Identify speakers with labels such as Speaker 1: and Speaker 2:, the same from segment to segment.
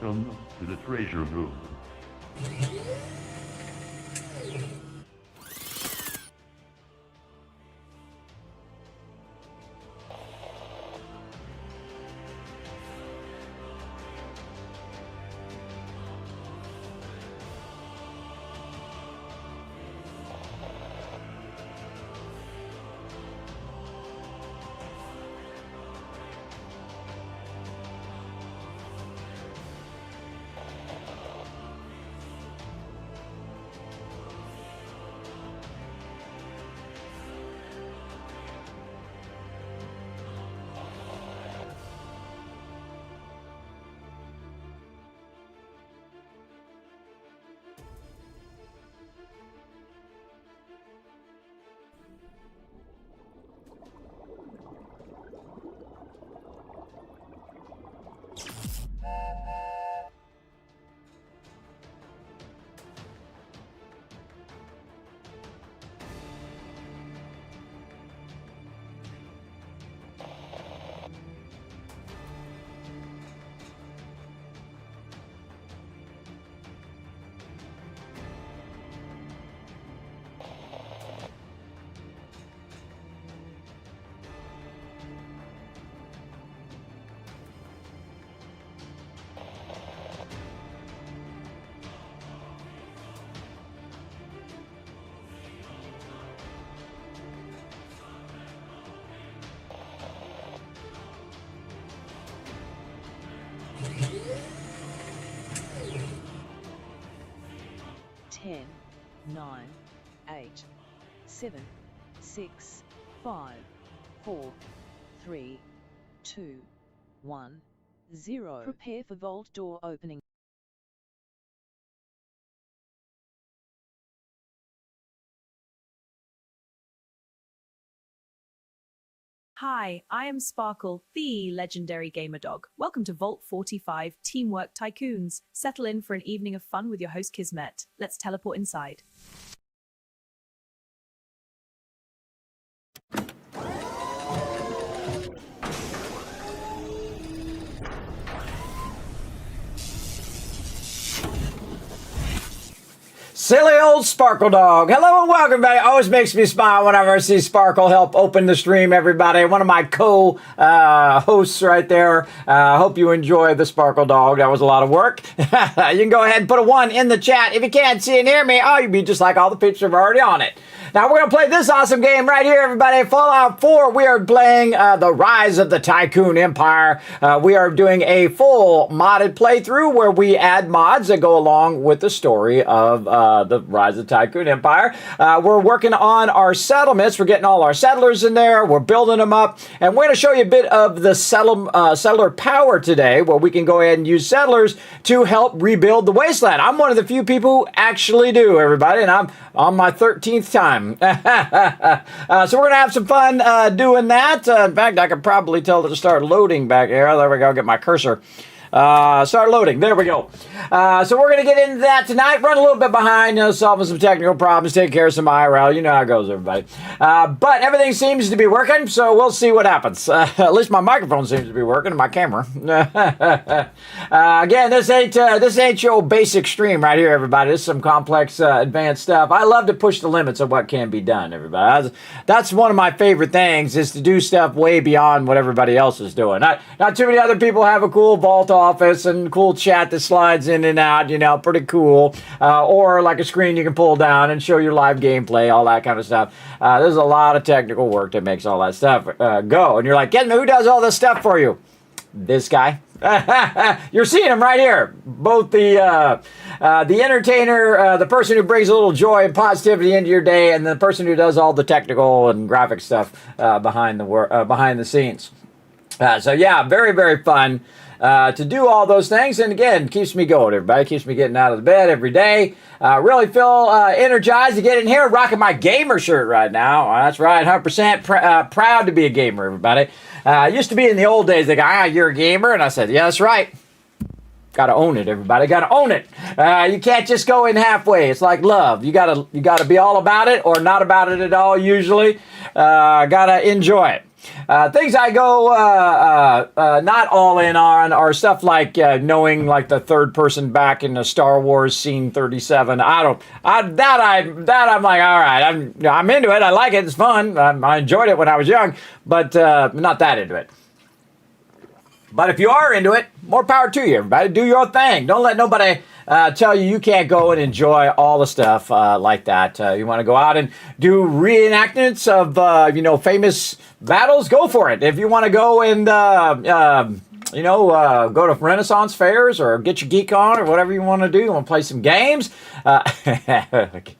Speaker 1: Welcome to the treasure room.
Speaker 2: Ten, 9, 8, 7, 6, 5, 4, 3, 2, 1, 0. Prepare for vault door opening.
Speaker 3: Hi, I am Sparkle, the legendary gamer dog. Welcome to Vault 45 Teamwork Tycoons. Settle in for an evening of fun with your host Kismet. Let's teleport inside.
Speaker 4: Silly old Sparkle Dog. Hello and welcome, everybody. Always makes me smile whenever I see Sparkle help open the stream, everybody. One of my co-hosts right there. Hope you enjoy the Sparkle Dog. That was a lot of work. You can go ahead and put a 1 in the chat. If you can't see and hear me, oh, you'd be just like all the peeps who are already on it. Now, we're going to play this awesome game right here, everybody. Fallout 4, we are playing The Rise of the Tycoon Empire. We are doing a full modded playthrough where we add mods that go along with the story of The Rise of the Tycoon Empire. We're working on our settlements. We're getting all our settlers in there. We're building them up. And we're going to show you a bit of the settler power today, where we can go ahead and use settlers to help rebuild the wasteland. I'm one of the few people who actually do, everybody, and I'm on my 13th time. So we're going to have some fun doing that. In fact, I could probably tell it to start loading back here. There we go. Get my cursor. Start loading. There we go. So we're going to get into that tonight. Run a little bit behind, solving some technical problems, taking care of some IRL. You know how it goes, everybody. But everything seems to be working, so we'll see what happens. At least my microphone seems to be working and my camera. Again, this ain't your basic stream right here, everybody. This is some complex, advanced stuff. I love to push the limits of what can be done, everybody. That's one of my favorite things, is to do stuff way beyond what everybody else is doing. Not too many other people have a cool vault office and cool chat that slides in and out, pretty cool. Or like a screen you can pull down and show your live gameplay, all that kind of stuff. There's a lot of technical work that makes all that stuff go. And you're like, Kismet, who does all this stuff for you? This guy. You're seeing him right here. Both the entertainer, the person who brings a little joy and positivity into your day, and the person who does all the technical and graphic stuff behind the scenes. So yeah, very, very fun. To do all those things, and again, keeps me going, everybody. Keeps me getting out of the bed every day. Really feel energized to get in here, rocking my gamer shirt right now. That's right, 100% proud to be a gamer, everybody. Used to be in the old days, they go, you're a gamer, and I said, yeah, that's right. Gotta own it, everybody. Gotta own it. You can't just go in halfway. It's like love. You gotta be all about it or not about it at all. Usually, gotta enjoy it. Things I go not all in on are stuff like knowing like the third person back in the Star Wars scene 37. I'm like, all right, I'm into it. I like it. It's fun. I enjoyed it when I was young, but not that into it. But if you are into it, more power to you, everybody. Do your thing. Don't let nobody tell you can't go and enjoy all the stuff like that. You want to go out and do reenactments of, famous battles? Go for it. If you want to go and, go to Renaissance fairs or get your geek on or whatever you want to do. You want to play some games?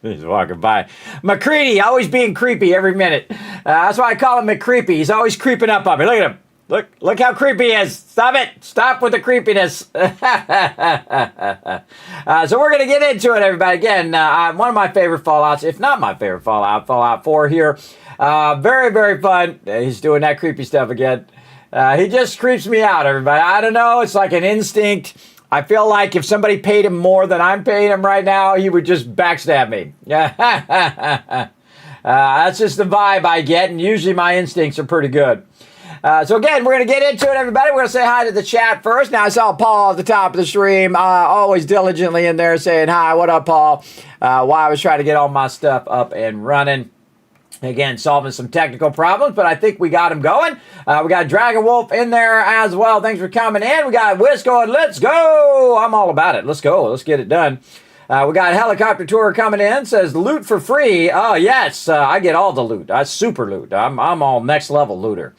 Speaker 4: He's walking by. McCready, always being creepy every minute. That's why I call him McCreepy. He's always creeping up on me. Look at him. Look how creepy he is. Stop it. Stop with the creepiness. So we're going to get into it, everybody. Again, one of my favorite Fallouts, if not my favorite Fallout, Fallout 4 here. Very, very fun. He's doing that creepy stuff again. He just creeps me out, everybody. I don't know. It's like an instinct. I feel like if somebody paid him more than I'm paying him right now, he would just backstab me. That's just the vibe I get, and usually my instincts are pretty good. So again, we're going to get into it, everybody. We're going to say hi to the chat first. Now, I saw Paul at the top of the stream, always diligently in there saying hi. What up, Paul? While I was trying to get all my stuff up and running. Again, solving some technical problems, but I think we got them going. We got Dragon Wolf in there as well. Thanks for coming in. We got Whisk going, let's go. I'm all about it. Let's go. Let's get it done. We got Helicopter Tour coming in. Says loot for free. Oh, yes. I get all the loot. I super loot. I'm all next level looter.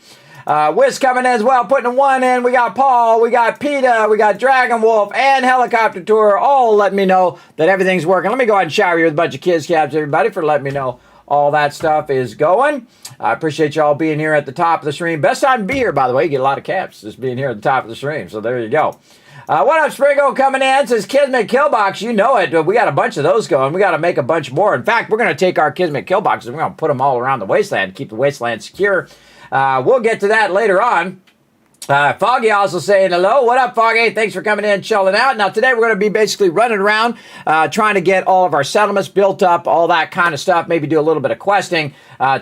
Speaker 4: Wiz coming in as well, putting one in. We got Paul, we got PETA, we got Dragon Wolf, and Helicopter Tour, all letting me know that everything's working. Let me go ahead and shower you with a bunch of kids cabs, everybody, for letting me know all that stuff is going. I appreciate y'all being here at the top of the stream. Best time to be here, by the way. You get a lot of caps just being here at the top of the stream, so there you go. What up, Sprigo coming in? Says Kismet Killbox. You know it. We got a bunch of those going. We got to make a bunch more. In fact, we're going to take our Kismet Killboxes and we're going to put them all around the wasteland to keep the wasteland secure. We'll get to that later on. Foggy also saying hello. What up, Foggy? Thanks for coming in, chilling out. Now, today we're going to be basically running around, trying to get all of our settlements built up, all that kind of stuff, maybe do a little bit of questing.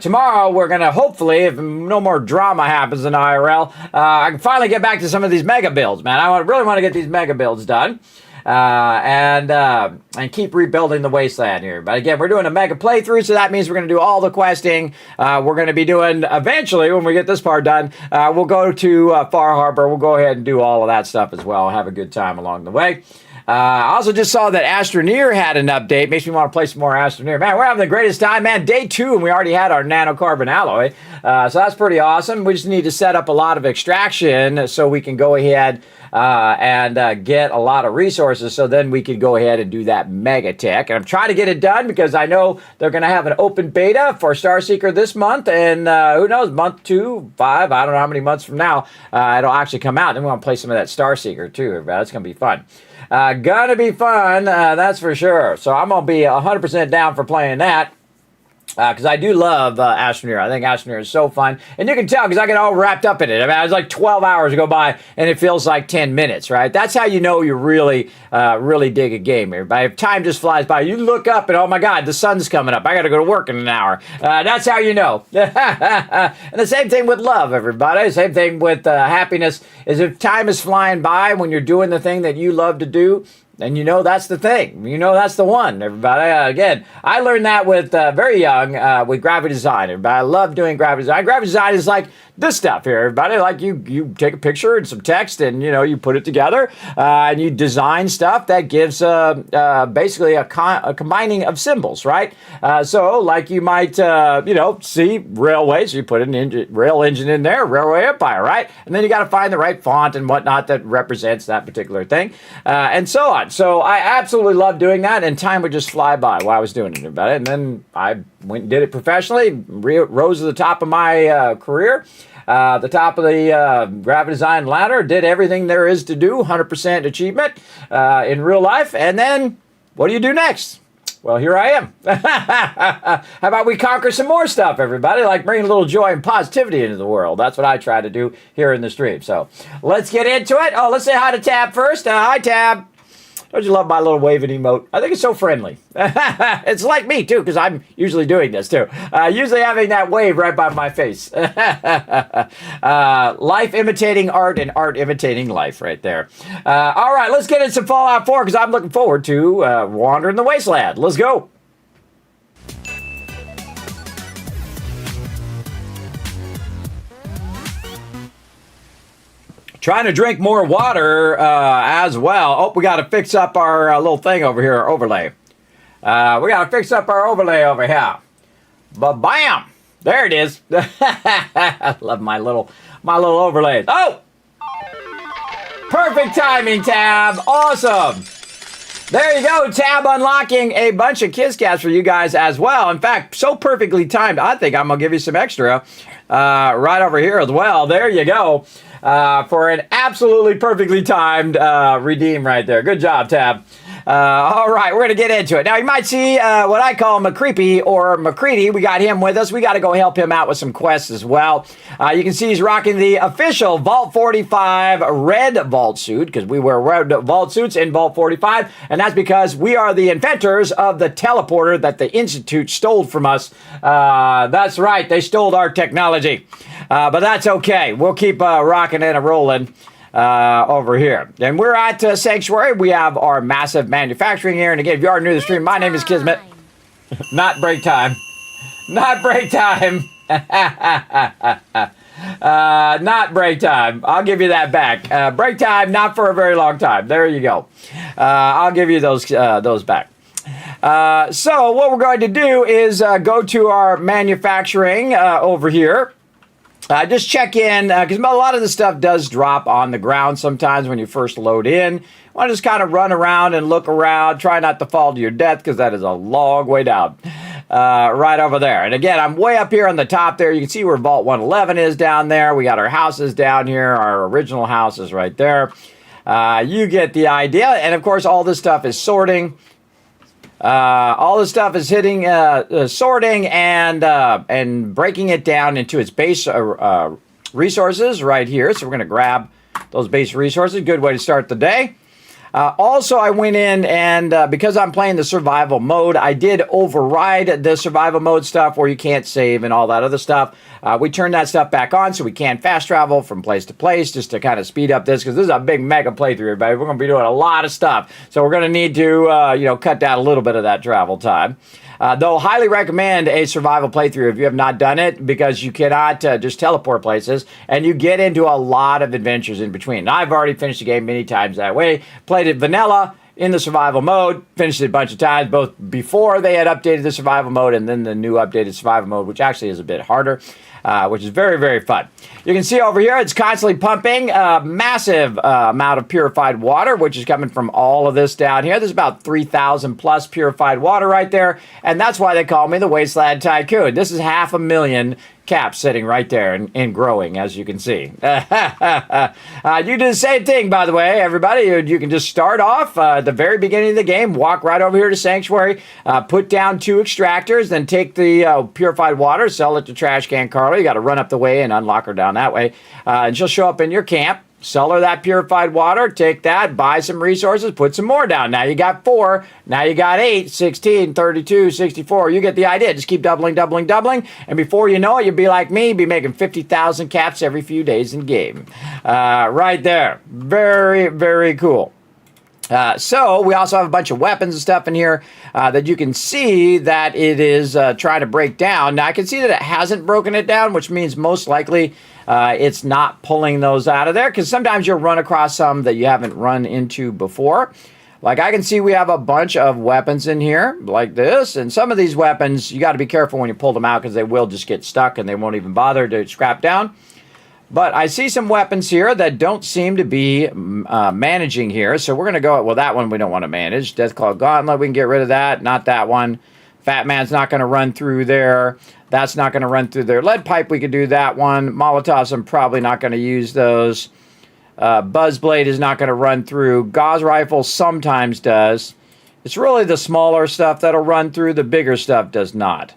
Speaker 4: Tomorrow, we're going to hopefully, if no more drama happens in IRL, I can finally get back to some of these mega builds, man. I really want to get these mega builds done. And keep rebuilding the wasteland here. But again, we're doing a mega playthrough, so that means we're going to do all the questing. We're going to be doing, eventually, when we get this part done, we'll go to Far Harbor. We'll go ahead and do all of that stuff as well. Have a good time along the way. I also just saw that Astroneer had an update. Makes me want to play some more Astroneer. Man, we're having the greatest time, man. Day 2, and we already had our nanocarbon alloy. So that's pretty awesome. We just need to set up a lot of extraction so we can go ahead and get a lot of resources. So then we could go ahead and do that mega tech. And I'm trying to get it done because I know they're going to have an open beta for Starseeker this month. And who knows, month 2, 5, I don't know how many months from now it'll actually come out. Then we want to play some of that Starseeker too. That's going to be fun. Gonna be fun, that's for sure. So I'm gonna be 100% down for playing that. Because I do love Astroneer. I think Astroneer is so fun. And you can tell because I get all wrapped up in it. I mean, it's like 12 hours go by and it feels like 10 minutes, right? That's how you know you really dig a game here. If time just flies by, you look up and, oh my God, the sun's coming up. I got to go to work in an hour. That's how you know. And the same thing with love, everybody. Same thing with happiness is if time is flying by when you're doing the thing that you love to do, and you know that's the thing. You know that's the one, everybody. Again, I learned that with very young with graphic design, everybody. I love doing graphic design. Graphic design is like this stuff here, everybody. Like you take a picture and some text and, you put it together and you design stuff that gives basically a combining of symbols, right? So like you might, see railways. You put an rail engine in there, Railway Empire, right? And then you got to find the right font and whatnot that represents that particular thing and so on. So I absolutely love doing that, and time would just fly by while I was doing it, everybody. And then I went and did it professionally, rose to the top of my career, the top of the graphic design ladder, did everything there is to do, 100% achievement in real life. And then what do you do next? Well, here I am. How about we conquer some more stuff, everybody? Like bring a little joy and positivity into the world. That's what I try to do here in the stream. So let's get into it. Oh, let's say hi to Tab first. Hi, Tab. Don't you love my little waving emote? I think it's so friendly. It's like me, too, because I'm usually doing this, too. Usually having that wave right by my face. Life imitating art and art imitating life right there. All right, let's get into some Fallout 4 because I'm looking forward to wandering the wasteland. Let's go. Trying to drink more water as well. Oh, we got to fix up our little thing over here, our overlay. We got to fix up our overlay over here. But bam! There it is. I love my little overlays. Oh! Perfect timing, Tab. Awesome. There you go, Tab unlocking a bunch of Kiss Cats for you guys as well. In fact, so perfectly timed, I think I'm going to give you some extra right over here as well. There you go. For an absolutely perfectly timed redeem right there. Good job, Tab. All right, we're going to get into it. Now, you might see what I call McCreepy or McCready. We got him with us. We got to go help him out with some quests as well. You can see he's rocking the official Vault 45 red vault suit because we wear red vault suits in Vault 45, and that's because we are the inventors of the teleporter that the Institute stole from us. That's right, they stole our technology. But that's okay. We'll keep rocking and rolling over here. And we're at Sanctuary. We have our massive manufacturing here. And again, if you are new to the stream, my name is Kismet. Not break time. Not break time. Not break time. I'll give you that back. Break time, not for a very long time. There you go. I'll give you those back. So what we're going to do is go to our manufacturing over here. Just check in, because a lot of the stuff does drop on the ground sometimes when you first load in. You want to just kind of run around and look around. Try not to fall to your death, because that is a long way down. Right over there. And again, I'm way up here on the top there. You can see where Vault 111 is down there. We got our houses down here. Our original house is right there. You get the idea. And of course, all this stuff is sorting. All this stuff is hitting, sorting and breaking it down into its base resources right here. So we're going to grab those base resources. Good way to start the day. Also, I went in and because I'm playing the survival mode, I did override the survival mode stuff where you can't save and all that other stuff. We turned that stuff back on so we can fast travel from place to place just to kind of speed up this because this is a big mega playthrough, everybody. We're going to be doing a lot of stuff. So we're going to need to, cut down a little bit of that travel time. Though highly recommend a survival playthrough if you have not done it because you cannot just teleport places and you get into a lot of adventures in between. Now, I've already finished the game many times that way. Played it vanilla in the survival mode, finished it a bunch of times, both before they had updated the survival mode and then the new updated survival mode, which actually is a bit harder. Which is very, very fun. You can see over here, it's constantly pumping a massive amount of purified water, which is coming from all of this down here. There's about 3,000 plus purified water right there, and that's why they call me the Wasteland Tycoon. This is 500,000 caps sitting right there and growing, as you can see. You do the same thing, by the way, everybody. You can just start off at the very beginning of the game, walk right over here to Sanctuary, put down 2 extractors, then take the purified water, sell it to Trash Can Carla. You got to run up the way and unlock her down that way. And she'll show up in your camp. Sell her that purified water, take that, buy some resources, put some more down. Now you got 4, now you got 8, 16, 32, 64. You get the idea. Just keep doubling, doubling, doubling. And before you know it, you'll be like me, be making 50,000 caps every few days in game. Right there. Very, very cool. So we also have a bunch of weapons and stuff in here that you can see that it is trying to break down. Now I can see that it hasn't broken it down, which means most likely it's not pulling those out of there because sometimes you'll run across some that you haven't run into before. Like I can see we have a bunch of weapons in here like this, and some of these weapons you got to be careful when you pull them out because they will just get stuck and they won't even bother to scrap down. But I see some weapons here that don't seem to be managing here. So we're going to go, well, that one we don't want to manage. Deathclaw Gauntlet, we can get rid of that. Not that one. Fat Man's not going to run through there. That's not going to run through there. Lead Pipe, we could do that one. Molotovs, I'm probably not going to use those. Buzzblade is not going to run through. Gauze Rifle sometimes does. It's really the smaller stuff that'll run through. The bigger stuff does not.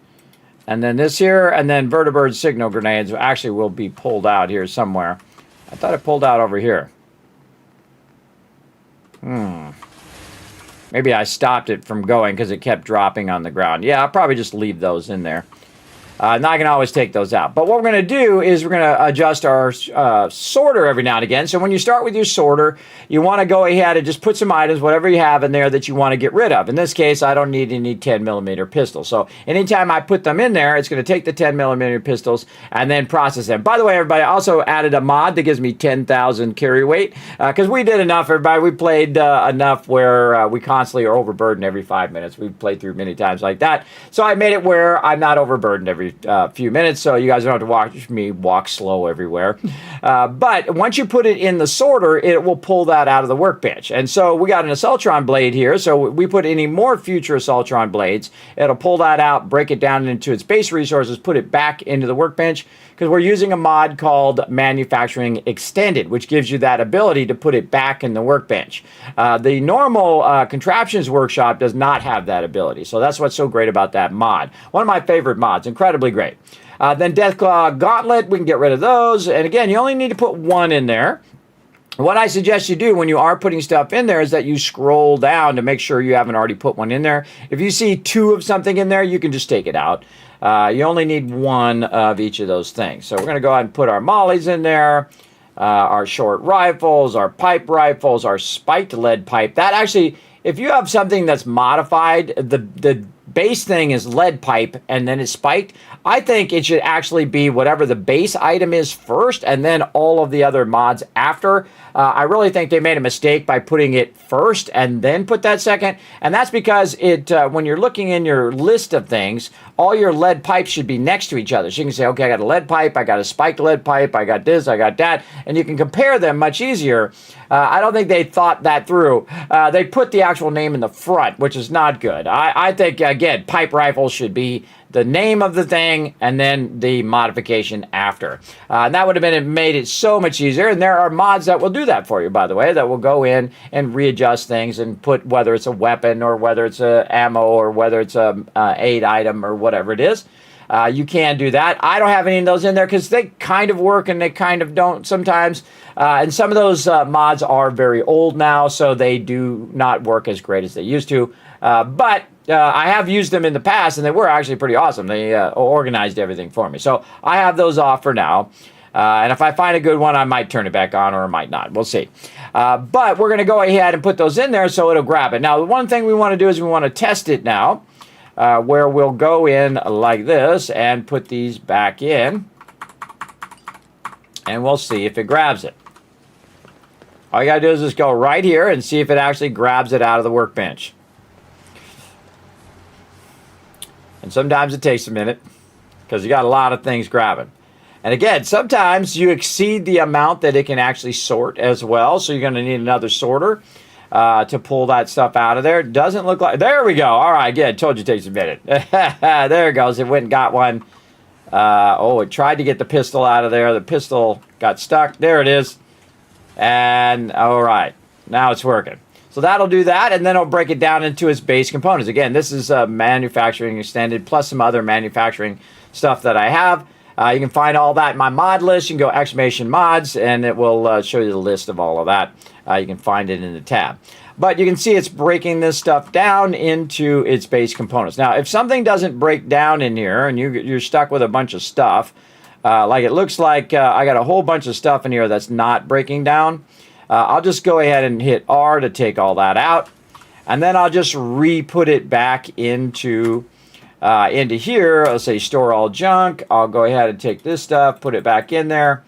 Speaker 4: And then this here, and then Vertibird Signal Grenades actually will be pulled out here somewhere. I thought it pulled out over here. Maybe I stopped it from going because it kept dropping on the ground. Yeah, I'll probably just leave those in there. Now I can always take those out. But what we're going to do is we're going to adjust our sorter every now and again. So when you start with your sorter, you want to go ahead and just put some items, whatever you have in there that you want to get rid of. In this case, I don't need any 10mm pistols. So anytime I put them in there, it's going to take the 10mm pistols and then process them. By the way, everybody, I also added a mod that gives me 10,000 carry weight because we did enough, everybody. We played enough where we constantly are overburdened every 5 minutes. We've played through many times like that. So I made it where I'm not overburdened every few minutes, so you guys don't have to watch me walk slow everywhere. But once you put it in the sorter, it will pull that out of the workbench. And so we got an Assaultron blade here, so we put any more future Assaultron blades, it'll pull that out, break it down into its base resources, put it back into the workbench, because we're using a mod called Manufacturing Extended, which gives you that ability to put it back in the workbench. The normal Contraptions Workshop does not have that ability, so that's what's so great about that mod. One of my favorite mods, incredibly great. Then Deathclaw Gauntlet, we can get rid of those, and again, you only need to put one in there. What I suggest you do when you are putting stuff in there is that you scroll down to make sure you haven't already put one in there. If you see two of something in there, you can just take it out. You only need one of each of those things. So we're going to go ahead and put our mollies in there, our short rifles, our pipe rifles, our spiked lead pipe. That actually, if you have something that's modified, the base thing is lead pipe and then it's spiked. I think it should actually be whatever the base item is first and then all of the other mods after. I really think they made a mistake by putting it first and then put that second. And that's because it when you're looking in your list of things, all your lead pipes should be next to each other. So you can say, okay, I got a lead pipe, I got a spiked lead pipe, I got this, I got that. And you can compare them much easier. I don't think they thought that through. They put the actual name in the front, which is not good. I think, again, pipe rifles should be the name of the thing and then the modification after. And that would have made it so much easier. And there are mods that will do that for you, by the way, that will go in and readjust things and put whether it's a weapon or whether it's a ammo or whether it's a aid item or whatever it is. You can do that. I don't have any of those in there because they kind of work and they kind of don't sometimes. And some of those mods are very old now, so they do not work as great as they used to. But I have used them in the past, and they were actually pretty awesome. They organized everything for me. So I have those off for now. And if I find a good one, I might turn it back on or I might not. We'll see. But we're going to go ahead and put those in there so it'll grab it. Now, the one thing we want to do is we want to test it now, where we'll go in like this and put these back in. And we'll see if it grabs it. All you got to do is just go right here and see if it actually grabs it out of the workbench. And sometimes it takes a minute because you got a lot of things grabbing. And again, sometimes you exceed the amount that it can actually sort as well. So you're going to need another sorter to pull that stuff out of there. It doesn't look like... There we go. All right, again, told you it takes a minute. There it goes. It went and got one. It tried to get the pistol out of there. The pistol got stuck. There it is. And all right, now it's working. So that'll do that, and then it'll break it down into its base components. Again, this is Manufacturing Extended plus some other manufacturing stuff that I have. You can find all that in my mod list. You can go ! mods, and it will show you the list of all of that. You can find it in the tab. But you can see it's breaking this stuff down into its base components. Now, if something doesn't break down in here, and you're stuck with a bunch of stuff, like it looks like I got a whole bunch of stuff in here that's not breaking down, I'll just go ahead and hit R to take all that out. And then I'll just re-put it back into here. I'll say store all junk. I'll go ahead and take this stuff, put it back in there,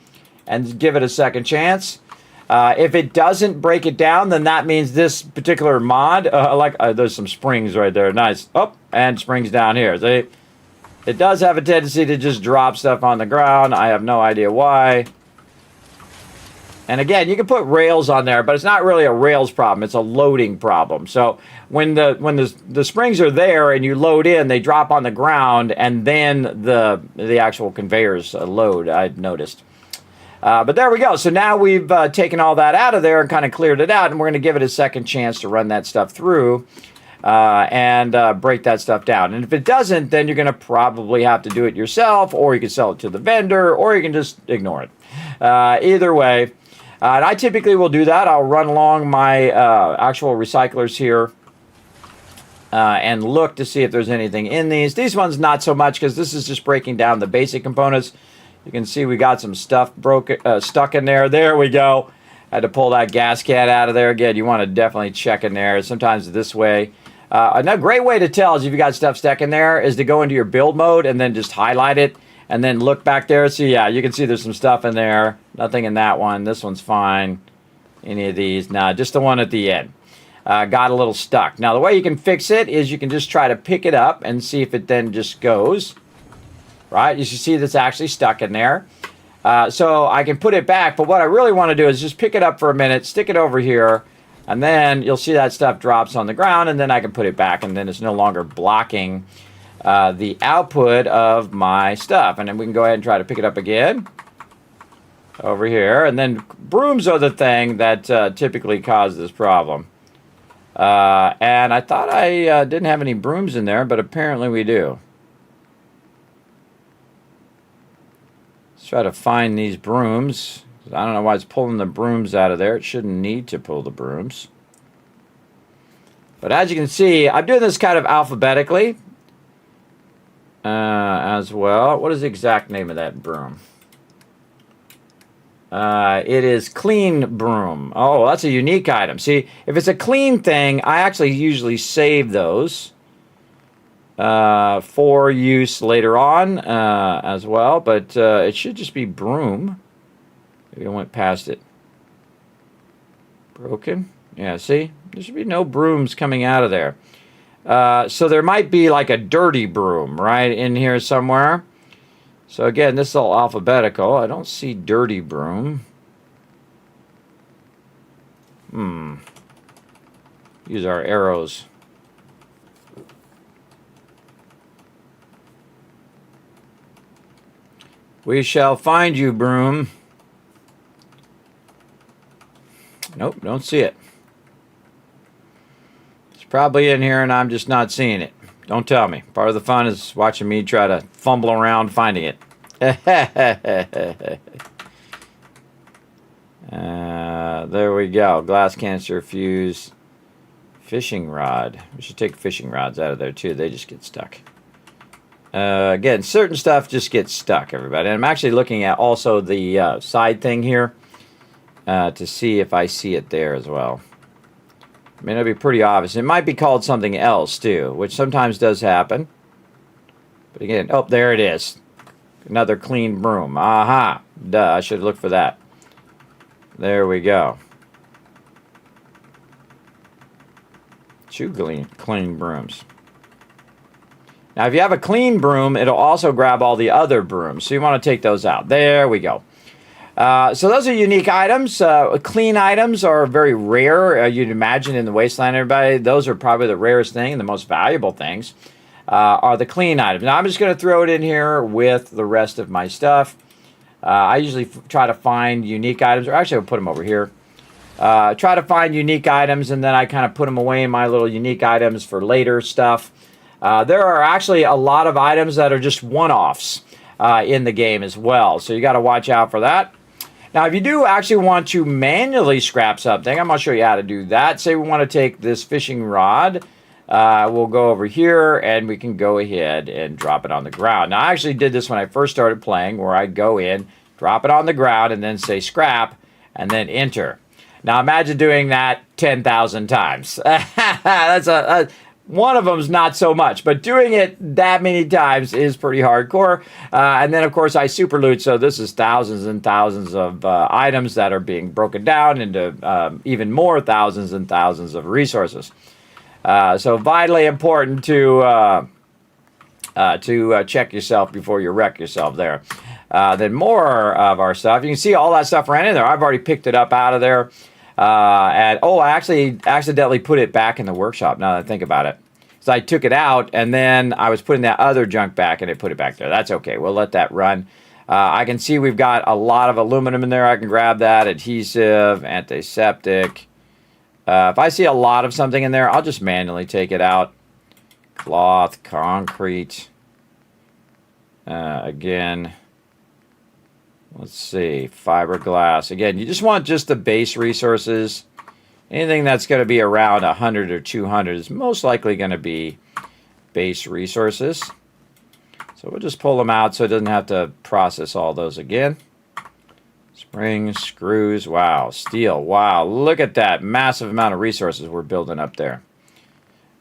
Speaker 4: and give it a second chance. If it doesn't break it down, then that means this particular mod, there's some springs right there. Nice. Oh, and springs down here. See? It does have a tendency to just drop stuff on the ground. I have no idea why. And again, you can put rails on there, but it's not really a rails problem. It's a loading problem. So when the springs are there and you load in, they drop on the ground, and then the actual conveyors load, I've noticed. But there we go. So now we've taken all that out of there and kind of cleared it out, and we're going to give it a second chance to run that stuff through and break that stuff down. And if it doesn't, then you're going to probably have to do it yourself, or you can sell it to the vendor, or you can just ignore it. Either way. And I typically will do that. I'll run along my actual recyclers here and look to see if there's anything in these. These ones not so much because this is just breaking down the basic components. You can see we got some stuff stuck in there. There we go. Had to pull that gasket out of there. Again, you want to definitely check in there. Sometimes this way. Another great way to tell is if you got stuff stuck in there is to go into your build mode and then just highlight it and then look back there. So yeah, you can see there's some stuff in there. Nothing in that one. This one's fine. Any of these? Nah, just the one at the end. Got a little stuck. Now the way you can fix it is you can just try to pick it up and see if it then just goes. Right? You should see that's actually stuck in there. So I can put it back, but what I really want to do is just pick it up for a minute, stick it over here, and then you'll see that stuff drops on the ground, and then I can put it back, and then it's no longer blocking the output of my stuff. And then we can go ahead and try to pick it up again over here. And then brooms are the thing that typically cause this problem. And I thought I didn't have any brooms in there, but apparently we do. Let's try to find these brooms. I don't know why it's pulling the brooms out of there. It shouldn't need to pull the brooms. But as you can see, I'm doing this kind of alphabetically as well. What is the exact name of that broom? It is clean broom. Oh, that's a unique item. See, if it's a clean thing, I actually usually save those for use later on as well. But it should just be broom. Maybe I went past it. Broken? Yeah, see? There should be no brooms coming out of there. So there might be like a dirty broom right in here somewhere. So again, this is all alphabetical. I don't see dirty broom. Use our arrows. We shall find you, broom. Nope, don't see it. It's probably in here and I'm just not seeing it. Don't tell me. Part of the fun is watching me try to fumble around finding it. There we go. Glass canister, fuse, fishing rod. We should take fishing rods out of there too. They just get stuck. Again, certain stuff just gets stuck, everybody. And I'm actually looking at also the side thing here to see if I see it there as well. I mean, it'll be pretty obvious. It might be called something else too, which sometimes does happen. But again, oh, there it is. Another clean broom. Aha. Duh, I should look for that. There we go. Two clean brooms. Now, if you have a clean broom, it'll also grab all the other brooms. So you want to take those out. There we go. So those are unique items. Clean items are very rare. You'd imagine in the wasteland, everybody, those are probably the rarest thing and the most valuable things are the clean items. Now, I'm just going to throw it in here with the rest of my stuff. I usually try to find unique items, or actually I'll put them over here. Try to find unique items, and then I kind of put them away in my little unique items for later stuff. There are actually a lot of items that are just one-offs in the game as well, so you got to watch out for that. Now, if you do actually want to manually scrap something, I'm going to show you how to do that. Say we want to take this fishing rod. We'll go over here, and we can go ahead and drop it on the ground. Now, I actually did this when I first started playing, where I go in, drop it on the ground, and then say scrap, and then enter. Now, imagine doing that 10,000 times. That's one of them's not so much, but doing it that many times is pretty hardcore. And then, of course, I super loot, so this is thousands and thousands of items that are being broken down into even more thousands and thousands of resources. So vitally important to check yourself before you wreck yourself there. Then more of our stuff. You can see all that stuff ran in there. I've already picked it up out of there. And oh, I actually accidentally put it back in the workshop now that I think about it. So I took it out and then I was putting that other junk back and it put it back there. That's okay. We'll let that run. I can see we've got a lot of aluminum in there. I can grab that. Adhesive, antiseptic. If I see a lot of something in there, I'll just manually take it out. Cloth, concrete. Again, let's see, fiberglass. Again, you just want just the base resources. anything that's going to be around 100 or 200 is most likely going to be base resources. So we'll just pull them out so it doesn't have to process all those again. Springs, screws, wow, steel, wow, look at that massive amount of resources we're building up there.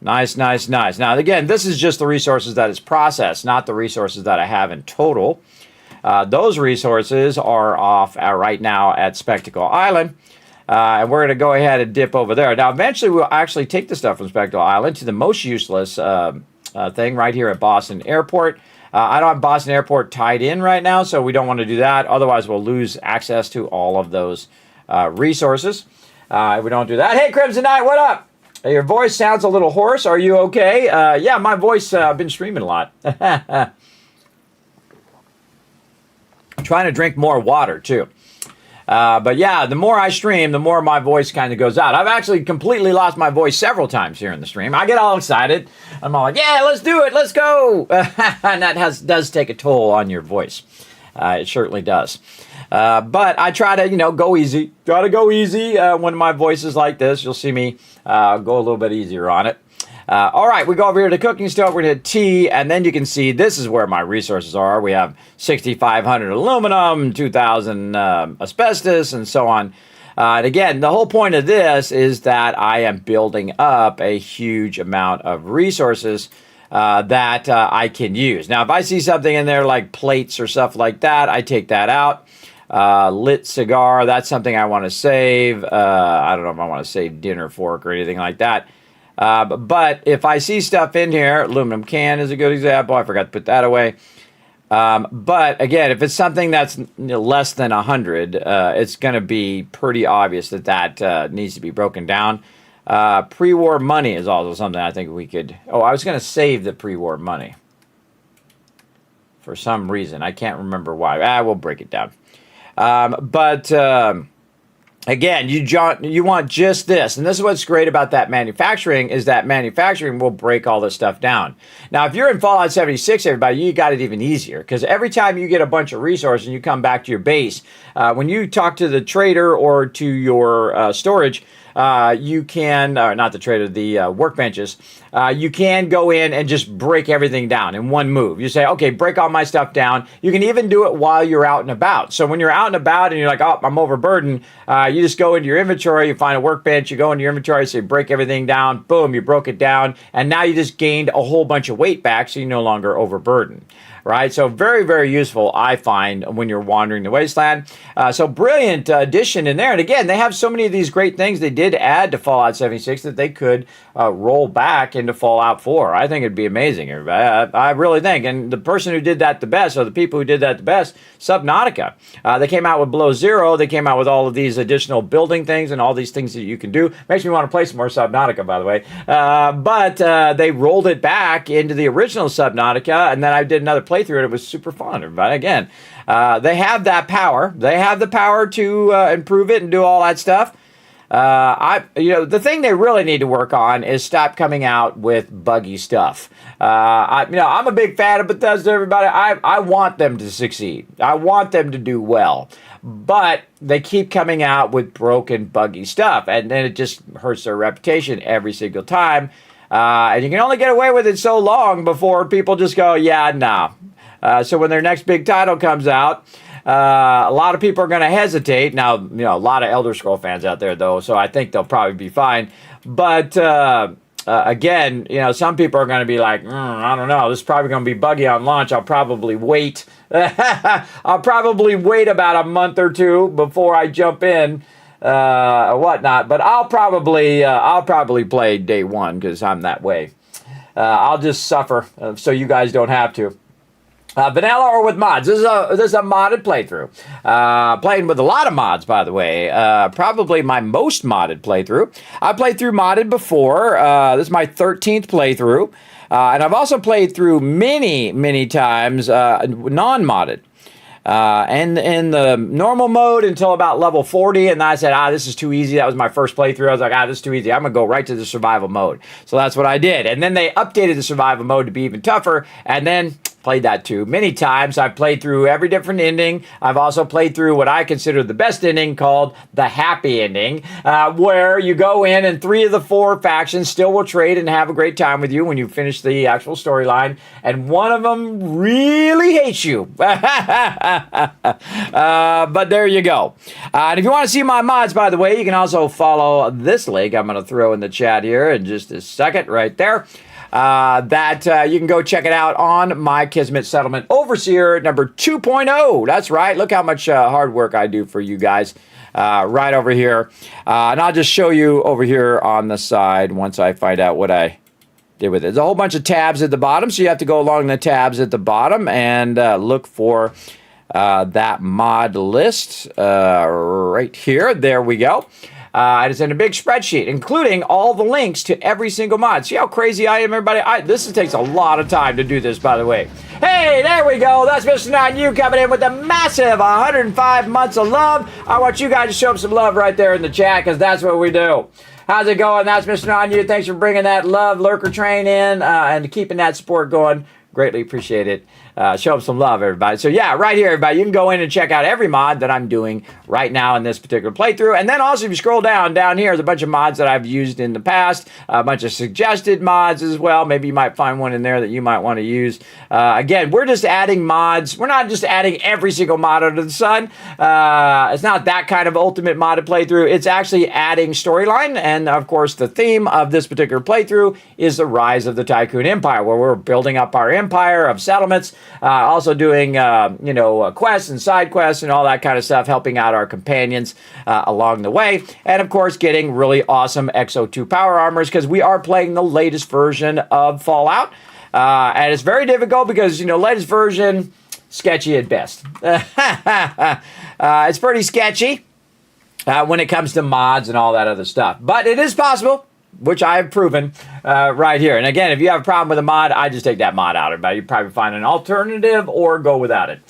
Speaker 4: Nice, nice, nice. Now, again, this is just the resources that is processed, not the resources that I have in total. Those resources are off right now at Spectacle Island. And we're going to go ahead and dip over there. Now, eventually, we'll actually take the stuff from Spectacle Island to the most useless thing right here at Boston Airport. I don't have Boston Airport tied in right now, so we don't want to do that. Otherwise, we'll lose access to all of those resources. If we don't do that. Hey, Crimson Knight, what up? Your voice sounds a little hoarse. Are you okay? Yeah, my voice, I've been streaming a lot. Trying to drink more water, too. But yeah, the more I stream, the more my voice kind of goes out. I've actually completely lost my voice several times here in the stream. I get all excited. I'm all like, yeah, let's do it. Let's go. And that does take a toll on your voice. It certainly does. But I try to, go easy. Try to go easy when my voice is like this. You'll see me go a little bit easier on it. All right, we go over here to cooking stove. We're going to hit T, and then you can see this is where my resources are. We have 6,500 aluminum, 2,000 asbestos, and so on. And again, the whole point of this is that I am building up a huge amount of resources that I can use. Now, if I see something in there like plates or stuff like that, I take that out. Lit cigar, that's something I want to save. I don't know if I want to save dinner fork or anything like that. But if I see stuff in here, aluminum can is a good example. I forgot to put that away. But again, if it's something that's less than 100, it's going to be pretty obvious that needs to be broken down. Pre-war money is also something I think we could... Oh, I was going to save the pre-war money. For some reason. I can't remember why. We'll break it down. Again, you want just this. And this is what's great about that manufacturing is that manufacturing will break all this stuff down. Now, if you're in Fallout 76, everybody, you got it even easier. Because every time you get a bunch of resources and you come back to your base, when you talk to the trader or to your storage, you can, not the trader, the workbenches, you can go in and just break everything down in one move. You say, okay, break all my stuff down. You can even do it while you're out and about. So when you're out and about and you're like, oh, I'm overburdened, you just go into your inventory, you find a workbench, you go into your inventory, so you break everything down, boom, you broke it down, and now you just gained a whole bunch of weight back, so you're no longer overburdened. Right, so very, very useful, I find, when you're wandering the wasteland. So brilliant addition in there. And again, they have so many of these great things they did add to Fallout 76 that they could roll back into Fallout 4. I think it'd be amazing, everybody. I really think. And the person who did that the best, or the people who did that the best, Subnautica. They came out with Below Zero. They came out with all of these additional building things and all these things that you can do. Makes me want to play some more Subnautica, by the way. But they rolled it back into the original Subnautica, and then I did another playthrough, and it was super fun, everybody. Again, they have that power. They have the power to improve it and do all that stuff. The thing they really need to work on is stop coming out with buggy stuff. I'm a big fan of Bethesda, everybody. I want them to succeed. I want them to do well. But they keep coming out with broken, buggy stuff, and then it just hurts their reputation every single time. And you can only get away with it so long before people just go, yeah, nah. So when their next big title comes out, a lot of people are going to hesitate. Now, a lot of Elder Scroll fans out there, though, so I think they'll probably be fine. But again, some people are going to be like, I don't know, this is probably going to be buggy on launch. I'll probably wait. I'll probably wait about a month or two before I jump in. Whatnot, but I'll probably play day one because I'm that way. I'll just suffer so you guys don't have to. Vanilla or with mods? This is a modded playthrough. Playing with a lot of mods, by the way. Probably my most modded playthrough. I played through modded before. This is my 13th playthrough, and I've also played through many times non-modded. And in the normal mode until about level 40, and then I said, this is too easy. That was my first playthrough. I was like, this is too easy. I'm going to go right to the survival mode. So that's what I did. And then they updated the survival mode to be even tougher, and then played that too many times. I've played through every different ending. I've also played through what I consider the best ending, called the happy ending, where you go in and 3 of the 4 factions still will trade and have a great time with you when you finish the actual storyline, and one of them really hates you. But there you go. And if you want to see my mods, by the way, you can also follow this link I'm going to throw in the chat here in just a second right there. You can go check it out on my Kismet Settlement Overseer number 2.0. That's right. Look how much hard work I do for you guys right over here. And I'll just show you over here on the side once I find out what I did with it. There's a whole bunch of tabs at the bottom, so you have to go along the tabs at the bottom and look for that mod list right here. There we go. It's in a big spreadsheet, including all the links to every single mod. See how crazy I am, everybody? This takes a lot of time to do this, by the way. Hey, there we go. That's Mr. 9U coming in with a massive 105 months of love. I want you guys to show him some love right there in the chat, because that's what we do. How's it going? That's Mr. 9U. Thanks for bringing that love lurker train in and keeping that support going. Greatly appreciate it. Show them some love, everybody. So yeah, right here, everybody, you can go in and check out every mod that I'm doing right now in this particular playthrough. And then also, if you scroll down here, there's a bunch of mods that I've used in the past, a bunch of suggested mods as well. Maybe you might find one in there that you might want to use. Again, we're just adding mods. We're not just adding every single mod under the sun. It's not that kind of ultimate modded playthrough. It's actually adding storyline. And of course, the theme of this particular playthrough is the rise of the Tycoon Empire, where we're building up our empire of settlements. Also doing, quests and side quests and all that kind of stuff, helping out our companions along the way. And, of course, getting really awesome XO2 power armors, because we are playing the latest version of Fallout. And it's very difficult because, latest version, sketchy at best. It's pretty sketchy when it comes to mods and all that other stuff. But it is possible, which I have proven right here. And again, if you have a problem with a mod, I just take that mod out. Everybody, you probably find an alternative or go without it.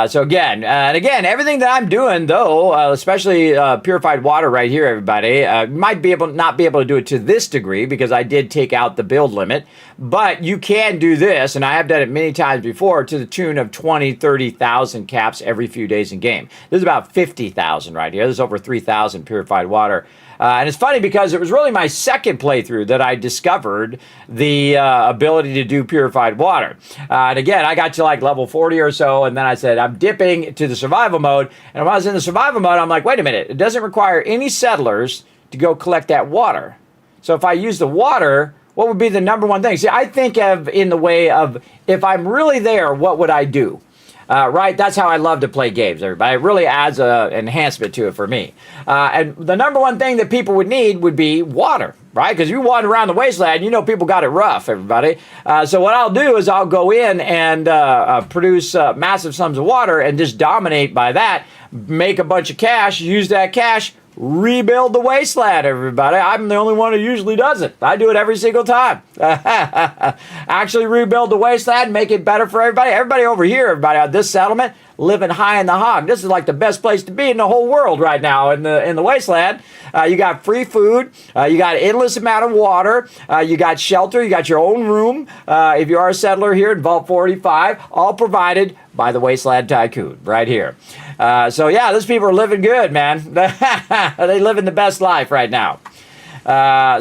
Speaker 4: So again, everything that I'm doing, though, especially purified water right here, everybody, might not be able to do it to this degree because I did take out the build limit. But you can do this, and I have done it many times before, to the tune of 20, 30,000 caps every few days in game. This is about 50,000 right here. This is over 3,000 purified water. And it's funny because it was really my second playthrough that I discovered the ability to do purified water. And again, I got to like level 40 or so, and then I said, I'm dipping to the survival mode. And when I was in the survival mode, I'm like, wait a minute, it doesn't require any settlers to go collect that water. So if I use the water, what would be the number one thing? See, I think of in the way of, if I'm really there, what would I do? Right? That's how I love to play games, everybody. It really adds an enhancement to it for me. And the number one thing that people would need would be water, right? Because you wander around the wasteland, people got it rough, everybody. So what I'll do is I'll go in and produce massive sums of water and just dominate by that, make a bunch of cash, use that cash, rebuild the wasteland, everybody. I'm the only one who usually does it. I do it every single time. Actually rebuild the wasteland, make it better for everybody. Everybody over here, everybody on this settlement, living high in the hog. This is like the best place to be in the whole world right now in the wasteland. You got free food. You got endless amount of water. You got shelter. You got your own room. If you are a settler here in Vault 45, all provided by the Wasteland Tycoon right here. So yeah, those people are living good, man. They living the best life right now.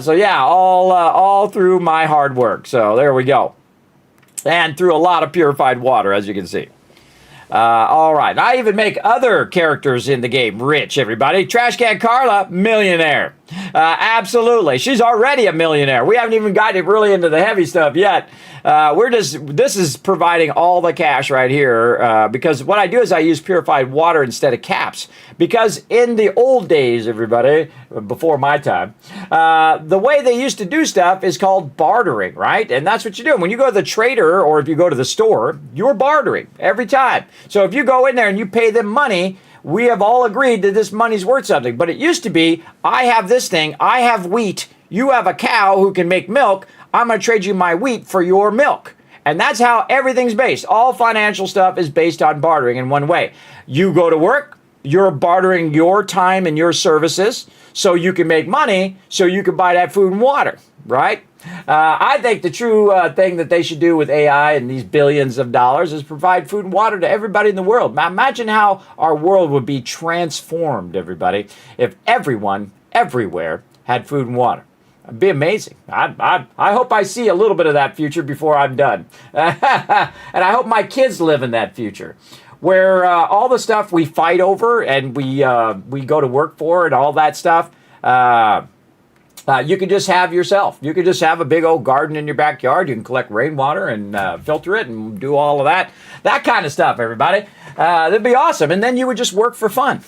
Speaker 4: So yeah, all through my hard work. So there we go. And through a lot of purified water, as you can see. All right. I even make other characters in the game rich, everybody. Trash Can Carla, millionaire. Absolutely. She's already a millionaire. We haven't even gotten really into the heavy stuff yet. This is providing all the cash right here, because what I do is I use purified water instead of caps. Because in the old days, everybody, before my time, the way they used to do stuff is called bartering, right? And that's what you do. When you go to the trader or if you go to the store, you're bartering every time. So if you go in there and you pay them money, we have all agreed that this money's worth something. But it used to be, I have this thing, I have wheat, you have a cow who can make milk, I'm going to trade you my wheat for your milk. And that's how everything's based. All financial stuff is based on bartering in one way. You go to work, You're bartering your time and your services so you can make money, so you can buy that food and water, right? I think the true thing that they should do with AI and these billions of dollars is provide food and water to everybody in the world. Now, imagine how our world would be transformed, everybody, if everyone, everywhere, had food and water. It'd be amazing. I hope I see a little bit of that future before I'm done. And I hope my kids live in that future where all the stuff we fight over and we go to work for and all that stuff, you can just have yourself. You can just have a big old garden in your backyard. You can collect rainwater and filter it and do all of that. That kind of stuff, everybody. That'd be awesome. And then you would just work for fun.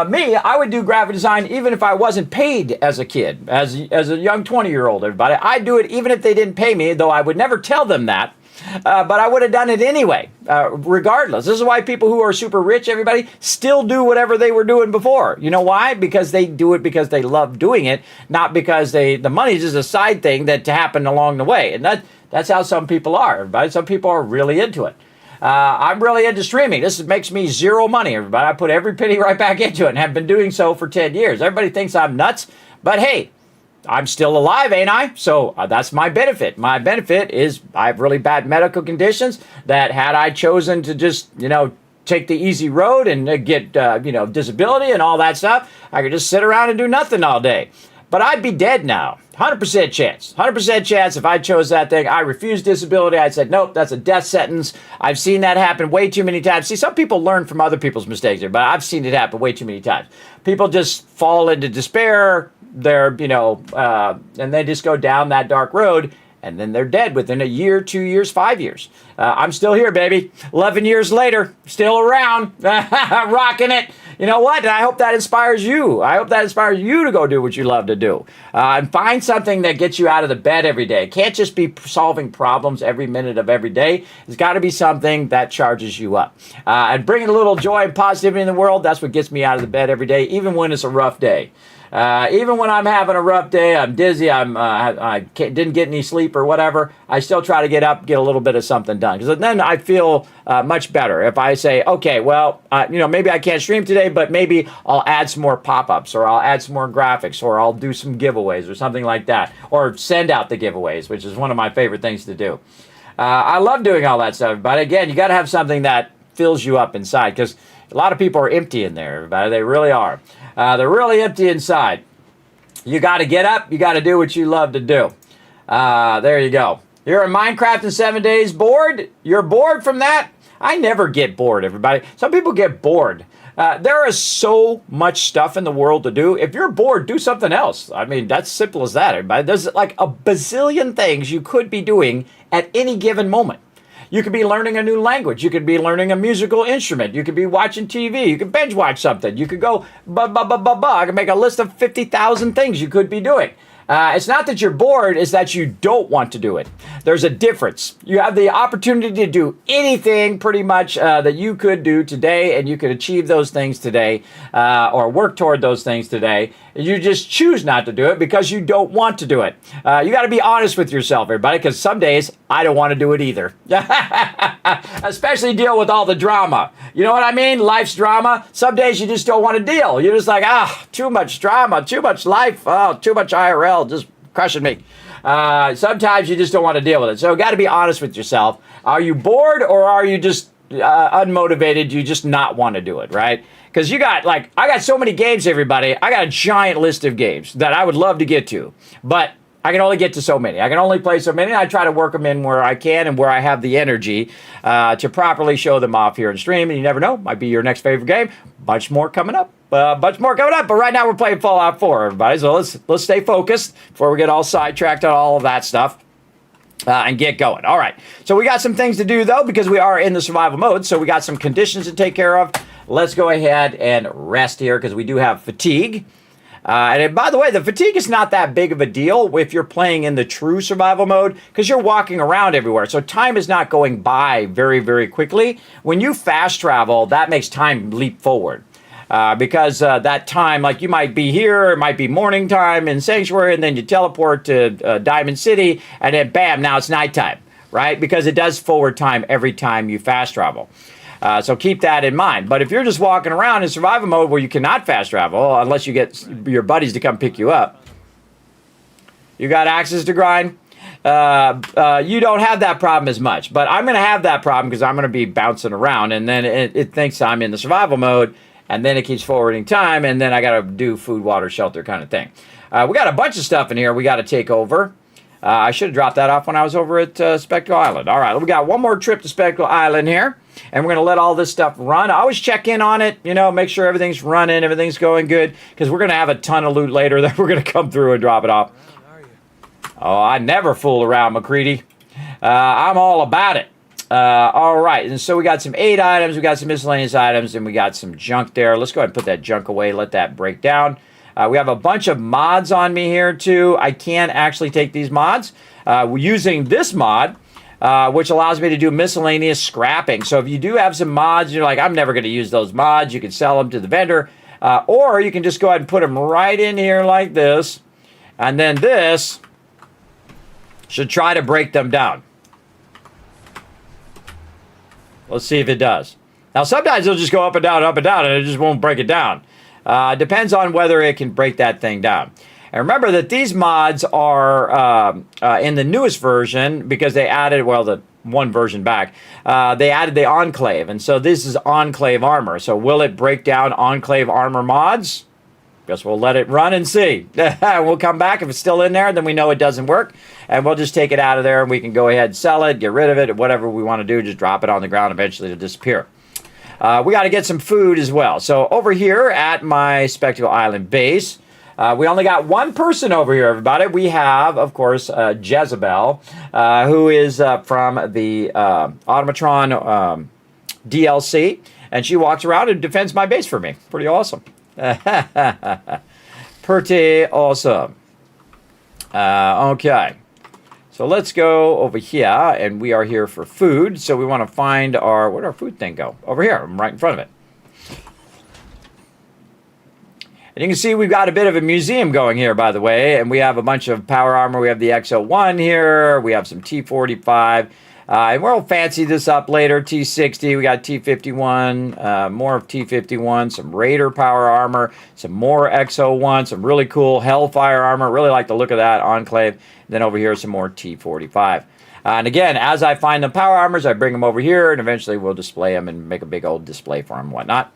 Speaker 4: Me, I would do graphic design even if I wasn't paid as a kid, as a young 20-year-old, everybody. I'd do it even if they didn't pay me, though I would never tell them that. But I would have done it anyway, regardless. This is why people who are super rich, everybody, still do whatever they were doing before. You know why? Because they do it because they love doing it, not because the money is just a side thing that happened along the way. And that's how some people are, everybody. Some people are really into it. I'm really into streaming. This makes me zero money, everybody. I put every penny right back into it and have been doing so for 10 years. Everybody thinks I'm nuts, but hey, I'm still alive, ain't I? So that's my benefit. My benefit is I have really bad medical conditions that had I chosen to just, take the easy road and get, disability and all that stuff, I could just sit around and do nothing all day. But I'd be dead now. 100% chance. 100% chance if I chose that thing. I refused disability. I said, nope, that's a death sentence. I've seen that happen way too many times. See, some people learn from other people's mistakes, but I've seen it happen way too many times. People just fall into despair. They're, and they just go down that dark road, and then they're dead within a year, 2 years, 5 years. I'm still here, baby. 11 years later, still around, rocking it. You know what? And I hope that inspires you. I hope that inspires you to go do what you love to do. And find something that gets you out of the bed every day. It can't just be solving problems every minute of every day. It's got to be something that charges you up. And bringing a little joy and positivity in the world, that's what gets me out of the bed every day, even when it's a rough day. Even when I'm having a rough day, I'm dizzy, I didn't get any sleep or whatever, I still try to get up, get a little bit of something done. Because then I feel much better. If I say, okay, well, maybe I can't stream today, but maybe I'll add some more pop-ups, or I'll add some more graphics, or I'll do some giveaways or something like that, or send out the giveaways, which is one of my favorite things to do. I love doing all that stuff, but again, you got to have something that fills you up inside, because a lot of people are empty in there, everybody. They really are. They're really empty inside. You got to get up. You got to do what you love to do. There you go. You're in Minecraft in 7 days, bored? You're bored from that? I never get bored, everybody. Some people get bored. There is so much stuff in the world to do. If you're bored, do something else. I mean, that's simple as that, everybody. There's like a bazillion things you could be doing at any given moment. You could be learning a new language. You could be learning a musical instrument. You could be watching TV. You could binge watch something. You could go, I could make a list of 50,000 things you could be doing. It's not that you're bored, it's that you don't want to do it. There's a difference. You have the opportunity to do anything pretty much that you could do today, and you could achieve those things today, or work toward those things today. You just choose not to do it because you don't want to do it. You got to be honest with yourself, everybody, because some days I don't want to do it either. Especially deal with all the drama. You know what I mean? Life's drama. Some days you just don't want to deal. You're just like, too much drama, too much life, too much IRL, just crushing me. Sometimes you just don't want to deal with it. So got to be honest with yourself. Are you bored, or are you just unmotivated? You just not want to do it, right? Because I got so many games, everybody. I got a giant list of games that I would love to get to, but I can only get to so many. I can only play so many. I try to work them in where I can and where I have the energy to properly show them off here in stream. And you never know, might be your next favorite game. Bunch more coming up. But right now we're playing Fallout 4, everybody. So let's stay focused before we get all sidetracked on all of that stuff. And get going. All right. So we got some things to do, though, because we are in the survival mode. So we got some conditions to take care of. Let's go ahead and rest here because we do have fatigue. And by the way, the fatigue is not that big of a deal if you're playing in the true survival mode because you're walking around everywhere. So time is not going by very, very quickly. When you fast travel, that makes time leap forward. Because that time, like you might be here, it might be morning time in Sanctuary, and then you teleport to Diamond City, and then bam, now it's nighttime, right? Because it does forward time every time you fast travel. So keep that in mind. But if you're just walking around in survival mode where you cannot fast travel, unless you get your buddies to come pick you up, you got access to grind, you don't have that problem as much. But I'm going to have that problem because I'm going to be bouncing around, and then it thinks I'm in the survival mode, and then it keeps forwarding time, and then I got to do food, water, shelter kind of thing. We got a bunch of stuff in here we got to take over. I should have dropped that off when I was over at Spectacle Island. All right, we got one more trip to Spectacle Island here, and we're going to let all this stuff run. I always check in on it, make sure everything's running, everything's going good, because we're going to have a ton of loot later that we're going to come through and drop it off. Oh, I never fool around, McCready. I'm all about it. All right, and so we got some 8 items, we got some miscellaneous items, and we got some junk there. Let's go ahead and put that junk away, let that break down. We have a bunch of mods on me here, too. I can actually take these mods. We're using this mod, which allows me to do miscellaneous scrapping. So if you do have some mods, you're like, I'm never going to use those mods, you can sell them to the vendor. Or you can just go ahead and put them right in here like this. And then this should try to break them down. Let's see if it does. Now, sometimes it'll just go up and down, and it just won't break it down. Depends on whether it can break that thing down. And remember that these mods are in the newest version because they added, the one version back, they added the Enclave. And so this is Enclave armor. So will it break down Enclave armor mods? Guess we'll let it run and see. We'll come back. If it's still in there, then we know it doesn't work. And we'll just take it out of there, and we can go ahead and sell it, get rid of it, whatever we want to do. Just drop it on the ground. Eventually it'll disappear. We got to get some food as well. So over here at my Spectacle Island base, we only got one person over here, everybody. We have, of course, Jezebel, who is from the Automatron DLC, and she walks around and defends my base for me. Pretty awesome. Pretty awesome. Okay. So let's go over here, and we are here for food. So we want to find where'd our food thing go? Over here, I'm right in front of it. And you can see we've got a bit of a museum going here, by the way, and we have a bunch of power armor. We have the XO1 here, we have some T45, and we'll fancy this up later, T60, we got T51, more of T51, some Raider power armor, some more XO1, some really cool Hellfire armor, really like the look of that, Enclave. Then over here, some more T45. And again, as I find the power armors, I bring them over here, and eventually we'll display them and make a big old display for them and whatnot.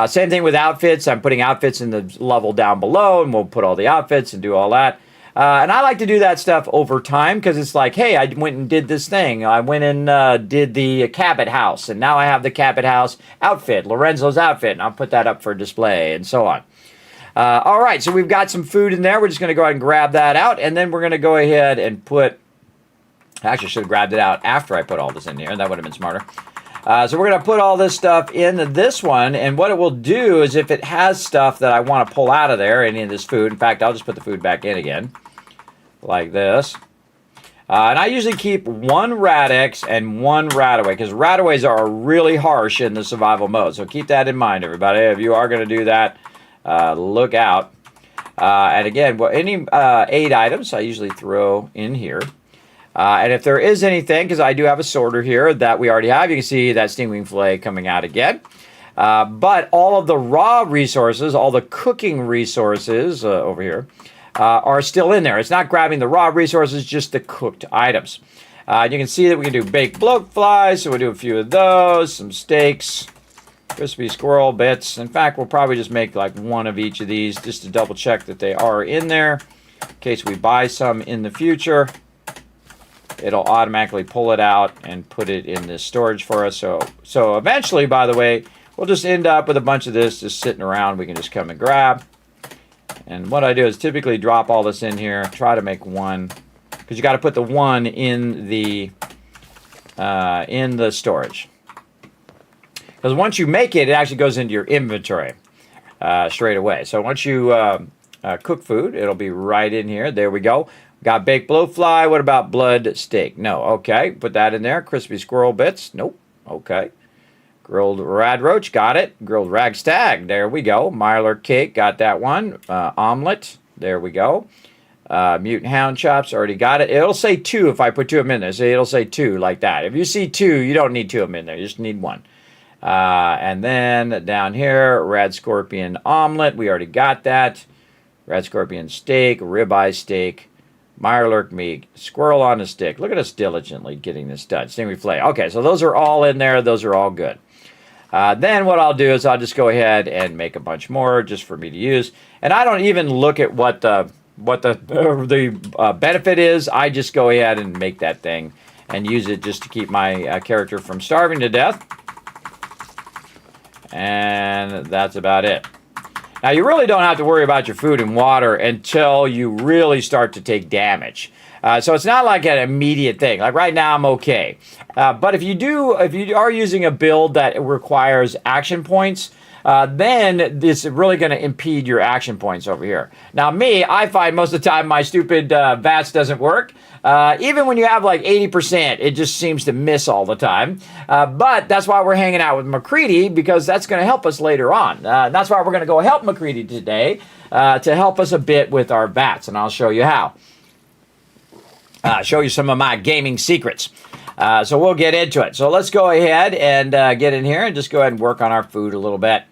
Speaker 4: Same thing with outfits. I'm putting outfits in the level down below, and we'll put all the outfits and do all that. And I like to do that stuff over time because it's like, hey, I went and did this thing. I went and did the Cabot House, and now I have the Cabot House outfit, Lorenzo's outfit, and I'll put that up for display and so on. All right, so we've got some food in there. We're just going to go ahead and grab that out, and then we're going to go ahead and put... I actually should have grabbed it out after I put all this in here. That would have been smarter. So we're going to put all this stuff in this one, and what it will do is if it has stuff that I want to pull out of there, any of this food, in fact, I'll just put the food back in again, like this. And I usually keep one Radix and one Radaway, because Radaways are really harsh in the survival mode. So keep that in mind, everybody. If you are going to do that, look out. And again, any 8 items I usually throw in here. And if there is anything, because I do have a sorter here that we already have, you can see that steam wing fillet coming out again. But all of the raw resources, all the cooking resources over here, are still in there. It's not grabbing the raw resources, just the cooked items. You can see that we can do baked bloatflies, so we'll do a few of those, some steaks, crispy squirrel bits. In fact, we'll probably just make like one of each of these just to double check that they are in there. In case we buy some in the future, it'll automatically pull it out and put it in this storage for us. So eventually, by the way, we'll just end up with a bunch of this just sitting around. We can just come and grab. And what I do is typically drop all this in here, try to make one, because you got to put the one in the storage. Because once you make it, it actually goes into your inventory straight away. So once you cook food, it'll be right in here. There we go. Got baked blowfly. What about blood steak? No. Okay. Put that in there. Crispy squirrel bits. Nope. Okay. Grilled rad roach. Got it. Grilled ragstag. There we go. Mylar cake. Got that one. Omelet. There we go. Mutant hound chops. Already got it. It'll say 2 if I put 2 of them in there. So it'll say 2 like that. If you see 2, you don't need 2 of them in there. You just need 1. And then down here, red scorpion omelet. We already got that. Red scorpion steak, ribeye steak, Mirelurk meat, squirrel on a stick. Look at us diligently getting this done. Stingray fillet. Okay, so those are all in there. Those are all good. Then what I'll do is I'll just go ahead and make a bunch more just for me to use. And I don't even look at what the benefit is. I just go ahead and make that thing and use it just to keep my character from starving to death. And that's about it. Now, you really don't have to worry about your food and water until you really start to take damage. So it's not like an immediate thing. Like right now, I'm okay. But if you are using a build that requires action points, then it's really going to impede your action points over here. Now, I find most of the time my stupid VATS doesn't work. Even when you have like 80%, it just seems to miss all the time. But that's why we're hanging out with McCready, because that's going to help us later on. That's why we're going to go help McCready today to help us a bit with our VATS, and I'll show you how. Show you some of my gaming secrets. So we'll get into it. So let's go ahead and get in here and just go ahead and work on our food a little bit.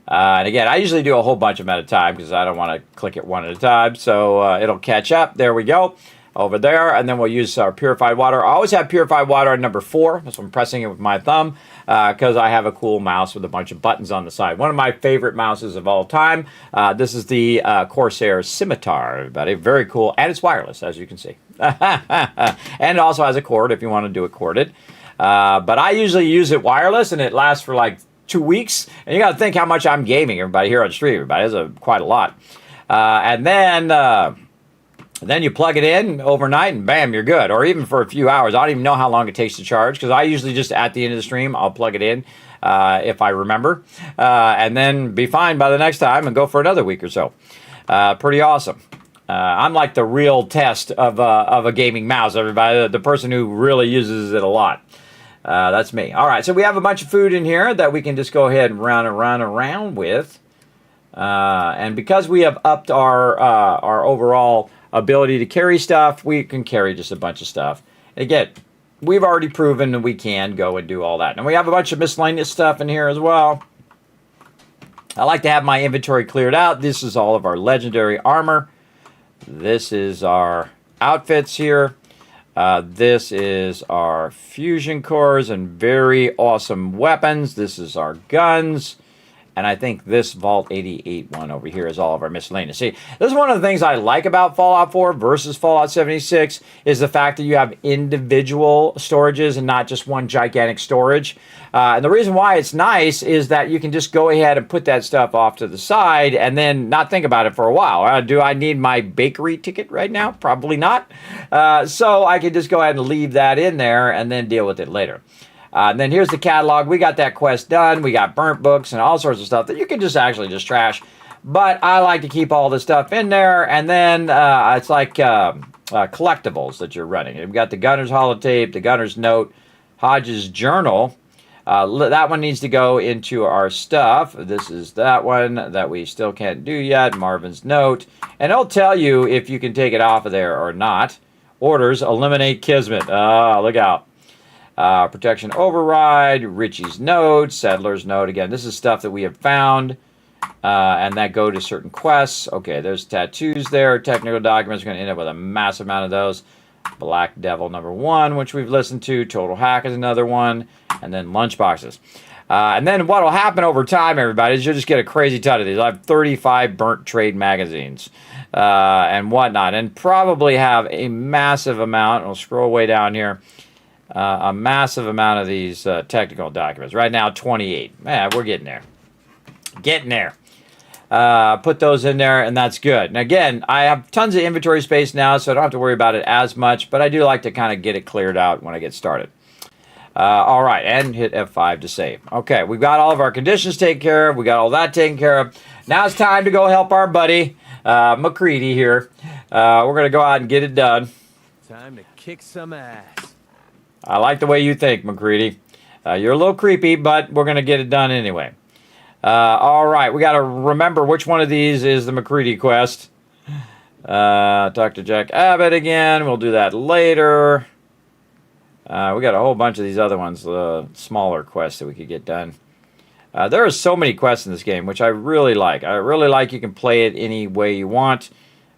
Speaker 4: And again, I usually do a whole bunch of them at a time because I don't want to click it one at a time. So it'll catch up. There we go. Over there. And then we'll use our purified water. I always have purified water on number 4. That's why I'm pressing it with my thumb because I have a cool mouse with a bunch of buttons on the side. One of my favorite mouses of all time. This is the Corsair Scimitar, everybody. Very cool. And it's wireless, as you can see. And it also has a cord if you want to do it corded. But I usually use it wireless, and it lasts for like 2 weeks. And you got to think how much I'm gaming, everybody, here on stream. Everybody, that's quite a lot. And then you plug it in overnight, and bam, you're good. Or even for a few hours. I don't even know how long it takes to charge, because I usually just at the end of the stream, I'll plug it in if I remember. And then be fine by the next time and go for another week or so. Pretty awesome. I'm like the real test of a gaming mouse, everybody. The person who really uses it a lot. That's me. All right, so we have a bunch of food in here that we can just go ahead and run around with. And because we have upped our overall ability to carry stuff, we can carry just a bunch of stuff. And again, we've already proven that we can go and do all that. And we have a bunch of miscellaneous stuff in here as well. I like to have my inventory cleared out. This is all of our legendary armor. This is our outfits here. This is our fusion cores and very awesome weapons. This is our guns. And I think this Vault 88 one over here is all of our miscellaneous. See, this is one of the things I like about Fallout 4 versus Fallout 76 is the fact that you have individual storages and not just one gigantic storage. And the reason why it's nice is that you can just go ahead and put that stuff off to the side and then not think about it for a while. Do I need my bakery ticket right now? Probably not. So I can just go ahead and leave that in there and then deal with it later. And then here's the catalog. We got that quest done. We got burnt books and all sorts of stuff that you can just actually just trash. But I like to keep all this stuff in there. And then it's like collectibles that you're running. We've got the Gunner's holotape, the Gunner's note, Hodge's journal. That one needs to go into our stuff. This is that one that we still can't do yet. Marvin's note. And it'll tell you if you can take it off of there or not. Orders, eliminate Kismet. Look out. Protection override, Richie's note, Settler's note. Again, this is stuff that we have found, and that go to certain quests. Okay, there's tattoos there. Technical documents. We're going to end up with a massive amount of those. Black Devil number 1, which we've listened to. Total Hack is another one. And then lunchboxes. And then what will happen over time, everybody, is you'll just get a crazy ton of these. I have 35 burnt trade magazines and whatnot, and probably have a massive amount. We'll scroll way down here. A massive amount of these technical documents. Right now, 28. Man, we're getting there. Getting there. Put those in there, and that's good. And again, I have tons of inventory space now, so I don't have to worry about it as much, but I do like to kind of get it cleared out when I get started. All right, and hit F5 to save. Okay, we've got all of our conditions taken care of. We got all that taken care of. Now it's time to go help our buddy, McCready here. We're going to go out and get it done.
Speaker 5: Time to kick some ass.
Speaker 4: I like the way you think, McCready. You're a little creepy, but we're going to get it done anyway. All right, we got to remember which one of these is the McCready quest. Talk to Jack Abbott again. We'll do that later. We got a whole bunch of these other ones, smaller quests that we could get done. There are so many quests in this game, which I really like. I really like you can play it any way you want.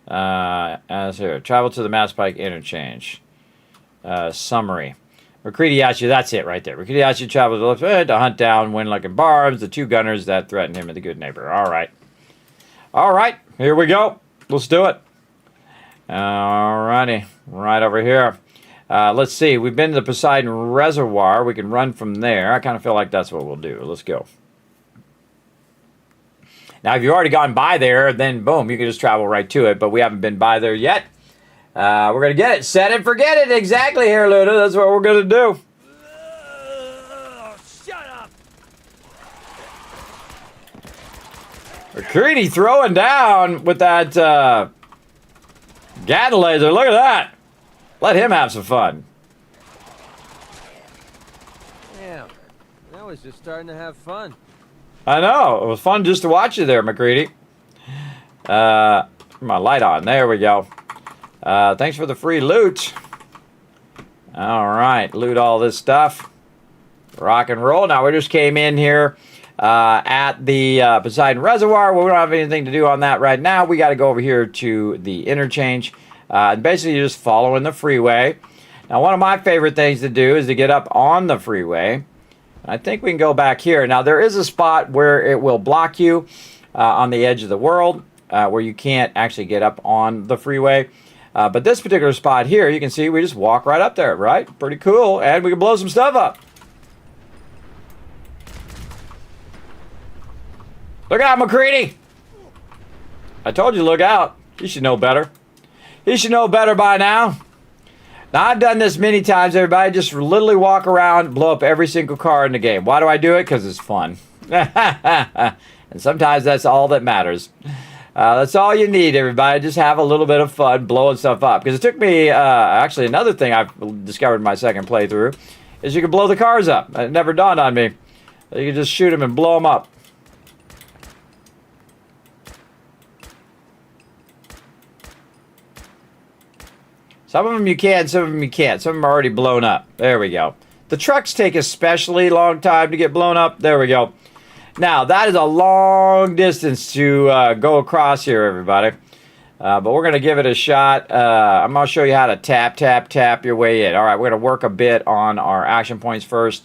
Speaker 4: As here, travel to the Mass Pike interchange. Summary. McCready asks you, that's it right there. McCready asks you to travel to the left to hunt down Winlock and Barbs, the two gunners that threatened him and the good neighbor. All right. All right, here we go. Let's do it. All righty, right over here. Let's see. We've been to the Poseidon Reservoir. We can run from there. I kind of feel like that's what we'll do. Let's go. Now, if you've already gone by there, then boom, you can just travel right to it. But we haven't been by there yet. We're going to get it. Set it, forget it. Exactly here, Luda. That's what we're going to do.
Speaker 5: Shut up!
Speaker 4: McCready throwing down with that Gatling laser. Look at that. Let him have some fun.
Speaker 5: Damn, that was just starting to have fun.
Speaker 4: I know. It was fun just to watch you there, McCready. My light on. There we go. Thanks for the free loot. All right. Loot all this stuff. Rock and roll. Now, we just came in here at the Poseidon Reservoir. We don't have anything to do on that right now. We got to go over here to the interchange. Basically, you're just following the freeway. Now, one of my favorite things to do is to get up on the freeway. I think we can go back here. Now, there is a spot where it will block you on the edge of the world where you can't actually get up on the freeway. But this particular spot here, you can see we just walk right up there, right? Pretty cool. And we can blow some stuff up. Look out, McCready. I told you to look out. You should know better. You should know better by now. Now, I've done this many times, everybody. Just literally walk around, blow up every single car in the game. Why do I do it? Because it's fun. And sometimes that's all that matters. That's all you need, everybody. Just have a little bit of fun blowing stuff up. Because it took me, actually, another thing I've discovered in my second playthrough is you can blow the cars up. It never dawned on me. You can just shoot them and blow them up. Some of them you can, some of them you can't. Some of them are already blown up. There we go. The trucks take especially long time to get blown up. There we go. Now, that is a long distance to go across here, everybody. But we're going to give it a shot. I'm going to show you how to tap, tap, tap your way in. All right, we're going to work a bit on our action points first.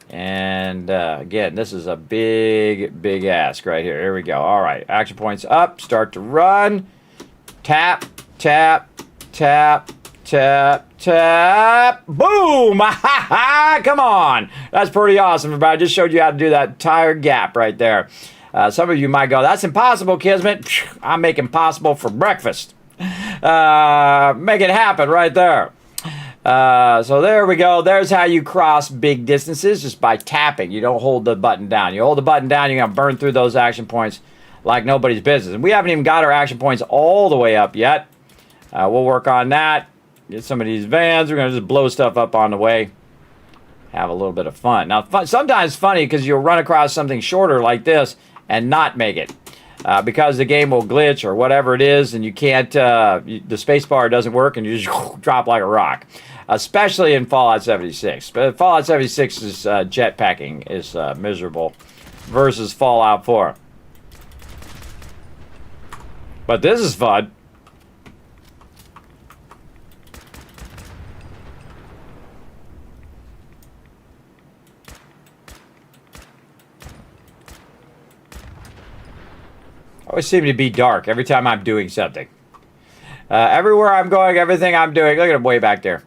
Speaker 4: And, again, this is a big, big ask right here. Here we go. All right, action points up. Start to run. Tap, tap. Tap, tap, tap. Boom! Come on. That's pretty awesome, everybody. I just showed you how to do that entire gap right there. Some of you might go, that's impossible, Kismet. I'm making possible for breakfast. Make it happen right there. So there we go. There's how you cross big distances, just by tapping. You don't hold the button down. You hold the button down, you're going to burn through those action points like nobody's business. And we haven't even got our action points all the way up yet. We'll work on that. Get some of these vans. We're going to just blow stuff up on the way. Have a little bit of fun. Now, sometimes funny because you'll run across something shorter like this and not make it. Because the game will glitch or whatever it is and you can't, the space bar doesn't work and you just drop like a rock. Especially in Fallout 76. But Fallout 76's jetpacking is miserable versus Fallout 4. But this is fun. Always seem to be dark every time I'm doing something. Everywhere I'm going, everything I'm doing. Look at him way back there.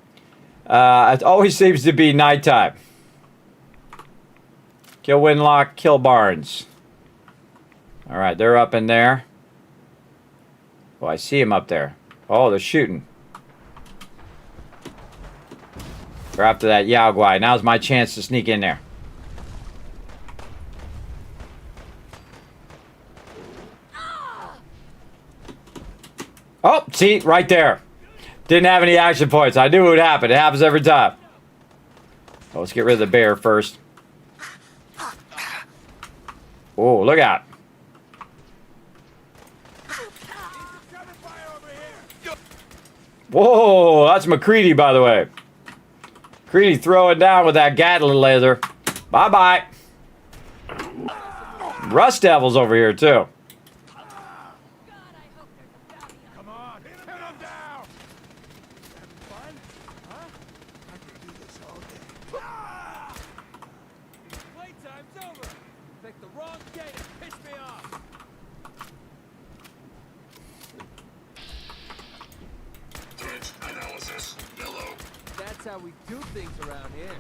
Speaker 4: It always seems to be nighttime. Kill Winlock, kill Barnes. All right, they're up in there. Oh, I see him up there. Oh, they're shooting. They're after that Yao Guai. Now's my chance to sneak in there. Oh, see, right there. Didn't have any action points. I knew it would happen. It happens every time. Oh, let's get rid of the bear first. Oh, look out. Whoa, that's McCready, by the way. McCready throwing down with that Gatling laser. Bye-bye. Rust Devil's over here, too.
Speaker 6: Come on, pin him down! Having fun? Huh? I could do this all day. Ah!
Speaker 5: Playtime's over. Picked the wrong day to piss me off.
Speaker 6: Analysis. Yellow.
Speaker 5: That's how we do things around here.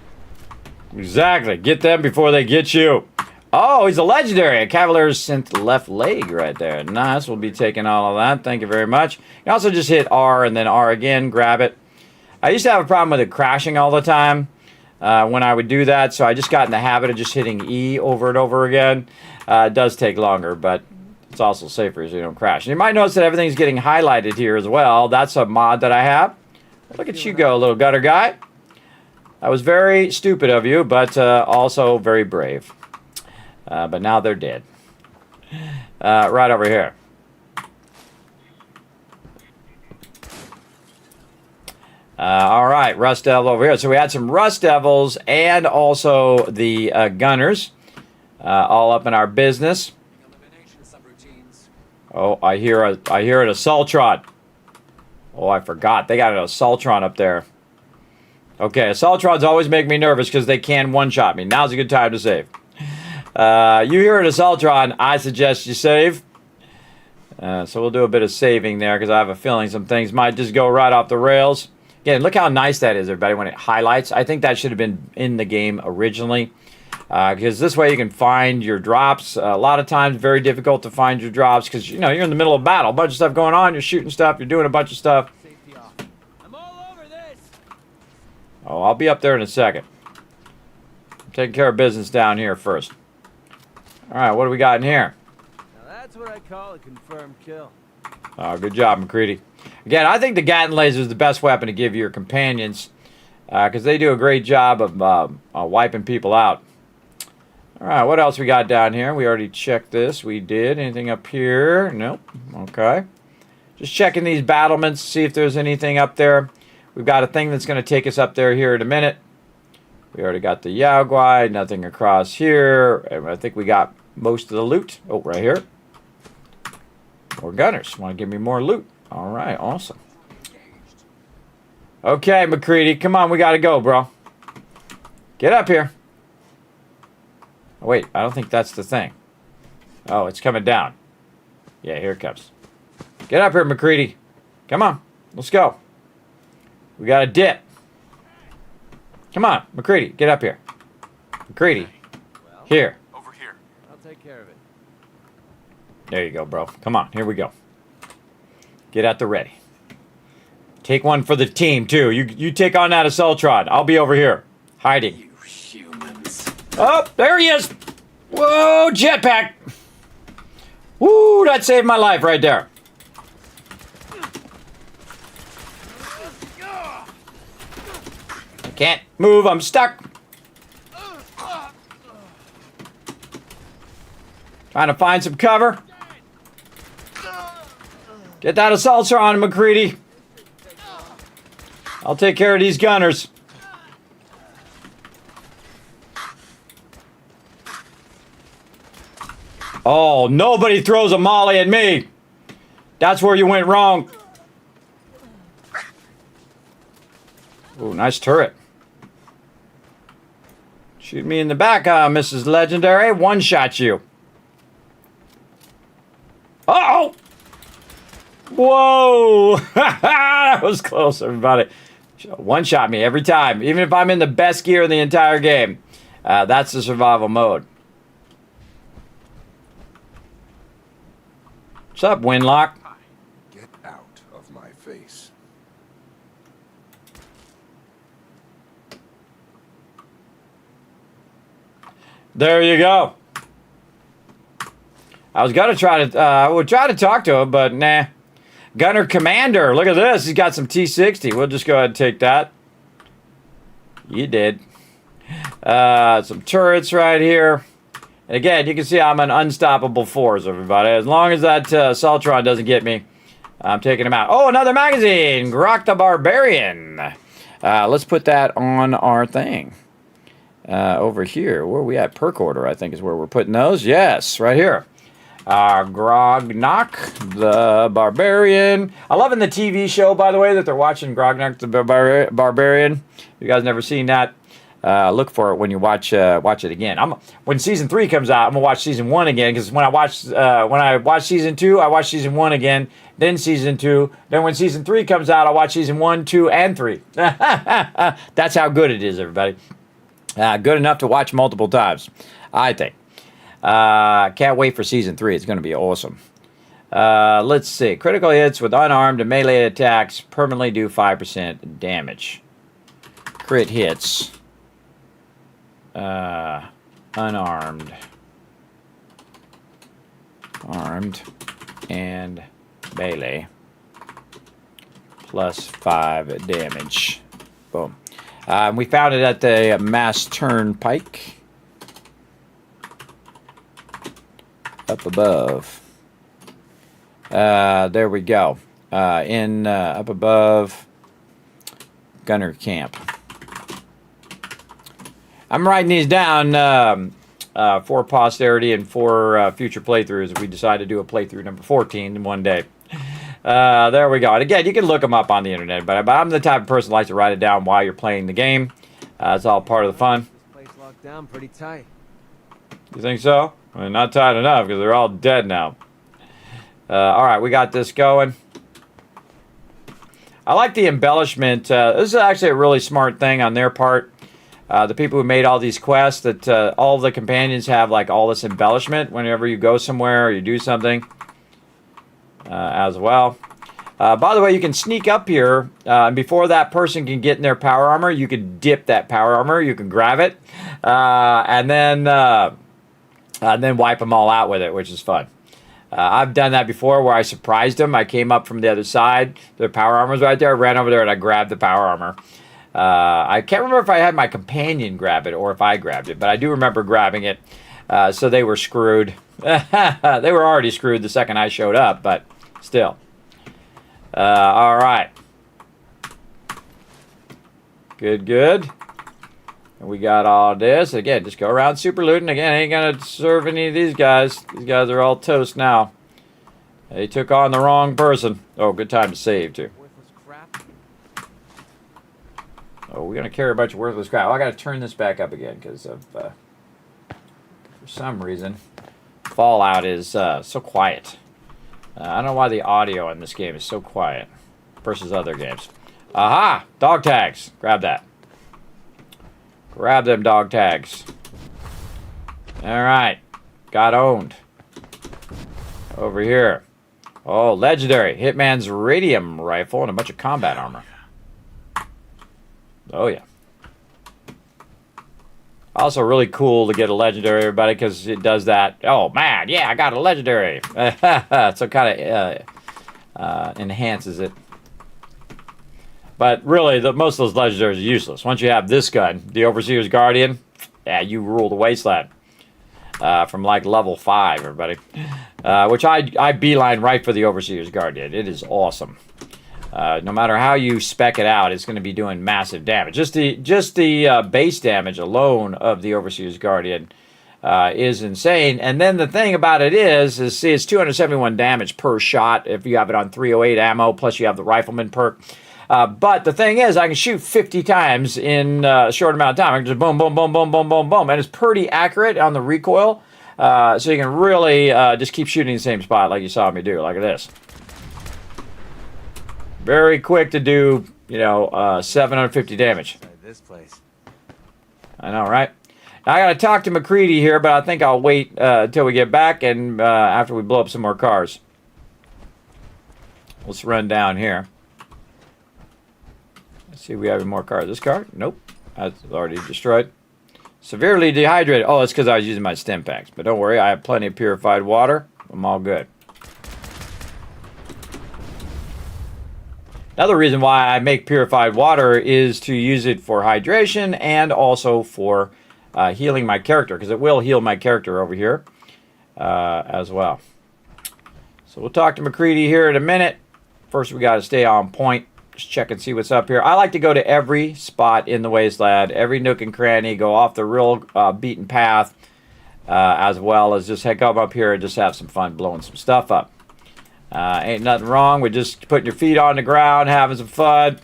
Speaker 4: Exactly. Get them before they get you. Oh, he's a legendary. A Cavalier's synth left leg right there. Nice. We'll be taking all of that. Thank you very much. You also just hit R and then R again. Grab it. I used to have a problem with it crashing all the time when I would do that, so I just got in the habit of just hitting E over and over again. It does take longer, but it's also safer so you don't crash. And you might notice that everything's getting highlighted here as well. That's a mod that I have. Look at you go, little gutter guy. That was very stupid of you, but also very brave. But now they're dead. Right over here. All right, Rust Devil over here. So we had some Rust Devils and also the Gunners all up in our business. Oh, I hear an Assaultron. Oh, I forgot. They got an Assaultron up there. Okay, Assaultrons always make me nervous because they can one-shot me. Now's a good time to save. You hear an Assaultron, I suggest you save. So we'll do a bit of saving there because I have a feeling some things might just go right off the rails. Again, look how nice that is, everybody, when it highlights. I think that should have been in the game originally because this way you can find your drops. A lot of times, very difficult to find your drops because, you know, you're in the middle of battle. A bunch of stuff going on. You're shooting stuff. You're doing a bunch of stuff.
Speaker 5: Safety off. I'm all over this.
Speaker 4: Oh, I'll be up there in a second. I'm taking care of business down here first. All right, what do we got in here?
Speaker 5: Now that's what I call a confirmed kill.
Speaker 4: Oh, good job, McCready. Again, I think the Gatling laser is the best weapon to give your companions because they do a great job of wiping people out. All right, what else we got down here? We already checked this. We did. Anything up here? Nope. Okay. Just checking these battlements, see if there's anything up there. We've got a thing that's going to take us up there here in a minute. We already got the Yaguai. Nothing across here. And I think we got most of the loot. Oh, right here. More gunners. Want to give me more loot. All right, awesome. Okay, McCready, come on, we got to go, bro. Get up here. Oh, wait, I don't think that's the thing. Oh, it's coming down. Yeah, here it comes. Get up here, McCready. Come on, let's go. We got a dip. Come on, McCready, get up here. McCready,
Speaker 5: Well,
Speaker 4: here.
Speaker 6: Over here.
Speaker 5: I'll take care of it.
Speaker 4: There you go, bro. Come on, here we go. Get at the ready. Take one for the team, too. You take on that Assaultron. I'll be over here, hiding.
Speaker 6: You humans.
Speaker 4: Oh, there he is. Whoa, jetpack. Woo, that saved my life right there. I can't move. I'm stuck. Trying to find some cover. Get that Assaultron, McCready. I'll take care of these gunners. Oh, nobody throws a molly at me. That's where you went wrong. Ooh, nice turret. Shoot me in the back, Mrs. Legendary. One-shot you. Uh-oh! Whoa! That was close, everybody. One-shot me every time. Even if I'm in the best gear in the entire game. That's the survival mode. What's up, Winlock?
Speaker 6: Get out of my face.
Speaker 4: There you go. I was gonna try to, I would try to talk to him, but nah. Gunner Commander, look at this. He's got some T60. We'll just go ahead and take that. You did. Some turrets right here. And again, you can see I'm an unstoppable force, everybody. As long as that Assaultron doesn't get me, I'm taking him out. Oh, another magazine. Grok the Barbarian. Let's put that on our thing. over here. Where are we at? Perk order, I think, is where we're putting those. Yes, right here. Grognak the Barbarian. I love in the TV show, by the way, that they're watching Grognak the Barbarian. You guys never seen that? Look for it when you watch it again. When season 3 comes out, I'm gonna watch season 1 again, because when I watch season 2, I watch season 1 again, then season 2. Then when season 3 comes out, I watch season 1, 2, and 3. That's how good it is, everybody. Good enough to watch multiple times, I think. Can't wait for season 3. It's going to be awesome. Let's see. Critical hits with unarmed and melee attacks permanently do 5% damage. Crit hits. Unarmed. Armed. And melee. Plus 5 damage. Boom. We found it at the Mass Turnpike. Up above. There we go. Up above Gunner Camp. I'm writing these down for posterity and for future playthroughs if we decide to do a playthrough number 14 in one day. There we go. And again, you can look them up on the internet, but I'm the type of person that likes to write it down while you're playing the game. It's all part of the fun.
Speaker 5: This place locked down pretty tight.
Speaker 4: You think so? I mean, not tight enough because they're all dead now. All right, we got this going. I like the embellishment. This is actually a really smart thing on their part. The people who made all these quests, that all the companions have like all this embellishment whenever you go somewhere or you do something as well. By the way, you can sneak up here, and before that person can get in their power armor, you can dip that power armor. You can grab it, and then wipe them all out with it, which is fun. I've done that before where I surprised them. I came up from the other side. Their power armor's right there. I ran over there and I grabbed the power armor. I can't remember if I had my companion grab it or if I grabbed it, but I do remember grabbing it. So they were screwed. They were already screwed the second I showed up, but still. All right. Good. And we got all this. Again, just go around super looting. Again, ain't gonna serve any of these guys. These guys are all toast now. They took on the wrong person. Oh, good time to save, too.
Speaker 5: Worthless crap.
Speaker 4: Oh, we're gonna carry a bunch of worthless crap. Oh, I gotta turn this back up again because of, for some reason, Fallout is so quiet. I don't know why the audio in this game is so quiet versus other games. Aha! Dog tags. Grab that. Grab them dog tags. Alright. Got owned. Over here. Oh, legendary. Hitman's radium rifle and a bunch of combat armor. Oh, yeah. Also really cool to get a legendary, everybody, because it does that. Oh, man, yeah, I got a legendary. So it kind of enhances it. But really, most of those legendaries are useless. Once you have this gun, the Overseer's Guardian, yeah, you rule the wasteland. From like level 5, everybody. Which I beeline right for the Overseer's Guardian. It is awesome. No matter how you spec it out, it's going to be doing massive damage. Just the base damage alone of the Overseer's Guardian is insane. And then the thing about it is see, it's 271 damage per shot if you have it on 308 ammo, plus you have the Rifleman perk. But the thing is, I can shoot 50 times in a short amount of time. I can just boom, boom, boom, boom, boom, boom, boom. And it's pretty accurate on the recoil. So you can really just keep shooting the same spot like you saw me do. Like this. Very quick to do, 750 damage.
Speaker 5: This place.
Speaker 4: I know, right? Now, I got to talk to McCready here, but I think I'll wait until we get back and after we blow up some more cars. Let's run down here. Let's see if we have any more cars. This car? Nope. That's already destroyed. Severely dehydrated. Oh, it's because I was using my stim packs. But don't worry, I have plenty of purified water. I'm all good. Another reason why I make purified water is to use it for hydration and also for healing my character, because it will heal my character over here as well. So we'll talk to McCready here in a minute. First, we got to stay on point Just check and see what's up here. I like to go to every spot in the wasteland, every nook and cranny, go off the real beaten path, as well as just head up here and just have some fun blowing some stuff up. Ain't nothing wrong with just putting your feet on the ground, having some fun.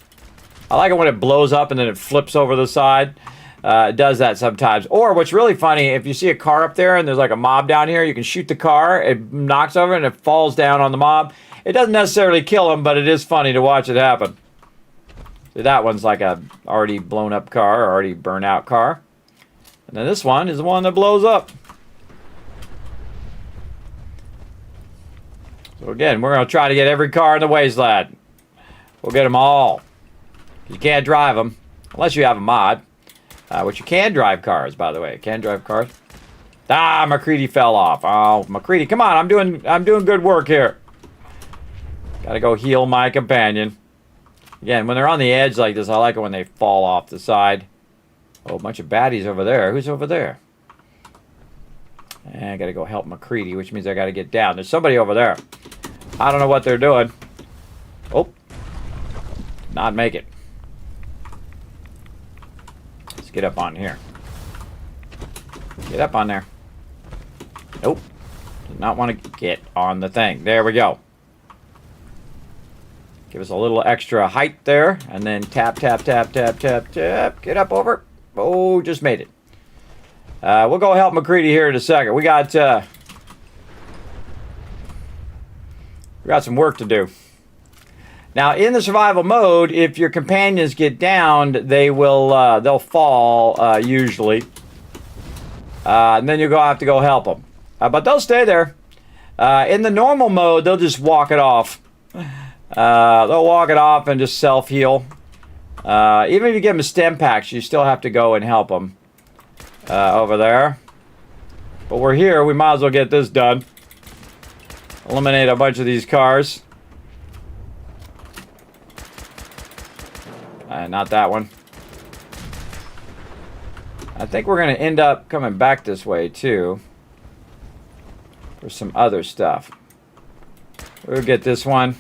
Speaker 4: I like it when it blows up and then it flips over the side. It does that sometimes. Or what's really funny, if you see a car up there and there's like a mob down here, you can shoot the car, it knocks over and it falls down on the mob. It doesn't necessarily kill them, but it is funny to watch it happen. See, that one's like a already blown up car, already burnt out car. And then this one is the one that blows up. So again, we're going to try to get every car in the wasteland. We'll get them all. You can't drive them unless you have a mod. Which you can drive cars, by the way. Can drive cars. Ah, McCready fell off. Oh, McCready, come on! I'm doing good work here. Gotta go heal my companion. Again, when they're on the edge like this, I like it when they fall off the side. Oh, a bunch of baddies over there. Who's over there? And I gotta go help McCready, which means I gotta get down. There's somebody over there. I don't know what they're doing. Oh, not make it. Get up on here. Get up on there. Nope. Did not want to get on the thing. There we go. Give us a little extra height there. And then tap, tap, tap, tap, tap, tap. Get up over. Oh, just made it. We'll go help McCready here in a second. We got some work to do. Now, in the survival mode, if your companions get downed, they'll fall usually, and then you'll have to go help them. But they'll stay there. In the normal mode, they'll just walk it off. They'll walk it off and just self-heal. Even if you give them stem packs, you still have to go and help them over there. But we're here. We might as well get this done. Eliminate a bunch of these cars. Not that one. I think we're going to end up coming back this way, too. For some other stuff. We'll get this one.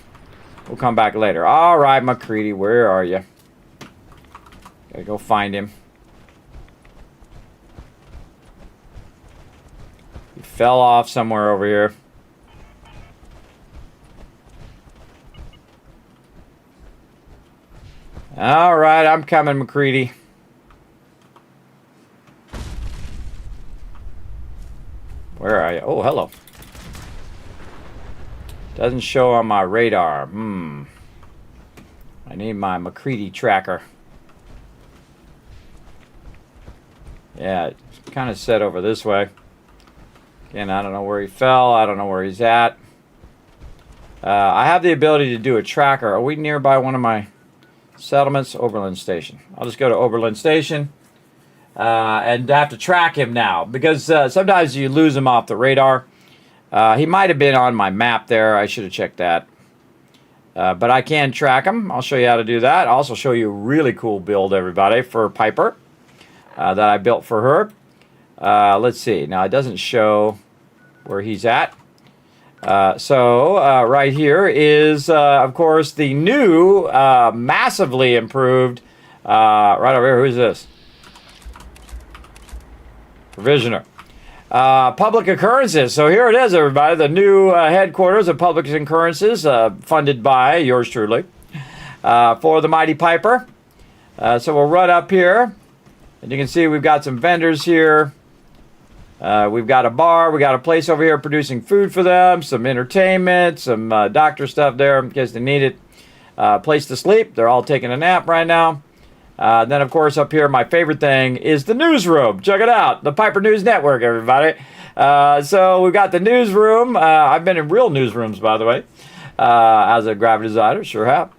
Speaker 4: We'll come back later. All right, McCready, where are you? Gotta go find him. He fell off somewhere over here. All right, I'm coming, McCready. Where are you? Oh, hello. Doesn't show on my radar. I need my McCready tracker. Yeah, it's kind of set over this way. Again, I don't know where he fell. I don't know where he's at. I have the ability to do a tracker. Are we nearby one of my settlements? Oberlin Station. I'll just go to Oberlin Station and have to track him now because sometimes you lose him off the radar. He might have been on my map there. I should have checked that. But I can track him. I'll show you how to do that. I'll also show you a really cool build, everybody, for Piper that I built for her. Let's see. Now, it doesn't show where he's at. So right here is, of course, the new, massively improved, right over here. Who's this? Provisioner. Public occurrences. So here it is, everybody. The new headquarters of public occurrences, funded by yours truly, for the Mighty Piper. So we'll run up here, and you can see we've got some vendors here. We've got a bar. We got a place over here producing food for them, some entertainment, some doctor stuff there in case they need it. Place to sleep. They're all taking a nap right now. Then, of course, up here, my favorite thing is the newsroom. Check it out. The Piper News Network, everybody. So we've got the newsroom. I've been in real newsrooms, by the way, as a graphic designer. Sure have.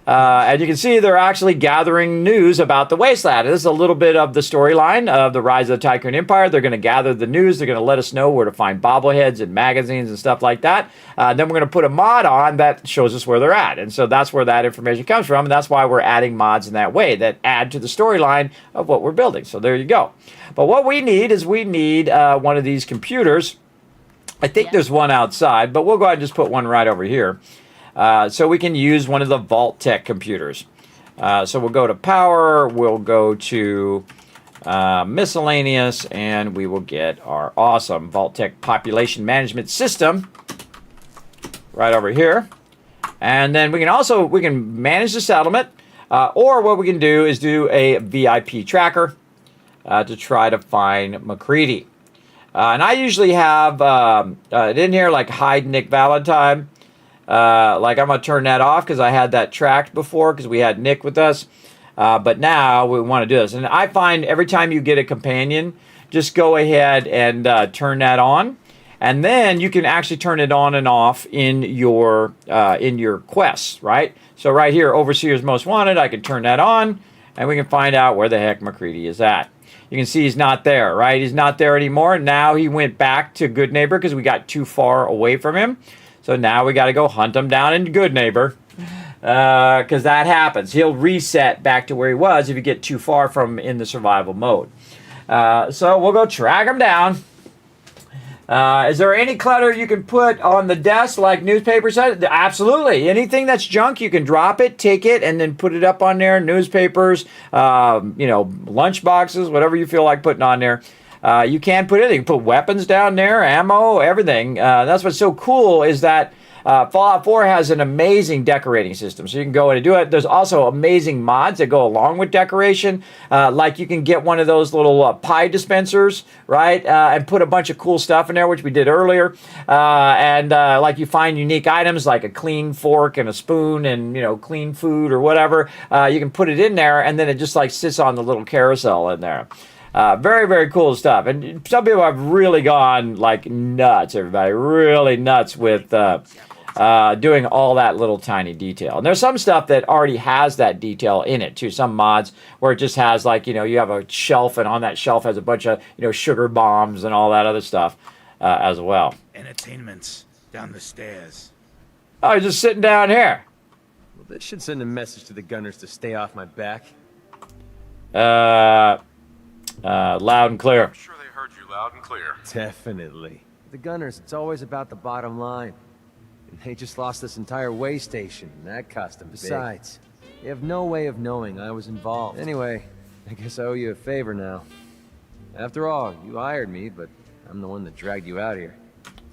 Speaker 4: And you can see they're actually gathering news about the wasteland. This is a little bit of the storyline of the rise of the Tycoon Empire. They're going to gather the news. They're going to let us know where to find bobbleheads and magazines and stuff like that. Then we're going to put a mod on that shows us where they're at. And so that's where that information comes from. And that's why we're adding mods in that way that add to the storyline of what we're building. So there you go. But what we need is we need one of these computers. I think there's one outside, but we'll go ahead and just put one right over here. so we can use one of the Vault Tech computers. So we'll go to power, we'll go to miscellaneous, and we will get our awesome Vault Tech population management system right over here. And then we can manage the settlement, or what we can do is do a VIP tracker to try to find McCready. And I usually have in here like hide Nick Valentine. Like I'm going to turn that off because I had that tracked before because we had Nick with us. But now we want to do this. And I find every time you get a companion, just go ahead and turn that on. And then you can actually turn it on and off in your quests, right? So right here, Overseer's Most Wanted, I can turn that on, and we can find out where the heck McCready is at. You can see he's not there, right? He's not there anymore. Now he went back to Good Neighbor because we got too far away from him. So now we got to go hunt him down in Good Neighbor because that happens. He'll reset back to where he was if you get too far from in the survival mode. So we'll go track him down. Is there any clutter you can put on the desk like newspapers? Absolutely. Anything that's junk, you can drop it, take it, and then put it up on there. Newspapers, lunch boxes, whatever you feel like putting on there. You can put anything. Put weapons down there, ammo, everything. That's what's so cool is that Fallout 4 has an amazing decorating system, so you can go in and do it. There's also amazing mods that go along with decoration, like you can get one of those little pie dispensers, right, and put a bunch of cool stuff in there, which we did earlier, and like you find unique items like a clean fork and a spoon and, clean food or whatever. You can put it in there, and then it just like sits on the little carousel in there. Very, very cool stuff. And some people have really gone like nuts, everybody, really nuts with doing all that little tiny detail. And there's some stuff that already has that detail in it too. Some mods where it just has like, you have a shelf and on that shelf has a bunch of, sugar bombs and all that other stuff as well.
Speaker 6: Entertainment's down the stairs.
Speaker 4: Oh, you're just sitting down here.
Speaker 5: Well, this should send a message to the gunners to stay off my back.
Speaker 4: Loud and clear.
Speaker 7: I'm sure they heard you loud and clear.
Speaker 5: Definitely. The gunners, it's always about the bottom line. And they just lost this entire way station, and that cost them big. Besides, they have no way of knowing I was involved. Anyway, I guess I owe you a favor now. After all, you hired me, but I'm the one that dragged you out here.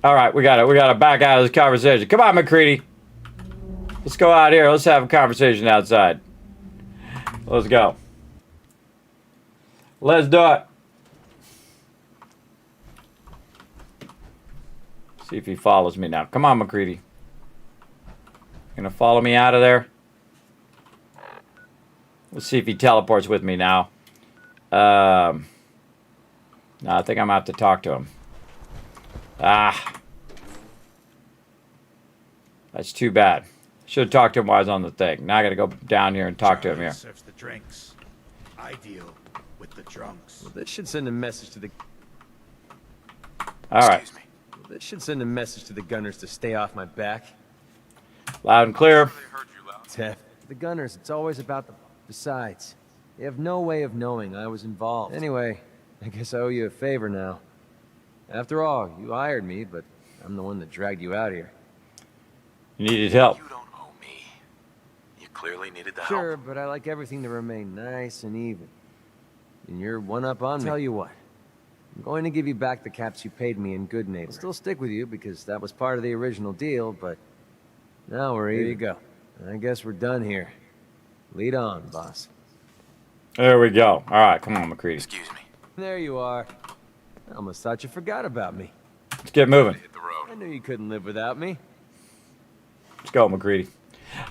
Speaker 4: All right, we got to back out of this conversation. Come on, McCready. Let's go out here. Let's have a conversation outside. Let's go. Let's do it. See if he follows me now. Come on, McCready. Gonna follow me out of there? Let's see if he teleports with me now. No, I think I'm gonna have to talk to him. That's too bad. Should have talked to him while I was on the thing. Now I gotta go down here and talk to him here.
Speaker 6: Serves the drinks. I deal with the drunks.
Speaker 5: Well, this should send a message to the...
Speaker 4: All right.
Speaker 7: Excuse me.
Speaker 5: Well, this should send a message to the gunners to stay off my back.
Speaker 4: Loud and clear.
Speaker 7: I'm sure they heard you loud.
Speaker 5: The gunners, it's always about the... Besides, they have no way of knowing I was involved. Anyway, I guess I owe you a favor now. After all, you hired me, but I'm the one that dragged you out here.
Speaker 4: You needed help.
Speaker 7: You don't owe me. You clearly needed the
Speaker 5: Sure,
Speaker 7: help.
Speaker 5: but I like everything to remain nice and even. And you're one up on me. Tell you what, I'm going to give you back the caps you paid me in Good Neighbor. I'll still stick with you because that was part of the original deal, but now we're even. Here you go. I guess we're done here. Lead on, boss.
Speaker 4: There we go. All right, come on, McCready.
Speaker 7: Excuse me.
Speaker 5: There you are. I almost thought you forgot about me.
Speaker 4: Let's get moving.
Speaker 7: Hit the road.
Speaker 5: I knew you couldn't live without me.
Speaker 4: Let's go, McCready.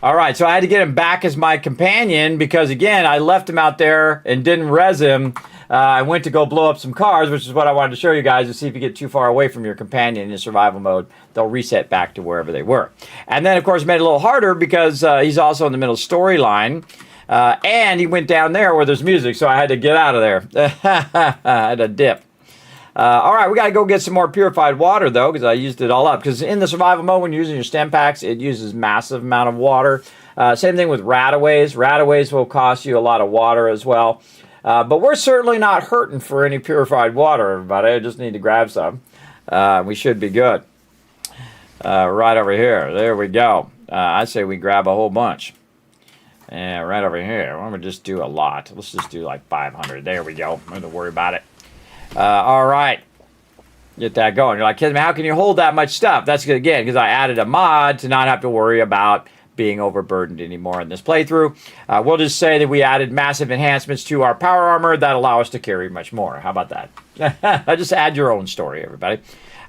Speaker 4: All right, so I had to get him back as my companion because, again, I left him out there and didn't res him. I went to go blow up some cars, which is what I wanted to show you guys, to see if you get too far away from your companion in survival mode, they'll reset back to wherever they were. And then, of course, made it a little harder because he's also in the middle storyline. And he went down there where there's music, so I had to get out of there. I had to dip. All right, we got to go get some more purified water, though, because I used it all up. Because in the survival mode, when you're using your stem packs, it uses massive amount of water. Same thing with rataways. Rataways will cost you a lot of water as well. But we're certainly not hurting for any purified water, everybody. I just need to grab some. We should be good. Right over here. There we go. I say we grab a whole bunch. And right over here, I'm going to just do a lot. Let's just do like 500. There we go. I'm going to worry about it. All right. Get that going. You're like, Kismet, how can you hold that much stuff? That's good, again, because I added a mod to not have to worry about being overburdened anymore in this playthrough. We'll just say that we added massive enhancements to our power armor that allow us to carry much more. How about that? Just add your own story, everybody.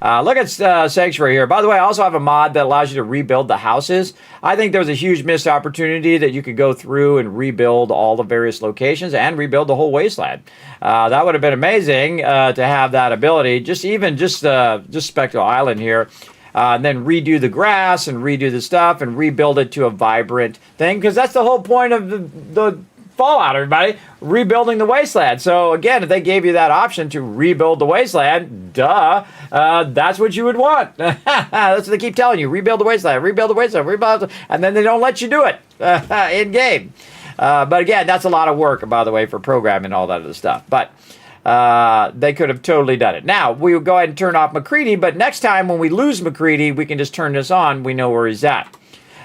Speaker 4: Look at Sanctuary here. By the way, I also have a mod that allows you to rebuild the houses. I think there was a huge missed opportunity that you could go through and rebuild all the various locations and rebuild the whole wasteland. That would have been amazing to have that ability. Just Spectral Island here. And then redo the grass and redo the stuff and rebuild it to a vibrant thing. Because that's the whole point of the Fallout, everybody. Rebuilding the wasteland. So, again, if they gave you that option to rebuild the wasteland, that's what you would want. That's what they keep telling you. Rebuild the wasteland, rebuild the wasteland, rebuild the... And then they don't let you do it in-game. But, again, that's a lot of work, by the way, for programming and all that other stuff. But... they could have totally done it. Now, we will go ahead and turn off McCready, but next time when we lose McCready, we can just turn this on. We know where he's at.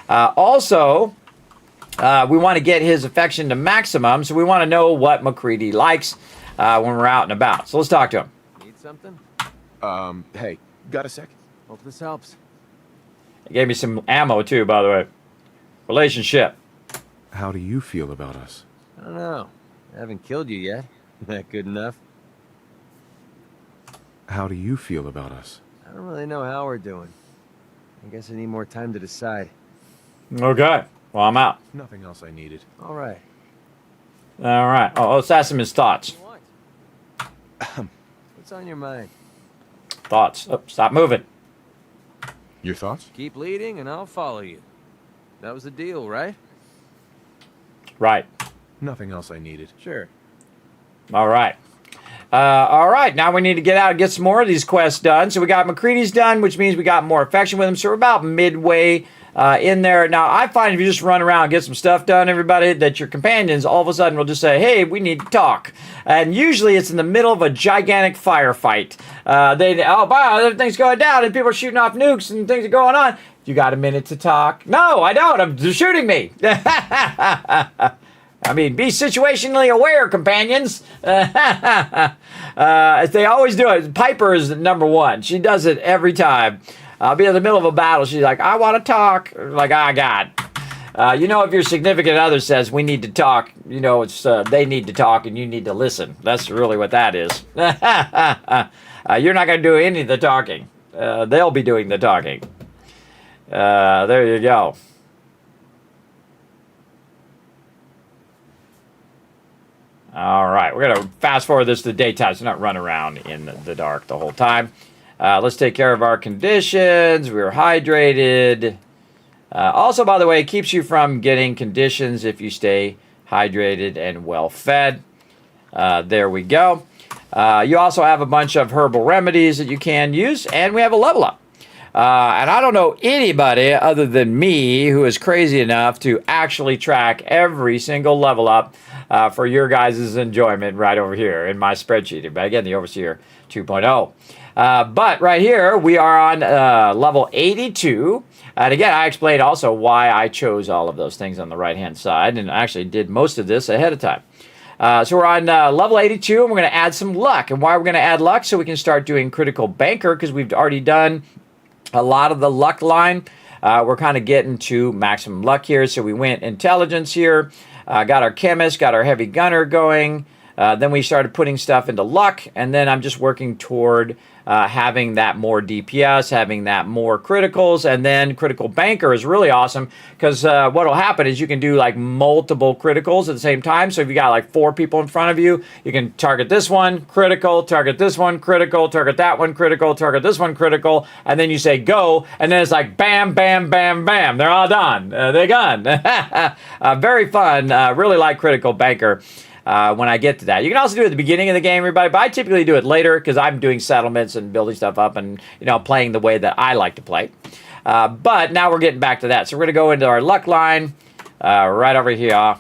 Speaker 4: Also, we want to get his affection to maximum, so we want to know what McCready likes when we're out and about. So let's talk to him.
Speaker 5: Need something?
Speaker 6: Hey, got a sec?
Speaker 5: Hope this helps.
Speaker 4: He gave me some ammo, too, by the way. Relationship.
Speaker 6: How do you feel about us?
Speaker 5: I don't know. I haven't killed you yet. That good enough?
Speaker 6: How do you feel about us?
Speaker 5: I don't really know how we're doing. I guess I need more time to decide.
Speaker 4: Okay. Well, I'm out.
Speaker 6: Nothing else I needed.
Speaker 5: All right.
Speaker 4: All right. Oh, let's ask him his thoughts.
Speaker 5: What do you want? What's on your mind?
Speaker 4: Thoughts. Oh, stop moving.
Speaker 6: Your thoughts?
Speaker 5: Keep leading and I'll follow you. That was the deal, right?
Speaker 4: Right.
Speaker 6: Nothing else I needed.
Speaker 5: Sure.
Speaker 4: All right. All right. Now we need to get out and get some more of these quests done. So we got McCready's done, which means we got more affection with him. So we're about midway in there. Now, I find if you just run around and get some stuff done, everybody, that your companions all of a sudden will just say, hey, we need to talk. And usually it's in the middle of a gigantic firefight. Wow, everything's going down and people are shooting off nukes and things are going on. You got a minute to talk? No, I don't. They're shooting me. I mean, be situationally aware, companions. As they always do it. Piper is number one. She does it every time. I'll be in the middle of a battle. She's like, I want to talk. Like, God. If your significant other says, we need to talk, it's they need to talk and you need to listen. That's really what that is. You're not going to do any of the talking. They'll be doing the talking. There you go. All right, we're going to fast forward this to the daytime, so not run around in the dark the whole time. Let's take care of our conditions. We're hydrated. Also, by the way, it keeps you from getting conditions if you stay hydrated and well fed. There we go. You also have a bunch of herbal remedies that you can use, and we have a level up. And I don't know anybody other than me who is crazy enough to actually track every single level up for your guys' enjoyment right over here in my spreadsheet. But again, the Overseer 2.0. But right here, we are on level 82. And again, I explained also why I chose all of those things on the right-hand side and actually did most of this ahead of time. So we're on level 82, and we're going to add some luck. And why we're going to add luck? So we can start doing Critical Banker, because we've already done a lot of the luck line. We're kind of getting to maximum luck here. So we went intelligence here, got our chemist, got our heavy gunner going. Then we started putting stuff into luck. And then I'm just working toward having that more DPS, having that more criticals. And then Critical Banker is really awesome because what will happen is you can do like multiple criticals at the same time. So if you got like 4 people in front of you, you can target this one, critical, target this one, critical, target that one, critical, target this one, critical. And then you say go. And then it's like bam, bam, bam, bam. They're all done. They're gone. Very fun. Really like Critical Banker. When I get to that. You can also do it at the beginning of the game, everybody, but I typically do it later because I'm doing settlements and building stuff up and, playing the way that I like to play. But now we're getting back to that. So we're going to go into our luck line right over here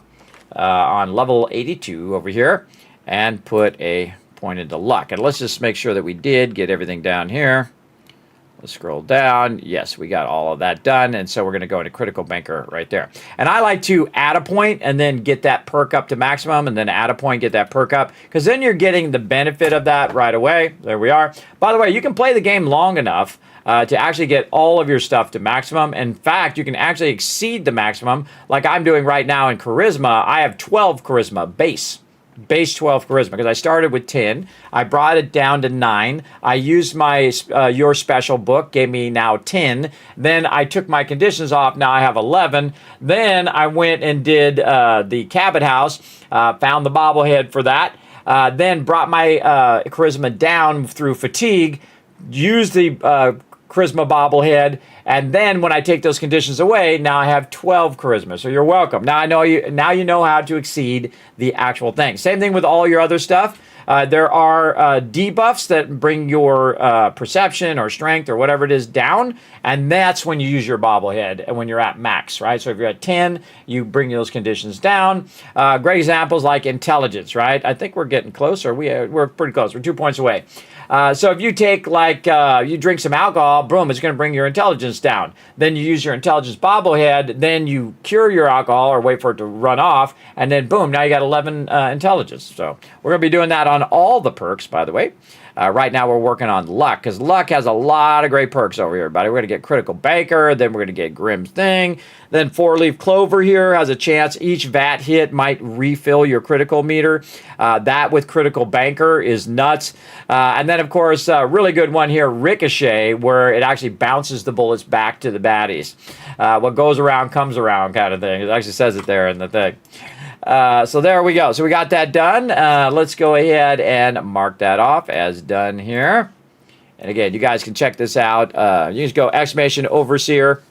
Speaker 4: on level 82 over here and put a point into luck. And let's just make sure that we did get everything down here Let's scroll down. Yes, we got all of that done. And so we're going to go into critical banker right there. And I like to add a point and then get that perk up to maximum and then add a point, get that perk up. Because then you're getting the benefit of that right away. There we are. By the way, you can play the game long enough to actually get all of your stuff to maximum. In fact, you can actually exceed the maximum like I'm doing right now in charisma. I have 12 charisma base 12 charisma because I started with 10. I brought it down to 9. I used my your special book, gave me now 10. Then I took my conditions off. Now I have 11. Then I went and did the Cabot House, found the bobblehead for that. Then brought my charisma down through fatigue, used the charisma bobblehead, and then when I take those conditions away, now I have 12 charisma. So you're welcome. Now you know how to exceed the actual thing. Same thing with all your other stuff. There are debuffs that bring your perception or strength or whatever it is down, and that's when you use your bobblehead and when you're at max, right? So if you're at 10, you bring those conditions down. Great examples like intelligence, right? I think we're getting closer. We're pretty close. We're 2 points away. So if you take you drink some alcohol, boom, it's going to bring your intelligence down. Then you use your intelligence bobblehead, then you cure your alcohol or wait for it to run off, and then boom, now you got 11 intelligence. So we're going to be doing that on all the perks, by the way. Right now we're working on luck because luck has a lot of great perks over here, everybody. We're going to get critical banker, then we're going to get Grimm's thing. Then 4-leaf clover here has a chance each VAT hit might refill your critical meter. That with critical banker is nuts. And then of course, really good one here, ricochet, where it actually bounces the bullets back to the baddies. What goes around comes around kind of thing. It actually says it there in the thing. So there we go. So we got that done. Let's go ahead and mark that off as done here. And again, you guys can check this out. You just go exclamation overseer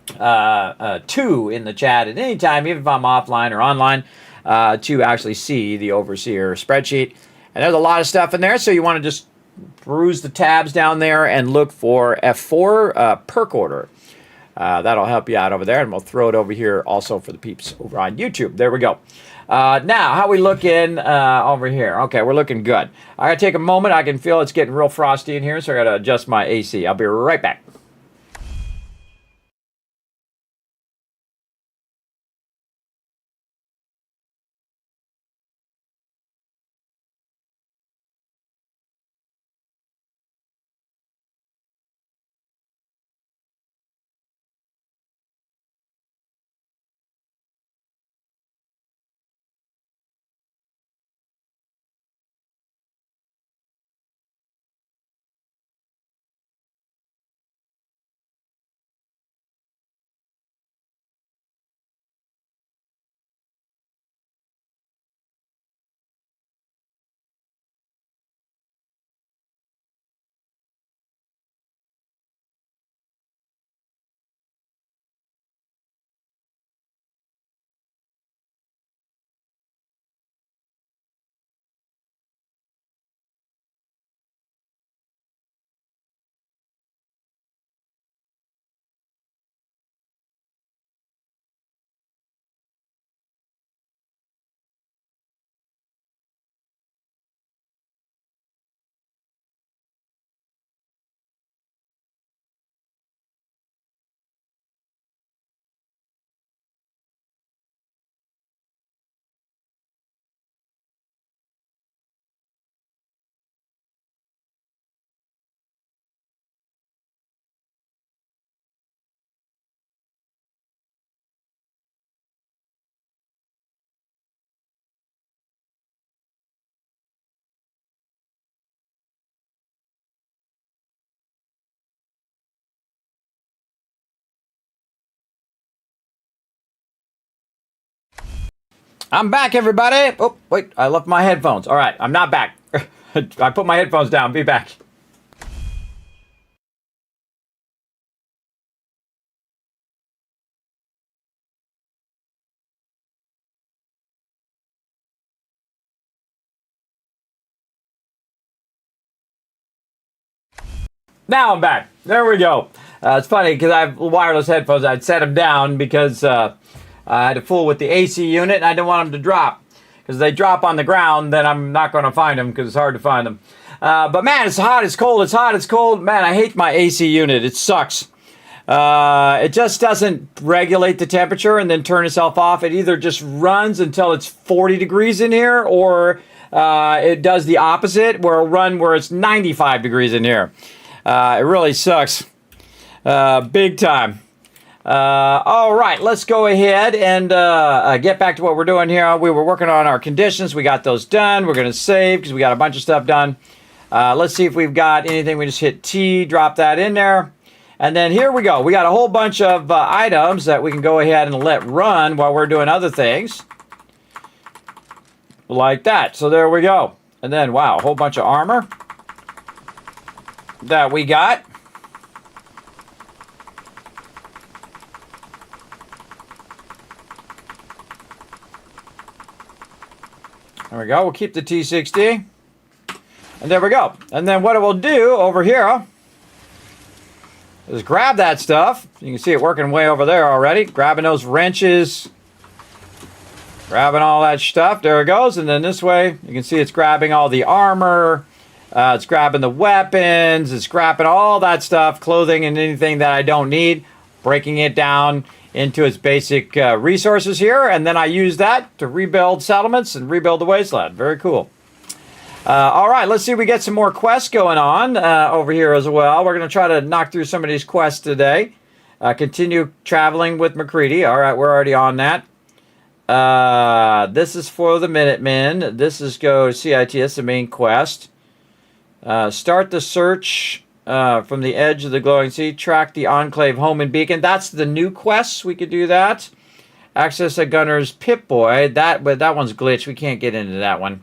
Speaker 4: 2 in the chat at any time, even if I'm offline or online, to actually see the overseer spreadsheet. And there's a lot of stuff in there, so you want to just peruse the tabs down there and look for F4 perk order. That'll help you out over there, and we'll throw it over here also for the peeps over on YouTube. There we go. Now, how we looking over here? Okay, we're looking good. I gotta take a moment. I can feel it's getting real frosty in here, so I gotta adjust my AC. I'll be right back. I'm back, everybody. Oh, wait, I left my headphones. All right, I'm not back. I put my headphones down. Be back. Now I'm back. There we go. It's funny because I have wireless headphones. I'd set them down because I had to fool with the AC unit and I didn't want them to drop. Because they drop on the ground, then I'm not going to find them because it's hard to find them. But man, it's hot, it's cold, it's hot, it's cold. Man, I hate my AC unit. It sucks. It just doesn't regulate the temperature and then turn itself off. It either just runs until it's 40 degrees in here, or it does the opposite, where it'll run where it's 95 degrees in here. It really sucks. Big time. All right, let's go ahead and get back to what we're doing here. We were working on our conditions. We got those done. We're going to save because we got a bunch of stuff done. Let's see if we've got anything. We just hit T, drop that in there. And then here we go. We got a whole bunch of items that we can go ahead and let run while we're doing other things. Like that. So there we go. And then, wow, a whole bunch of armor that we got. There we go. We'll keep the T60. And there we go. And then what it will do over here is grab that stuff. You can see it working way over there already. Grabbing those wrenches. Grabbing all that stuff. There it goes. And then this way, you can see it's grabbing all the armor. It's grabbing the weapons. It's grabbing all that stuff. Clothing and anything that I don't need. Breaking it down into its basic resources here, and then I use that to rebuild settlements and rebuild the wasteland. Very cool. All right, let's see if we get some more quests going on over here as well. We're going to try to knock through some of these quests today. Continue traveling with McCready. All right, we're already on that. This is for the Minutemen. This is go CITS, the main quest. Start the search from the edge of the glowing sea. Track the Enclave home and beacon. That's the new quest. We could do that. Access a gunner's Pip-Boy. But that one's glitched. We can't get into that one.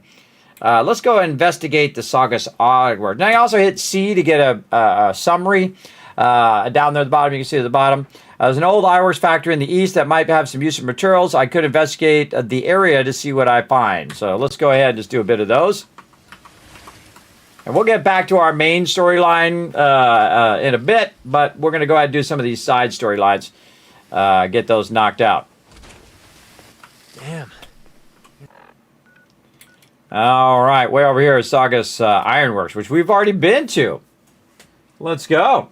Speaker 4: Let's go investigate the Saugus Ogward. Now, I also hit C to get a summary. Down there at the bottom, you can see at the bottom. There's an old ironworks factory in the east that might have some useful materials. I could investigate the area to see what I find. So let's go ahead and just do a bit of those. And we'll get back to our main storyline in a bit, but we're going to go ahead and do some of these side storylines. Get those knocked out.
Speaker 5: Damn.
Speaker 4: All right, way over here is Saugus Ironworks, which we've already been to. Let's go.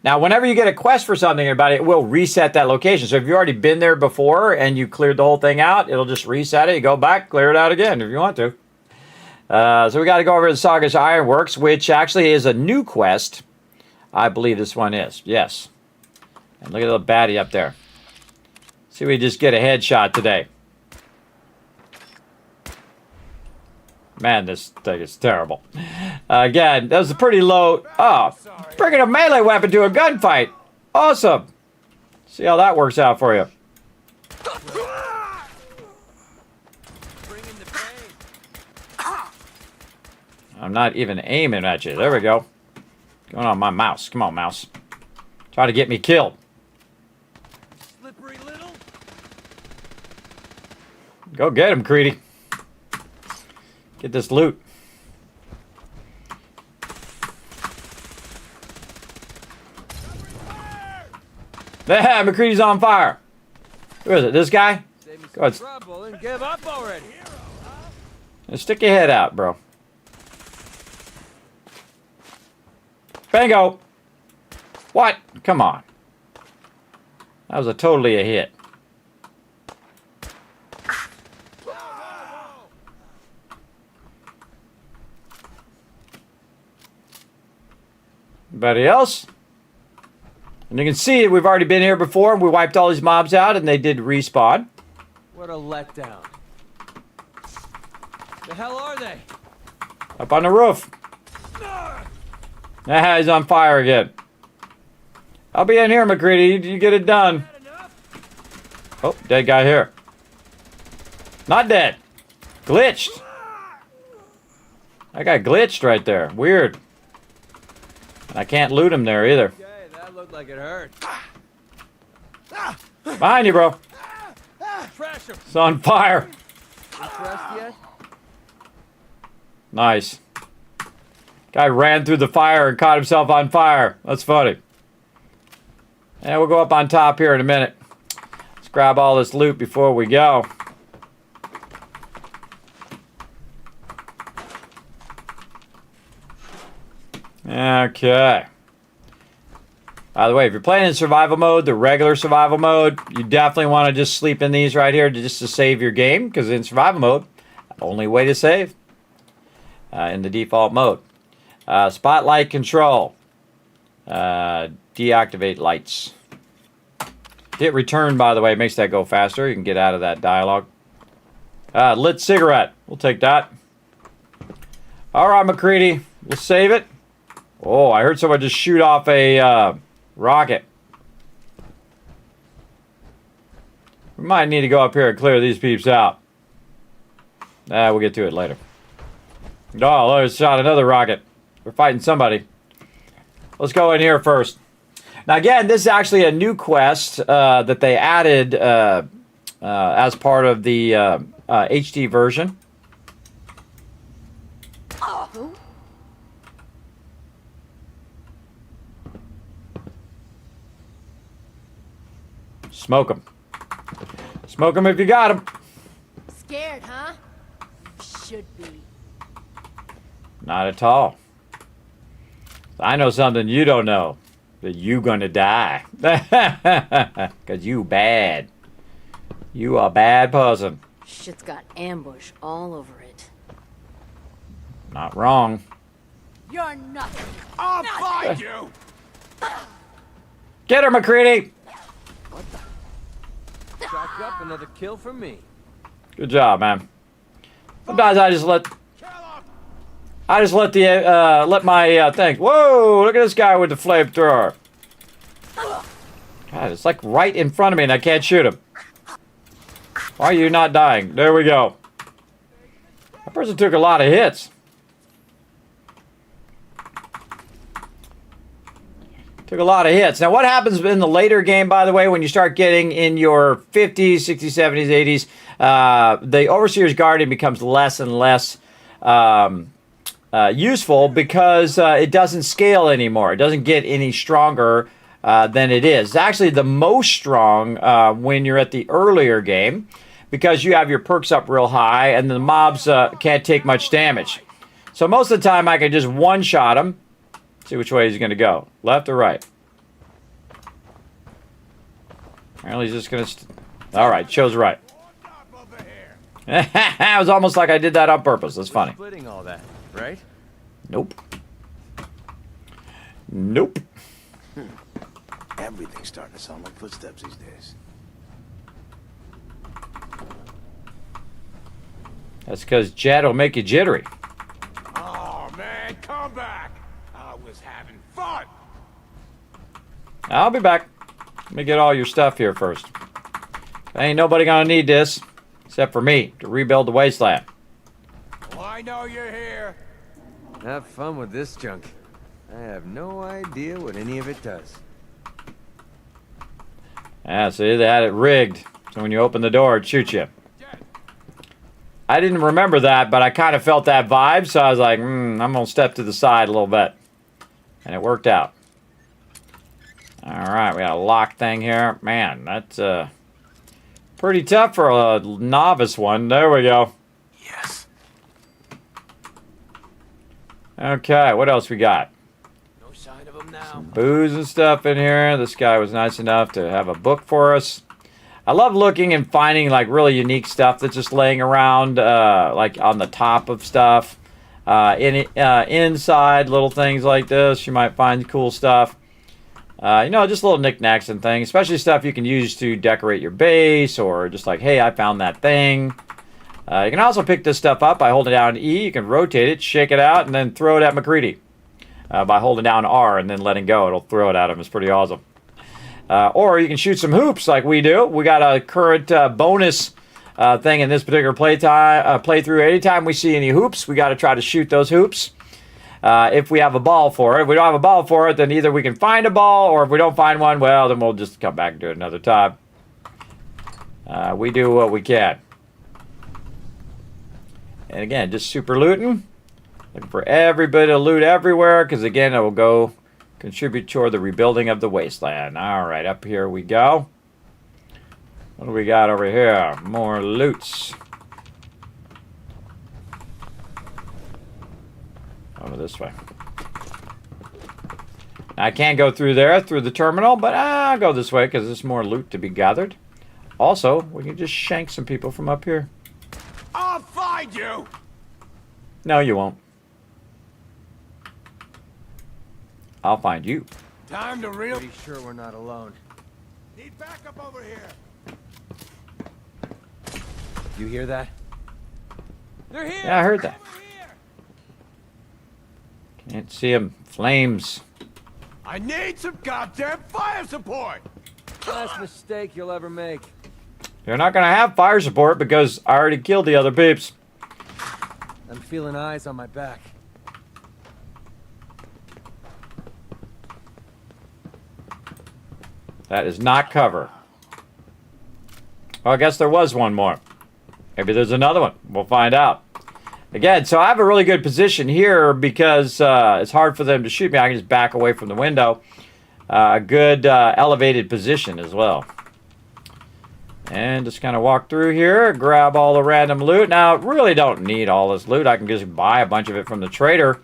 Speaker 4: Now, whenever you get a quest for something, everybody, it will reset that location. So if you've already been there before and you cleared the whole thing out, it'll just reset it. You go back, clear it out again if you want to. So we got to go over to Saugus Ironworks, which actually is a new quest. I believe this one is. Yes. And look at the little baddie up there. See if we just get a headshot today. Man, this thing is terrible. Again, that was a pretty low... Oh, bringing a melee weapon to a gunfight. Awesome. See how that works out for you. I'm not even aiming at you. There we go. Going on my mouse. Come on, mouse. Try to get me killed.
Speaker 6: Slippery little.
Speaker 4: Go get him, Creedy. Get this loot. Yeah, McCready's on fire. Who is it? This guy? Go ahead.
Speaker 5: Trouble and give up already.
Speaker 4: Stick your head out, bro. Bingo! What? Come on. That was totally a hit. Anybody else? And you can see we've already been here before. We wiped all these mobs out and they did respawn.
Speaker 5: What a letdown. The hell are they?
Speaker 4: Up on the roof. Ah, he's on fire again. I'll be in here, McCready. You get it done. Oh, dead guy here. Not dead. Glitched. That guy glitched right there. Weird. And I can't loot him there either.
Speaker 5: Okay, that looked like it hurt.
Speaker 4: Behind you, bro.
Speaker 5: Trash him.
Speaker 4: It's on fire.
Speaker 5: Impressed yet?
Speaker 4: Nice. Guy ran through the fire and caught himself on fire. That's funny. And we'll go up on top here in a minute. Let's grab all this loot before we go. Okay. By the way, if you're playing in survival mode, the regular survival mode, you definitely want to just sleep in these right here just to save your game, because in survival mode, only way to save in the default mode. Spotlight control. Deactivate lights. Hit return, by the way, makes that go faster. You can get out of that dialogue. Lit cigarette. We'll take that. All right, McCready. We'll save it. Oh, I heard someone just shoot off a rocket. We might need to go up here and clear these peeps out. We'll get to it later. Oh, there's shot another rocket. We're fighting somebody. Let's go in here first. Now, again, this is actually a new quest that they added as part of the HD version. Smoke them. Smoke them if you got them.
Speaker 8: Scared, huh? You should be.
Speaker 4: Not at all. I know something you don't know. That you gonna die. Because you bad. You a bad person.
Speaker 8: Shit's got ambush all over it.
Speaker 4: Not wrong.
Speaker 8: You're nothing.
Speaker 6: I'll find you!
Speaker 4: Get her, McCready!
Speaker 5: Chalk up another kill for me.
Speaker 4: Good job, man. Sometimes I just let...
Speaker 6: Kill him!
Speaker 4: I just let the let my thing. Whoa! Look at this guy with the flamethrower. God, it's like right in front of me, and I can't shoot him. Why are you not dying? There we go. That person took a lot of hits. Took a lot of hits. Now, what happens in the later game, by the way, when you start getting in your 50s, 60s, 70s, 80s, the Overseer's Guardian becomes less and less useful because it doesn't scale anymore. It doesn't get any stronger than it is. It's actually the most strong when you're at the earlier game because you have your perks up real high and the mobs can't take much damage. So most of the time I can just one-shot them. See which way he's going to go. Left or right? Apparently he's just going to... Alright, chose right. It was almost like I did that on purpose. That's funny.
Speaker 5: Splitting all that, right?
Speaker 4: Nope. Nope.
Speaker 6: Everything's starting to sound like footsteps these days.
Speaker 4: That's because Jet will make you jittery.
Speaker 6: Oh, man, come back! I was having fun!
Speaker 4: I'll be back. Let me get all your stuff here first. Ain't nobody gonna need this, except for me, to rebuild the wasteland.
Speaker 6: Well, I know you're here.
Speaker 5: Have fun with this junk. I have no idea what any of it does.
Speaker 4: Yeah, see, they had it rigged. So when you open the door, it shoots you. I didn't remember that, but I kind of felt that vibe, so I was like, I'm gonna step to the side a little bit. And it worked out. Alright, we got a lock thing here. Man, that's pretty tough for a novice one. There we go.
Speaker 7: Yes.
Speaker 4: Okay, what else we got?
Speaker 5: No sign of him now.
Speaker 4: Booze and stuff in here. This guy was nice enough to have a book for us. I love looking and finding like really unique stuff that's just laying around, like on the top of stuff. Inside, little things like this, you might find cool stuff. You know, just little knickknacks and things, especially stuff you can use to decorate your base or just like, hey, I found that thing. You can also pick this stuff up by holding down E. You can rotate it, shake it out, and then throw it at McCready. By holding down R and then letting go, it'll throw it at him. It's pretty awesome. Or you can shoot some hoops like we do. We got a current bonus thing in this particular playthrough. Anytime we see any hoops, we got to try to shoot those hoops. If we have a ball for it. If we don't have a ball for it, then either we can find a ball, or if we don't find one, well, then we'll just come back and do it another time. We do what we can. And again, just super looting. Looking for every bit of loot everywhere, because again, it will go contribute toward the rebuilding of the wasteland. All right, up here we go. What do we got over here? More loots. Over this way. I can't go through there, through the terminal, but I'll go this way because there's more loot to be gathered. Also, we can just shank some people from up here.
Speaker 6: I'll find you!
Speaker 4: No, you won't. I'll find you.
Speaker 6: Time to reel.
Speaker 5: Pretty sure we're not alone.
Speaker 6: Need backup over here.
Speaker 5: You hear that?
Speaker 6: They're here!
Speaker 4: Yeah, I heard that.
Speaker 6: Over here!
Speaker 4: Can't see them. Flames.
Speaker 6: I need some goddamn fire support!
Speaker 5: Last mistake you'll ever make.
Speaker 4: You're not going to have fire support because I already killed the other peeps.
Speaker 5: I'm feeling eyes on my back.
Speaker 4: That is not cover. Well, I guess there was one more. Maybe there's another one. We'll find out. Again, so I have a really good position here because it's hard for them to shoot me. I can just back away from the window. A good elevated position as well. And just kind of walk through here, grab all the random loot. Now, really don't need all this loot. I can just buy a bunch of it from the trader.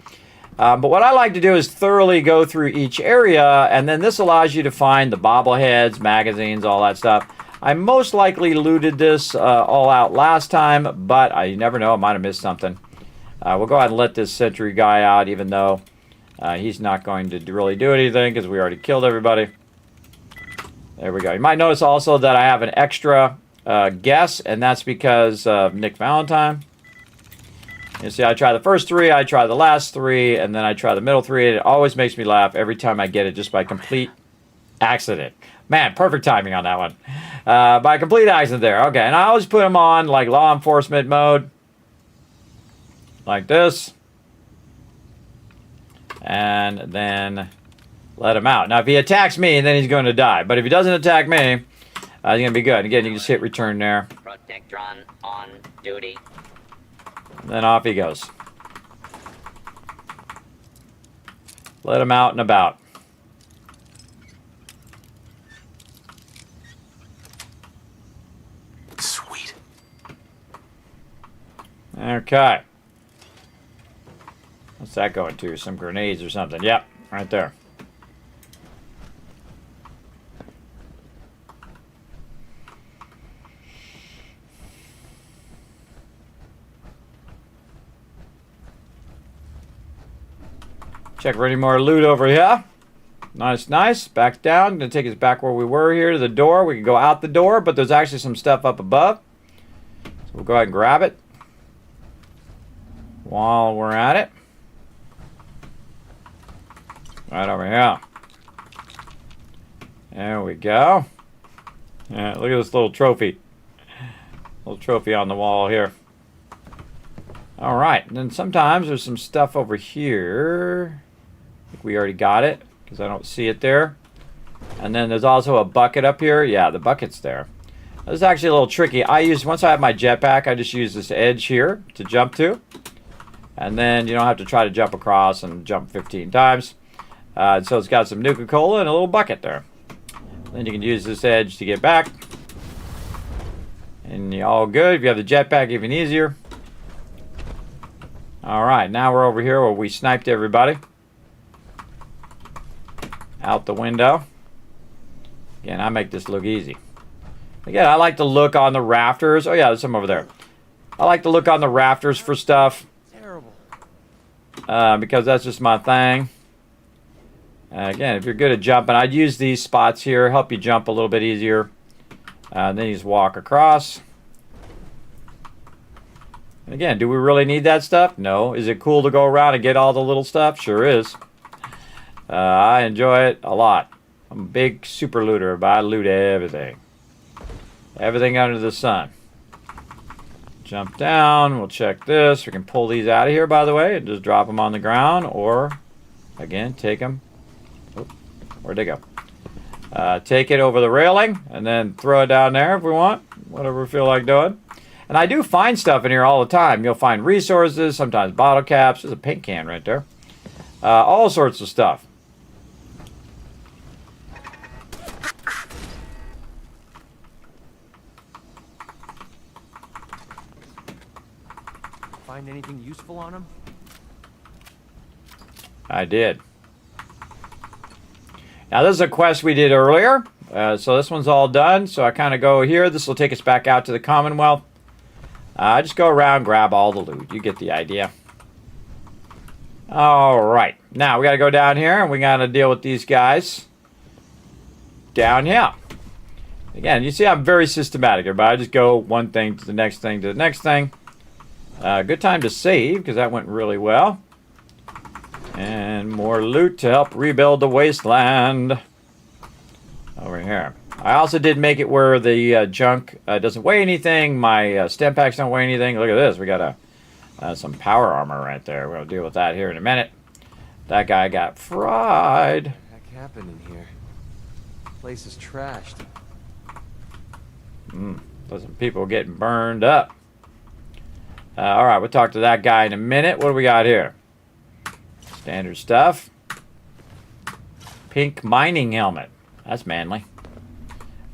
Speaker 4: But what I like to do is thoroughly go through each area, and then this allows you to find the bobbleheads, magazines, all that stuff. I most likely looted this all out last time, but you never know. I might have missed something. We'll go ahead and let this sentry guy out, even though he's not going to really do anything because we already killed everybody. There we go. You might notice also that I have an extra guess, and that's because of Nick Valentine. You see, I try the first three, I try the last three, and then I try the middle three. It always makes me laugh every time I get it just by complete accident. Man, perfect timing on that one. By complete accident there. Okay, and I always put them on like law enforcement mode. Like this. And then let him out. Now, if he attacks me, then he's going to die. But if he doesn't attack me, he's going to be good. Again, you can just hit return there.
Speaker 9: Protectron on duty.
Speaker 4: Then off he goes. Let him out and about.
Speaker 7: Sweet.
Speaker 4: Okay. What's that going to? Some grenades or something. Yep, right there. Check for any more loot over here. Nice, nice. Back down. Gonna take us back where we were here to the door. We can go out the door, but there's actually some stuff up above. So we'll go ahead and grab it while we're at it. Right over here. There we go. Yeah, look at this little trophy. Little trophy on the wall here. Alright, and then sometimes there's some stuff over here. I think we already got it, because I don't see it there. And then there's also a bucket up here. Yeah, the bucket's there. This is actually a little tricky. Once I have my jetpack, I just use this edge here to jump to. And then you don't have to try to jump across and jump 15 times. So it's got some Nuka-Cola and a little bucket there. Then you can use this edge to get back. And you're all good. If you have the jetpack, even easier. Alright, now we're over here where we sniped everybody. Out the window. Again, I make this look easy. Again, I like to look on the rafters. Oh yeah, there's some over there. I like to look on the rafters for stuff.
Speaker 5: Terrible.
Speaker 4: Because that's just my thing. Again, if you're good at jumping, I'd use these spots here. Help you jump a little bit easier. Then you just walk across. And again, do we really need that stuff? No. Is it cool to go around and get all the little stuff? Sure is. I enjoy it a lot. I'm a big super looter, but I loot everything. Everything under the sun. Jump down. We'll check this. We can pull these out of here, by the way, and just drop them on the ground. Or, again, take them. Oh, where'd they go? Take it over the railing and then throw it down there if we want. Whatever we feel like doing. And I do find stuff in here all the time. You'll find resources, sometimes bottle caps. There's a paint can right there. All sorts of stuff.
Speaker 5: Find anything useful on him?
Speaker 4: I did. Now, this is a quest we did earlier. So this one's all done. So I kind of go here. This will take us back out to the Commonwealth. Just go around, grab all the loot. You get the idea. All right. Now, we got to go down here, and we got to deal with these guys down here. Again, you see I'm very systematic, everybody. I just go one thing to the next thing to the next thing. Good time to save, because that went really well. And more loot to help rebuild the wasteland. Over here. I also did make it where the junk doesn't weigh anything. My stem packs don't weigh anything. Look at this. We got some power armor right there. We'll deal with that here in a minute. That guy got fried.
Speaker 5: What the heck happened in here? The place is trashed.
Speaker 4: Some people getting burned up. All right, we'll talk to that guy in a minute. What do we got here? Standard stuff. Pink mining helmet. That's manly.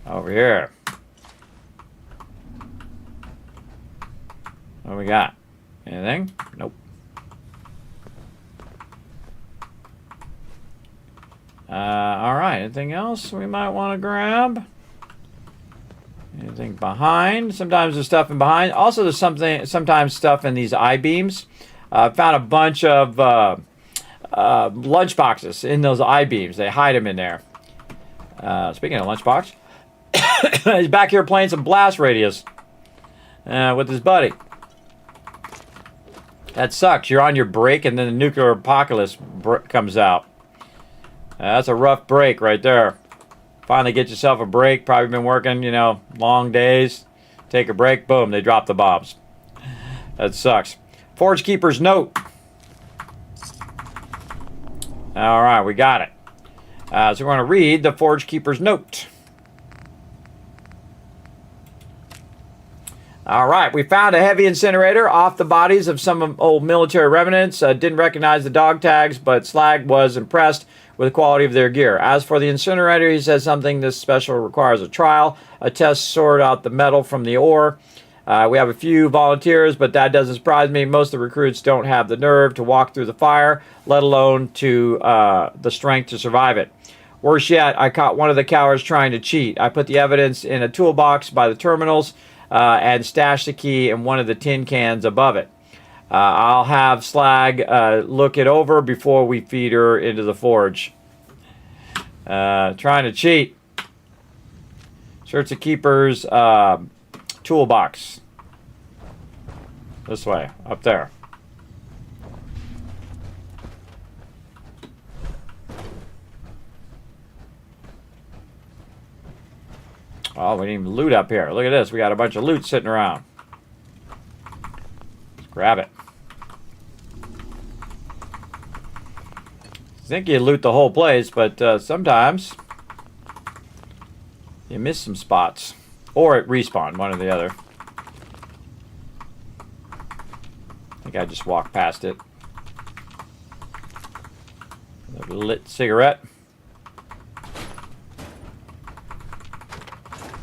Speaker 4: Over here. What do we got? Anything? Nope. All right. Anything else we might want to grab? Anything behind? Sometimes there's stuff in behind. Also, there's sometimes stuff in these I-beams. Found a bunch of lunch boxes in those I-beams. They hide them in there. Speaking of lunchbox, he's back here playing some blast radius with his buddy. That sucks. You're on your break, and then the nuclear apocalypse comes out. That's a rough break right there. Finally get yourself a break. Probably been working, long days. Take a break. Boom, they drop the bombs. That sucks. Forge Keeper's note. All right, we got it. So we're going to read the Forge Keeper's note. All right, we found a heavy incinerator off the bodies of some old military remnants. Didn't recognize the dog tags, but Slag was impressed with the quality of their gear. As for the incinerator, he says something this special requires a trial, a test to sort out the metal from the ore. We have a few volunteers, but that doesn't surprise me. Most of the recruits don't have the nerve to walk through the fire, let alone to the strength to survive it. Worse yet, I caught one of the cowards trying to cheat. I put the evidence in a toolbox by the terminals and stashed the key in one of the tin cans above it. I'll have Slag look it over before we feed her into the forge. Trying to cheat. Search the Keeper's toolbox. This way, up there. Oh, we didn't even loot up here. Look at this. We got a bunch of loot sitting around. Let's grab it. I think you loot the whole place, but sometimes you miss some spots. Or it respawn, one or the other. I think I just walked past it. A lit cigarette.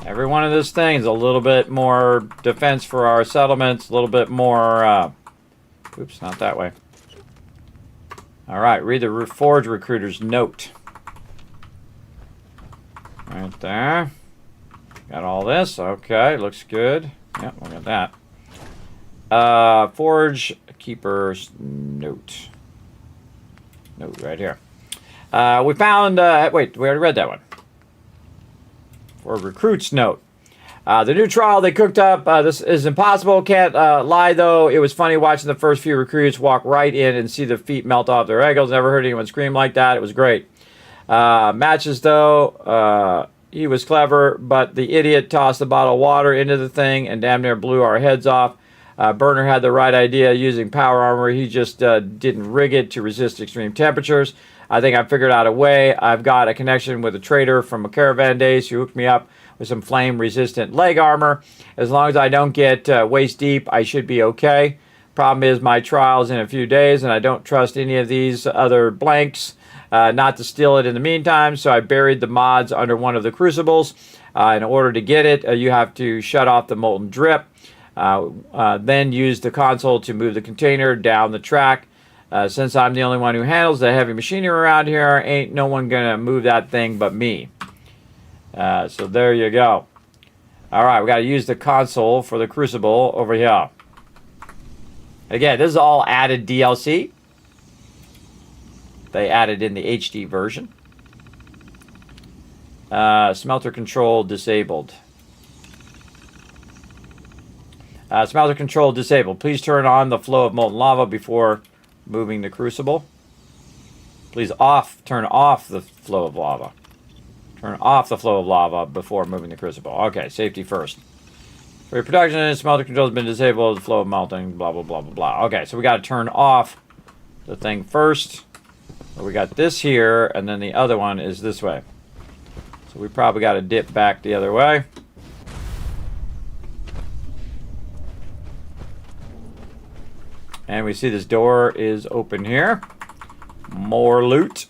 Speaker 4: Every one of those things, a little bit more defense for our settlements, a little bit more, oops, not that way. All right, read the Forge Recruiter's note. Right there. Got all this, okay, looks good. Yep, look at that. Forge Keeper's note. Note right here. We found, wait, we already read that one. For recruit's note. The new trial they cooked up, this is impossible. Can't lie, though. It was funny watching the first few recruits walk right in and see their feet melt off their ankles. Never heard anyone scream like that. It was great. Matches, though. He was clever, but the idiot tossed the bottle of water into the thing and damn near blew our heads off. Burner had the right idea using power armor. He just didn't rig it to resist extreme temperatures. I think I figured out a way. I've got a connection with a trader from a caravan days who hooked me up with some flame-resistant leg armor. As long as I don't get waist deep, I should be okay. Problem is my trial's in a few days, and I don't trust any of these other blanks not to steal it in the meantime, so I buried the mods under one of the crucibles. In order to get it, you have to shut off the molten drip, then use the console to move the container down the track. Since I'm the only one who handles the heavy machinery around here, ain't no one gonna move that thing but me. So there you go. All right, we got to use the console for the Crucible over here. Again, this is all added DLC. They added in the HD version. Smelter control disabled. Smelter control disabled. Please turn on the flow of molten lava before moving the Crucible. Please turn off the flow of lava. Turn off the flow of lava before moving the Crucible. Okay, safety first. For your production, smelter control has been disabled. The flow of melting, blah, blah, blah, blah, blah. Okay, so we got to turn off the thing first. So we got this here, and then the other one is this way. So we probably got to dip back the other way. And we see this door is open here. More loot.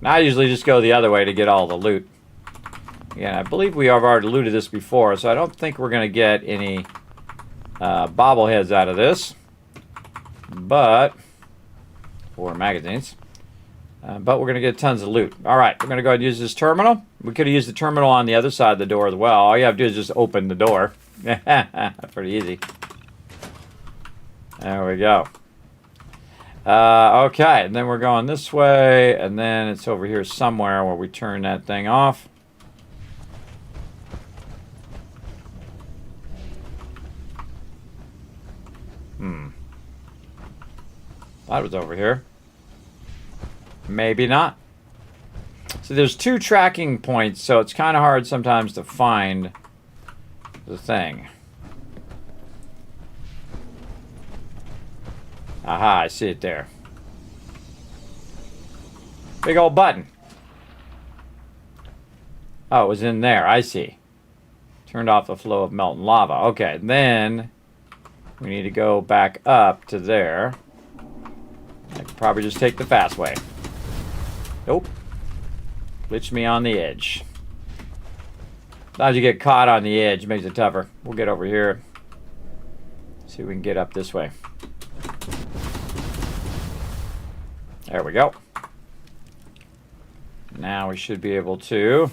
Speaker 4: Now I usually just go the other way to get all the loot. Again, I believe we have already looted this before, so I don't think we're going to get any bobbleheads out of this. But, or magazines. But we're going to get tons of loot. Alright, we're going to go ahead and use this terminal. We could have used the terminal on the other side of the door as well. All you have to do is just open the door. Pretty easy. There we go. Okay, and then we're going this way, and then it's over here somewhere where we turn that thing off. Thought it was over here. Maybe not. So there's 2 tracking points, so it's kind of hard sometimes to find the thing. Aha, I see it there. Big old button. Oh, it was in there. I see. Turned off the flow of molten lava. Okay, then we need to go back up to there. I could probably just take the fast way. Nope. Glitched me on the edge. Sometimes you get caught on the edge, makes it tougher. We'll get over here. See if we can get up this way. There we go. Now we should be able to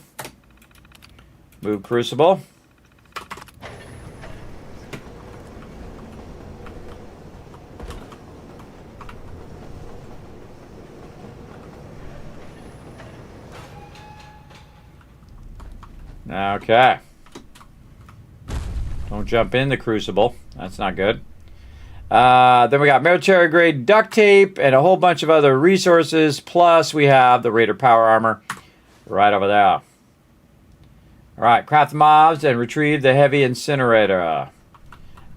Speaker 4: move Crucible. Okay. Don't jump in the Crucible. That's not good. Then we got military grade duct tape and a whole bunch of other resources. Plus we have the Raider power armor right over there. All right, craft the mobs and retrieve the heavy incinerator.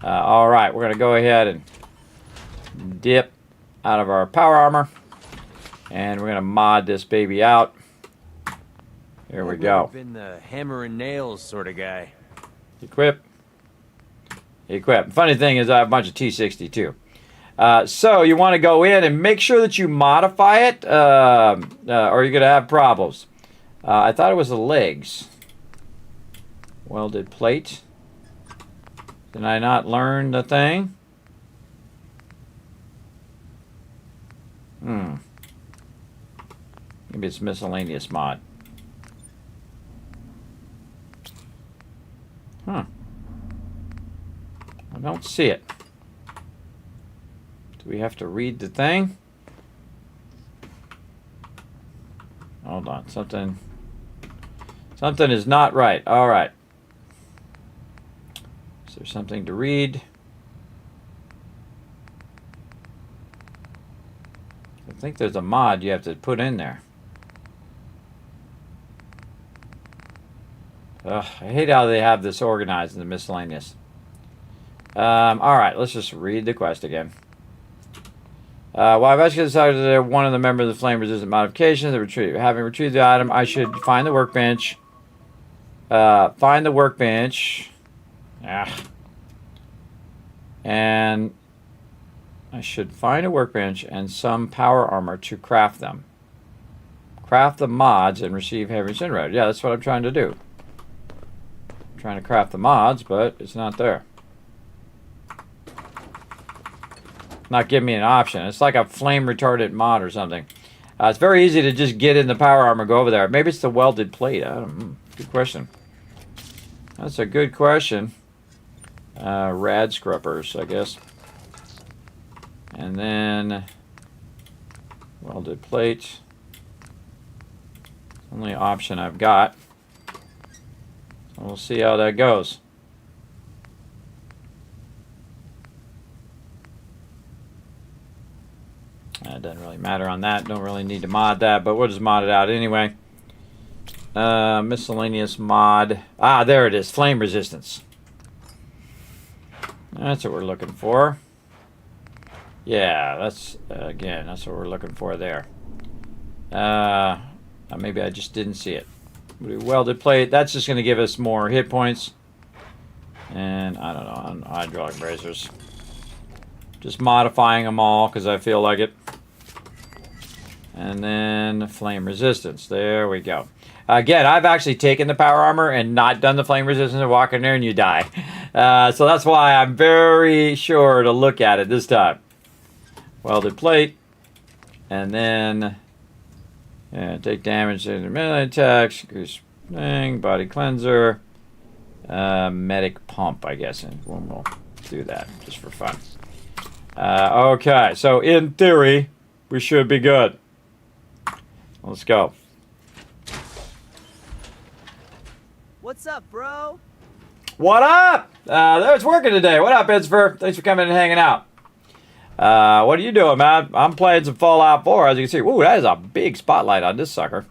Speaker 4: All right, we're going to go ahead and dip out of our power armor. And we're going to mod this baby out. There we go.
Speaker 5: I've been the hammer and nails sort of guy.
Speaker 4: Equip. Equip. Funny thing is I have a bunch of T62. So you want to go in and make sure that you modify it or you're going to have problems. I thought it was the legs. Welded plate. Did I not learn the thing? Maybe it's miscellaneous mod. Huh. I don't see it. Do we have to read the thing? Hold on. Something is not right. All right. Is there something to read? I think there's a mod you have to put in there. Ugh, I hate how they have this organized in the miscellaneous. Alright, let's just read the quest again. While I've actually decided that one of the members of the flame resistant modification, having retrieved the item, I should find the workbench. Find the workbench. And I should find a workbench and some power armor to craft them. Craft the mods and receive heavy incinerator. Yeah, that's what I'm trying to do. trying to craft the mods, but it's not there. Not giving me an option. It's like a flame retardant mod or something. It's very easy to just get in the power armor, go over there. Maybe it's the welded plate. I don't know. Good question. That's a good question. Rad scrubbers, I guess. And then welded plate. Only option I've got. So we'll see how that goes. It doesn't really matter on that. Don't really need to mod that, but we'll just mod it out anyway. Miscellaneous mod. Ah, there it is. Flame resistance. That's what we're looking for. Yeah, that's, again, that's what we're looking for there. Maybe I just didn't see it. Welded plate. That's just going to give us more hit points. And, I don't know, on hydraulic bracers. Just modifying them all because I feel like it. And then flame resistance. There we go. Again, I've actually taken the power armor and not done the flame resistance and walk in there and you die. So that's why I'm very sure to look at it this time. Welded plate. And then take damage in the melee attacks. Thing, body cleanser. Medic pump, I guess. And we'll do that just for fun. Okay, so in theory, we should be good. Let's go.
Speaker 5: What's up, bro?
Speaker 4: What up? There's working today. What up, Idsfer? Thanks for coming and hanging out. What are you doing, man? I'm playing some Fallout 4, as you can see. Ooh, that is a big spotlight on this sucker.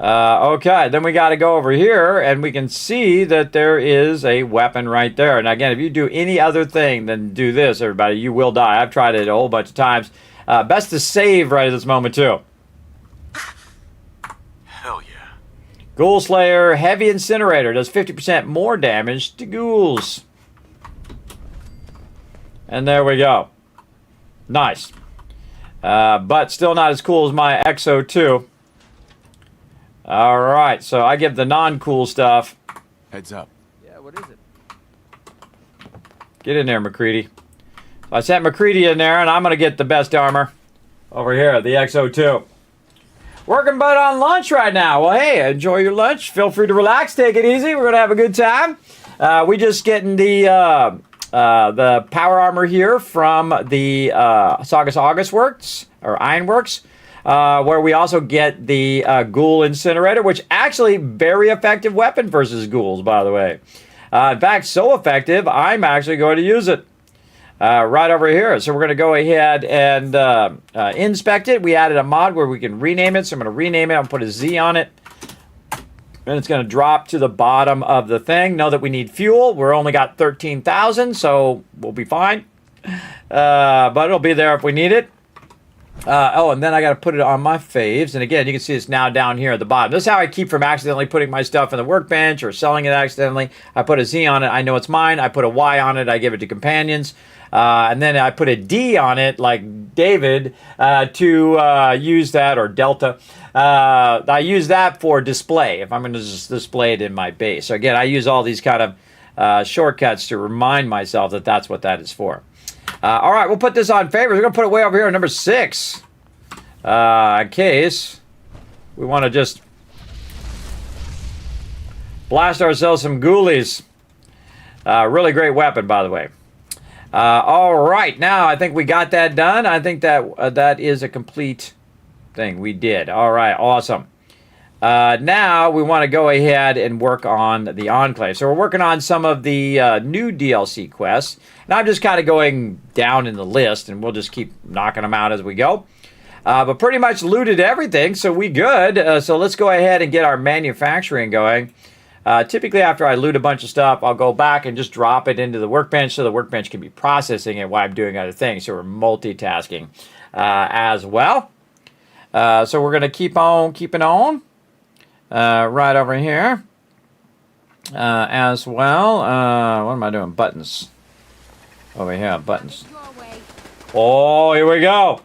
Speaker 4: Okay, then we got to go over here, and we can see that there is a weapon right there. And again, if you do any other thing than do this, everybody, you will die. I've tried it a whole bunch of times. Best to save right at this moment, too.
Speaker 7: Hell yeah.
Speaker 4: Ghoul Slayer, Heavy Incinerator, does 50% more damage to ghouls. And there we go. Nice. But still not as cool as my Exo 2. Alright, so I give the non-cool stuff.
Speaker 6: Heads up.
Speaker 5: Yeah, what is it?
Speaker 4: Get in there, McCready. So I sent McCready in there, and I'm going to get the best armor. Over here, the Exo 2. Working but on lunch right now. Well, hey, enjoy your lunch. Feel free to relax. Take it easy. We're going to have a good time. We just getting the power armor here from the Saugus August Works, or Ironworks, where we also get the Ghoul Incinerator, which actually very effective weapon versus ghouls, by the way. In fact, so effective, I'm actually going to use it. Right over here. So we're going to go ahead and inspect it. We added a mod where we can rename it. So I'm going to rename it. I'll put a Z on it. And it's going to drop to the bottom of the thing. Know that we need fuel. We're only got 13,000, so we'll be fine. But it'll be there if we need it. Oh, and then I got to put it on my faves. And again, you can see it's now down here at the bottom. This is how I keep from accidentally putting my stuff in the workbench or selling it accidentally. I put a Z on it. I know it's mine. I put a Y on it. I give it to companions. And then I put a D on it, like David, to use that, or Delta. I use that for display, if I'm going to just display it in my base. So again, I use all these kind of shortcuts to remind myself that that's what that is for. All right, we'll put this on favorites. We're going to put it way over here at number 6. In case we want to just blast ourselves some ghoulies. Really great weapon, by the way. All right, now I think we got that done. I think that that is a complete thing. We did. All right, awesome. Now we want to go ahead and work on the Enclave. So we're working on some of the new DLC quests. And I'm just kind of going down in the list, and we'll just keep knocking them out as we go. But pretty much looted everything, so we good. So let's go ahead and get our manufacturing going. Typically, after I loot a bunch of stuff, I'll go back and just drop it into the workbench so the workbench can be processing it while I'm doing other things. So we're multitasking as well. So we're going to keep on keeping on right over here as well. What am I doing? Buttons. Over here, buttons. Oh, here we go.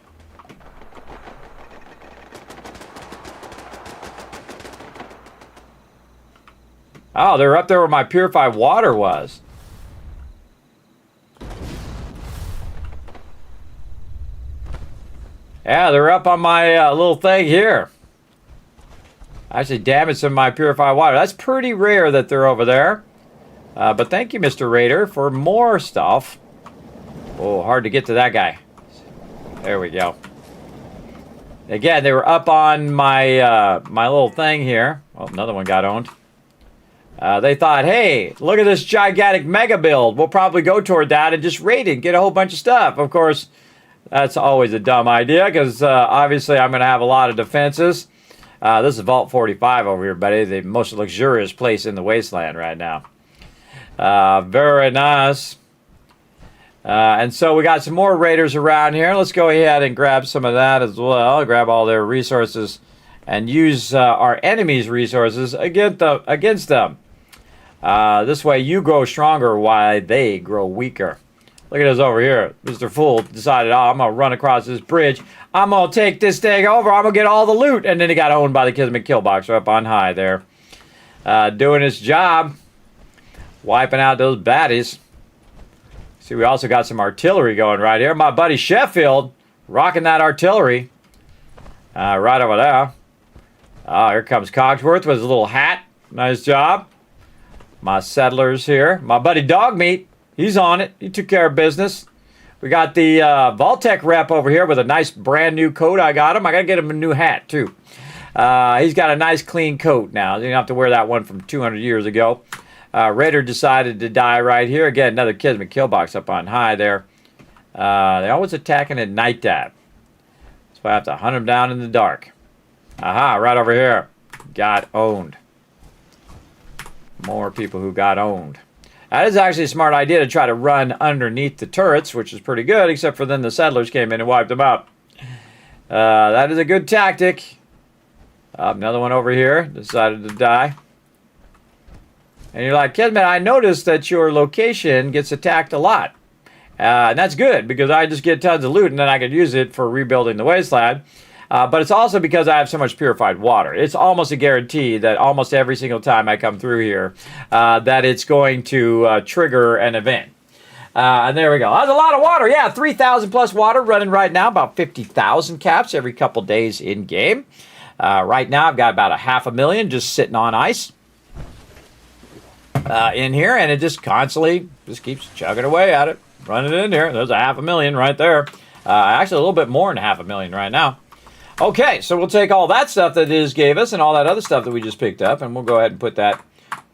Speaker 4: Oh, they're up there where my purified water was. Yeah, they're up on my little thing here. I actually damaged some of my purified water. That's pretty rare that they're over there. But thank you, Mr. Raider, for more stuff. Oh, hard to get to that guy. There we go. Again, they were up on my my little thing here. Oh, another one got owned. They thought, hey, look at this gigantic mega build. We'll probably go toward that and just raid it and get a whole bunch of stuff. Of course, that's always a dumb idea because obviously I'm going to have a lot of defenses. This is Vault 45 over here, buddy. The most luxurious place in the wasteland right now. Very nice. And so we got some more raiders around here. Let's go ahead and grab some of that as well. Grab all their resources and use our enemies' resources against them. This way you grow stronger while they grow weaker. Look at us over here. Mr. Fool decided, oh, I'm going to run across this bridge. I'm going to take this thing over. I'm going to get all the loot. And then he got owned by the Kismet Killboxer up on high there. Doing his job. Wiping out those baddies. See, we also got some artillery going right here. My buddy Sheffield rocking that artillery. Right over there. Oh, here comes Cogsworth with his little hat. Nice job. My settlers here. My buddy Dogmeat. He's on it. He took care of business. We got the Vault-Tec rep over here with a nice brand new coat. I got him. I got to get him a new hat, too. He's got a nice clean coat now. You don't have to wear that one from 200 years ago. Raider decided to die right here. Again, another Kismet Killbox up on high there. They're always attacking at night time. So I have to hunt them down in the dark. Aha, right over here. Got owned. More people who got owned. That is actually a smart idea to try to run underneath the turrets, which is pretty good, except for then the settlers came in and wiped them out. That is a good tactic. Another one over here decided to die. And you're like, Kismet, I noticed that your location gets attacked a lot. And that's good, because I just get tons of loot, and then I could use it for rebuilding the wasteland. But it's also because I have so much purified water. It's almost a guarantee that almost every single time I come through here, that it's going to trigger an event. And there we go. That's a lot of water. Yeah, 3,000 plus water running right now. About 50,000 caps every couple days in game. Right now, I've got about 500,000 just sitting on ice in here. And it just constantly just keeps chugging away at it. Running in here. There's 500,000 right there. Actually, a little bit more than 500,000 right now. Okay, so we'll take all that stuff that Iz gave us and all that other stuff that we just picked up, and we'll go ahead and put that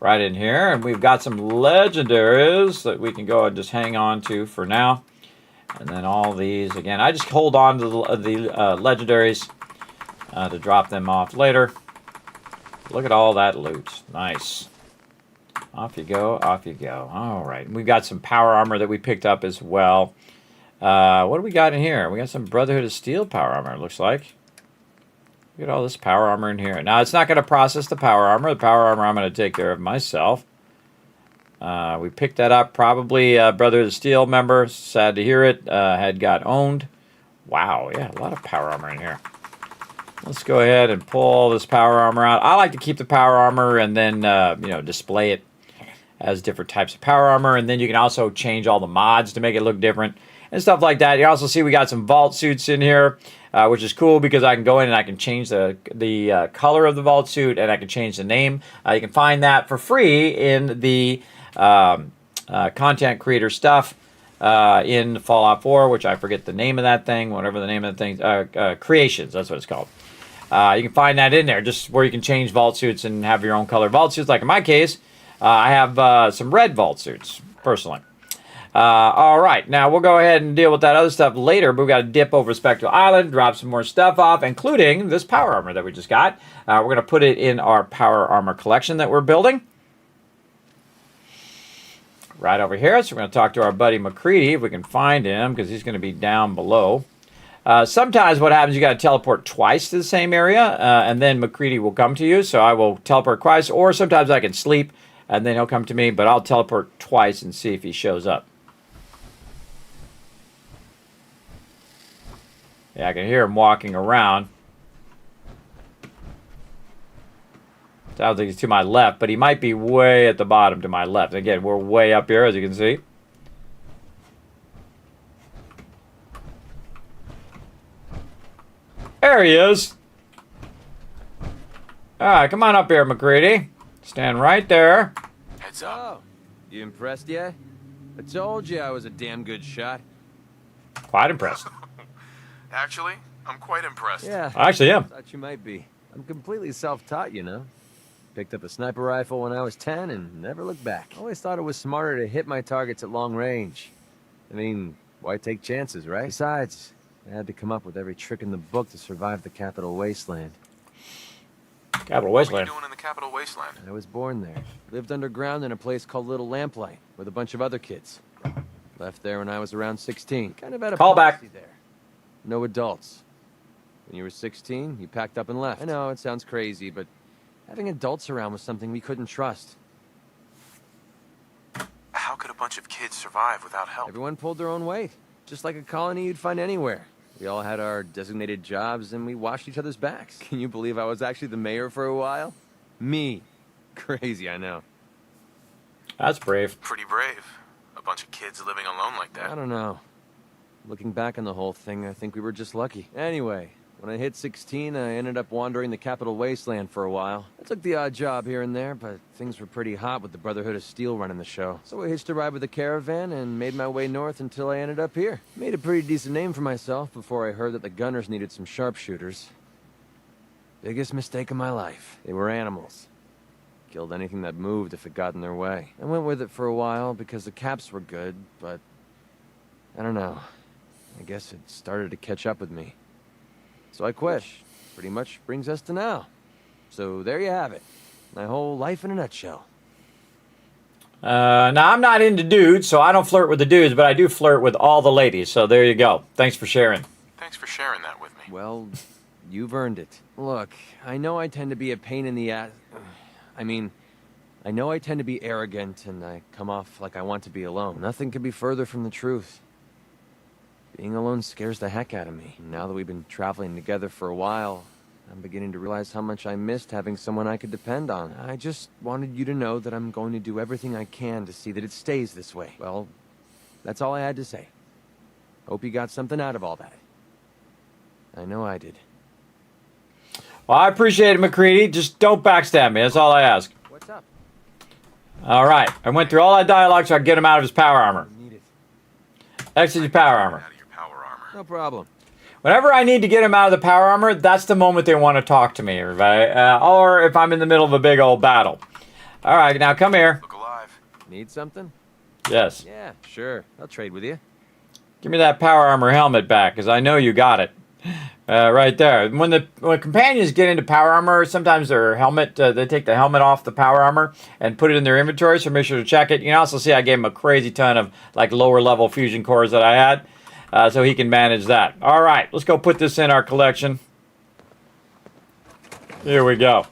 Speaker 4: right in here. And we've got some legendaries that we can go ahead and just hang on to for now. And then all these, again, I just hold on to the legendaries to drop them off later. Look at all that loot. Nice. Off you go, off you go. All right, we've got some power armor that we picked up as well. What do we got in here? We got some Brotherhood of Steel power armor, it looks like. Look at all this power armor in here. Now, it's not going to process the power armor. The power armor I'm going to take care of myself. We picked that up. Probably a Brotherhood of Steel member. Sad to hear it. Had got owned. Wow, yeah, a lot of power armor in here. Let's go ahead and pull all this power armor out. I like to keep the power armor and then, display it as different types of power armor. And then you can also change all the mods to make it look different and stuff like that. You also see we got some vault suits in here. Which is cool because I can go in and I can change the color of the vault suit, and I can change the name. You can find that for free in the content creator stuff in Fallout 4, which I forget the name of that thing, whatever the name of the thing, Creations, that's what it's called. You can find that in there, just where you can change vault suits and have your own color vault suits. Like in my case, I have some red vault suits, personally. All right, now we'll go ahead and deal with that other stuff later, but we've got to dip over Spectral Island, drop some more stuff off, including this power armor that we just got. We're going to put it in our power armor collection that we're building. Right over here, so we're going to talk to our buddy McCready, if we can find him, because he's going to be down below. Sometimes what happens, you got to teleport twice to the same area, and then McCready will come to you, so I will teleport twice, or sometimes I can sleep, and then he'll come to me, but I'll teleport twice and see if he shows up. Yeah, I can hear him walking around. Sounds like he's to my left, but he might be way at the bottom to my left. Again, we're way up here, as you can see. There he is. All right, come on up here, McCready. Stand right there.
Speaker 7: Heads up.
Speaker 5: Oh, you impressed yet? I told you I was a damn good shot.
Speaker 4: Quite impressed.
Speaker 7: Actually, I'm quite impressed.
Speaker 5: Yeah,
Speaker 4: I actually am.
Speaker 5: thought you might be. I'm completely self-taught, you know. Picked up a sniper rifle when I was 10 and never looked back. Always thought it was smarter to hit my targets at long range. I mean, why take chances, right? Besides, I had to come up with every trick in the book to survive the Capital Wasteland.
Speaker 4: Capital
Speaker 7: What are you
Speaker 4: Wasteland.
Speaker 7: doing in the Capital Wasteland?
Speaker 5: I was born there. Lived underground in a place called Little Lamplight with a bunch of other kids. Left there when I was around 16. Kind of had a
Speaker 4: Call back.
Speaker 5: policy there. No adults. When you were 16, you packed up and left. I know, it sounds crazy, but having adults around was something we couldn't trust.
Speaker 7: How could a bunch of kids survive without help?
Speaker 5: Everyone pulled their own weight. Just like a colony you'd find anywhere. We all had our designated jobs and we washed each other's backs. Can you believe I was actually the mayor for a while? Me. Crazy, I know.
Speaker 4: That's brave.
Speaker 7: Pretty brave. A bunch of kids living alone like
Speaker 5: I
Speaker 7: that.
Speaker 5: don't know. Looking back on the whole thing, I think we were just lucky. Anyway, when I hit 16, I ended up wandering the Capital Wasteland for a while. I took the odd job here and there, but things were pretty hot with the Brotherhood of Steel running the show. So I hitched a ride with a caravan and made my way north until I ended up here. Made a pretty decent name for myself before I heard that the gunners needed some sharpshooters. Biggest mistake of my life. They were animals. Killed anything that moved if it got in their way. I went with it for a while because the caps were good, but I don't know. I guess it started to catch up with me. So I quit. Pretty much brings us to now. So there you have it. My whole life in a nutshell.
Speaker 4: Now, I'm not into dudes, so I don't flirt with the dudes, but I do flirt with all the ladies. So there you go. Thanks for sharing.
Speaker 7: Thanks for sharing that with me.
Speaker 5: Well, you've earned it. Look, I know I tend to be a pain in the ass. I know I tend to be arrogant and I come off like I want to be alone. Nothing could be further from the truth. Being alone scares the heck out of me. Now that we've been traveling together for a while, I'm beginning to realize how much I missed having someone I could depend on. I just wanted you to know that I'm going to do everything I can to see that it stays this way. Well, that's all I had to say. Hope you got something out of all that. I know I did.
Speaker 4: Well, I appreciate it, McCready. Just don't backstab me. That's all I ask.
Speaker 5: What's up?
Speaker 4: All right. I went through all that dialogue so I could get him out of his power armor.
Speaker 5: Need it.
Speaker 4: Exit your power armor.
Speaker 7: Out of your power armor.
Speaker 5: No problem.
Speaker 4: Whenever I need to get him out of the power armor, that's the moment they want to talk to me, everybody. Or if I'm in the middle of a big old battle. All right, now come here.
Speaker 7: Look alive.
Speaker 5: Need something?
Speaker 4: Yes.
Speaker 5: Yeah, sure. I'll trade with you.
Speaker 4: Give me that power armor helmet back, because I know you got it. Right there. When companions get into power armor, sometimes their helmet, they take the helmet off the power armor and put it in their inventory, so make sure to check it. You can also see I gave him a crazy ton of like lower level fusion cores that I had, so he can manage that. All right, let's go put this in our collection. Here we go.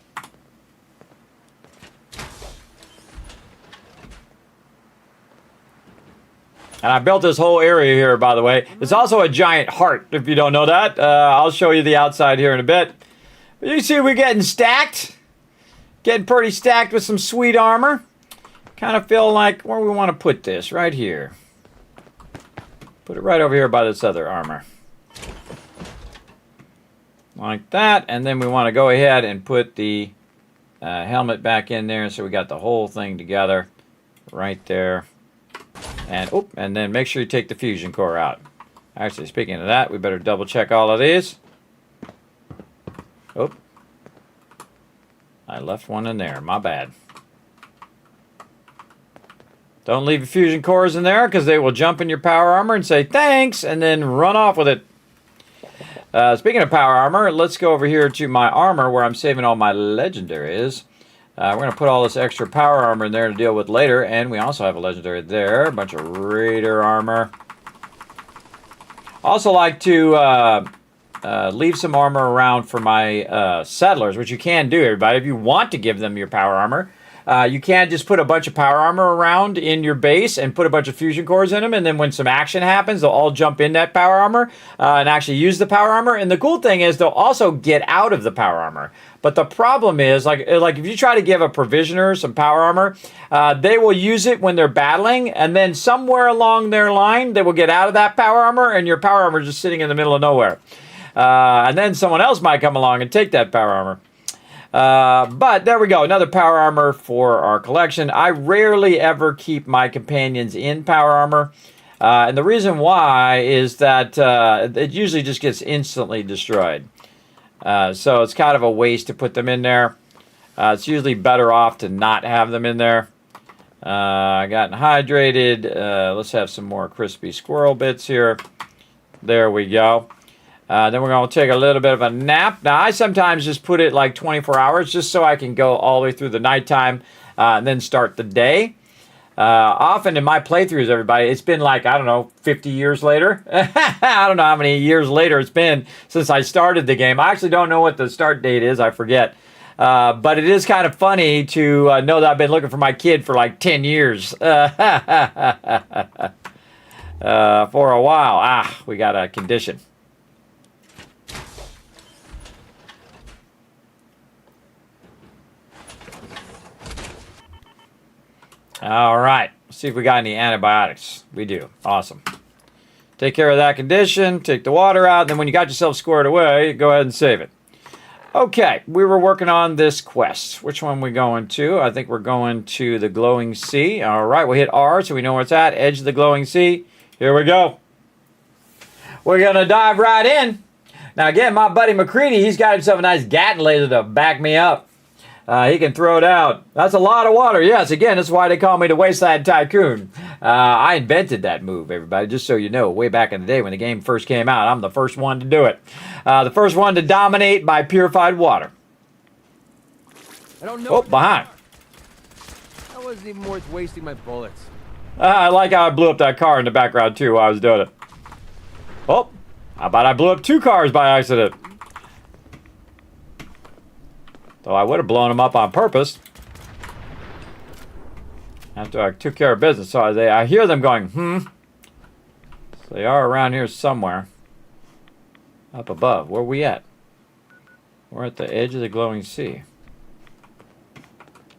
Speaker 4: And I built this whole area here, by the way. It's also a giant heart, if you don't know that. I'll show you the outside here in a bit. But you see we're getting stacked. Getting pretty stacked with some sweet armor. Kind of feel like where we want to put this, right here. Put it right over here by this other armor. Like that. And then we want to go ahead and put the helmet back in there. So we got the whole thing together right there. And then make sure you take the fusion core out. Actually, speaking of that, we better double check all of these. Oh, I left one in there. My bad. Don't leave your fusion cores in there because they will jump in your power armor and say thanks and then run off with it. Speaking of power armor, let's go over here to my armor where I'm saving all my legendaries. We're going to put all this extra power armor in there to deal with later. And we also have a legendary there. A bunch of raider armor. Also like to leave some armor around for my settlers, which you can do, everybody. If you want to give them your power armor, You can't just put a bunch of power armor around in your base and put a bunch of fusion cores in them, and then when some action happens, they'll all jump in that power armor and actually use the power armor. And the cool thing is they'll also get out of the power armor. But the problem is, like if you try to give a provisioner some power armor, they will use it when they're battling, and then somewhere along their line, they will get out of that power armor, and your power armor is just sitting in the middle of nowhere. And then someone else might come along and take that power armor. But there we go, another power armor for our collection. I rarely ever keep my companions in power armor. And the reason why is that it usually just gets instantly destroyed. So it's kind of a waste to put them in there. It's usually better off to not have them in there. I gotten hydrated. Let's have some more crispy squirrel bits here. There we go. Then we're going to take a little bit of a nap. Now, I sometimes just put it like 24 hours just so I can go all the way through the nighttime and then start the day. Often in my playthroughs, everybody, it's been like, I don't know, 50 years later. I don't know how many years later it's been since I started the game. I actually don't know what the start date is. I forget. But it is kind of funny to know that I've been looking for my kid for like 10 years. For a while. We got a condition. All right, let's see if we got any antibiotics. We do. Awesome. Take care of that condition, take the water out, then when you got yourself squared away, go ahead and save it. Okay, we were working on this quest. Which one are we going to? I think we're going to the glowing sea. All right, we'll hit R so we know where it's at. Edge of the glowing sea. Here we go. We're going to dive right in. Now, again, my buddy McCready, he's got himself a nice Gatling laser to back me up. He can throw it out. That's a lot of water. Yes, again, that's why they call me the Wasteland Tycoon. I invented that move, everybody, just so you know. Way back in the day when the game first came out, I'm the first one to do it. The first one to dominate by purified water.
Speaker 5: I don't know.
Speaker 4: Oh, behind.
Speaker 5: That wasn't even worth wasting my bullets.
Speaker 4: I like how I blew up that car in the background, too, while I was doing it. Oh, how about I blew up 2 cars by accident? Though I would have blown them up on purpose. After I took care of business. So I hear them going, So they are around here somewhere. Up above. Where are we at? We're at the edge of the glowing sea.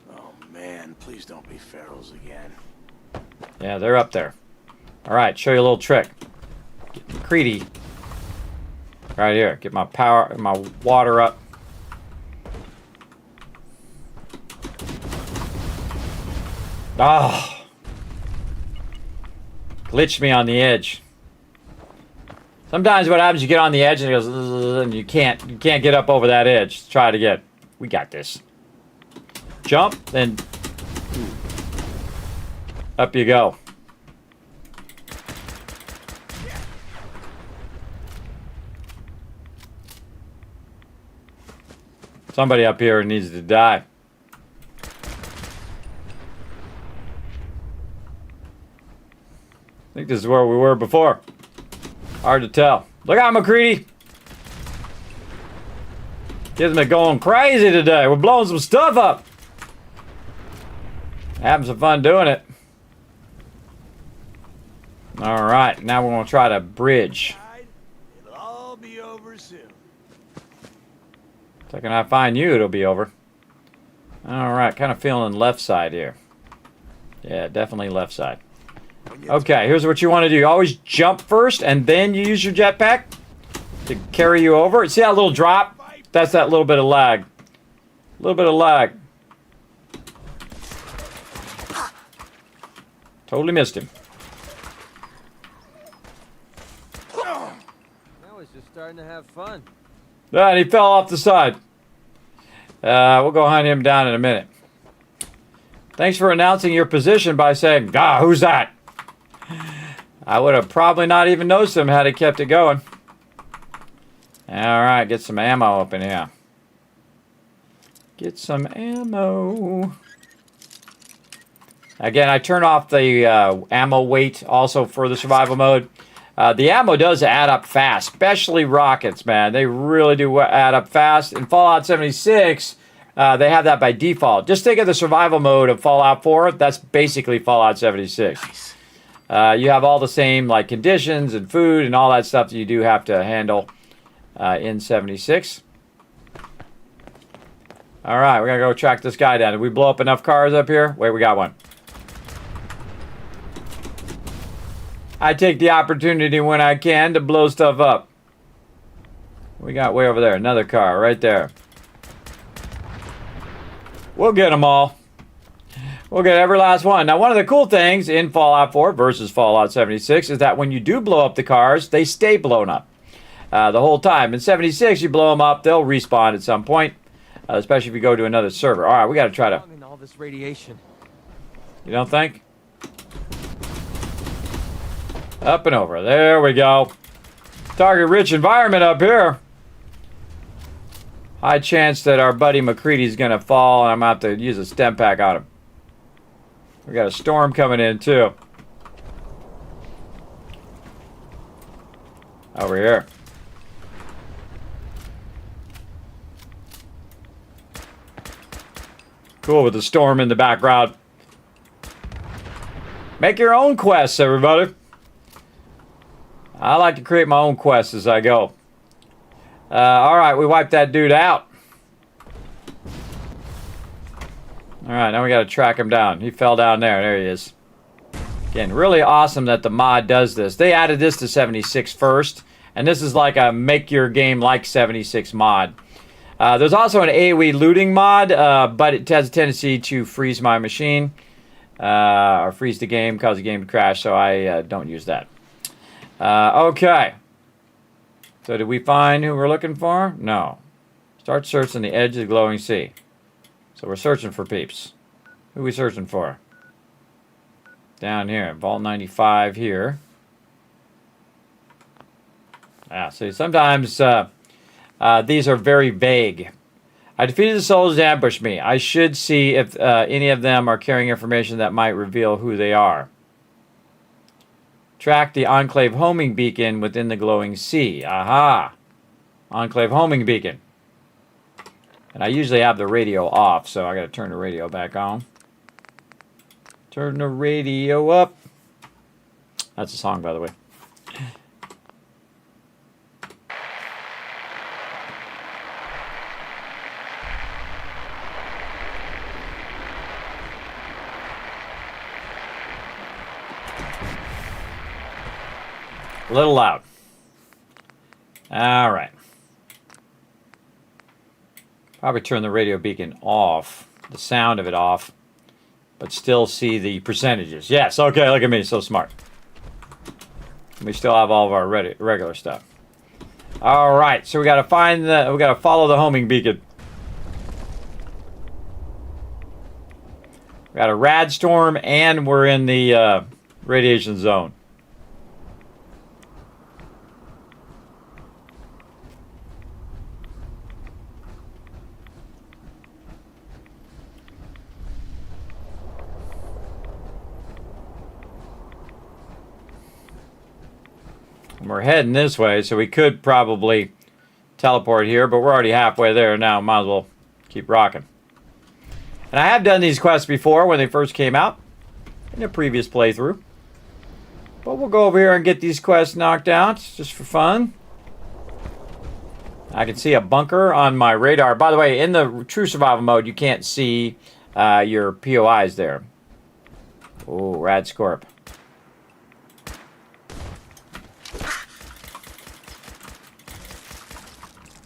Speaker 6: Oh man, please don't be ferals again.
Speaker 4: Yeah, they're up there. Alright, show you a little trick. Get McCready. Right here. Get my power, my water up. Oh, glitched me on the edge. Sometimes what happens, you get on the edge and it goes, and you can't get up over that edge. Let's try it again. We got this. Jump, then up you go. Somebody up here needs to die. I think this is where we were before. Hard to tell. Look out, McCready. Gives me going crazy today. We're blowing some stuff up. Having some fun doing it. All right, now we're going to try to bridge.
Speaker 6: It'll all be over soon.
Speaker 4: Second I find you, it'll be over. All right, kind of feeling left side here. Yeah, definitely left side. Okay, here's what you want to do. You always jump first, and then you use your jetpack to carry you over. See that little drop? That's that little bit of lag. A little bit of lag. Totally missed him.
Speaker 5: Now it's just starting to have fun.
Speaker 4: Ah, and he fell off the side. We'll go hunt him down in a minute. Thanks for announcing your position by saying, who's that? I would have probably not even noticed him had he kept it going. Alright, get some ammo up in here. Get some ammo. Again, I turn off the ammo weight also for the survival mode. The ammo does add up fast, especially rockets, man. They really do add up fast. In Fallout 76, They have that by default. Just think of the survival mode of Fallout 4. That's basically Fallout 76.
Speaker 7: Nice.
Speaker 4: You have all the same like conditions and food and all that stuff that you do have to handle in 76. All right, we're going to go track this guy down. Did we blow up enough cars up here? Wait, we got one. I take the opportunity when I can to blow stuff up. We got way over there. Another car right there. We'll get them all. We'll get every last one. Now, one of the cool things in Fallout 4 versus Fallout 76 is that when you do blow up the cars, they stay blown up the whole time. In 76, you blow them up, they'll respawn at some point, especially if you go to another server. All right, we got to try to...
Speaker 5: all this radiation.
Speaker 4: You don't think? Up and over. There we go. Target-rich environment up here. High chance that our buddy McCready's going to fall, and I'm going to have to use a stem pack on him. We got a storm coming in, too. Over here. Cool with the storm in the background. Make your own quests, everybody. I like to create my own quests as I go. All right, we wiped that dude out. All right, now we got to track him down. He fell down there. There he is. Again, really awesome that the mod does this. They added this to 76 first, and this is like a make your game like 76 mod. There's also an AoE looting mod, but it has a tendency to freeze my machine or freeze the game, cause the game to crash, so I don't use that. Okay. So did we find who we're looking for? No. Start searching the edge of the glowing sea. So we're searching for peeps. Who are we searching for? Down here. Vault 95 here. See, sometimes these are very vague. I defeated the souls that ambushed me. I should see if any of them are carrying information that might reveal who they are. Track the Enclave homing beacon within the glowing sea. Aha! Enclave homing beacon. And I usually have the radio off, so I gotta turn the radio back on. Turn the radio up. That's a song, by the way. A little loud. All right. Probably turn the radio beacon off, the sound of it off, but still see the percentages. Yes, okay, look at me, so smart. We still have all of our regular stuff. All right, so we got to follow the homing beacon. We got a rad storm, and we're in the radiation zone. We're heading this way, so we could probably teleport here, but we're already halfway there now. Might as well keep rocking. And I have done these quests before when they first came out in a previous playthrough. But we'll go over here and get these quests knocked out just for fun. I can see a bunker on my radar. By the way, in the true survival mode, you can't see your POIs there. Oh, rad scorp.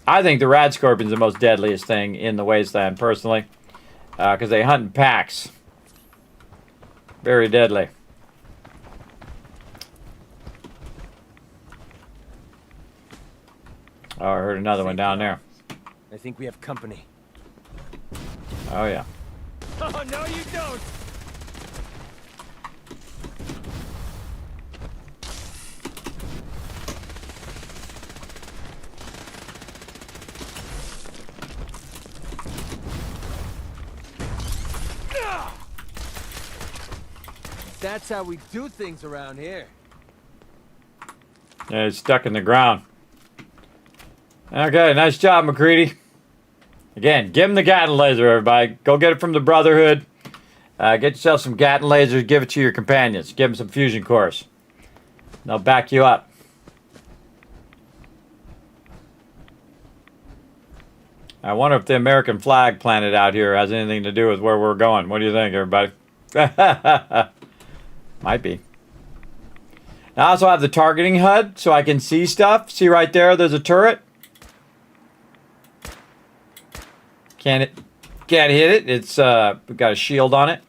Speaker 4: I think the rad scorpion's the most deadliest thing in the wasteland, personally, because they hunt in packs. Very deadly. Oh, I heard another one down there.
Speaker 5: I think we have company.
Speaker 4: Oh, yeah.
Speaker 5: Oh, no, you don't! That's how we do things around here.
Speaker 4: Yeah, it's stuck in the ground. Okay, nice job, McCready. Again, give him the Gatling laser, everybody. Go get it from the Brotherhood. Get yourself some Gatling lasers. Give it to your companions. Give them some fusion cores. They'll back you up. I wonder if the American flag planted out here has anything to do with where we're going. What do you think, everybody? Might be. I also have the targeting HUD so I can see stuff. See right there, there's a turret. Can't hit it. It's we've got a shield on it.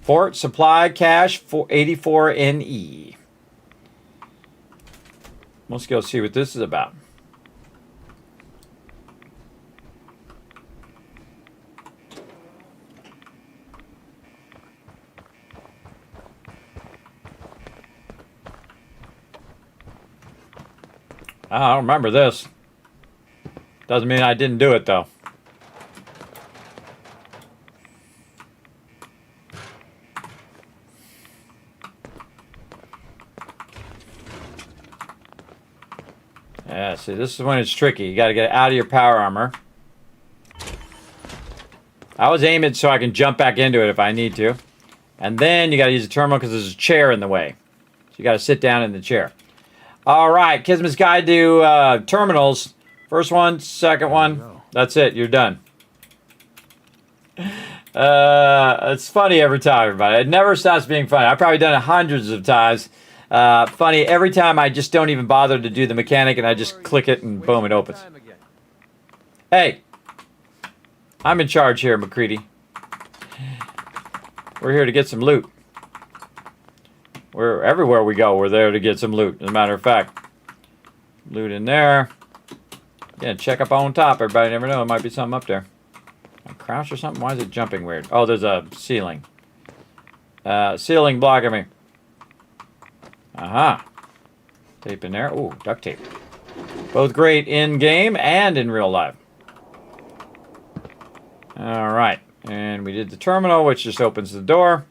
Speaker 4: Fort supply cache 84 NE. Let's go see what this is about. I don't remember this. Doesn't mean I didn't do it, though. Yeah, see, this is when it's tricky. You got to get out of your power armor. I always aim it so I can jump back into it if I need to. And then you got to use the terminal because there's a chair in the way. So you got to sit down in the chair. All right, Kismet's Guide to Terminals. First one, second one. That's it. You're done. It's funny every time, everybody. It never stops being funny. I've probably done it hundreds of times. Funny every time. I just don't even bother to do the mechanic, and I just click it, and boom, it opens. Hey, I'm in charge here, McCready. We're here to get some loot. We're everywhere we go. We're there to get some loot. As a matter of fact, loot in there. Yeah, check up on top. Everybody never know. There might be something up there. A crouch or something? Why is it jumping weird? Oh, there's a ceiling. Ceiling blocking me. Aha. Tape in there. Ooh, duct tape. Both great in game and in real life. All right. And we did the terminal, which just opens the door.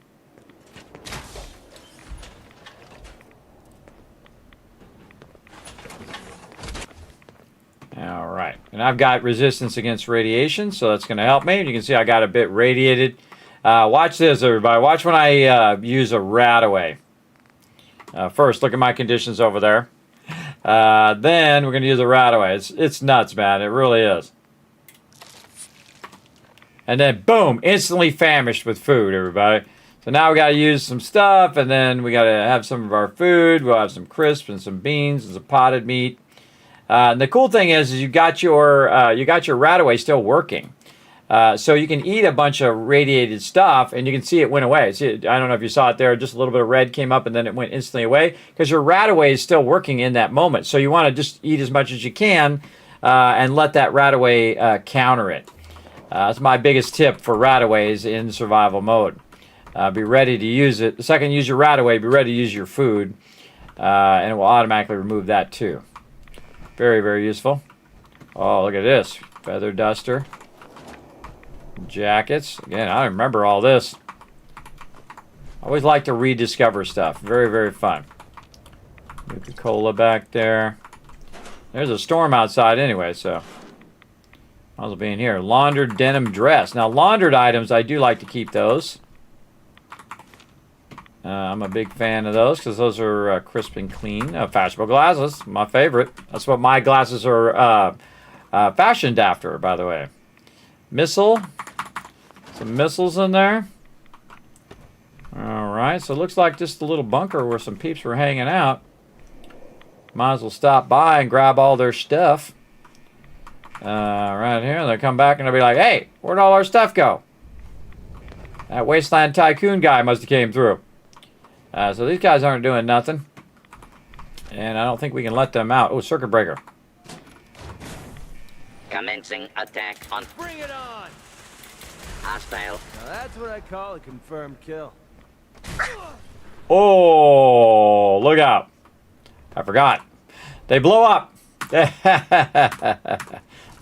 Speaker 4: All right. And I've got resistance against radiation, so that's going to help me. You can see I got a bit radiated. Watch this, everybody. Watch when I use a RadAway. First, look at my conditions over there. Then we're going to use a RadAway. It's nuts, man. It really is. And then, boom, instantly famished with food, everybody. So now we got to use some stuff, and then we got to have some of our food. We'll have some crisps and some beans and some potted meat. And the cool thing is you got your RadAway still working. So you can eat a bunch of radiated stuff, and you can see it went away. See, I don't know if you saw it there. Just a little bit of red came up, and then it went instantly away because your RadAway is still working in that moment. So you want to just eat as much as you can and let that RadAway counter it. That's my biggest tip for RadAways in survival mode. Be ready to use it. The second you use your RadAway, be ready to use your food, and it will automatically remove that too. Very, very useful. Oh, look at this. Feather duster. Jackets. Again, I remember all this. I always like to rediscover stuff. Very, very fun. Get the cola back there. There's a storm outside anyway, so might as well be in here. Laundered denim dress. Now, laundered items, I do like to keep those. I'm a big fan of those because those are crisp and clean. Fashionable glasses, my favorite. That's what my glasses are fashioned after, by the way. Missile. Some missiles in there. All right, so it looks like just a little bunker where some peeps were hanging out. Might as well stop by and grab all their stuff. Right here, they'll come back and they'll be like, hey, where'd all our stuff go? That Wasteland Tycoon guy must have came through. So these guys aren't doing nothing. And I don't think we can let them out. Oh, circuit breaker.
Speaker 9: Commencing attack on
Speaker 5: Bring it on!
Speaker 9: hostile.
Speaker 5: Now that's what I call a confirmed kill.
Speaker 4: Oh, look out. I forgot. They blow up. The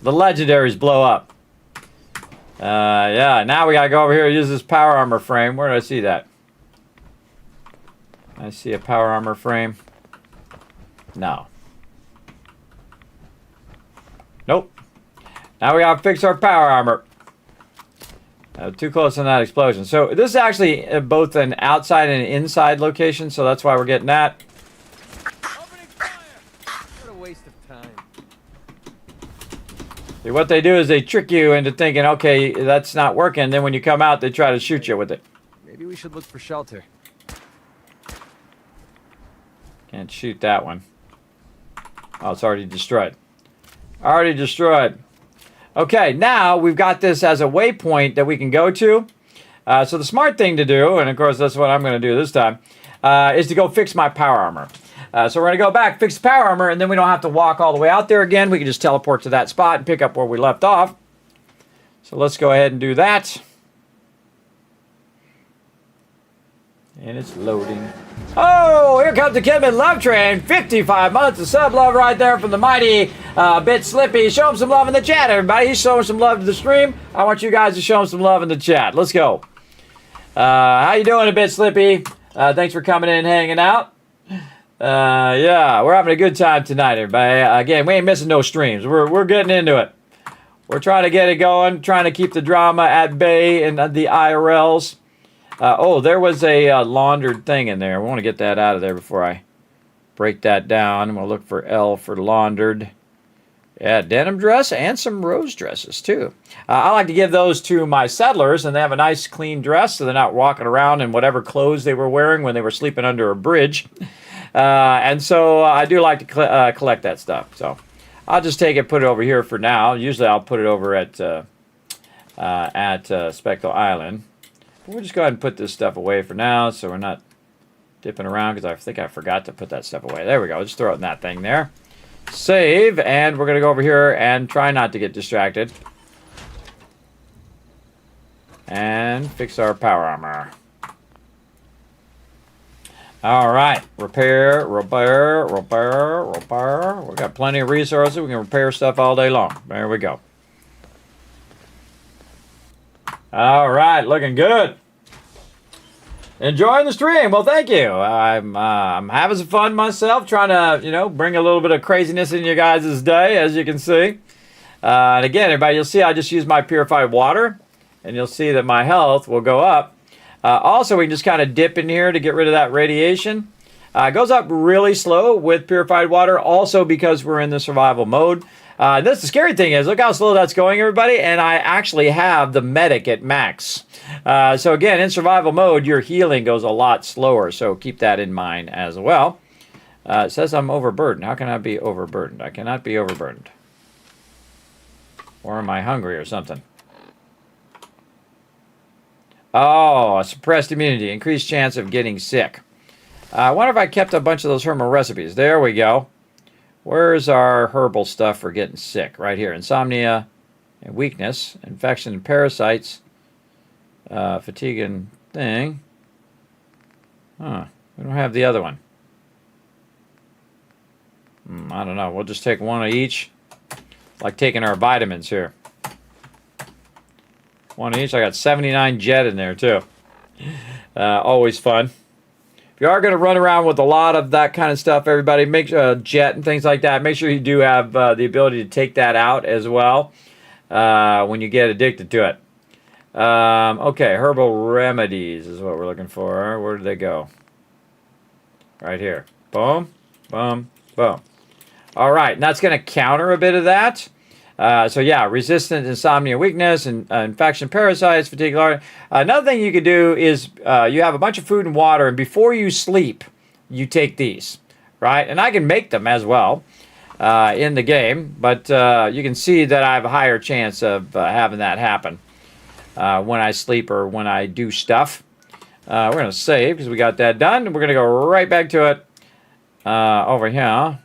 Speaker 4: legendaries blow up. Yeah, now we gotta go over here and use this power armor frame. Where did I see that? I see a power armor frame. No. Nope. Now we gotta fix our power armor. Too close on that explosion. So this is actually both an outside and an inside location, so that's why we're getting that.
Speaker 5: Opening fire! What a waste of time.
Speaker 4: See, what they do is they trick you into thinking, okay, that's not working. Then when you come out, they try to shoot you with it.
Speaker 5: Maybe we should look for shelter.
Speaker 4: Can't shoot that one. Oh, it's already destroyed. Already destroyed. Okay, now we've got this as a waypoint that we can go to. So the smart thing to do, and of course that's what I'm going to do this time, is to go fix my power armor. So we're going to go back, fix the power armor, and then we don't have to walk all the way out there again. We can just teleport to that spot and pick up where we left off. So let's go ahead and do that. And it's loading. Oh, here comes the Kismet Love Train. 55 months of sub love right there from the mighty Bit Slippy. Show him some love in the chat, everybody. He's showing some love to the stream. I want you guys to show him some love in the chat. Let's go. How you doing, a Bit Slippy? Thanks for coming in and hanging out. Yeah, we're having a good time tonight, everybody. Again, we ain't missing no streams. We're getting into it. We're trying to get it going, trying to keep the drama at bay and the IRLs. Oh, there was a laundered thing in there. We want to get that out of there before I break that down. I'm going to look for L for laundered. Yeah, denim dress and some rose dresses, too. I like to give those to my settlers, and they have a nice, clean dress, so they're not walking around in whatever clothes they were wearing when they were sleeping under a bridge. And so I do like to collect that stuff. So I'll just take it, put it over here for now. Usually I'll put it over at Spectral Island. We'll just go ahead and put this stuff away for now so we're not dipping around because I think I forgot to put that stuff away. There we go. Just throw it in that thing there. Save, and we're going to go over here and try not to get distracted. And fix our power armor. All right. Repair, repair, repair, repair. We've got plenty of resources. We can repair stuff all day long. There we go. All right, looking good. Enjoying the stream. Well, thank you. I'm having some fun myself, trying to, bring a little bit of craziness in you guys' day, as you can see. And again, everybody, you'll see I just use my purified water, and you'll see that my health will go up. Also, we can just kind of dip in here to get rid of that radiation. It goes up really slow with purified water, also because we're in the survival mode. The scary thing is, look how slow that's going, everybody, and I actually have the medic at max. So again, in survival mode, your healing goes a lot slower, so keep that in mind as well. It says I'm overburdened. How can I be overburdened? I cannot be overburdened. Or am I hungry or something? Oh, suppressed immunity, increased chance of getting sick. I wonder if I kept a bunch of those herbal recipes. There we go. Where's our herbal stuff for getting sick? Right here. Insomnia and weakness. Infection and parasites. Fatigue and thing. Huh. We don't have the other one. I don't know. We'll just take one of each. Like taking our vitamins here. One of each. I got 79 jet in there too. Always fun. If you are going to run around with a lot of that kind of stuff, everybody, make jet and things like that, make sure you do have the ability to take that out as well when you get addicted to it. Okay, herbal remedies is what we're looking for. Where did they go? Right here. Boom, boom, boom. All right, and that's going to counter a bit of that. So yeah, resistant insomnia, weakness, and infection, parasites, fatigue. Another thing you could do is you have a bunch of food and water, and before you sleep, you take these, right? And I can make them as well in the game, but you can see that I have a higher chance of having that happen when I sleep or when I do stuff. We're going to save because we got that done, and we're going to go right back to it over here.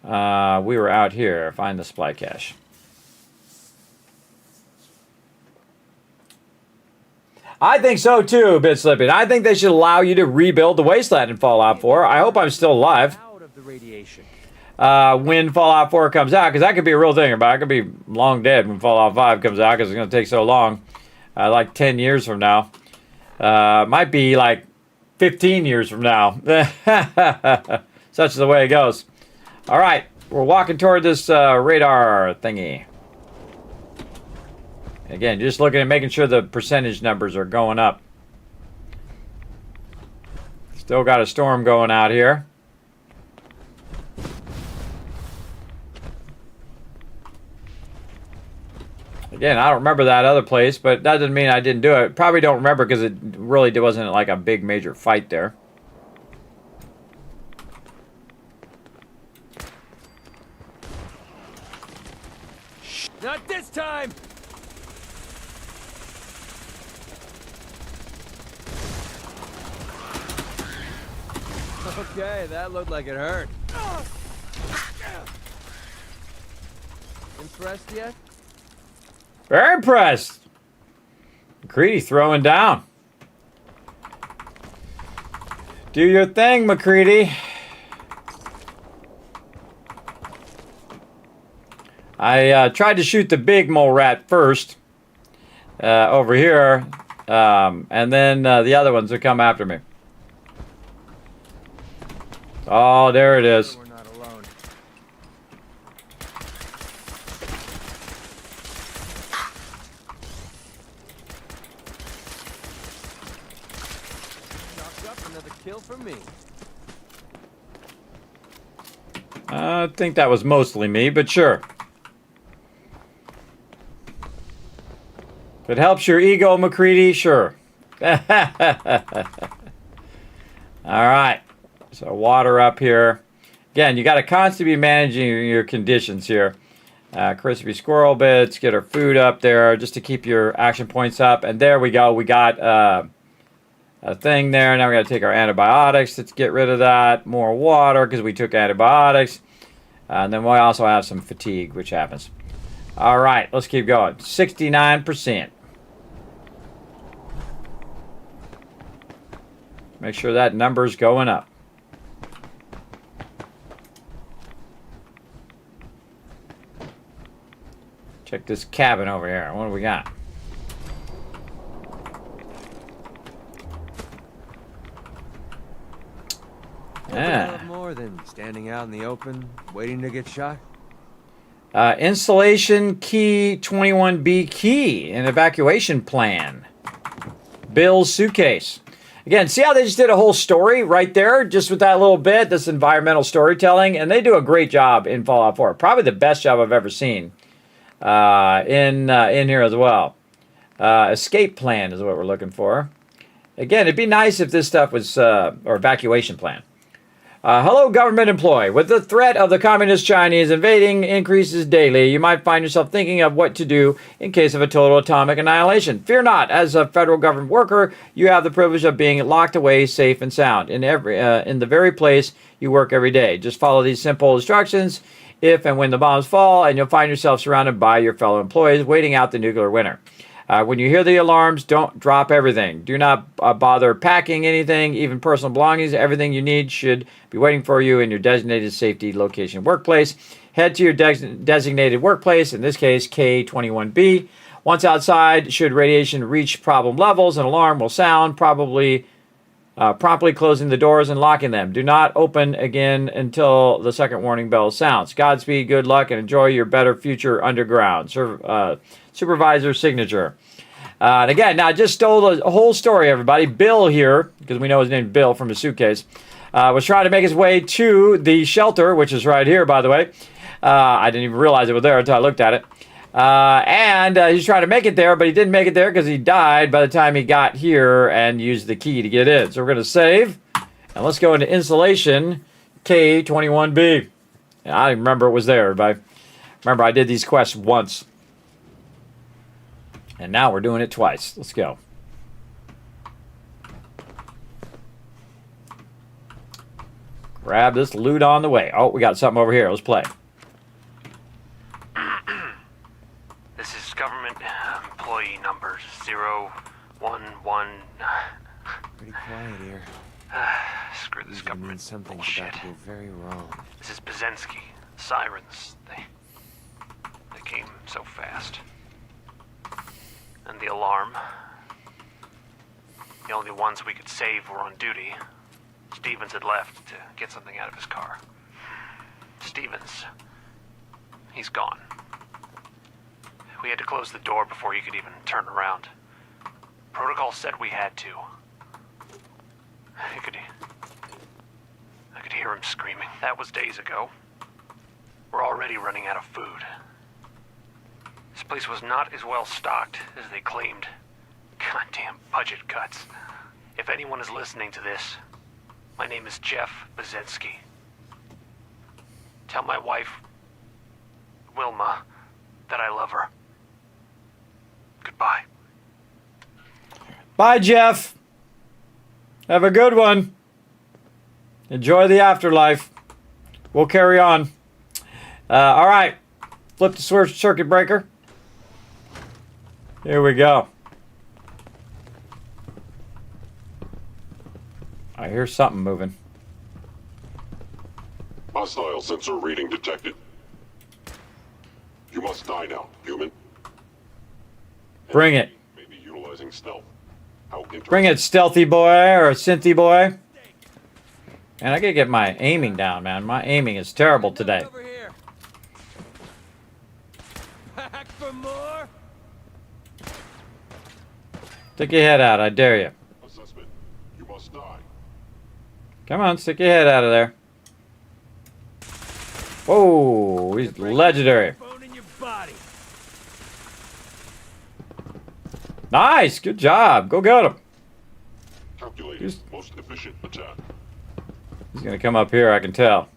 Speaker 4: We were out here. Find the supply cache. I think so too, Bit Slipping. I think they should allow you to rebuild the wasteland in Fallout 4. I hope I'm still alive when Fallout 4 comes out, because that could be a real thing. But I could be long dead when Fallout 5 comes out, because it's going to take so long. Like 10 years from now. Might be like 15 years from now. Such is the way it goes. All right, We're walking toward this radar thingy. Again, just looking at making sure the percentage numbers are going up. Still got a storm going out here. Again, I don't remember that other place, but that doesn't mean I didn't do it. Probably don't remember because it really wasn't like a big major fight there.
Speaker 5: Not this time! Okay, that looked like it hurt. Impressed yet?
Speaker 4: Very impressed. McCready throwing down. Do your thing, McCready. I tried to shoot the big mole rat first over here, and then the other ones would come after me. Oh, there it is.
Speaker 5: We're not alone. Knocked up, another kill for me.
Speaker 4: I think that was mostly me, but sure. If it helps your ego, McCready, sure. All right. So water up here. Again, you got to constantly be managing your conditions here. Crispy squirrel bits, get our food up there just to keep your action points up. And there we go. We got a thing there. Now we got to take our antibiotics. Let's get rid of that. More water because we took antibiotics. And then we also have some fatigue, which happens. All right, let's keep going. 69%. Make sure that number's going up. Check this cabin over here. What do we got?
Speaker 5: More than standing out in the open, waiting to get shot.
Speaker 4: Installation key 21B key and evacuation plan. Bill's suitcase. Again, see how they just did a whole story right there, just with that little bit, this environmental storytelling, and they do a great job in Fallout 4. Probably the best job I've ever seen in here as well. Escape plan is what we're looking for. Again, it'd be nice if this stuff was, or evacuation plan. Hello, government employee. With the threat of the communist Chinese invading increases daily, you might find yourself thinking of what to do in case of a total atomic annihilation. Fear not. As a federal government worker, you have the privilege of being locked away, safe and sound in the very place you work every day. Just follow these simple instructions if and when the bombs fall, and you'll find yourself surrounded by your fellow employees waiting out the nuclear winter. When you hear the alarms, don't drop everything. Do not bother packing anything, even personal belongings. Everything you need should be waiting for you in your designated safety location workplace. Head to your designated workplace, in this case, K21B. Once outside, should radiation reach problem levels, an alarm will sound, promptly closing the doors and locking them. Do not open again until the second warning bell sounds. Godspeed, good luck, and enjoy your better future underground. Supervisor signature. And again, now I just stole the whole story, everybody. Bill here, because we know his name is Bill from his suitcase, was trying to make his way to the shelter, which is right here, by the way. I didn't even realize it was there until I looked at it. And he's trying to make it there, but he didn't make it there because he died by the time he got here and used the key to get in. So we're going to save, and let's go into installation K21B. I didn't remember it was there, but remember I did these quests once. And now we're doing it twice. Let's go. Grab this loot on the way. Oh, we got something over here. Let's play.
Speaker 10: This is government employee number 011.
Speaker 5: Pretty quiet here.
Speaker 10: Screw this government
Speaker 5: Something's
Speaker 10: bullshit.
Speaker 5: about to go very wrong.
Speaker 10: This is Pazensky. Sirens. They came so fast. And the alarm. The only ones we could save were on duty. Stevens had left to get something out of his car. Stevens. He's gone. We had to close the door before he could even turn around. Protocol said we had to. I could hear him screaming. That was days ago. We're already running out of food. This place was not as well stocked as they claimed. Goddamn budget cuts. If anyone is listening to this, my name is Jeff Bazetsky. Tell my wife, Wilma, that I love her. Goodbye.
Speaker 4: Bye, Jeff. Have a good one. Enjoy the afterlife. We'll carry on. All right. Flip the circuit breaker. Here we go. I hear something moving.
Speaker 11: Hostile sensor reading detected. You must die now, human.
Speaker 4: Bring it.
Speaker 11: Maybe utilizing stealth. How
Speaker 4: Bring it, stealthy boy or synthy boy. Man, I gotta get my aiming down, man. My aiming is terrible today.
Speaker 6: Over here. Back for more?
Speaker 4: Stick your head out, I dare you.
Speaker 11: Assessment. You must die.
Speaker 4: Come on, stick your head out of there. Whoa, he's legendary.
Speaker 6: Bone in your body.
Speaker 4: Nice, good job. Go get him.
Speaker 11: Calculating most efficient attack.
Speaker 4: He's gonna come up here, I can tell.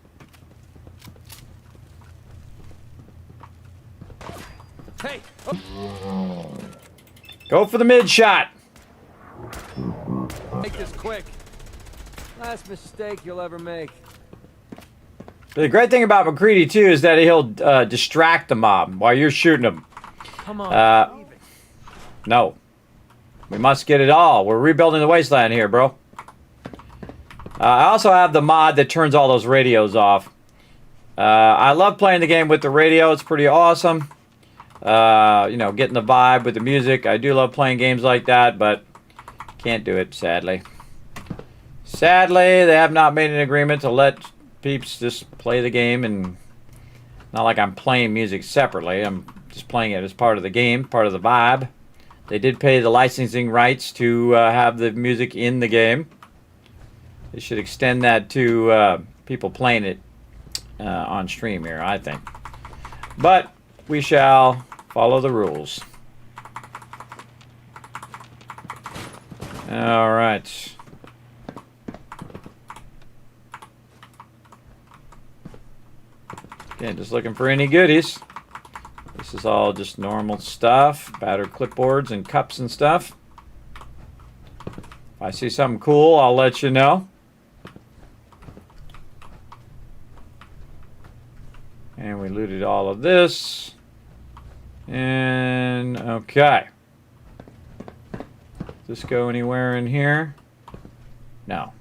Speaker 6: Hey.
Speaker 4: Go for the mid shot.
Speaker 5: Make this quick. Last mistake you'll ever make.
Speaker 4: The great thing about McCready too is that he'll distract the mob while you're shooting him.
Speaker 5: Come on.
Speaker 4: No. We must get it all. We're rebuilding the wasteland here, bro. I also have the mod that turns all those radios off. I love playing the game with the radio. It's pretty awesome. You know, getting the vibe with the music. I do love playing games like that, but can't do it, sadly. Sadly, they have not made an agreement to let peeps just play the game, and not like I'm playing music separately. I'm just playing it as part of the game, part of the vibe. They did pay the licensing rights to have the music in the game. They should extend that to people playing it on stream here, I think. But we shall follow the rules. All right. Again, just looking for any goodies. This is all just normal stuff. Battered clipboards and cups and stuff. If I see something cool, I'll let you know. And we looted all of this. And okay. Does this go anywhere in here? No.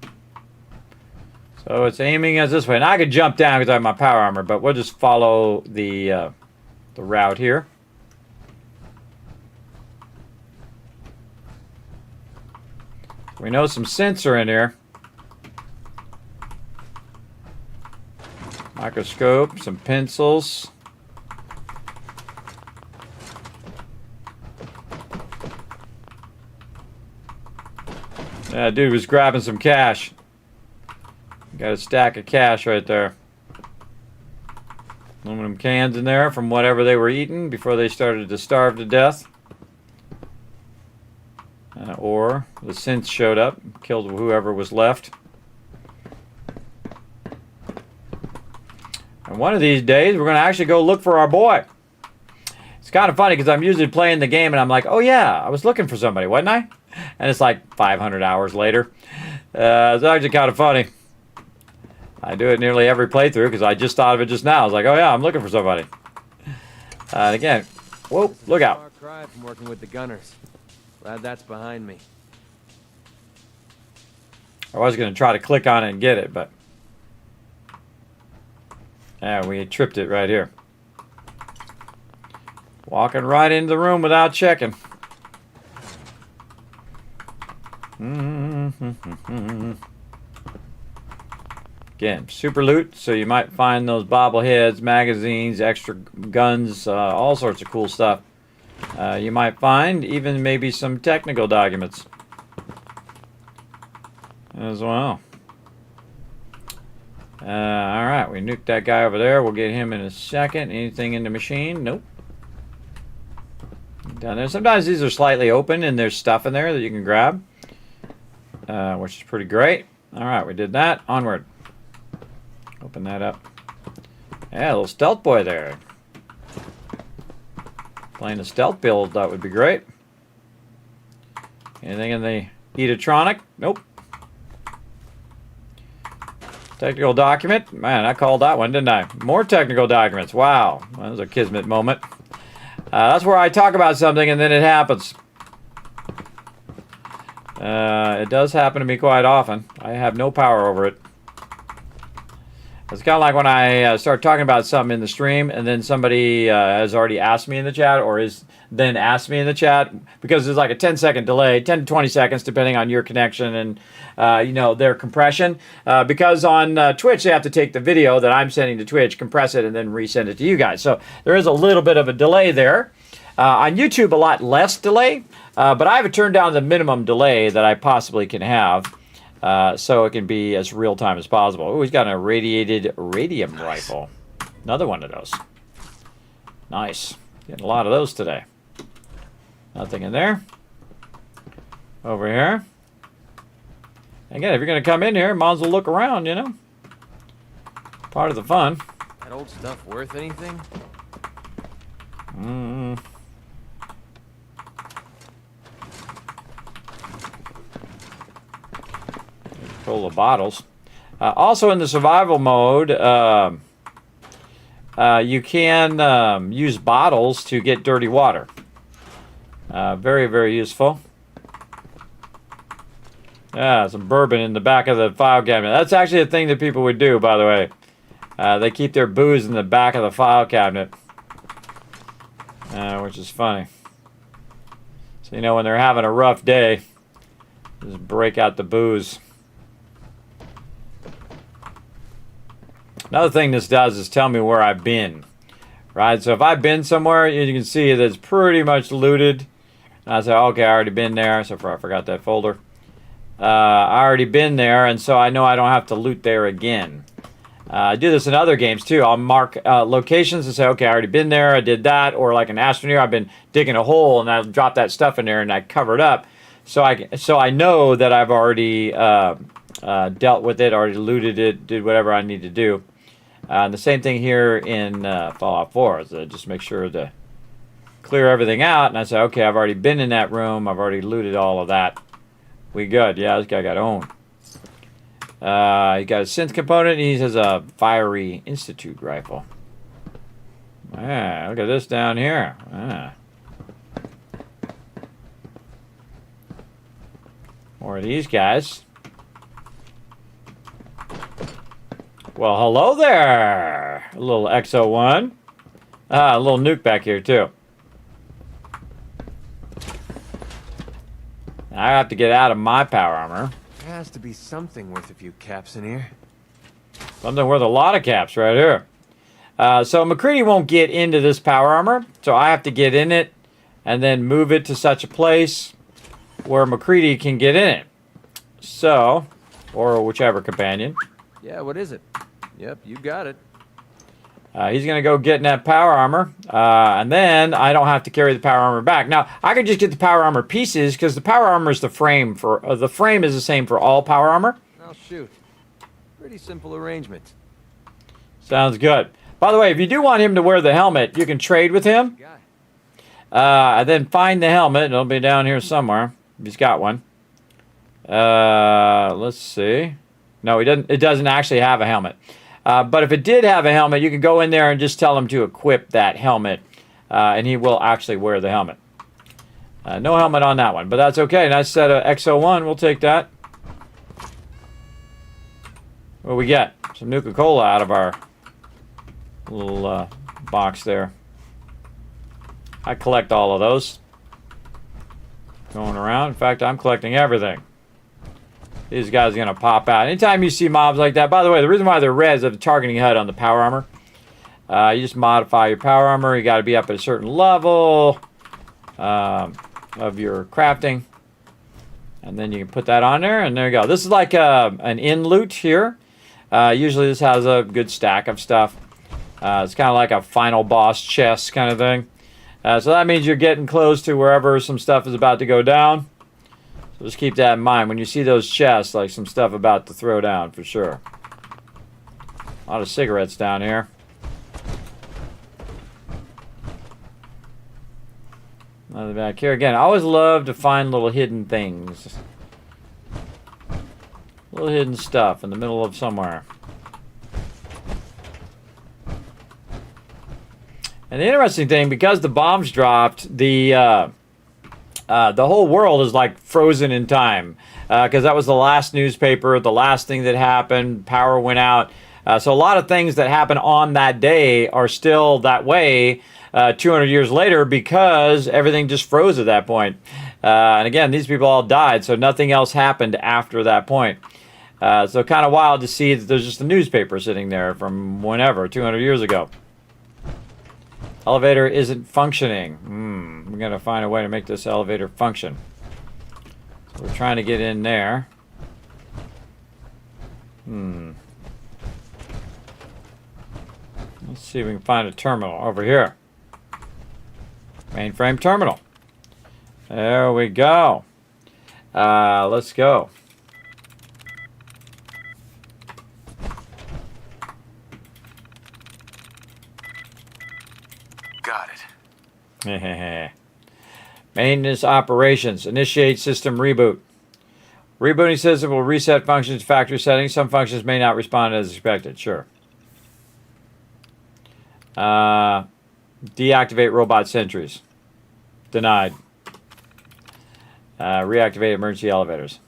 Speaker 4: So it's aiming us this way. Now I could jump down because I have my power armor, but we'll just follow the route here. We know some synths are in here. Microscope, some pencils. Yeah, dude was grabbing some cash. Got a stack of cash right there. Aluminum cans in there from whatever they were eating before they started to starve to death. Or the synths showed up, killed whoever was left. And one of these days, we're going to actually go look for our boy. It's kind of funny because I'm usually playing the game and I'm like, oh yeah, I was looking for somebody, wasn't I? And it's like 500 hours later. It's actually kind of funny. I do it nearly every playthrough because I just thought of it just now. I was like, oh yeah, I'm looking for somebody. And again, whoa, look out.
Speaker 5: Far cry from working with the gunners. Glad that's behind me.
Speaker 4: I was going to try to click on it and get it, but yeah, we tripped it right here. Walking right into the room without checking. Again, super loot, so you might find those bobbleheads, magazines, extra guns, all sorts of cool stuff. You might find even maybe some technical documents as well. Alright, we nuked that guy over there. We'll get him in a second. Anything in the machine? Nope. Down there. Sometimes these are slightly open and there's stuff in there that you can grab, which is pretty great. Alright, we did that. Onward. Open that up. Yeah, a little stealth boy there. Playing a stealth build, that would be great. Anything in the E33? Nope. Technical document. Man, I called that one, didn't I? More technical documents. Wow. That was a Kismet moment. That's where I talk about something and then it happens. It does happen to me quite often. I have no power over it. It's kind of like when I start talking about something in the stream and then somebody has already asked me in the chat or is then asked me in the chat, because there's like a 10-second delay, 10 to 20 seconds depending on your connection and you know, their compression. Because on Twitch they have to take the video that I'm sending to Twitch, compress it, and then resend it to you guys. So there is a little bit of a delay there. On YouTube, a lot less delay, but I have it turned down to the minimum delay that I possibly can have. So it can be as real time as possible. Oh, he's got an irradiated radium rifle. Another one of those. Nice. Getting a lot of those today. Nothing in there. Over here. Again, if you're going to come in here, might as well look around, you know. Part of the fun.
Speaker 5: That old stuff worth anything?
Speaker 4: Full of bottles. Also in the survival mode, you can use bottles to get dirty water. Very, very useful. Yeah, some bourbon in the back of the file cabinet. That's actually a thing that people would do, by the way. They keep their booze in the back of the file cabinet. Which is funny. So, you know, when they're having a rough day, just break out the booze. Another thing this does is tell me where I've been, right? So if I've been somewhere, you can see that it's pretty much looted. And I say, okay, I already been there. So I forgot that folder. I already been there, and so I know I don't have to loot there again. I do this in other games too. I'll mark locations and say, okay, I already been there. I did that. Or like an Astroneer, I've been digging a hole and I'll drop that stuff in there and I cover it up. So I know that I've already dealt with it, already looted it, did whatever I need to do. And the same thing here in Fallout 4. So just make sure to clear everything out. And I say, okay, I've already been in that room. I've already looted all of that. We good. Yeah, this guy got owned. He got a synth component. And he has a fiery Institute rifle. Yeah, look at this down here. Ah. More of these guys. Well, hello there. A little XO1. A little nuke back here, too. I have to get out of my power armor.
Speaker 5: There has to be something worth a few caps in here.
Speaker 4: Something worth a lot of caps right here. So McCready won't get into this power armor, so I have to get in it and then move it to such a place where McCready can get in it. So, or whichever companion.
Speaker 5: Yeah, what is it? Yep, you got it.
Speaker 4: He's going to go get in that power armor, and then I don't have to carry the power armor back. Now, I could just get the power armor pieces, because the power armor is the frame for... the frame is the same for all power armor.
Speaker 5: Oh, shoot. Pretty simple arrangement.
Speaker 4: Sounds good. By the way, if you do want him to wear the helmet, you can trade with him. And then find the helmet. It'll be down here somewhere, if he's got one. Let's see. No, he doesn't. It doesn't actually have a helmet. But if it did have a helmet, you can go in there and just tell him to equip that helmet, and he will actually wear the helmet. No helmet on that one, but that's okay. Nice set of XO1. We'll take that. What do we get? Some Nuka-Cola out of our little box there. I collect all of those. Going around. In fact, I'm collecting everything. these guys are going to pop out. Anytime you see mobs like that, by the way, the reason why they're red is the targeting HUD on the power armor. You just modify your power armor. You got to be up at a certain level of your crafting. And then you can put that on there, and there you go. This is like an in loot here. Usually this has a good stack of stuff. It's kind of like a final boss chest kind of thing. So that means you're getting close to wherever some stuff is about to go down. So just keep that in mind when you see those chests, like some stuff about to throw down for sure. A lot of cigarettes down here. Another back here. Again, I always love to find little hidden things. Little hidden stuff in the middle of somewhere. And the interesting thing, because the bombs dropped, the whole world is like frozen in time. Because that was the last newspaper, the last thing that happened, power went out. So a lot of things that happened on that day are still that way 200 years later because everything just froze at that point. And again, these people all died, so nothing else happened after that point. So kind of wild to see that there's just a newspaper sitting there from whenever, 200 years ago. Elevator isn't functioning. We're going to find a way to make this elevator function. So we're trying to get in there. Let's see if we can find a terminal over here. Mainframe terminal. There we go. Let's go.
Speaker 7: Got it.
Speaker 4: Maintenance operations. Initiate system reboot. Rebooting system will reset functions to factory settings. Some functions may not respond as expected. Sure. Deactivate robot sentries. Denied. Reactivate emergency elevators.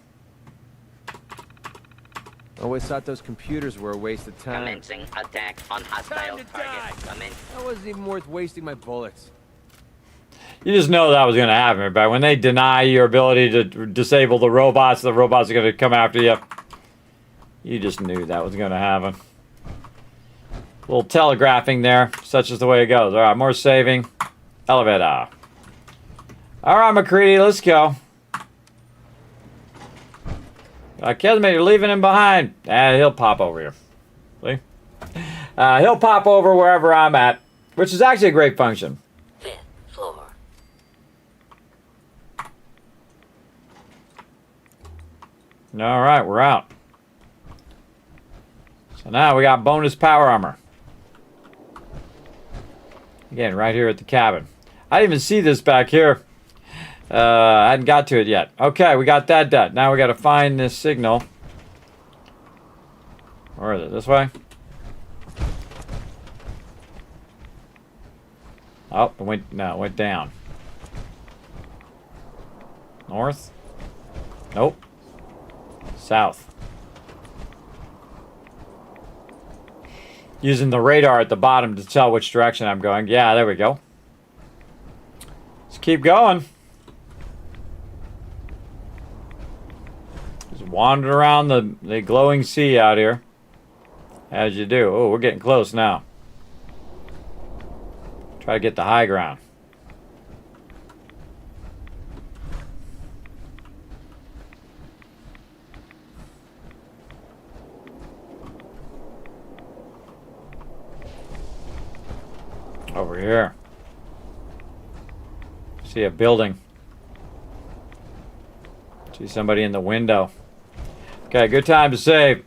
Speaker 5: Always thought those computers were a waste of time.
Speaker 9: Commencing attack on hostile target.
Speaker 5: That wasn't even worth wasting my bullets.
Speaker 4: You just know that was going to happen, but when they deny your ability to disable the robots are going to come after you. You just knew that was going to happen. A little telegraphing there. Such is the way it goes. All right, more saving. Elevator. All right, McCready, let's go. Kismet, you're leaving him behind. He'll pop over here. See? He'll pop over wherever I'm at, which is actually a great function.
Speaker 9: 5th floor.
Speaker 4: All right, we're out. So now we got bonus power armor. Again, right here at the cabin. I didn't even see this back here. I hadn't got to it yet. Okay, we got that done. Now we got to find this signal. Where is it? This way? Oh, it went down. North? Nope. South. Using the radar at the bottom to tell which direction I'm going. Yeah, there we go. Let's keep going. Just wandering around the glowing sea out here. As you do. Oh, we're getting close now. Try to get the high ground. Over here. See a building. See somebody in the window. Okay, good time to save.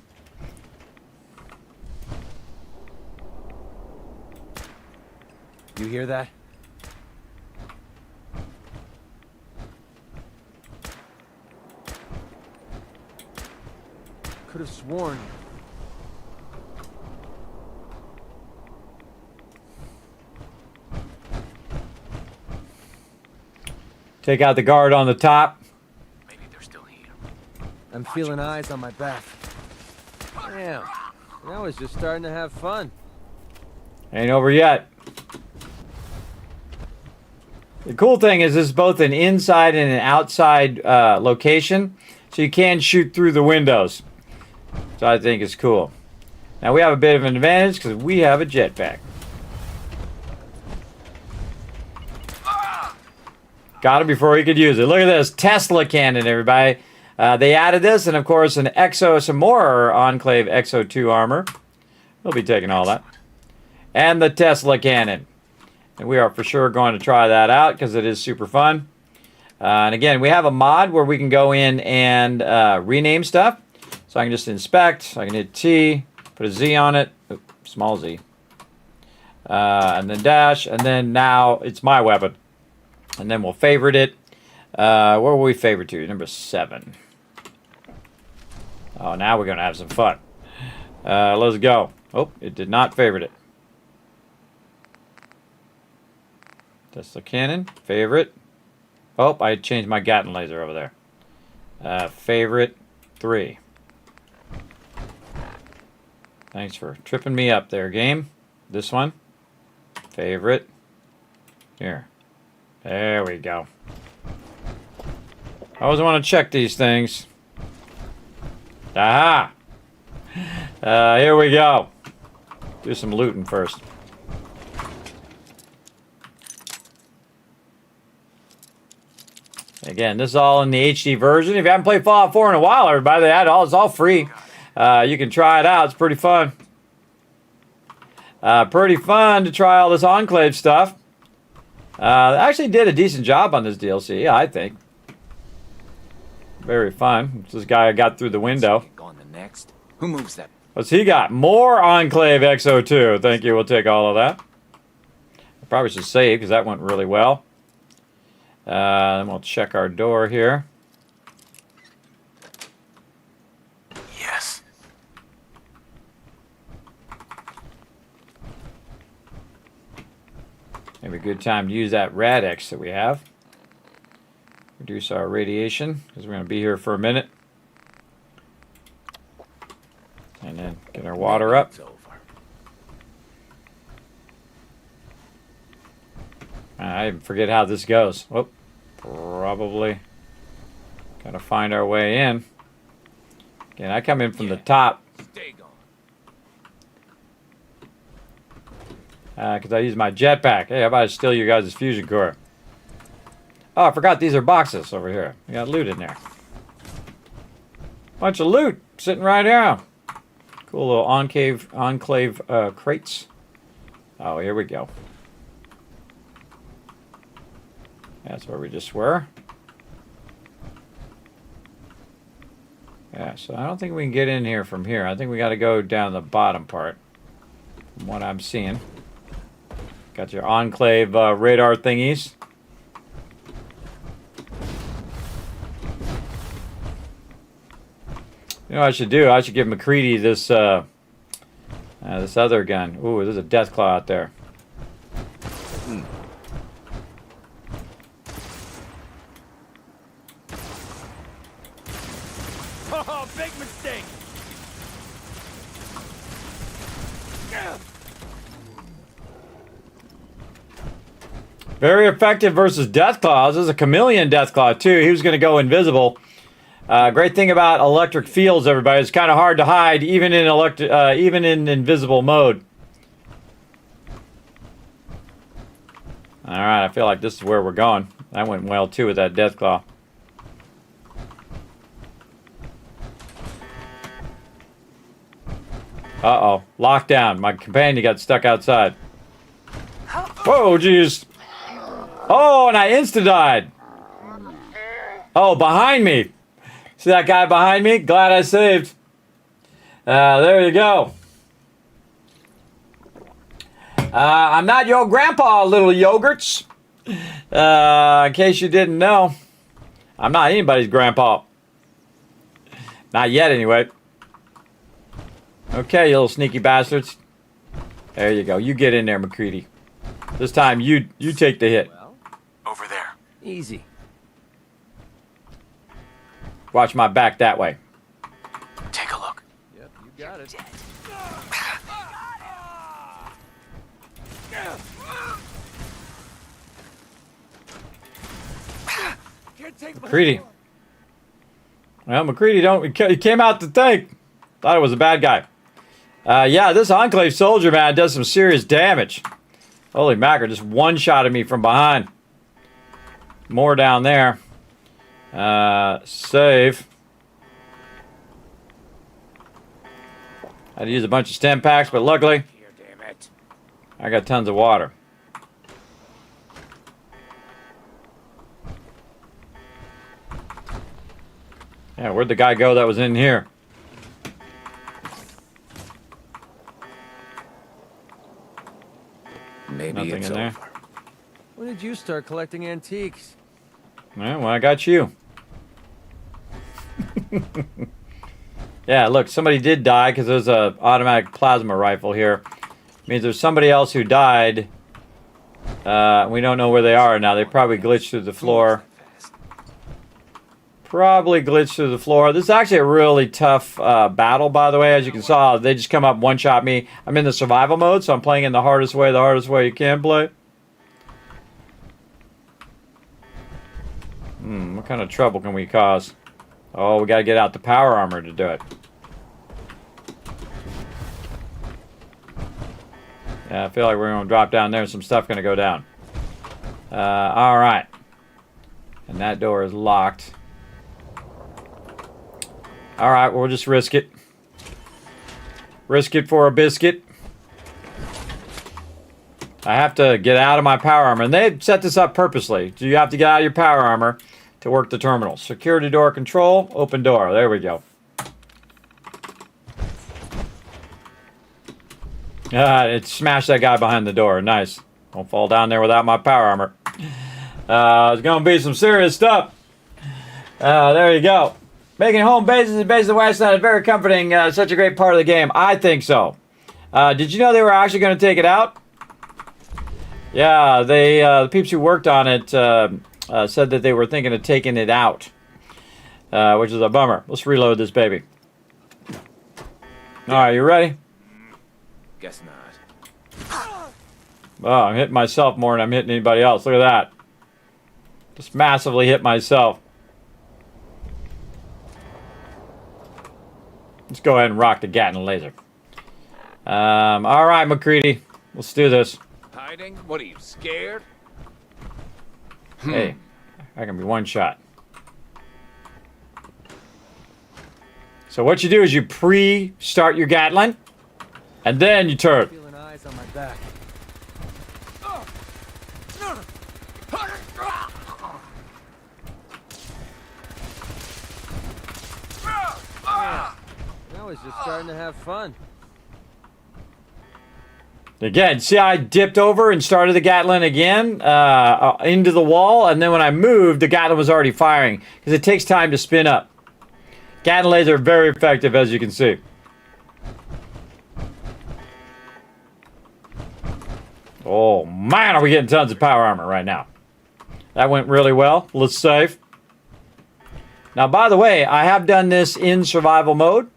Speaker 5: You hear that? Could have sworn.
Speaker 4: Take out the guard on the top.
Speaker 7: Maybe they're still here.
Speaker 5: I'm feeling eyes on my back. Damn. I was just starting to have fun.
Speaker 4: Ain't over yet. The cool thing is this is both an inside and an outside location. so you can shoot through the windows. So I think it's cool. Now we have a bit of an advantage because we have a jetpack. Got him before he could use it. Look at this Tesla cannon, everybody. They added this, and of course some more Enclave XO2 armor. We'll be taking all that. And the Tesla cannon. And we are for sure going to try that out because it is super fun. And again, we have a mod where we can go in and rename stuff. So I can just inspect. I can hit T, put a Z on it. Oops, small Z. And then dash. And then now it's my weapon. And then we'll favorite it. Where will we favorite to? Number 7. Oh, now we're going to have some fun. Let's go. Oh, it did not favorite it. Tesla cannon. Favorite. Oh, I changed my Gatling laser over there. Favorite 3. Thanks for tripping me up there, game. This one. Favorite. Here. There we go. I always want to check these things. Aha! Here we go. Do some looting first. Again, this is all in the HD version. If you haven't played Fallout 4 in a while, everybody, it's all free. You can try it out. It's pretty fun. Pretty fun to try all this Enclave stuff. They actually did a decent job on this DLC, I think. Very fun. This guy got through the window.
Speaker 7: On the next. Who moves that?
Speaker 4: What's he got? More Enclave XO2. Thank you. We'll take all of that. I probably should save because that went really well. Then we'll check our door here.
Speaker 7: Yes.
Speaker 4: Maybe a good time to use that Rad-X that we have. Reduce our radiation because we're going to be here for a minute. And then get our water up. I forget how this goes. Oh, probably got to find our way in. Again, I come in from the top. Because I use my jetpack. Hey, how about I steal your guys' fusion core? Oh, I forgot these are boxes over here. We got loot in there. Bunch of loot sitting right here. Cool little enclave crates. Oh, here we go. That's where we just were. Yeah, so I don't think we can get in here from here. I think we got to go down the bottom part. From what I'm seeing. Got your Enclave radar thingies. You know what I should do? I should give McCready this this other gun. Ooh, there's a Deathclaw out there.
Speaker 6: Oh, big mistake.
Speaker 4: Very effective versus Deathclaws. There's a chameleon Deathclaw too. He was going to go invisible. Great thing about electric fields, everybody, it's kind of hard to hide even in invisible mode. All right, I feel like this is where we're going. That went well too with that Deathclaw. Uh-oh, lockdown. My companion got stuck outside. Whoa, jeez. Oh, and I insta-died. Oh, behind me. See that guy behind me? Glad I saved. There you go. I'm not your grandpa, little yogurts. In case you didn't know. I'm not anybody's grandpa. Not yet, anyway. Okay, you little sneaky bastards. There you go. You get in there, McCready. This time, you take the hit.
Speaker 7: Over there.
Speaker 5: Easy.
Speaker 4: Watch my back that way.
Speaker 7: Take a look.
Speaker 5: Yep, you got it.
Speaker 4: McCready. Well, McCready he came out the tank. Thought it was a bad guy. Yeah, this Enclave soldier, man, does some serious damage. Holy mackerel, just one-shotted me from behind. More down there. Save. I had to use a bunch of stem packs, but luckily, I got tons of water. Yeah, where'd the guy go that was in here?
Speaker 7: Maybe
Speaker 4: Nothing
Speaker 7: it's
Speaker 4: in there.
Speaker 7: over.
Speaker 5: When did you start collecting antiques?
Speaker 4: Yeah, well, I got you. Yeah, look, somebody did die because there's a automatic plasma rifle here. Means there's somebody else who died. We don't know where they are now. They probably glitched through the floor. Probably glitched through the floor. This is actually a really tough battle, by the way. As you can saw, they just come up and one-shot me. I'm in the survival mode, so I'm playing in the hardest way you can play. What kind of trouble can we cause? Oh, we gotta get out the power armor to do it. Yeah, I feel like we're gonna drop down there and some stuff gonna go down. Alright. And that door is locked. Alright, we'll just risk it. Risk it for a biscuit. I have to get out of my power armor. And they set this up purposely. You have to get out of your power armor to work the terminal. Security door control, open door. There we go. It smashed that guy behind the door. Nice. Won't fall down there without my power armor. It's going to be some serious stuff. There you go. Making home bases and bases of the West Side is very comforting. Such a great part of the game. I think so. Did you know they were actually going to take it out? Yeah, the peeps who worked on it said that they were thinking of taking it out, which is a bummer. Let's reload this baby. All right, you ready?
Speaker 7: Guess not.
Speaker 4: Oh, I'm hitting myself more than I'm hitting anybody else. Look at that. Just massively hit myself. Let's go ahead and rock the Gatling laser. All right, McCready. Let's do this.
Speaker 7: Hiding? What are you, scared?
Speaker 4: Hey, I can be one shot. So what you do is you pre-start your Gatling, and then you turn.
Speaker 5: Feeling eyes on my back. I was just starting to have fun.
Speaker 4: Again, see how I dipped over and started the Gatling again into the wall, and then when I moved, the Gatling was already firing because it takes time to spin up. Gatling lasers are very effective, as you can see. Oh man, are we getting tons of power armor right now. That went really well. Let's save. Now, by the way, I have done this in survival mode.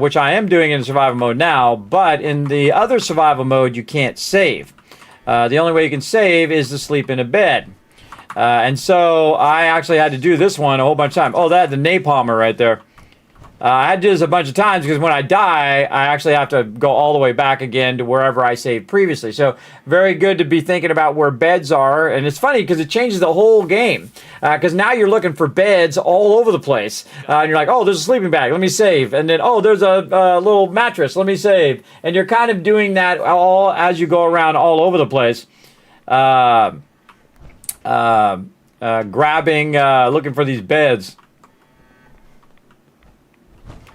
Speaker 4: Which I am doing in survival mode now, but in the other survival mode, you can't save. The only way you can save is to sleep in a bed. And so I actually had to do this one a whole bunch of times. Oh, that had the napalmer right there. I had to do this a bunch of times because when I die, I actually have to go all the way back again to wherever I saved previously. So very good to be thinking about where beds are. And it's funny because it changes the whole game. Because now you're looking for beds all over the place. And you're like, oh, there's a sleeping bag. Let me save. And then, oh, there's a little mattress. Let me save. And you're kind of doing that all as you go around all over the place. Grabbing, looking for these beds.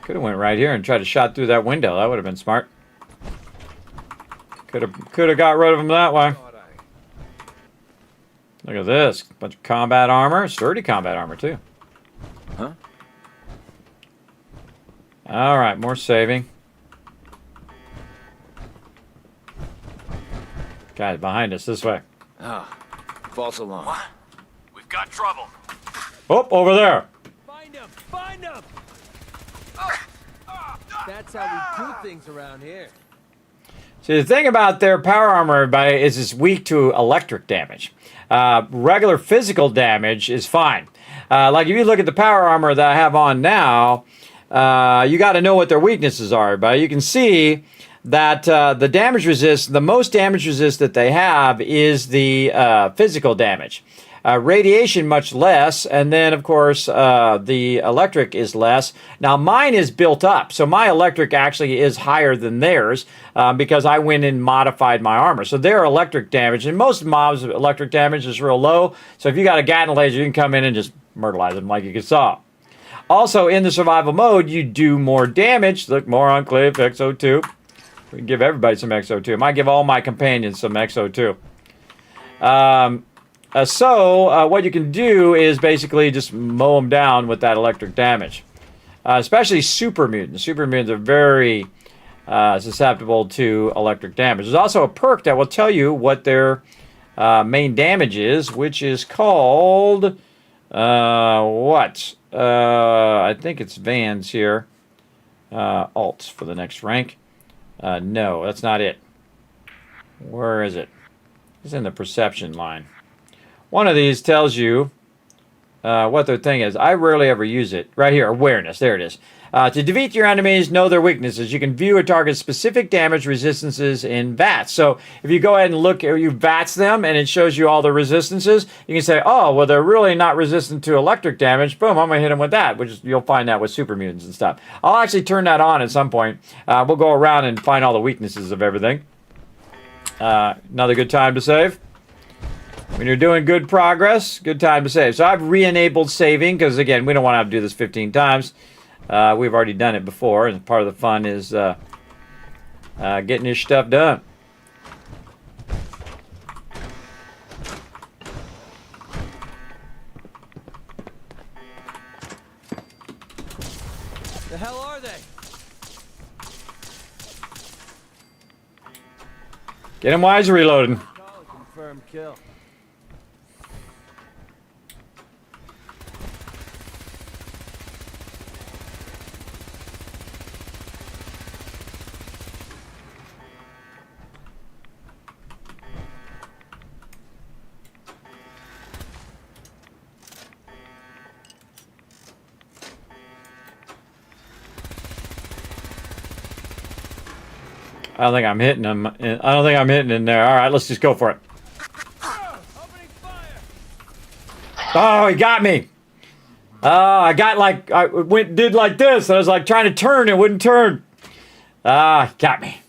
Speaker 4: Could have went right here and tried to shot through that window. That would have been smart. Could have got rid of him that way. Look at this. Bunch of combat armor. Sturdy combat armor, too.
Speaker 7: Huh?
Speaker 4: All right, more saving. Guys behind us this way.
Speaker 7: Ah, false alarm. What? We've got trouble.
Speaker 4: Oh, over there.
Speaker 5: Find him! Find him! That's how we do things around here.
Speaker 4: See, the thing about their power armor, everybody, is it's weak to electric damage. Regular physical damage is fine. Like if you look at the power armor that I have on now, you got to know what their weaknesses are. But you can see that the damage resist, the most damage resist that they have is the physical damage. Radiation much less, and then of course the electric is less. Now mine is built up, so my electric actually is higher than theirs because I went and modified my armor. So their electric damage, and most mobs' electric damage is real low. So if you got a Gatling laser, you can come in and just murderize them like you saw. Also in the survival mode, you do more damage. Look, more Enclave XO2. We can give everybody some XO2. I might give all my companions some XO2. So what you can do is basically just mow them down with that electric damage. Especially super mutants. Super mutants are very susceptible to electric damage. There's also a perk that will tell you what their main damage is, which is called... what? I think it's Vans here. Alts for the next rank. No, that's not it. Where is it? It's in the perception line. One of these tells you what their thing is. I rarely ever use it. Right here, awareness. There it is. To defeat your enemies, know their weaknesses. You can view a target's specific damage resistances in VATS. So if you go ahead and look, you VATS them, and it shows you all the resistances, you can say, oh, well, they're really not resistant to electric damage. Boom, I'm going to hit them with that, which is, you'll find that with super mutants and stuff. I'll actually turn that on at some point. We'll go around and find all the weaknesses of everything. Another good time to save. When you're doing good progress, good time to save. So I've re-enabled saving because, again, we don't want to have to do this 15 times. We've already done it before, and part of the fun is getting this stuff done.
Speaker 5: The hell are they?
Speaker 4: Get him wise reloading.
Speaker 5: Confirmed kill.
Speaker 4: I don't think I'm hitting him. I don't think I'm hitting in there. All right, let's just go for it. Oh, he got me. I got like, did like this. I was like trying to turn, it wouldn't turn. He got me.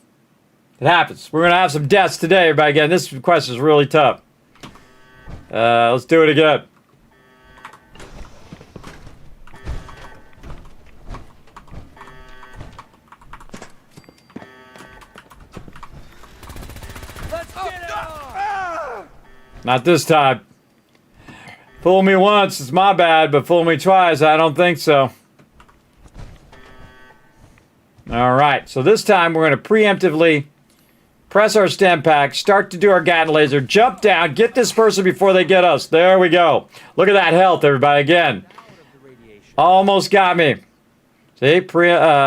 Speaker 4: It happens. We're going to have some deaths today, everybody. Again, this quest is really tough. Let's do it again. Not this time. Fool me once, it's my bad, but fool me twice, I don't think so. Alright, so this time we're going to preemptively press our stem pack, start to do our Gatling laser, jump down, get this person before they get us. There we go. Look at that health, everybody, again. Almost got me. See, preemptive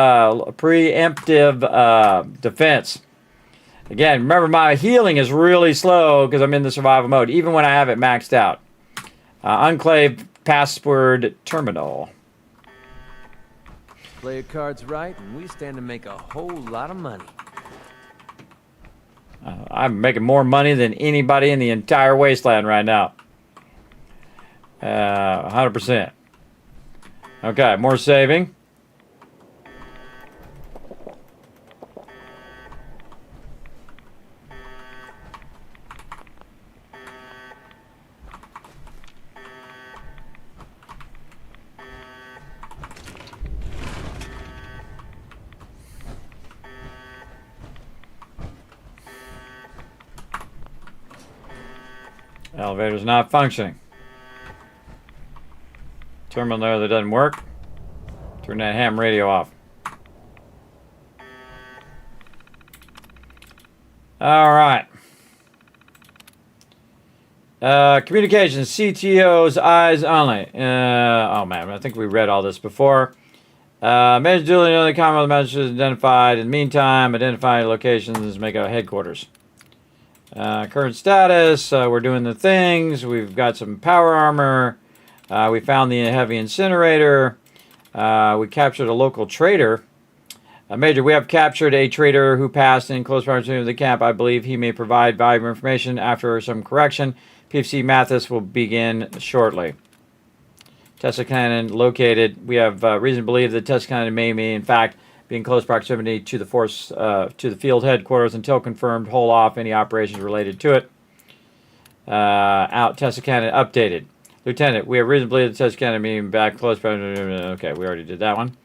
Speaker 4: defense. Again, remember my healing is really slow because I'm in the survival mode, even when I have it maxed out. Enclave password terminal.
Speaker 5: Play your cards right, and we stand to make a whole lot of money.
Speaker 4: I'm making more money than anybody in the entire wasteland right now. 100%. Okay, more saving. Elevator's not functioning. Terminal there that doesn't work. Turn that ham radio off. Alright. Communications, CTO's eyes only. Oh man, I think we read all this before. Message duly the common messages identified. In the meantime, identify locations, make a headquarters. Current status, we're doing the things. We've got some power armor. We found the heavy incinerator. We captured a local trader. Major, we have captured a trader who passed in close proximity to the camp. I believe he may provide valuable information after some correction. PFC Mathis will begin shortly. Tesla cannon located. We have reason to believe that Tesla cannon may in fact be in close proximity to the force to the field headquarters until confirmed. Hold off any operations related to it. Tesla cannon updated. Lieutenant, we have reason to believe that Tesla cannon may be back close. Okay, we already did that one.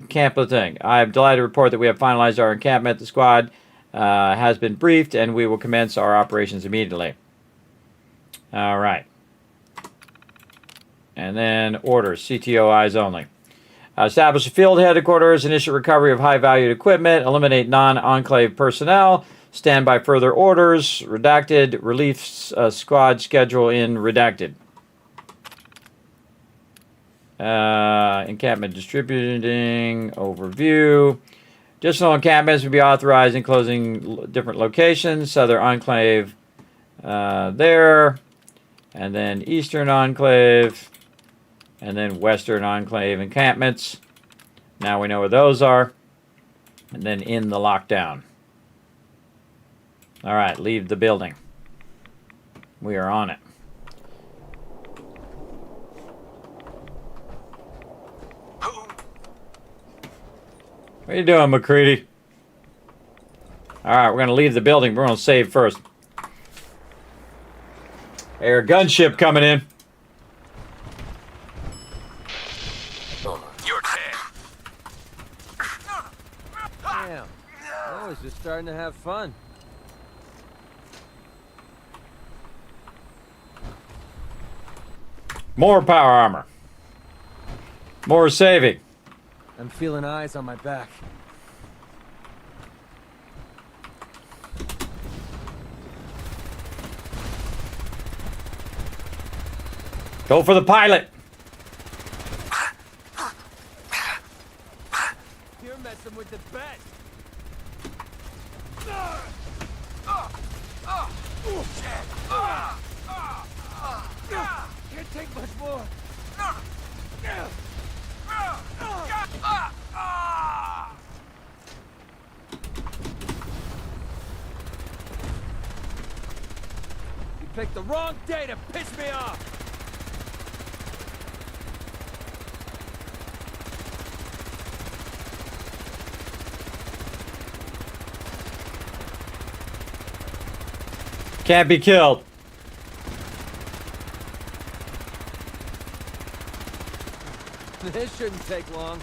Speaker 4: Camp thing. I am delighted to report that we have finalized our encampment. The squad has been briefed, and we will commence our operations immediately. All right. And then orders, CTO eyes only. Establish a field headquarters, initiate recovery of high-valued equipment, eliminate non-enclave personnel, stand by further orders, redacted, relief squad schedule in redacted. Encampment distributing, overview. Additional encampments will be authorized in closing different locations. Southern Enclave there, and then Eastern Enclave, and then Western Enclave encampments. Now we know where those are. And then in the lockdown. All right, leave the building. We are on it. What are you doing, McCready? All right, we're going to leave the building. We're going to save first. Air gunship coming in.
Speaker 7: You're dead.
Speaker 5: Damn. I was just starting to have fun.
Speaker 4: More power armor. More saving.
Speaker 5: I'm feeling eyes on my back.
Speaker 4: Go for the pilot.
Speaker 5: You're messing with the best. Can't take much more. You picked the wrong day to piss me off.
Speaker 4: Can't be killed.
Speaker 5: This shouldn't take long.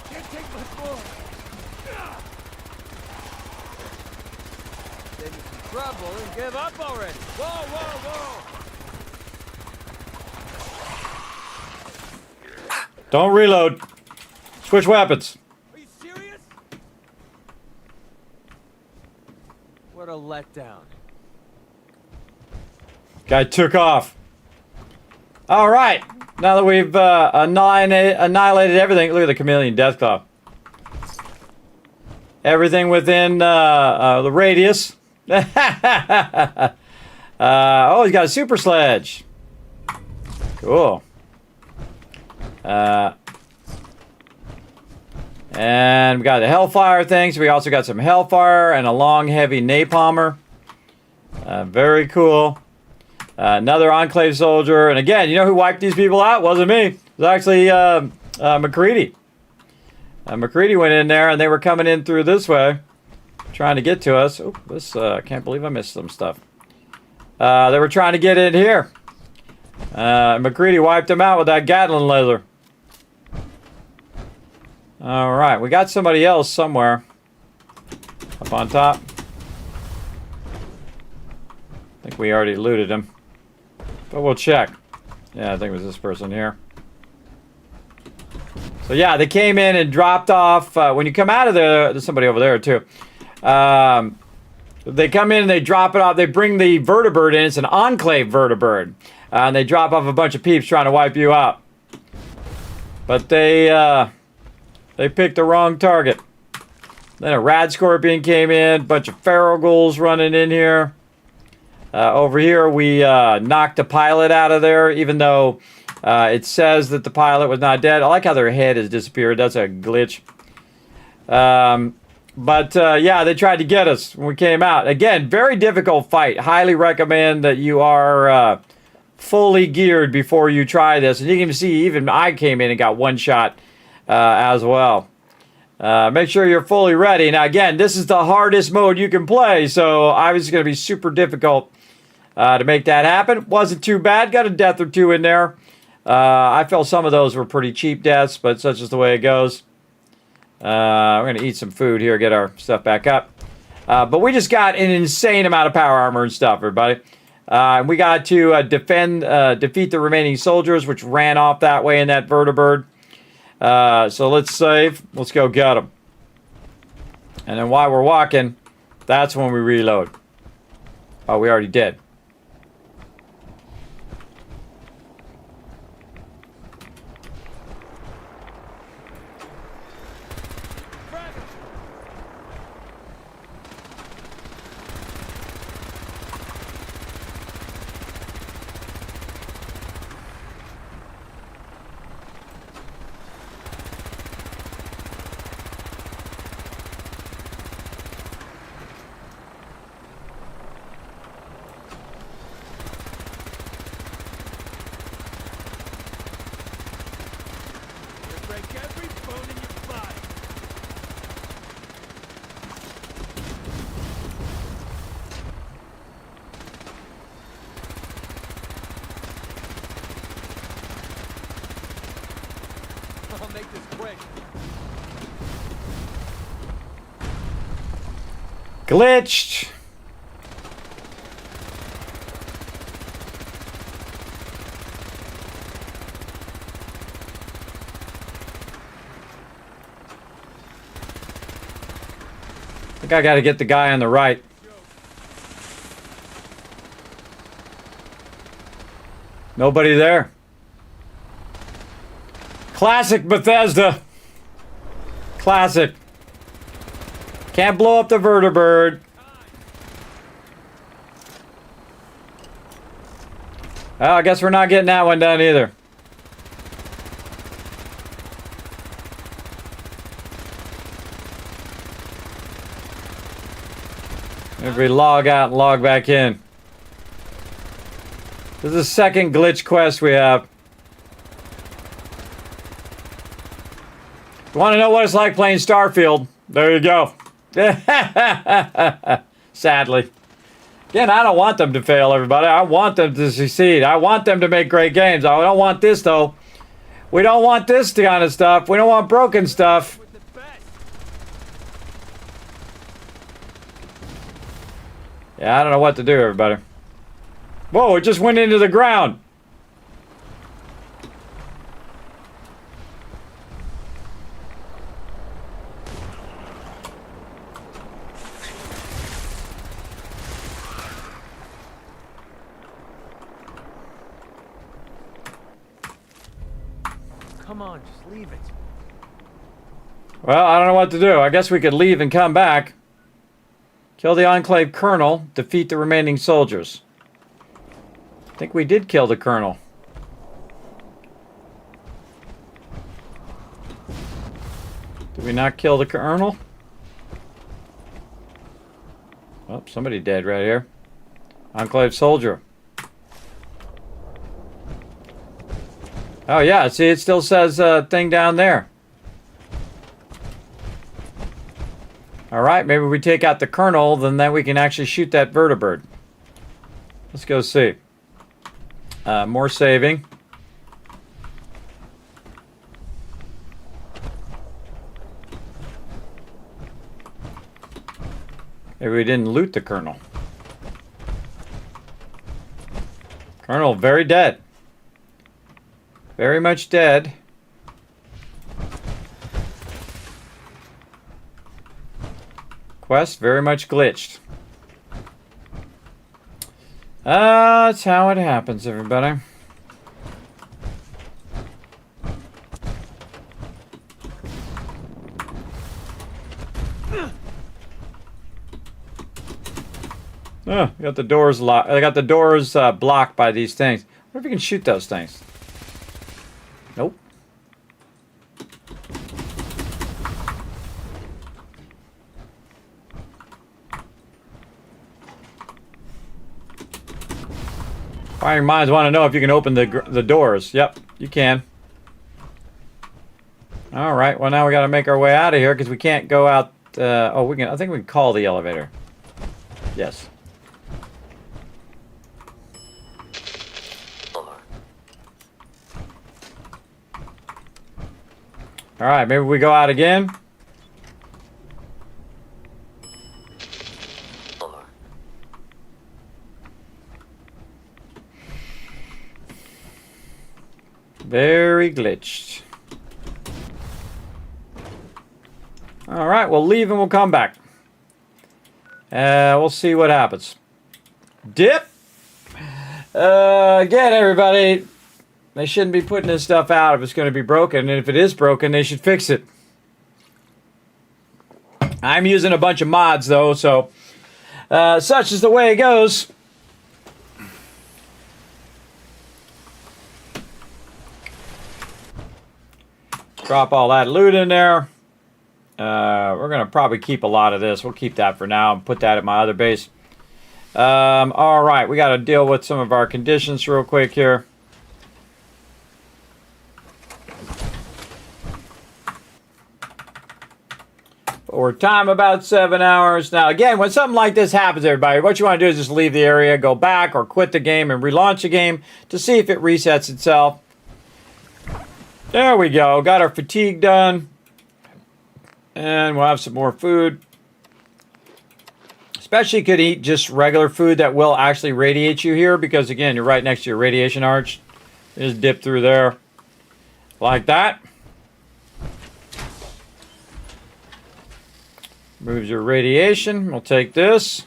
Speaker 5: Can't take much more. Save me some trouble and give up already. Whoa, whoa, whoa!
Speaker 4: Don't reload. Switch weapons.
Speaker 5: Are you serious? What a letdown.
Speaker 4: Guy took off. All right. Now that we've annihilated everything, look at the chameleon death claw. Everything within the radius. Oh, he's got a super sledge. Cool. And we got the Hellfire thing, so we also got some Hellfire and a long, heavy napalmer. Very cool. Another Enclave soldier. And again, you know who wiped these people out? Wasn't me. It was actually McCready. McCready went in there, and they were coming in through this way, trying to get to us. Oh, this, I can't believe I missed some stuff. They were trying to get in here. McCready wiped them out with that Gatling laser. All right, we got somebody else somewhere up on top. I think we already looted him, but we'll check. Yeah, I think it was this person here. So yeah, they came in and dropped off. When you come out of there, there's somebody over there too. They come in and they drop it off. They bring the vertibird in. It's an enclave vertibird. And they drop off a bunch of peeps trying to wipe you out. But they picked the wrong target. Then a rad scorpion came in. Bunch of feral ghouls running in here. Over here, we knocked the pilot out of there, even though it says that the pilot was not dead. I like how their head has disappeared. That's a glitch. But yeah, they tried to get us when we came out. Again, very difficult fight. Highly recommend that you are fully geared before you try this. And you can see even I came in and got one shot as well. Make sure you're fully ready. Now, again, this is the hardest mode you can play, so obviously it's going to be super difficult to make that happen. Wasn't too bad. Got a death or two in there. I felt some of those were pretty cheap deaths, but such is the way it goes. We're going to eat some food here, get our stuff back up. But we just got an insane amount of power armor and stuff, everybody. We got to defeat the remaining soldiers, which ran off that way in that vertibird. So let's save. Let's go get them. And then while we're walking, that's when we reload. Oh, we already did.
Speaker 6: I'll make this quick.
Speaker 4: Glitched. I think I got to get the guy on the right. Nobody there. Classic Bethesda. Classic. Can't blow up the vertibird. Oh, I guess we're not getting that one done either. If we log out and log back in. This is the second glitch quest we have. You want to know what it's like playing Starfield? There you go. Sadly. Again, I don't want them to fail, everybody. I want them to succeed. I want them to make great games. I don't want this, though. We don't want this kind of stuff. We don't want broken stuff. Yeah, I don't know what to do, everybody. Whoa, it just went into the ground.
Speaker 5: Come on, just leave it.
Speaker 4: Well, I don't know what to do. I guess we could leave and come back. Kill the Enclave Colonel. Defeat the remaining soldiers. I think we did kill the Colonel. Did we not kill the Colonel? Oh, somebody dead right here. Enclave soldier. Oh yeah, see, it still says thing down there. Alright, maybe we take out the Colonel, then we can actually shoot that vertibird. Let's go see. More saving. Maybe we didn't loot the Colonel. Colonel, very dead. Very much dead. Quest, very much glitched. That's how it happens, everybody. Oh, got the doors locked. I got the doors blocked by these things. What if you can shoot those things? Nope. Firing minds want to know if you can open the doors. Yep, you can. All right. Well, now we got to make our way out of here because we can't go out. Oh, we can. I think we can call the elevator. Yes. All right, maybe we go out again. Very glitched. All right, we'll leave and we'll come back. We'll see what happens. Dip. Again, everybody. They shouldn't be putting this stuff out if it's going to be broken. And if it is broken, they should fix it. I'm using a bunch of mods, though, so such is the way it goes. Drop all that loot in there. We're going to probably keep a lot of this. We'll keep that for now and put that at my other base. All right, we got to deal with some of our conditions real quick here. Or time about 7 hours. Now, again, when something like this happens, everybody, what you want to do is just leave the area, go back, or quit the game and relaunch the game to see if it resets itself. There we go. Got our fatigue done. And we'll have some more food. Especially could eat just regular food that will actually radiate you here because, again, you're right next to your radiation arch. Just dip through there like that. Moves your radiation. We'll take this.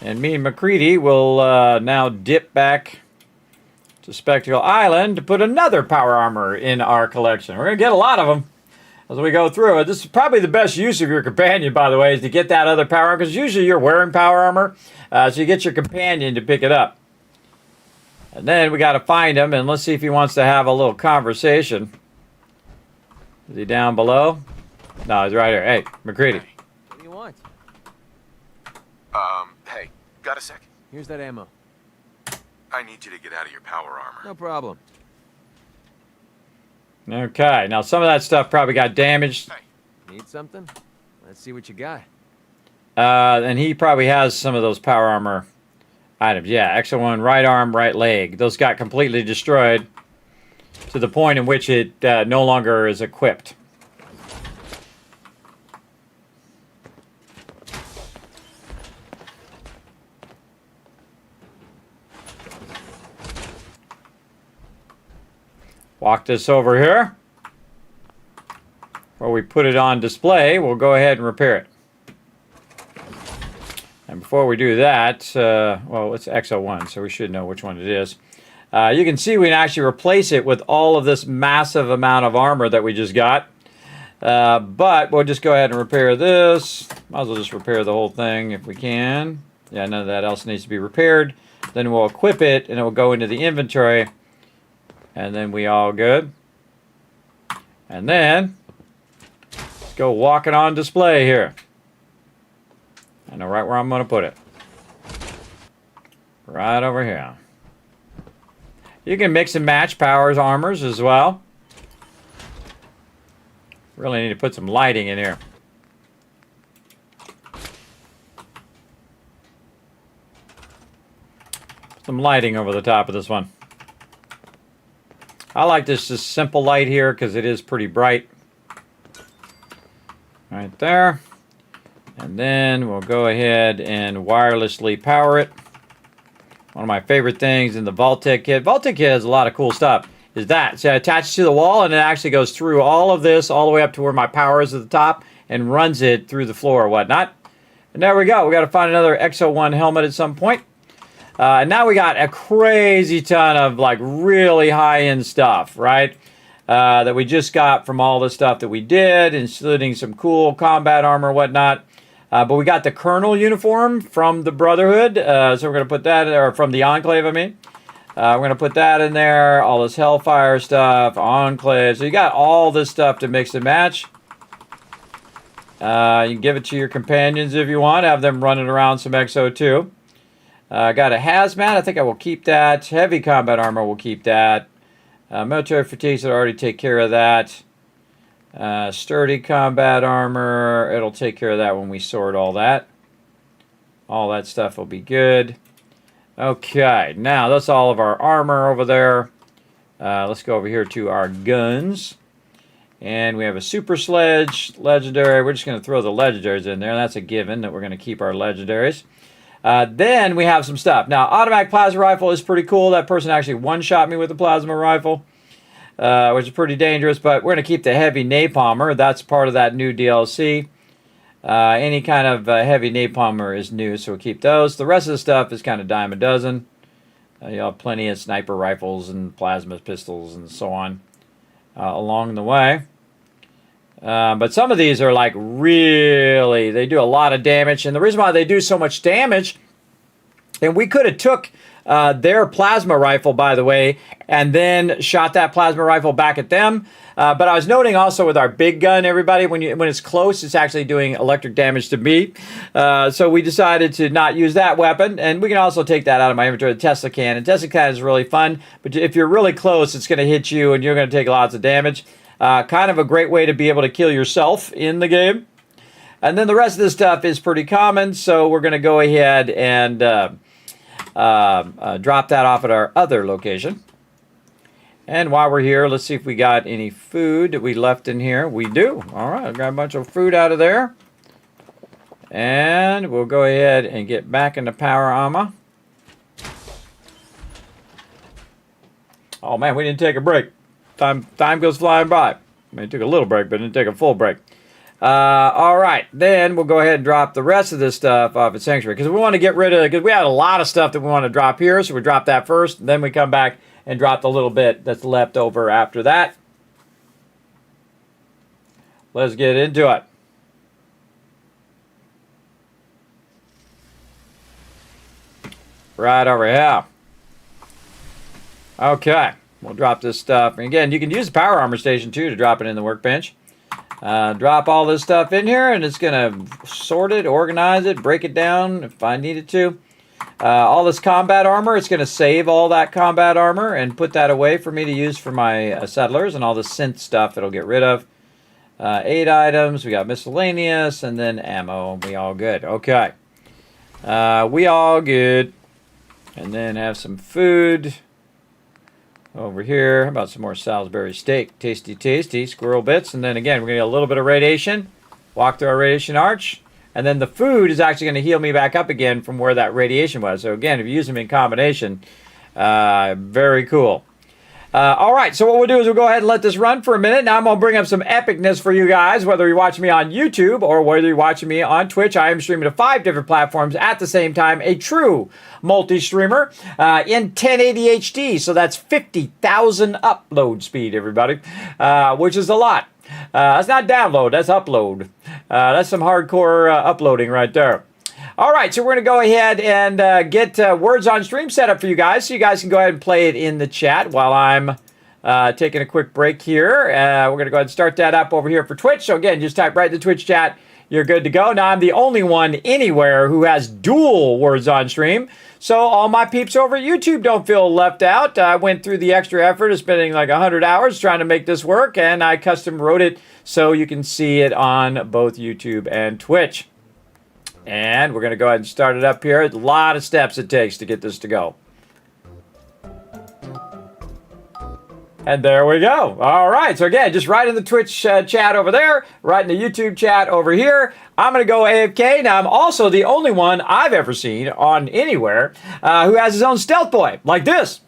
Speaker 4: And me and McCready will now dip back to Spectacle Island to put another power armor in our collection. We're going to get a lot of them as we go through it. This is probably the best use of your companion, by the way, is to get that other power armor, because usually you're wearing power armor, so you get your companion to pick it up. And then we got to find him, and let's see if he wants to have a little conversation. Is he down below? No, he's right here. Hey, McCready.
Speaker 5: What do you want?
Speaker 6: Hey, got a sec?
Speaker 5: Here's that ammo.
Speaker 6: I need you to get out of your power armor.
Speaker 5: No problem.
Speaker 4: Okay, now some of that stuff probably got damaged.
Speaker 6: Hey.
Speaker 5: Need something? Let's see what you got.
Speaker 4: And he probably has some of those power armor items. Yeah, Exo-1, right arm, right leg. Those got completely destroyed to the point in which it no longer is equipped. Walk this over here. Where we put it on display, we'll go ahead and repair it. And before we do that, well, it's Exo-1, so we should know which one it is. You can see we can actually replace it with all of this massive amount of armor that we just got. But we'll just go ahead and repair this. Might as well just repair the whole thing if we can. Yeah, none of that else needs to be repaired. Then we'll equip it, and it will go into the inventory. And then we all good. And then, let's go walk it on display here. I know right where I'm going to put it. Right over here. You can mix and match powers, armors as well. Really need to put some lighting in here. Put some lighting over the top of this one. I like this just simple light here because it is pretty bright. Right there. And then we'll go ahead and wirelessly power it. One of my favorite things in the Vault-Tec kit. Vault-Tec kit has a lot of cool stuff. Is that. So it attaches to the wall and it actually goes through all of this all the way up to where my power is at the top and runs it through the floor or whatnot. And there we go. We got to find another Exo-1 helmet at some point. And now we got a crazy ton of like really high-end stuff, right? That we just got from all the stuff that we did, including some cool combat armor and whatnot. But we got the Colonel uniform from the Brotherhood, so we're going to put that, or from the Enclave, I mean. We're going to put that in there, all this Hellfire stuff, Enclave. So you got all this stuff to mix and match. You can give it to your companions if you want, have them running around some XO2. Got a Hazmat, I think I will keep that. Heavy combat armor, we'll keep that. Military fatigues, will already take care of that. Sturdy combat armor, it'll take care of that when we sort all that. All that stuff will be good. Okay, now that's all of our armor over there. Let's go over here to our guns. And we have a super sledge, legendary. We're just going to throw the legendaries in there. That's a given that we're going to keep our legendaries. Then we have some stuff. Now, automatic plasma rifle is pretty cool. That person actually one-shot me with a plasma rifle, which is pretty dangerous. But we're going to keep the heavy napalmer. That's part of that new DLC. Any kind of heavy napalmer is new, so we'll keep those. The rest of the stuff is kind of dime a dozen. You'll have plenty of sniper rifles and plasma pistols and so on along the way. But some of these are like really, they do a lot of damage. And the reason why they do so much damage, and we could have took their plasma rifle, by the way, and then shot that plasma rifle back at them. But I was noting also with our big gun, everybody, when it's close, it's actually doing electric damage to me. So we decided to not use that weapon. And we can also take that out of my inventory, the Tesla cannon. Tesla cannon is really fun, but if you're really close, it's going to hit you and you're going to take lots of damage. Kind of a great way to be able to kill yourself in the game. And then the rest of this stuff is pretty common, so we're going to go ahead and drop that off at our other location. And while we're here, let's see if we got any food that we left in here. We do. All right, got a bunch of food out of there. And we'll go ahead and get back into power armor. Oh man, we didn't take a break. Time goes flying by. I mean, it took a little break, but it didn't take a full break. All right, then we'll go ahead and drop the rest of this stuff off at Sanctuary, because we want to get rid of, because we had a lot of stuff that we want to drop here, so we drop that first, then we come back and drop the little bit that's left over after that. Let's get into it. Right over here. Okay, we'll drop this stuff. And again, you can use the power armor station too to drop it in the workbench. Drop all this stuff in here, and it's going to sort it, organize it, break it down if I needed to. All this combat armor, it's going to save all that combat armor and put that away for me to use for my settlers, and all the synth stuff it'll get rid of. 8 items, we got miscellaneous, and then ammo. We all good. Okay. We all good. And then have some food over here. How about some more Salisbury steak? Tasty, tasty. Squirrel bits. And then again, we're going to get a little bit of radiation. Walk through our radiation arch. And then the food is actually going to heal me back up again from where that radiation was. So again, if you use them in combination, very cool. All right, so what we'll do is we'll go ahead and let this run for a minute. Now I'm going to bring up some epicness for you guys, whether you're watching me on YouTube or whether you're watching me on Twitch. I am streaming to 5 different platforms at the same time, a true multi-streamer in 1080 HD. So that's 50,000 upload speed, everybody, which is a lot. That's not download, that's upload. That's some hardcore uploading right there. All right, so we're going to go ahead and get Words on Stream set up for you guys, so you guys can go ahead and play it in the chat while I'm taking a quick break here. We're going to go ahead and start that up over here for Twitch. So again, just type right in the Twitch chat. You're good to go. Now, I'm the only one anywhere who has dual Words on Stream. So all my peeps over at YouTube don't feel left out. I went through the extra effort of spending like 100 hours trying to make this work, and I custom wrote it so you can see it on both YouTube and Twitch. And we're going to go ahead and start it up here. A lot of steps it takes to get this to go. And there we go. All right. So again, just right in the Twitch chat over there, right in the YouTube chat over here. I'm going to go AFK. Now, I'm also the only one I've ever seen on anywhere who has his own stealth boy, like this.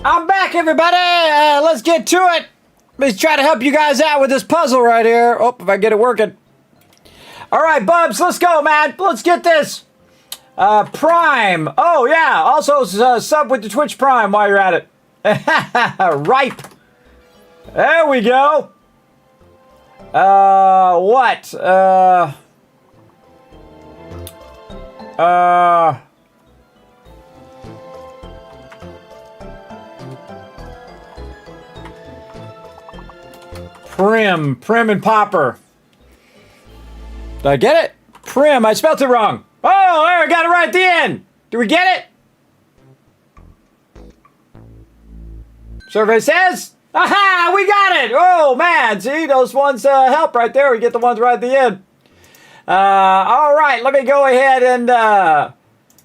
Speaker 4: I'm back, everybody. Let's get to it. Let me try to help you guys out with this puzzle right here. Oh, if I get it working. All right, Bubs, let's go, man. Let's get this. Prime. Oh, yeah. Also, sub with the Twitch Prime while you're at it. Ripe. There we go. What? Prim and Popper. Did I get it? Prim, I spelled it wrong. Oh, there, I got it right at the end. Do we get it? Survey says, aha, we got it. Oh, man, see, those ones help right there. We get the ones right at the end. All right, let me go ahead and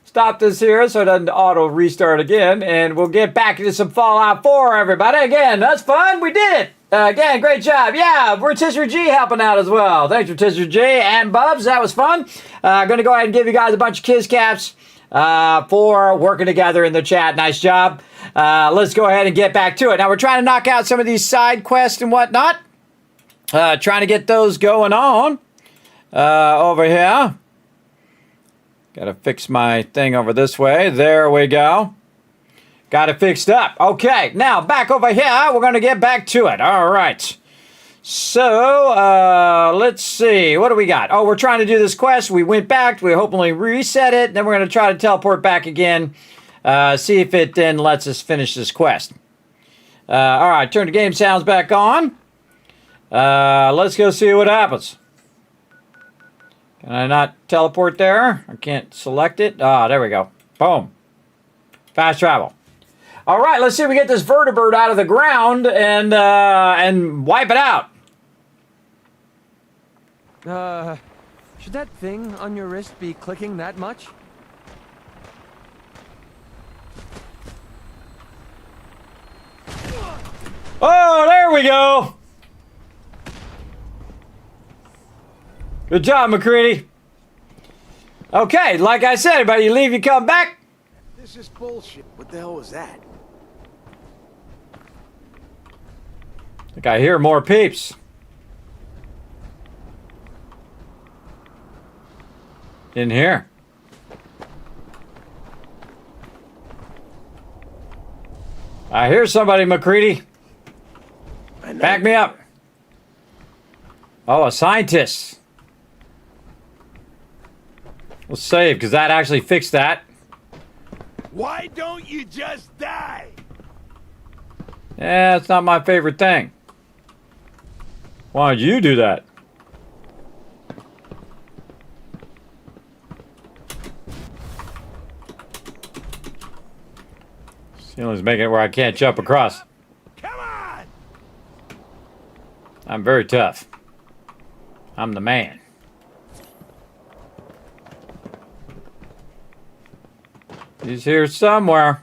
Speaker 4: stop this here so it doesn't auto restart again, and we'll get back into some Fallout 4, everybody. Again, that's fun. We did it. Again, great job. Yeah, Rotisserie G helping out as well. Thanks, Rotisserie G and Bubs. That was fun. Going to go ahead and give you guys a bunch of kiss caps for working together in the chat. Nice job. Let's go ahead and get back to it. Now, we're trying to knock out some of these side quests and whatnot. Trying to get those going on over here. Got to fix my thing over this way. There we go. Got it fixed up. Okay, now back over here. We're going to get back to it. All right. So, let's see. What do we got? Oh, we're trying to do this quest. We went back. We hopefully reset it. Then we're going to try to teleport back again. See if it then lets us finish this quest. All right, turn the game sounds back on. Let's go see what happens. Can I not teleport there? I can't select it. Ah, there we go. Boom. Fast travel. All right, let's see if we get this vertibird out of the ground and wipe it out.
Speaker 5: Should that thing on your wrist be clicking that much?
Speaker 4: Oh, there we go. Good job, McCready. Okay, like I said, everybody, you leave, you come back.
Speaker 6: This is bullshit. What the hell was that?
Speaker 4: I think I hear more peeps. In here. I hear somebody, McCready. Back me up. Oh, a scientist. We'll save, because that actually fixed that.
Speaker 6: Why don't you just die?
Speaker 4: Yeah, it's not my favorite thing. Why don't you do that? Ceiling's making it where I can't jump across.
Speaker 6: Come on!
Speaker 4: I'm very tough. I'm the man. He's here somewhere.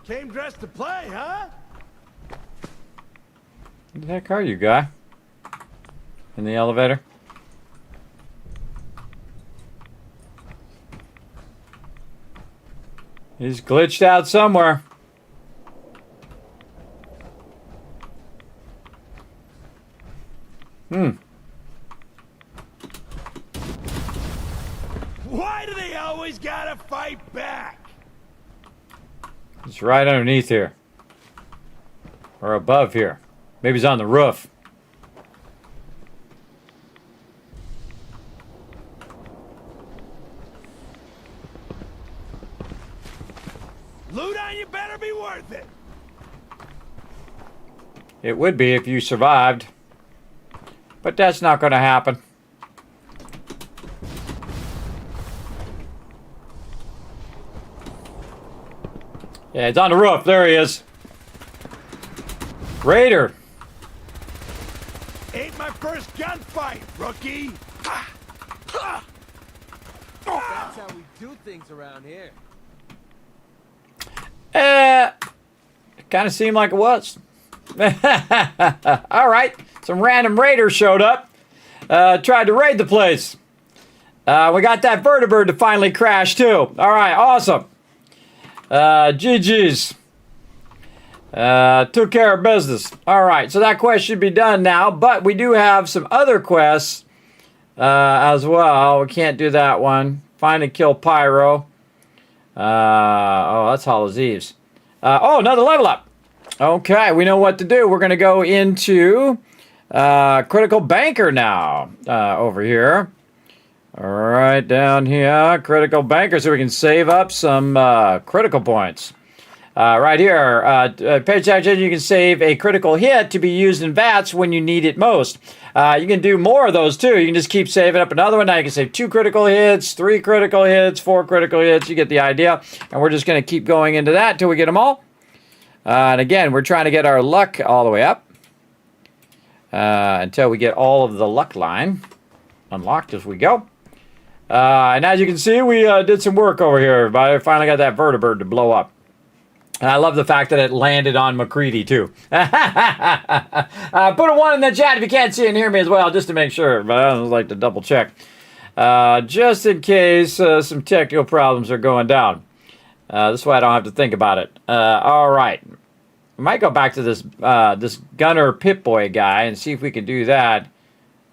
Speaker 6: Came dressed to play, huh?
Speaker 4: Who the heck are you, guy? In the elevator? He's glitched out somewhere.
Speaker 6: Why do they always gotta fight back?
Speaker 4: He's right underneath here. Or above here. Maybe he's on the roof.
Speaker 6: Loot on you better be worth it.
Speaker 4: It would be if you survived. But that's not going to happen. Yeah, it's on the roof. There he is. Raider.
Speaker 6: Ain't my first gunfight, rookie.
Speaker 5: That's how we do things around here.
Speaker 4: It kind of seemed like it was. All right. Some random raiders showed up. Tried to raid the place. We got that vertibird to finally crash too. All right. Awesome. GG's. Took care of business. All right. So that quest should be done now. But we do have some other quests as well. We can't do that one. Find and kill Pyro. Oh, that's Hollow's Eves. Oh, another level up. Okay, we know what to do. We're going to go into Critical Banker now over here. All right, down here, Critical Banker, so we can save up some critical points. Right here, pay attention, you can save a critical hit to be used in VATS when you need it most. You can do more of those too. You can just keep saving up another one. Now you can save 2 critical hits, 3 critical hits, 4 critical hits. You get the idea. And we're just going to keep going into that until we get them all. And again, we're trying to get our luck all the way up until we get all of the luck line unlocked as we go. And as you can see, we did some work over here, everybody. Finally got that vertibird to blow up. And I love the fact that it landed on McCready, too. Put a 1 in the chat if you can't see and hear me as well, just to make sure. But I would like to double check. Just in case some technical problems are going down. This way I don't have to think about it. All right. We might go back to this this Gunner Pip-Boy guy and see if we can do that.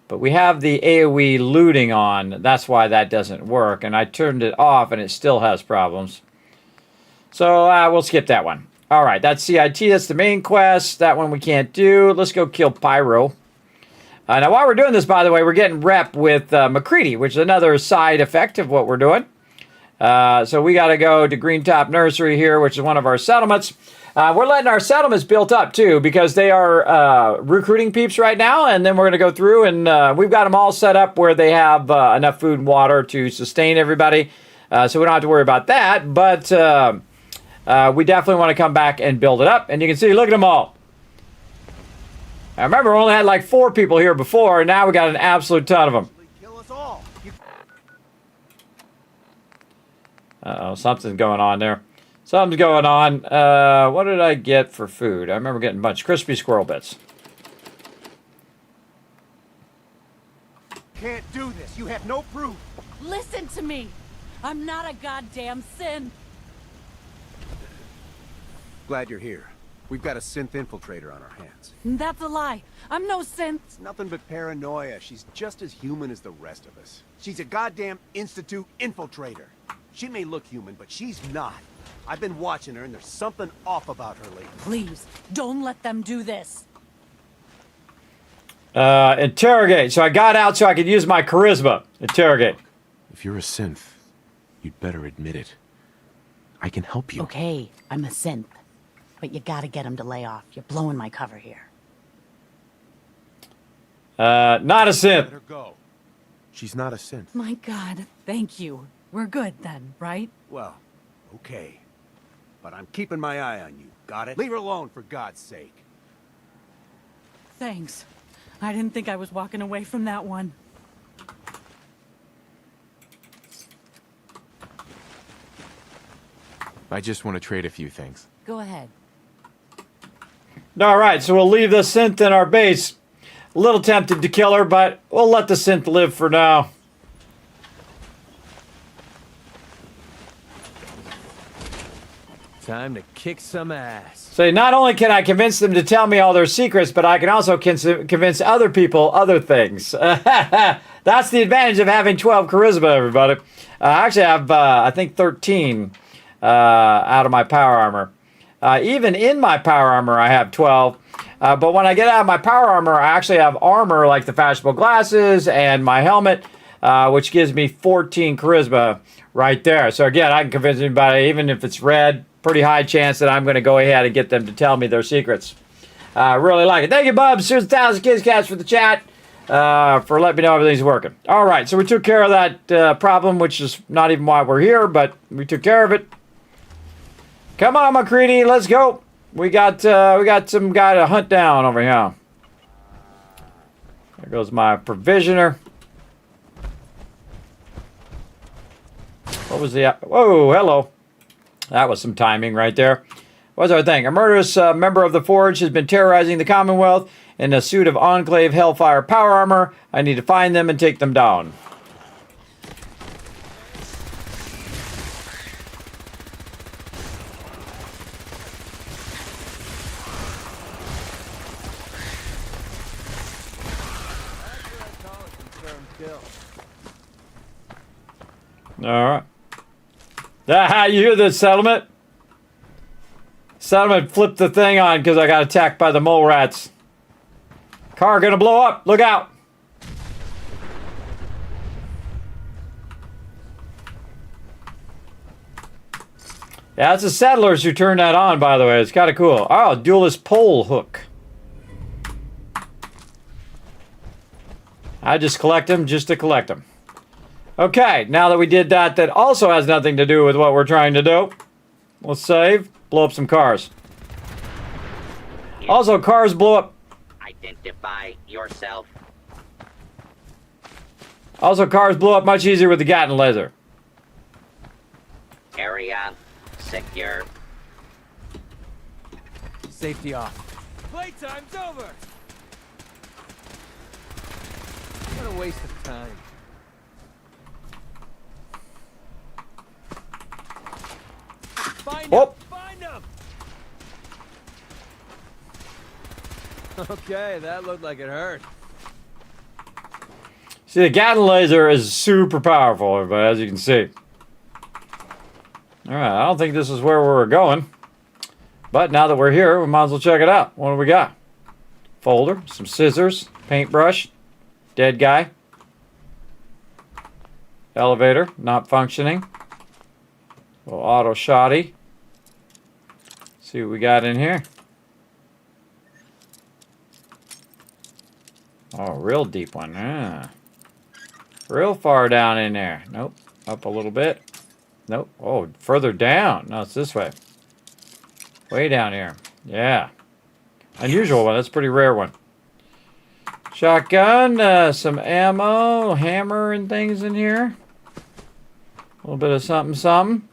Speaker 4: But we have the AoE looting on. That's why that doesn't work. And I turned it off and it still has problems. So we'll skip that one. All right, that's CIT. That's the main quest. That one we can't do. Let's go kill Pyro. Now, while we're doing this, by the way, we're getting rep with McCready, which is another side effect of what we're doing. So we got to go to Green Top Nursery here, which is one of our settlements. We're letting our settlements built up, too, because they are recruiting peeps right now. And then we're going to go through, and we've got them all set up where they have enough food and water to sustain everybody. So we don't have to worry about that. But we definitely want to come back and build it up. And you can see, look at them all. I remember we only had like 4 people here before, and now we got an absolute ton of them. Uh-oh, something's going on there. Something's going on. What did I get for food? I remember getting a bunch of crispy squirrel bits.
Speaker 6: Can't do this. You have no proof.
Speaker 8: Listen to me. I'm not a goddamn synth.
Speaker 12: Glad you're here. We've got a synth infiltrator on our hands.
Speaker 8: That's a lie. I'm no synth.
Speaker 12: It's nothing but paranoia. She's just as human as the rest of us. She's a goddamn Institute infiltrator. She may look human, but she's not. I've been watching her, and there's something off about her lately.
Speaker 8: Please, don't let them do this.
Speaker 4: Interrogate. So I got out so I could use my charisma. Interrogate.
Speaker 13: If you're a synth, you'd better admit it. I can help you.
Speaker 14: Okay, I'm a synth. But you gotta get him to lay off. You're blowing my cover here.
Speaker 4: Not a synth.
Speaker 12: Let her go.
Speaker 13: She's not a synth.
Speaker 8: My God, thank you. We're good then, right?
Speaker 12: Well, okay. But I'm keeping my eye on you. Got it? Leave her alone, for God's sake.
Speaker 8: Thanks. I didn't think I was walking away from that one.
Speaker 13: I just want to trade a few things.
Speaker 8: Go ahead.
Speaker 4: All right, so we'll leave the synth in our base. A little tempted to kill her, but we'll let the synth live for now.
Speaker 5: Time to kick some ass.
Speaker 4: So not only can I convince them to tell me all their secrets, but I can also convince other people other things. That's the advantage of having 12 charisma, everybody. I actually have, I think, 13 out of my power armor. Even in my power armor, I have 12. But when I get out of my power armor, I actually have armor like the fashionable glasses and my helmet, which gives me 14 charisma right there. So again, I can convince anybody, even if it's red, pretty high chance that I'm going to go ahead and get them to tell me their secrets. Really like it. Thank you, Bub. Susan 1000 Kids Cats for the chat, for letting me know everything's working. All right, so we took care of that problem, which is not even why we're here, but we took care of it. Come on, McCready, let's go. We got some guy to hunt down over here. There goes my provisioner. What was the... Whoa, hello. That was some timing right there. What's our thing? A murderous member of the Forge has been terrorizing the Commonwealth in a suit of Enclave Hellfire power armor. I need to find them and take them down. Alright. Ah, you hear this, Settlement? Settlement flipped the thing on because I got attacked by the mole rats. Car gonna blow up. Look out. Yeah, it's the settlers who turned that on, by the way. It's kind of cool. Oh, duelist pole hook. I just collect them just to collect them. Okay, now that we did that, that also has nothing to do with what we're trying to do. We'll save, blow up some cars. Also, cars blow up.
Speaker 9: Identify yourself.
Speaker 4: Also, cars blow up much easier with the Gatling laser.
Speaker 9: Area secure.
Speaker 5: Safety off. Playtime's over. What a waste of time. Find them! Find them! Okay, that looked like it hurt.
Speaker 4: See, the Gatling laser is super powerful, everybody, as you can see. Alright, I don't think this is where we're going. But now that we're here, we might as well check it out. What do we got? Folder, some scissors, paintbrush, dead guy. Elevator, not functioning. A little auto shoddy. See what we got in here. Oh, real deep one. Ah. Real far down in there. Nope. Up a little bit. Nope. Oh, further down. No, it's this way. Way down here. Yeah. Unusual one. That's a pretty rare one. Shotgun. Some ammo. Hammer and things in here. A little bit of something, something.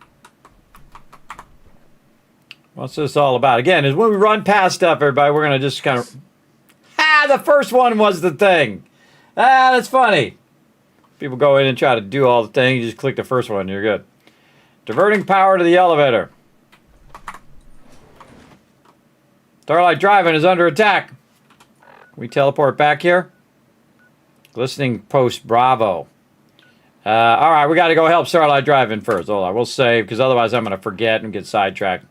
Speaker 4: What's this all about? Again, is when we run past stuff, everybody, we're going to just kind of... Ah, the first one was the thing. Ah, that's funny. People go in and try to do all the things. You just click the first one, you're good. Diverting power to the elevator. Starlight Drive-In is under attack. We teleport back here. Glistening Post Bravo. All right, we got to go help Starlight Drive-In first. Hold on, we'll save, because otherwise I'm going to forget and get sidetracked.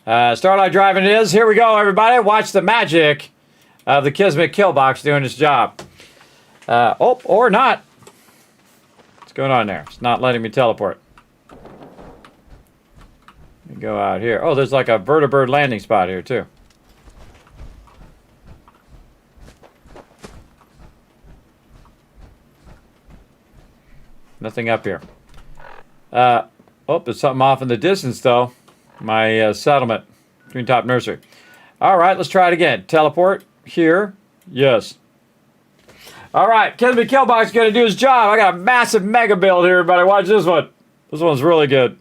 Speaker 4: Starlight Drive-In it is. Here we go, everybody. Watch the magic of the Kismet kill box doing its job. Oh, or not. What's going on there? It's not letting me teleport. Let me go out here. Oh, there's like a vertibird landing spot here, too. Nothing up here. Oh, there's something off in the distance, though. My settlement. Green Top Nursery. All right, let's try it again. Teleport. Here. Yes. All right, Kismet Killbox is going to do his job. I got a massive mega build here, everybody. Watch this one. This one's really good.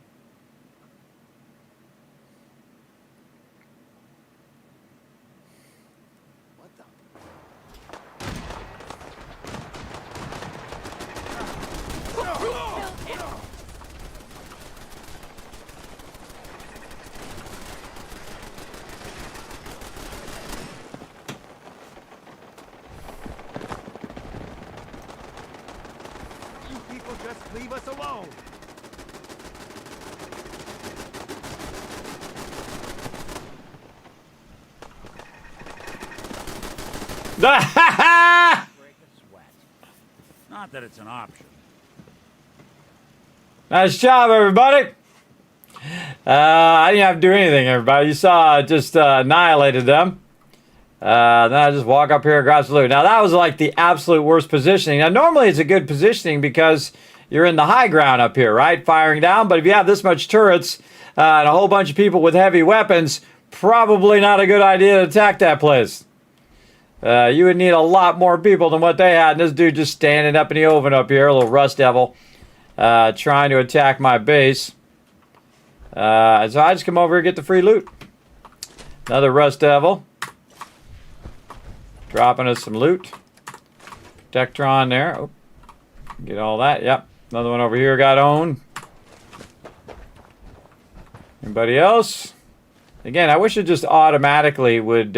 Speaker 12: leave us alone.
Speaker 6: Not that it's an option.
Speaker 4: Nice job, everybody. I didn't have to do anything, everybody. You saw I just annihilated them. Then I just walk up here and grab some loot. Now, that was like the absolute worst positioning. Now, normally it's a good positioning because you're in the high ground up here, right? Firing down. But if you have this much turrets and a whole bunch of people with heavy weapons, probably not a good idea to attack that place. You would need a lot more people than what they had. And this dude just standing up in the oven up here, a little rust devil, trying to attack my base. So I just come over here and get the free loot. Another rust devil. Dropping us some loot. Protectron there. Oh, get all that. Yep. Another one over here got owned. Anybody else? Again, I wish it just automatically would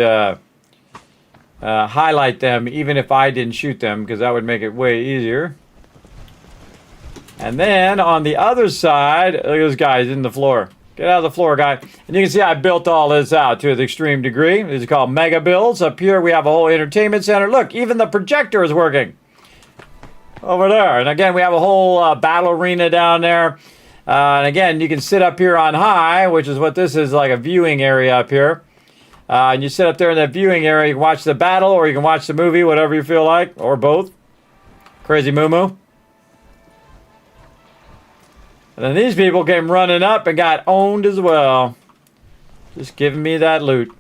Speaker 4: highlight them even if I didn't shoot them, because that would make it way easier. And then on the other side, look at this guy, he's in the floor. Get out of the floor, guy. And you can see I built all this out to the extreme degree. These are called mega builds. Up here we have a whole entertainment center. Look, even the projector is working over there. And again, we have a whole battle arena down there. And again, you can sit up here on high, which is what this is, like a viewing area up here. And you sit up there in that viewing area. You can watch the battle, or you can watch the movie, whatever you feel like, or both. Crazy Moo Moo. And then these people came running up and got owned as well. Just giving me that loot.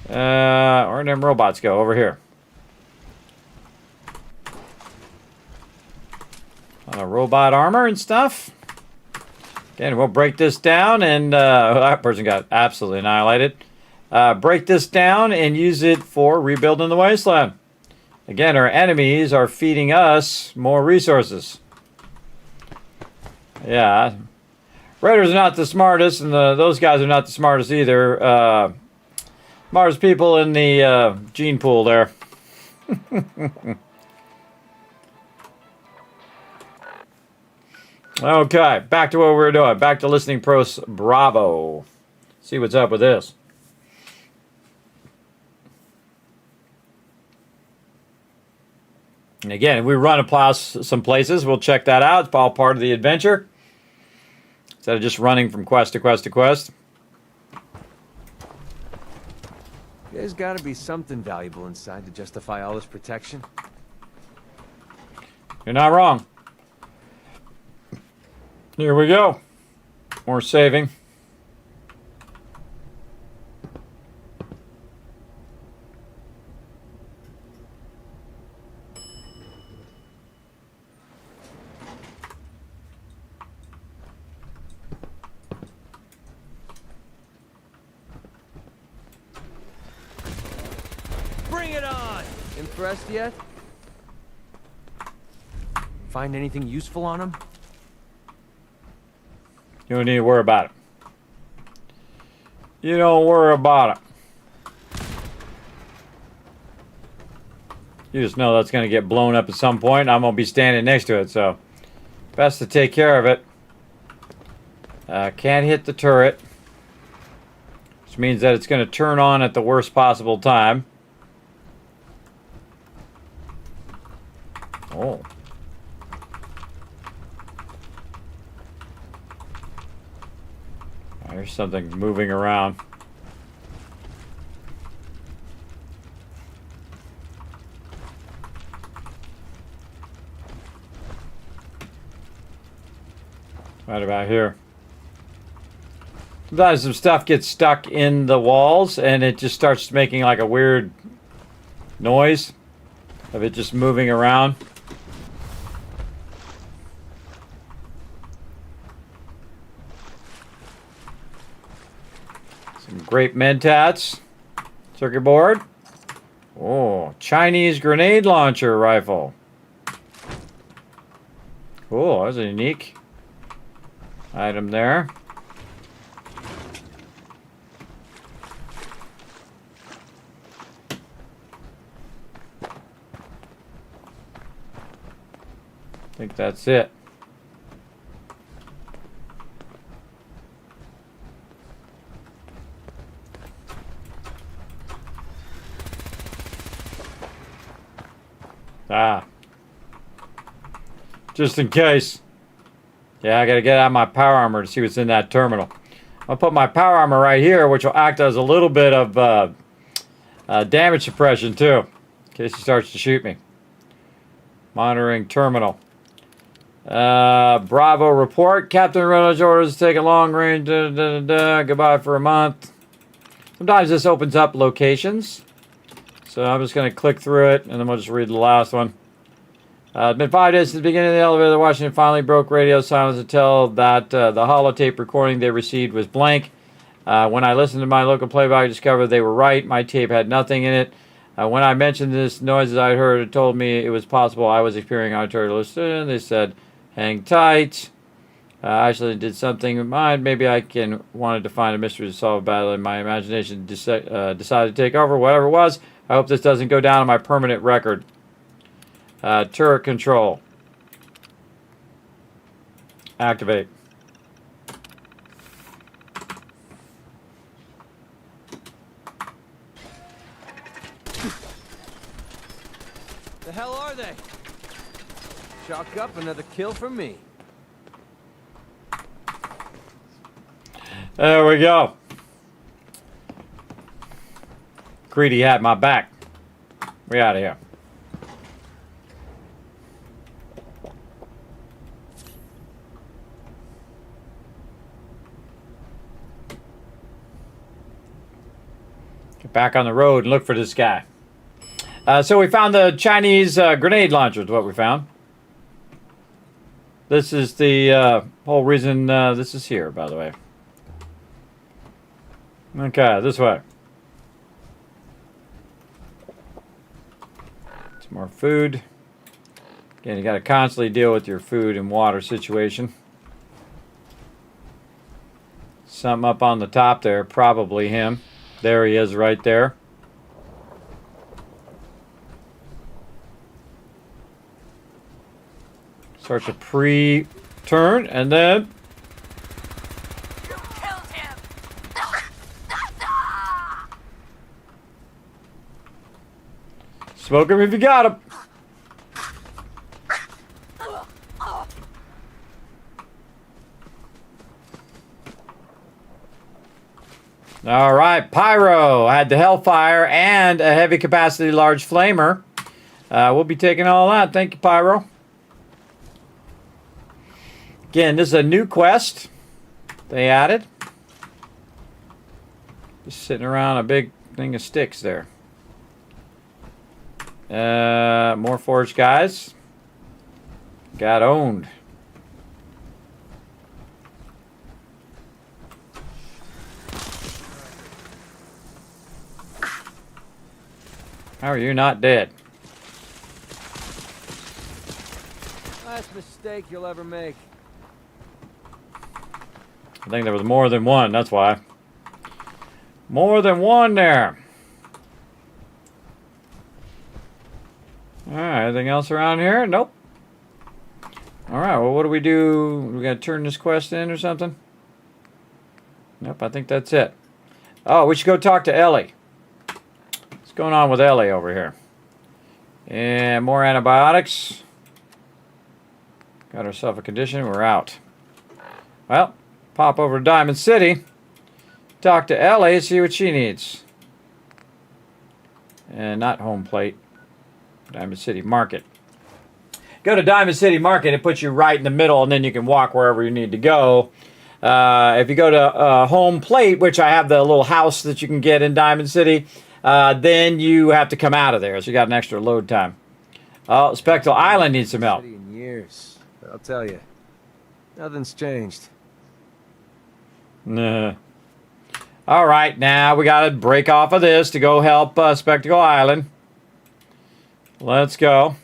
Speaker 4: Where'd them robots go? Over here. Robot armor and stuff. Again, we'll break this down and that person got absolutely annihilated. Break this down and use it for rebuilding the wasteland. Again, our enemies are feeding us more resources. Yeah. Raiders are not the smartest, and those guys are not the smartest either. Smartest people in the gene pool there. Okay, back to what we were doing. Back to listening pros Bravo. See what's up with this. And again, if we run across some places, we'll check that out. It's all part of the adventure. Instead of just running from quest to quest to quest.
Speaker 5: There's got to be something valuable inside to justify all this protection.
Speaker 4: You're not wrong. Here we go. More saving.
Speaker 5: Bring it on! Impressed yet? Find anything useful on him?
Speaker 4: You don't need to worry about it. You don't worry about it. You just know that's going to get blown up at some point. I'm going to be standing next to it, so best to take care of it. Can't hit the turret, which means that it's going to turn on at the worst possible time. Oh. There's something moving around. Right about here. Sometimes some stuff gets stuck in the walls and it just starts making like a weird noise of it just moving around. Grape mentats. Circuit board. Oh, Chinese grenade launcher rifle. Cool, that's a unique item there. I think that's it. Ah. Just in case. Yeah, I gotta get out my power armor to see what's in that terminal. I'll put my power armor right here, which will act as a little bit of damage suppression too, in case he starts to shoot me. Monitoring terminal. Bravo report. Captain Reynolds orders to take a long range. Goodbye for a month. Sometimes this opens up locations. So I'm just going to click through it, and then we'll just read the last one. It's been 5 days since the beginning of the elevator. The Washington finally broke radio silence to tell that the holotape recording they received was blank. When I listened to my local playback, I discovered they were right. My tape had nothing in it. When I mentioned this noises I heard, it told me it was possible I was experiencing auditory hallucination. They said, hang tight. I actually did something in mind. Maybe I wanted to find a mystery to solve a battle, and my imagination decided to take over. Whatever it was, I hope this doesn't go down on my permanent record. Turret control. Activate.
Speaker 5: The hell are they? Chalk up another kill for me.
Speaker 4: There we go. Greedy had my back. We out of here. Get back on the road and look for this guy. So we found the Chinese grenade launcher is what we found. This is the whole reason this is here, by the way. Okay, this way. Some more food. Again, you got to constantly deal with your food and water situation. Something up on the top there, probably him. There he is right there. Starts a pre-turn, and then... Smoke him if you got him. All right, Pyro had the Hellfire and a heavy capacity large flamer. We'll be taking all that. Thank you, Pyro. Again, this is a new quest they added. Just sitting around a big thing of sticks there. More forged guys. Got owned. How are you not dead?
Speaker 5: Last mistake you'll ever make.
Speaker 4: I think there was more than one, that's why. More than one there. Alright, anything else around here? Nope. Alright, well, what do? We gotta turn this quest in or something? Nope, I think that's it. Oh, we should go talk to Ellie. What's going on with Ellie over here? And more antibiotics. Got ourselves a condition, we're out. Well, pop over to Diamond City. Talk to Ellie, see what she needs. And not home plate. Diamond City Market. Go to Diamond City Market, it puts you right in the middle, and then you can walk wherever you need to go. If you go to home plate, which I have the little house that you can get in Diamond City, then you have to come out of there, so you got an extra load time. Oh, Spectral Island needs some help.
Speaker 5: In years, but I'll tell you, nothing's changed.
Speaker 4: Nah. All right, now we got to break off of this to go help Spectacle Island. Let's go.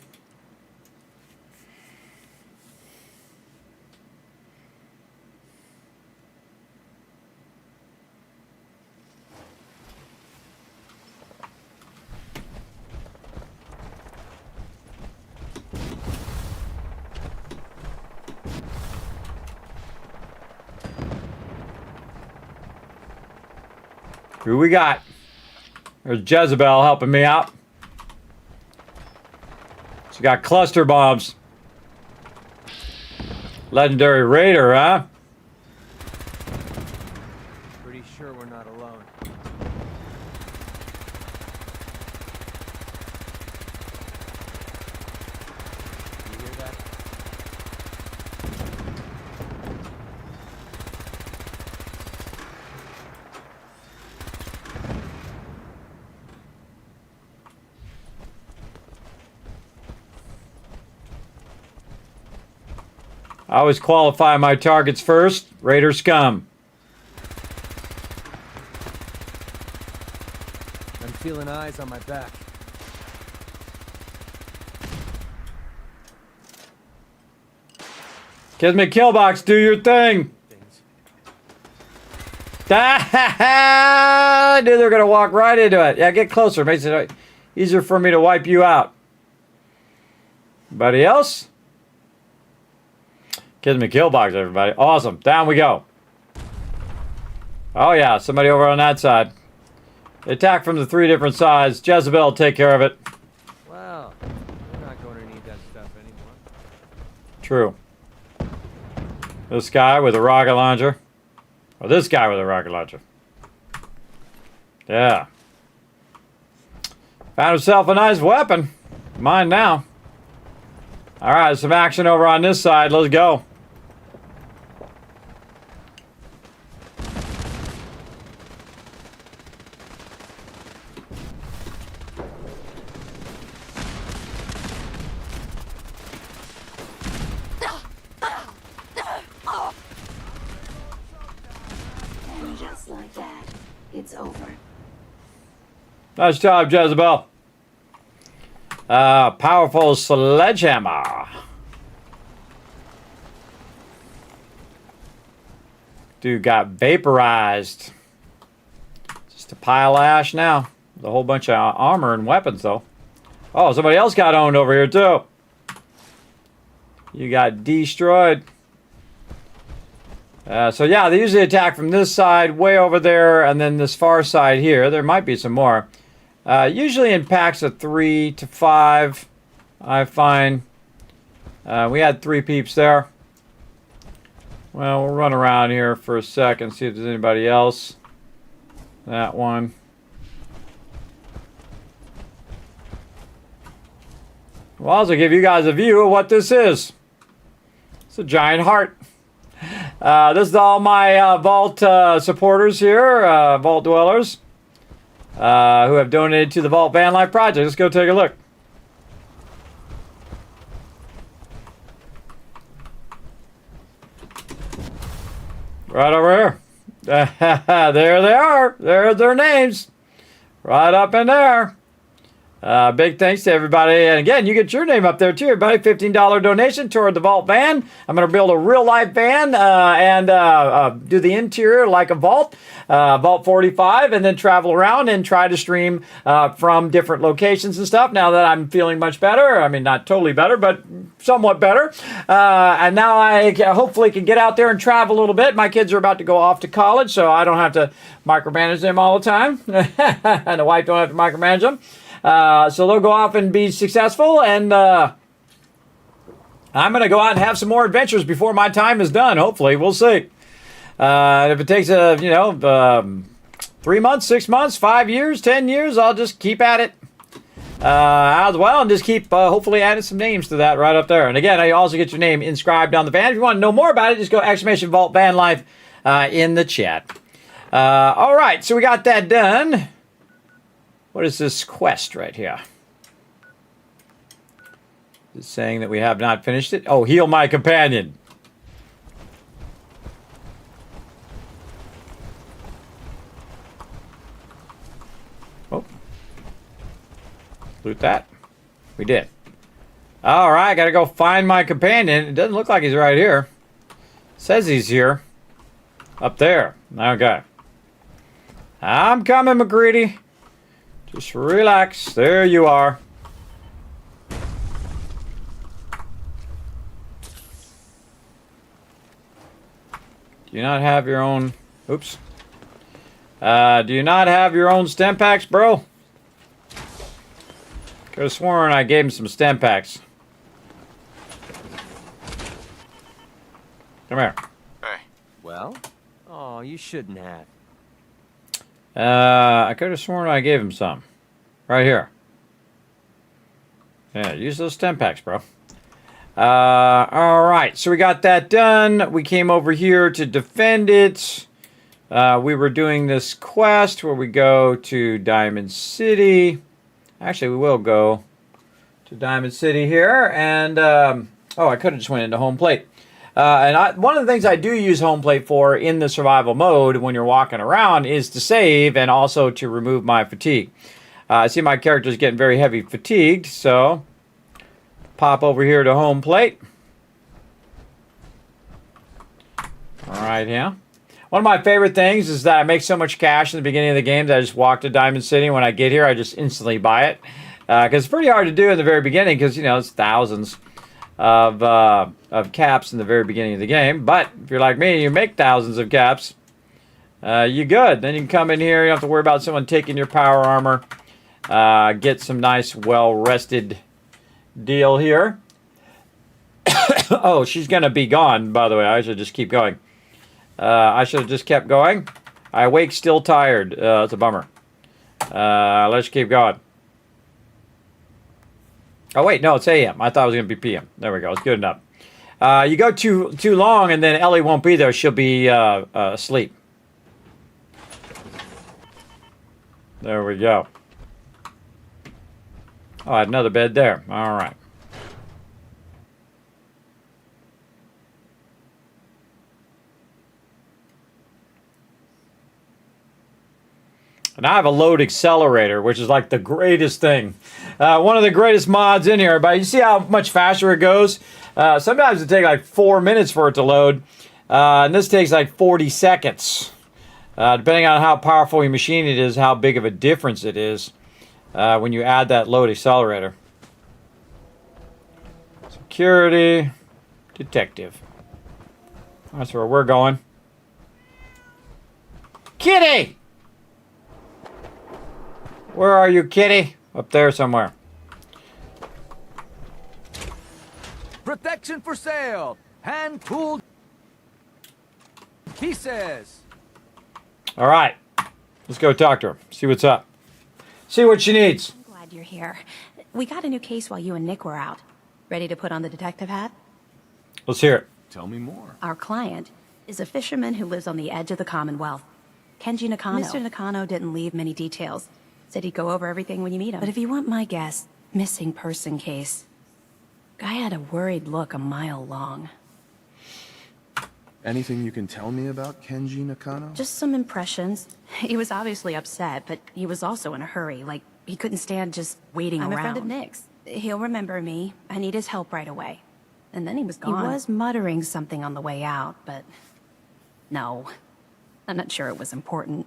Speaker 4: Who we got? There's Jezebel helping me out. She got cluster bombs. Legendary Raider, huh?
Speaker 5: Pretty sure we're not alone. You hear that?
Speaker 4: I always qualify my targets first. Raider scum.
Speaker 5: I'm feeling eyes on my back.
Speaker 4: Kismet Killbox, do your thing. I knew they were going to walk right into it. Yeah, get closer. Makes it easier for me to wipe you out. Anybody else? Kismet Killbox, everybody. Awesome. Down we go. Oh, yeah. Somebody over on that side. They attack from the 3 different sides. Jezebel, take care of it.
Speaker 5: Well, we're not going to need that stuff anymore.
Speaker 4: True. This guy with a rocket launcher. Or this guy with a rocket launcher. Yeah. Found himself a nice weapon. Mine now. All right, some action over on this side. Let's go.
Speaker 15: Just like that, it's over.
Speaker 4: Nice job, Jezebel. Powerful sledgehammer. Dude got vaporized. Just a pile of ash now. With a whole bunch of armor and weapons, though. Oh, somebody else got owned over here, too. You got destroyed. So, yeah, they usually attack from this side, way over there, and then this far side here. There might be some more. Usually in packs of 3 to 5, I find. We had 3 peeps there. Well, we'll run around here for a second, see if there's anybody else. That one. Well, I'll also give you guys a view of what this is. It's a giant heart. This is all my Vault supporters here, Vault dwellers, who have donated to the Vault Van Life Project. Let's go take a look. Right over here. There they are. There's their names. Right up in there. Big thanks to everybody. And again, you get your name up there too, everybody. $15 donation toward the Vault van. I'm going to build a real life van and do the interior like a Vault, Vault 45, and then travel around and try to stream from different locations and stuff. Now that I'm feeling much better, I mean, not totally better, but somewhat better. And now I hopefully can get out there and travel a little bit. My kids are about to go off to college, so I don't have to micromanage them all the time. And the wife don't have to micromanage them. So they'll go off and be successful, and I'm going to go out and have some more adventures before my time is done, hopefully. We'll see. If it takes, 3 months, 6 months, 5 years, 10 years, I'll just keep at it as well and just keep hopefully adding some names to that right up there. And again, I also get your name inscribed on the van. If you want to know more about it, just go exclamation Vault Van Life in the chat. All right, so we got that done. What is this quest right here? Is it saying that we have not finished it? Oh, heal my companion. Oh. Loot that. We did. All right, gotta go find my companion. It doesn't look like he's right here. It says he's here. Up there. Okay. I'm coming, McGreedy. Just relax. There you are. Do you not have your own... Oops. Do you not have your own stem packs, bro? Could have sworn I gave him some stem packs. Come here.
Speaker 7: Hey.
Speaker 5: Well? Oh, you shouldn't have.
Speaker 4: I could have sworn I gave him some. Right here. Yeah, use those stem packs, bro. Alright, so we got that done. We came over here to defend it. We were doing this quest where we go to Diamond City. Actually, we will go to Diamond City here. And, oh, I could have just went into home plate. One of the things I do use home plate for in the survival mode when you're walking around is to save and also to remove my fatigue. I see my character's getting very heavy fatigued, so pop over here to home plate. Alright, yeah. One of my favorite things is that I make so much cash in the beginning of the game that I just walk to Diamond City. When I get here, I just instantly buy it. Because it's pretty hard to do in the very beginning because, you know, it's thousands of caps in the very beginning of the game. But if you're like me, you make thousands of caps, you're good. Then you can come in here. You don't have to worry about someone taking your power armor. Get some nice, well-rested deal here. Oh, she's going to be gone, by the way. I should just keep going. I should have just kept going. I wake still tired. It's a bummer. Let's keep going. Oh, wait. No, it's AM. I thought it was going to be PM. There we go. It's good enough. You go too long, and then Ellie won't be there. She'll be asleep. There we go. Oh, I had another bed there. All right. And I have a load accelerator, which is like the greatest thing. One of the greatest mods in here. But you see how much faster it goes? Sometimes it takes like 4 minutes for it to load. And this takes like 40 seconds. Depending on how powerful your machine it is, how big of a difference it is when you add that load accelerator. Security. Detective. That's where we're going. Kitty! Where are you, kitty? Up there somewhere.
Speaker 5: Protection for sale! Hand-pulled pieces!
Speaker 4: Alright. Let's go talk to her. See what's up. See what she needs.
Speaker 16: I'm glad you're here. We got a new case while you and Nick were out. Ready to put on the detective hat?
Speaker 4: Let's hear it.
Speaker 13: Tell me more.
Speaker 16: Our client is a fisherman who lives on the edge of the Commonwealth. Kenji Nakano. Mr. Nakano didn't leave many details. Said he'd go over everything when you meet him. But if you want my guess, missing person case. Guy had a worried look a mile long.
Speaker 13: Anything you can tell me about Kenji Nakano?
Speaker 16: Just some impressions. He was obviously upset, but he was also in a hurry. Like, he couldn't stand just waiting around. I'm a friend of Nick's. He'll remember me. I need his help right away. And then he was gone. He was muttering something on the way out, but... no. I'm not sure it was important.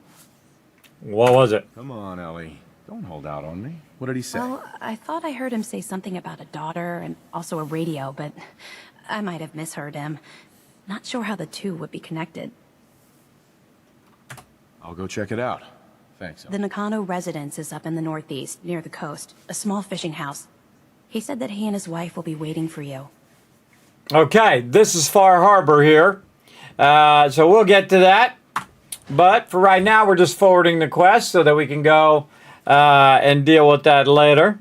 Speaker 4: What was it?
Speaker 13: Come on, Ellie. Don't hold out on me. What did he say?
Speaker 16: Well, I thought I heard him say something about a daughter and also a radio, but I might have misheard him. Not sure how the two would be connected.
Speaker 13: I'll go check it out. Thanks.
Speaker 16: The Nakano residence is up in the northeast, near the coast. A small fishing house. He said that he and his wife will be waiting for you.
Speaker 4: Okay, this is Far Harbor here. So we'll get to that. But for right now, we're just forwarding the quest so that we can go and deal with that later.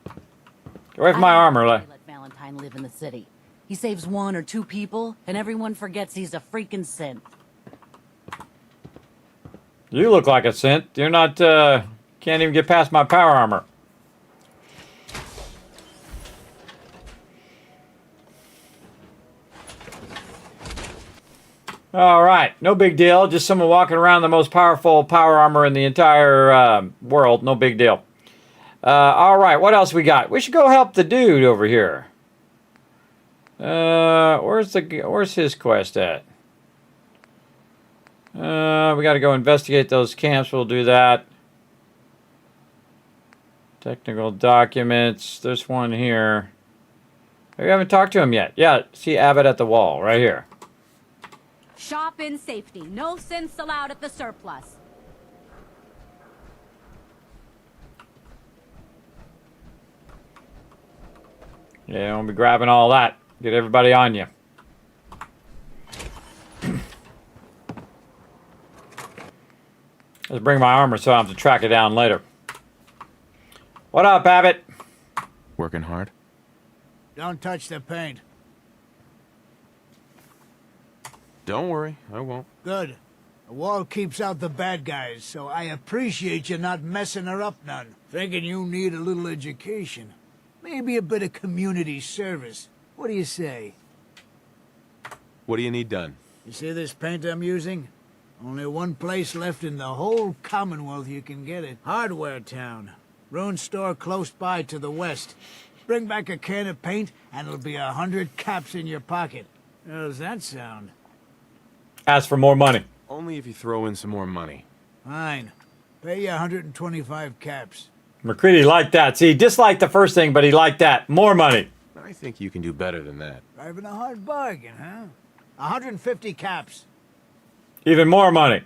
Speaker 4: Get away from my armor.
Speaker 14: Let Valentine live in the city. He saves 1 or 2 people, and everyone forgets he's a freaking synth.
Speaker 4: You look like a synth. You're not, can't even get past my power armor. All right, no big deal. Just someone walking around the most powerful power armor in the entire world. No big deal. All right, what else we got? We should go help the dude over here. Where's his quest at? We got to go investigate those camps. We'll do that. Technical documents. There's one here. We haven't talked to him yet. Yeah, see Abbott at the wall right here.
Speaker 17: Shop in safety. No synths allowed at the surplus.
Speaker 4: Yeah, don't be grabbing all that. Get everybody on you. Let's bring my armor so I don't have to track it down later. What up, Abbott?
Speaker 13: Working hard?
Speaker 6: Don't touch the paint.
Speaker 13: Don't worry, I won't.
Speaker 6: Good. The wall keeps out the bad guys, so I appreciate you not messing her up none. Thinking you need a little education. Maybe a bit of community service. What do you say?
Speaker 13: What do you need done?
Speaker 6: You see this paint I'm using? Only one place left in the whole Commonwealth you can get it. Hardware Town. Ruin store close by to the west. Bring back a can of paint, and it'll be 100 caps in your pocket. How does that sound?
Speaker 4: Ask for more money.
Speaker 13: Only if you throw in some more money.
Speaker 6: Fine. Pay you 125 caps.
Speaker 4: McCready liked that. See, he disliked the first thing, but he liked that. More money.
Speaker 13: I think you can do better than that.
Speaker 6: Driving a hard bargain, huh? 150 caps.
Speaker 4: Even more money.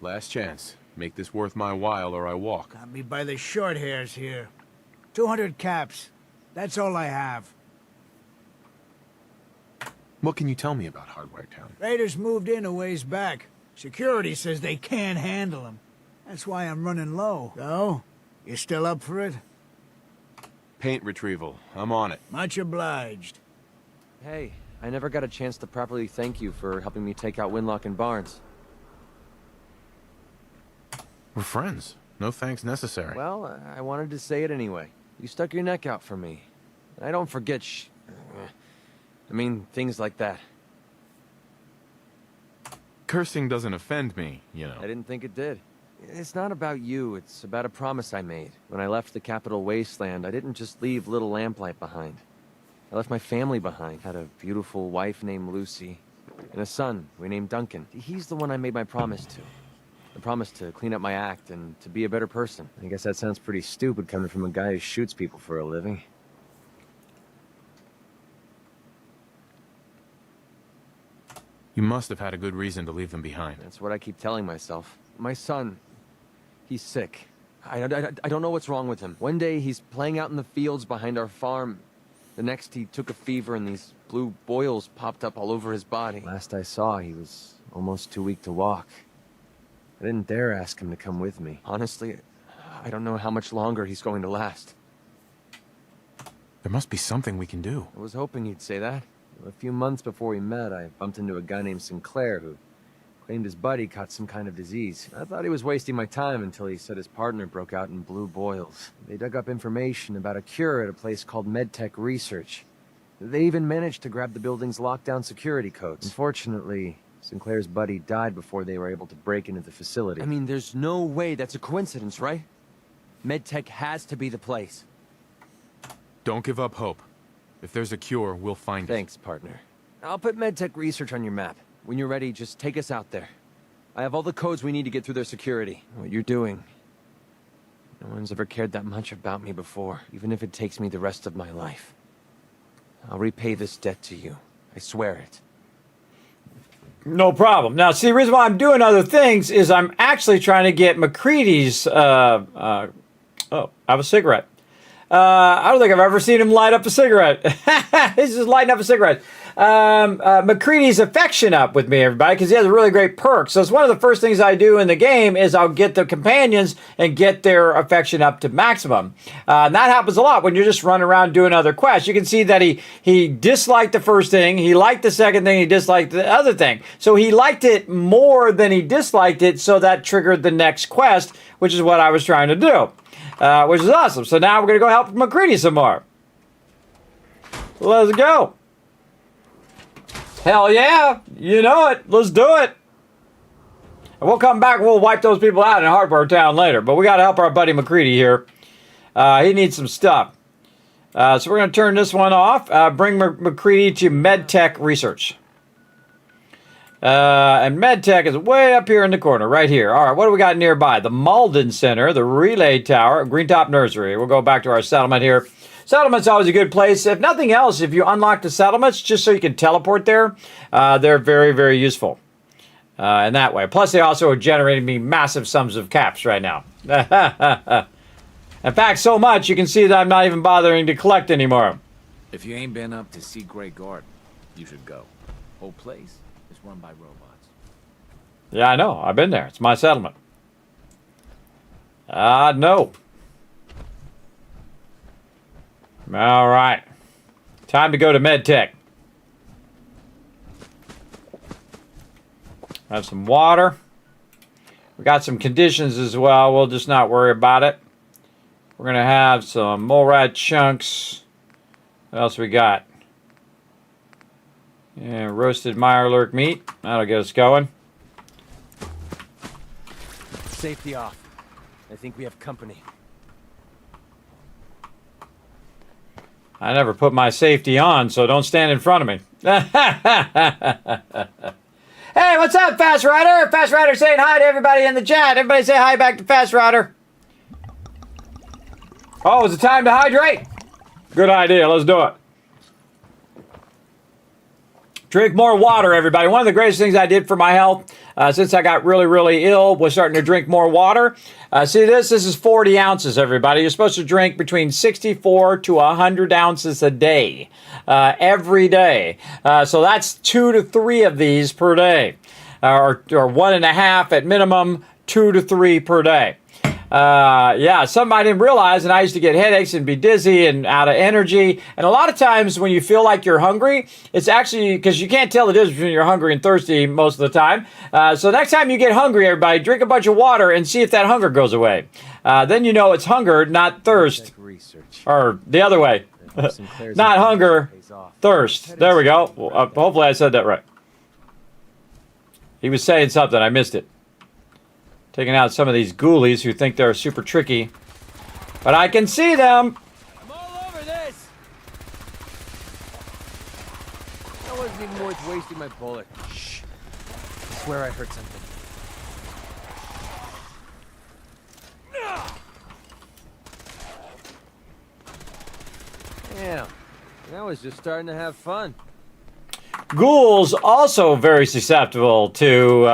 Speaker 13: Last chance. Make this worth my while or I walk.
Speaker 6: Got me by the short hairs here. 200 caps. That's all I have.
Speaker 13: What can you tell me about Hardware Town?
Speaker 6: Raiders moved in a ways back. Security says they can't handle them. That's why I'm running low. So, you still up for it?
Speaker 13: Paint retrieval. I'm on it.
Speaker 6: Much obliged.
Speaker 5: Hey, I never got a chance to properly thank you for helping me take out Winlock and Barnes.
Speaker 13: We're friends. No thanks necessary.
Speaker 5: Well, I wanted to say it anyway. You stuck your neck out for me. I don't forget things like that.
Speaker 13: Cursing doesn't offend me, you know.
Speaker 5: I didn't think it did. It's not about you, it's about a promise I made. When I left the Capital Wasteland, I didn't just leave little Lamplight behind. I left my family behind. Had a beautiful wife named Lucy, and a son we named Duncan. He's the one I made my promise to. The promise to clean up my act and to be a better person. I guess that sounds pretty stupid coming from a guy who shoots people for a living.
Speaker 13: You must have had a good reason to leave them behind.
Speaker 5: That's what I keep telling myself. My son, he's sick. I don't know what's wrong with him. One day he's playing out in the fields behind our farm. The next he took a fever and these blue boils popped up all over his body. Last I saw, he was almost too weak to walk. I didn't dare ask him to come with me. Honestly, I don't know how much longer he's going to last.
Speaker 13: There must be something we can do.
Speaker 5: I was hoping he'd say that. A few months before we met, I bumped into a guy named Sinclair who claimed his buddy caught some kind of disease. I thought he was wasting my time until he said his partner broke out in blue boils. They dug up information about a cure at a place called MedTech Research. They even managed to grab the building's lockdown security codes. Unfortunately, Sinclair's buddy died before they were able to break into the facility. I mean, there's no way that's a coincidence, right? MedTech has to be the place.
Speaker 13: Don't give up hope. If there's a cure, we'll find it.
Speaker 5: Thanks, partner. I'll put MedTech Research on your map. When you're ready, just take us out there. I have all the codes we need to get through their security. What you're doing, no one's ever cared that much about me before, even if it takes me the rest of my life. I'll repay this debt to you. I swear it.
Speaker 4: No problem. Now, see, the reason why I'm doing other things is I'm actually trying to get McCready's, have a cigarette. I don't think I've ever seen him light up a cigarette. He's just lighting up a cigarette. McCready's affection up with me, everybody, because he has a really great perk. So it's one of the first things I do in the game is I'll get the companions and get their affection up to maximum. And that happens a lot when you're just running around doing other quests. You can see that he disliked the first thing, he liked the second thing, he disliked the other thing. So he liked it more than he disliked it, so that triggered the next quest, which is what I was trying to do. Which is awesome. So now we're going to go help McCready some more. Let's go. Hell yeah. You know it. Let's do it. And we'll come back. We'll wipe those people out in Hardware Town later. But we got to help our buddy McCready here. He needs some stuff. So we're going to turn this one off. Bring McCready to MedTech Research. And MedTech is way up here in the corner, right here. All right, what do we got nearby? The Malden Center, the Relay Tower, Greentop Nursery. We'll go back to our settlement here. Settlement's always a good place. If nothing else, if you unlock the settlements, just so you can teleport there, they're very, very useful. in that way. Plus, they also are generating me massive sums of caps right now. In fact, so much you can see that I'm not even bothering to collect anymore.
Speaker 7: If you ain't been up to see Grey Garden, you should go. Whole place is run by robots.
Speaker 4: Yeah, I know. I've been there. It's my settlement. No. All right. Time to go to MedTech. Have some water. We got some conditions as well. We'll just not worry about it. We're going to have some mole rat chunks. What else we got? Yeah, roasted Mirelurk meat. That'll get us going.
Speaker 5: Safety off. I think we have company.
Speaker 4: I never put my safety on, so don't stand in front of me. Hey, what's up, Fast Rider? Fast Rider saying hi to everybody in the chat. Everybody say hi back to Fast Rider. Oh, is it time to hydrate? Good idea. Let's do it. Drink more water, everybody. One of the greatest things I did for my health since I got really, really ill was starting to drink more water. See this? This is 40 ounces, everybody. You're supposed to drink between 64 to 100 ounces a day, every day. So that's 2 to 3 of these per day, or 1.5 at minimum, 2 to 3 per day. Yeah, something I didn't realize, and I used to get headaches and be dizzy and out of energy. And a lot of times when you feel like you're hungry, it's actually because you can't tell the difference between you're hungry and thirsty most of the time. So next time you get hungry, everybody, drink a bunch of water and see if that hunger goes away. Then you know it's hunger, not thirst. Or the other way. Not hunger, thirst. There we go. Well, hopefully I said that right. He was saying something. I missed it. Taking out some of these ghoulies who think they're super tricky. But I can see them.
Speaker 5: I'm all over this. That wasn't even worth wasting my bullet. Shh. I swear I heard something. Damn. I was just starting to have fun.
Speaker 4: Ghouls also very susceptible to,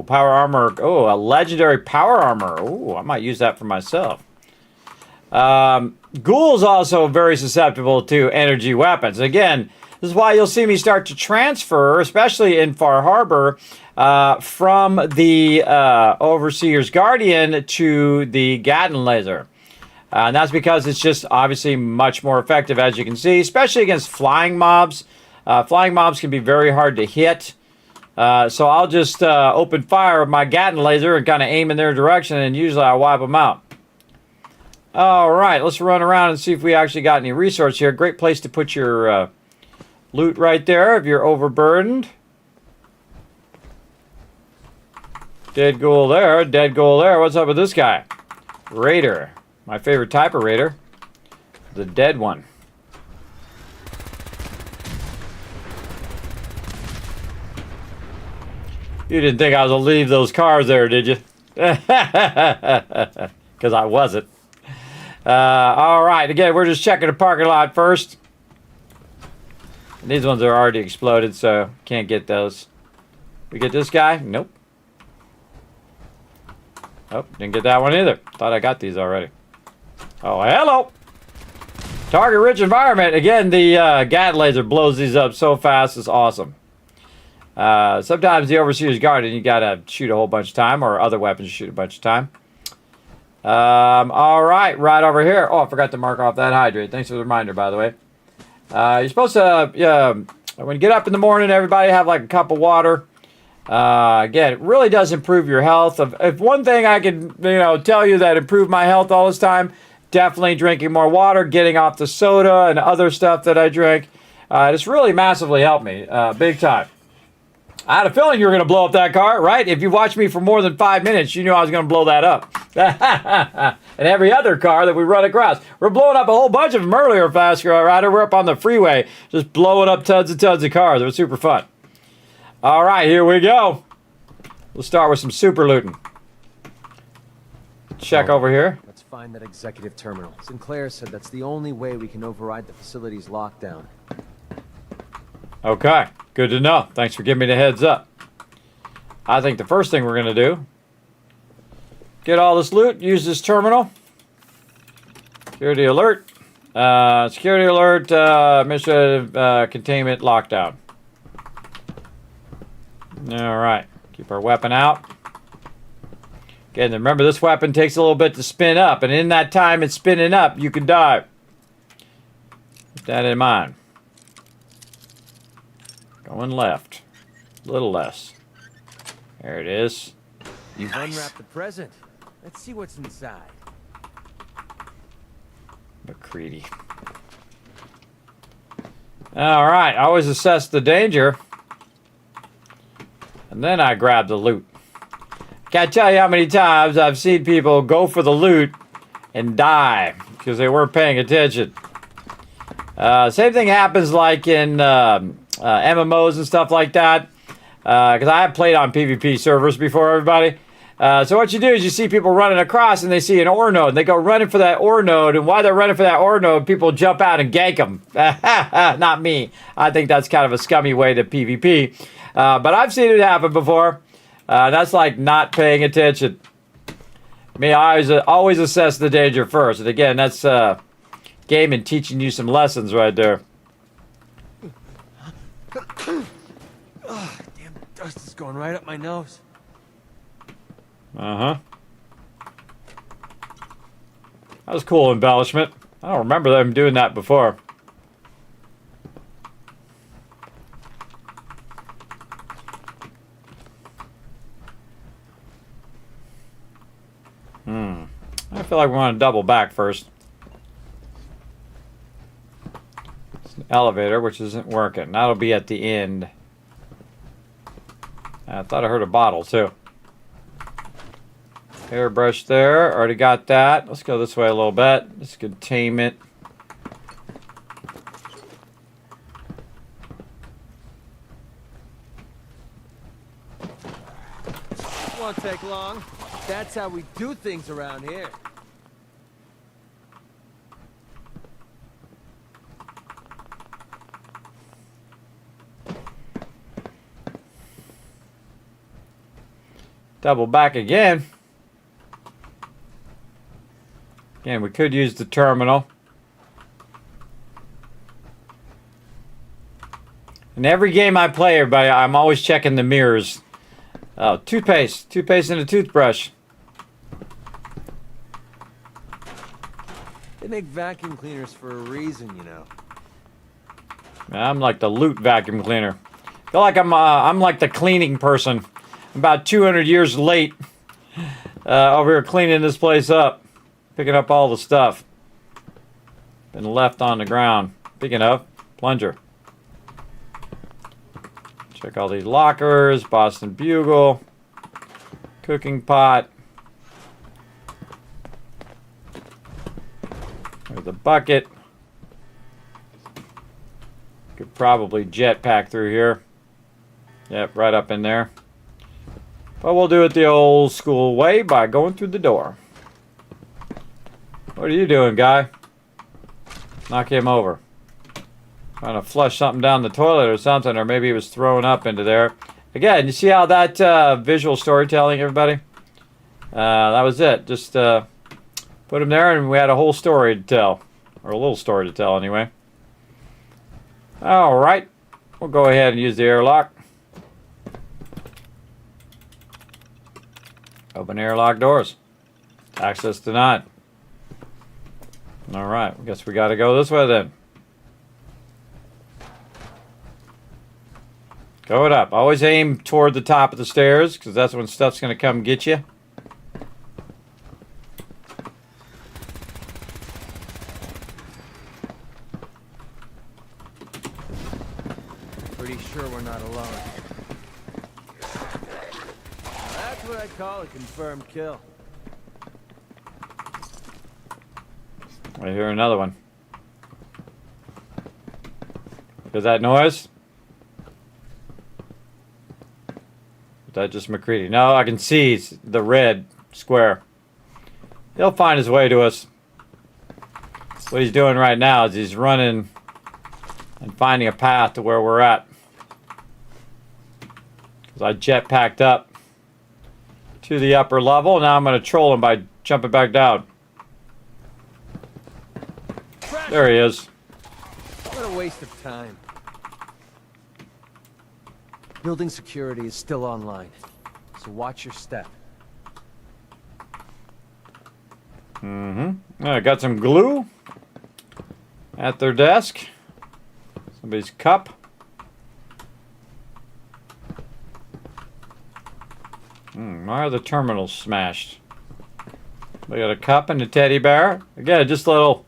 Speaker 4: power armor. Oh, a legendary power armor. Oh, I might use that for myself. Ghouls also very susceptible to energy weapons. Again, this is why you'll see me start to transfer, especially in Far Harbor, from the Overseer's Guardian to the Gatling laser. And that's because it's just obviously much more effective, as you can see, especially against flying mobs. Flying mobs can be very hard to hit. So I'll just open fire with my Gatling laser and kind of aim in their direction, and usually I wipe them out. All right, let's run around and see if we actually got any resource here. Great place to put your loot right there if you're overburdened. Dead ghoul there, dead ghoul there. What's up with this guy? Raider. My favorite type of raider. The dead one. You didn't think I was going to leave those cars there, did you? Because I wasn't. All right, again, we're just checking the parking lot first. And these ones are already exploded, so can't get those. We get this guy? Nope. Oh, didn't get that one either. Thought I got these already. Oh, hello! Target-rich environment. Again, the Gat laser blows these up so fast. It's awesome. Sometimes the Overseer's Guardian, you gotta shoot a whole bunch of time, or other weapons you shoot a bunch of time. All right, right over here. Oh, I forgot to mark off that hydrate. Thanks for the reminder, by the way. You're supposed to, when you get up in the morning, everybody have like a cup of water. Again, it really does improve your health. If one thing I can, tell you that improved my health all this time, definitely drinking more water, getting off the soda and other stuff that I drink. It's really massively helped me, big time. I had a feeling you were going to blow up that car, right? If you watched me for more than 5 minutes, you knew I was going to blow that up. And every other car that we run across. We're blowing up a whole bunch of them earlier, Fast Rider. We're up on the freeway, just blowing up tons and tons of cars. It was super fun. All right, here we go. We'll start with some super looting. Check over here.
Speaker 5: Let's find that executive terminal. Sinclair said that's the only way we can override the facility's lockdown.
Speaker 4: Okay, good to know. Thanks for giving me the heads up. I think the first thing we're going to do, get all this loot, use this terminal. Security alert. Security alert, administrative containment lockdown. Alright, keep our weapon out. Again, remember this weapon takes a little bit to spin up, and in that time it's spinning up, you can die. Keep that in mind. Going left. A little less. There it is.
Speaker 5: You've unwrapped the present. Let's see what's inside.
Speaker 4: McCready. Alright, I always assess the danger. And then I grab the loot. Can't tell you how many times I've seen people go for the loot and die because they weren't paying attention. Same thing happens like in MMOs and stuff like that. Because I have played on PvP servers before, everybody. So what you do is you see people running across and they see an ore node. And they go running for that ore node. And while they're running for that ore node, people jump out and gank them. Not me. I think that's kind of a scummy way to PvP. But I've seen it happen before. That's like not paying attention. I always assess the danger first. And again, that's gaming teaching you some lessons right there.
Speaker 5: Oh, damn, the dust is going right up my nose.
Speaker 4: Uh-huh. That was cool embellishment. I don't remember them doing that before. I feel like we want to double back first. It's an elevator, which isn't working. That'll be at the end. I thought I heard a bottle, too. Airbrush there. Already got that. Let's go this way a little bit. This containment.
Speaker 5: Won't take long. That's how we do things around here.
Speaker 4: Double back again. Again, we could use the terminal. In every game I play, everybody, I'm always checking the mirrors. Oh, toothpaste. Toothpaste and a toothbrush.
Speaker 5: They make vacuum cleaners for a reason, you know.
Speaker 4: I'm like the loot vacuum cleaner. I feel like I'm like the cleaning person. I'm about 200 years late over here cleaning this place up. Picking up all the stuff. Been left on the ground. Picking up. Plunger. Check all these lockers. Boston Bugle. Cooking pot. There's the bucket. Could probably jetpack through here. Yep, right up in there. But we'll do it the old school way by going through the door. What are you doing, guy? Knock him over. Trying to flush something down the toilet or something, or maybe he was throwing up into there. Again, you see how that visual storytelling, everybody? That was it. Just put him there and we had a whole story to tell. Or a little story to tell, anyway. Alright. We'll go ahead and use the airlock. Open airlock doors. Access denied. Alright, I guess we gotta go this way then. Go it up. Always aim toward the top of the stairs, because that's when stuff's gonna come get you.
Speaker 5: Pretty sure we're not alone. That's what I call a confirmed kill.
Speaker 4: I hear another one. Is that noise? Is that just McCready? No, I can see the red square. He'll find his way to us. What he's doing right now is he's running and finding a path to where we're at. Because I jetpacked up. to the upper level. Now I'm going to troll him by jumping back down. There he is.
Speaker 5: What a waste of time. Building security is still online, so watch your step.
Speaker 4: I got some glue at their desk. Somebody's cup. Why are the terminals smashed? We got a cup and a teddy bear. Again, just little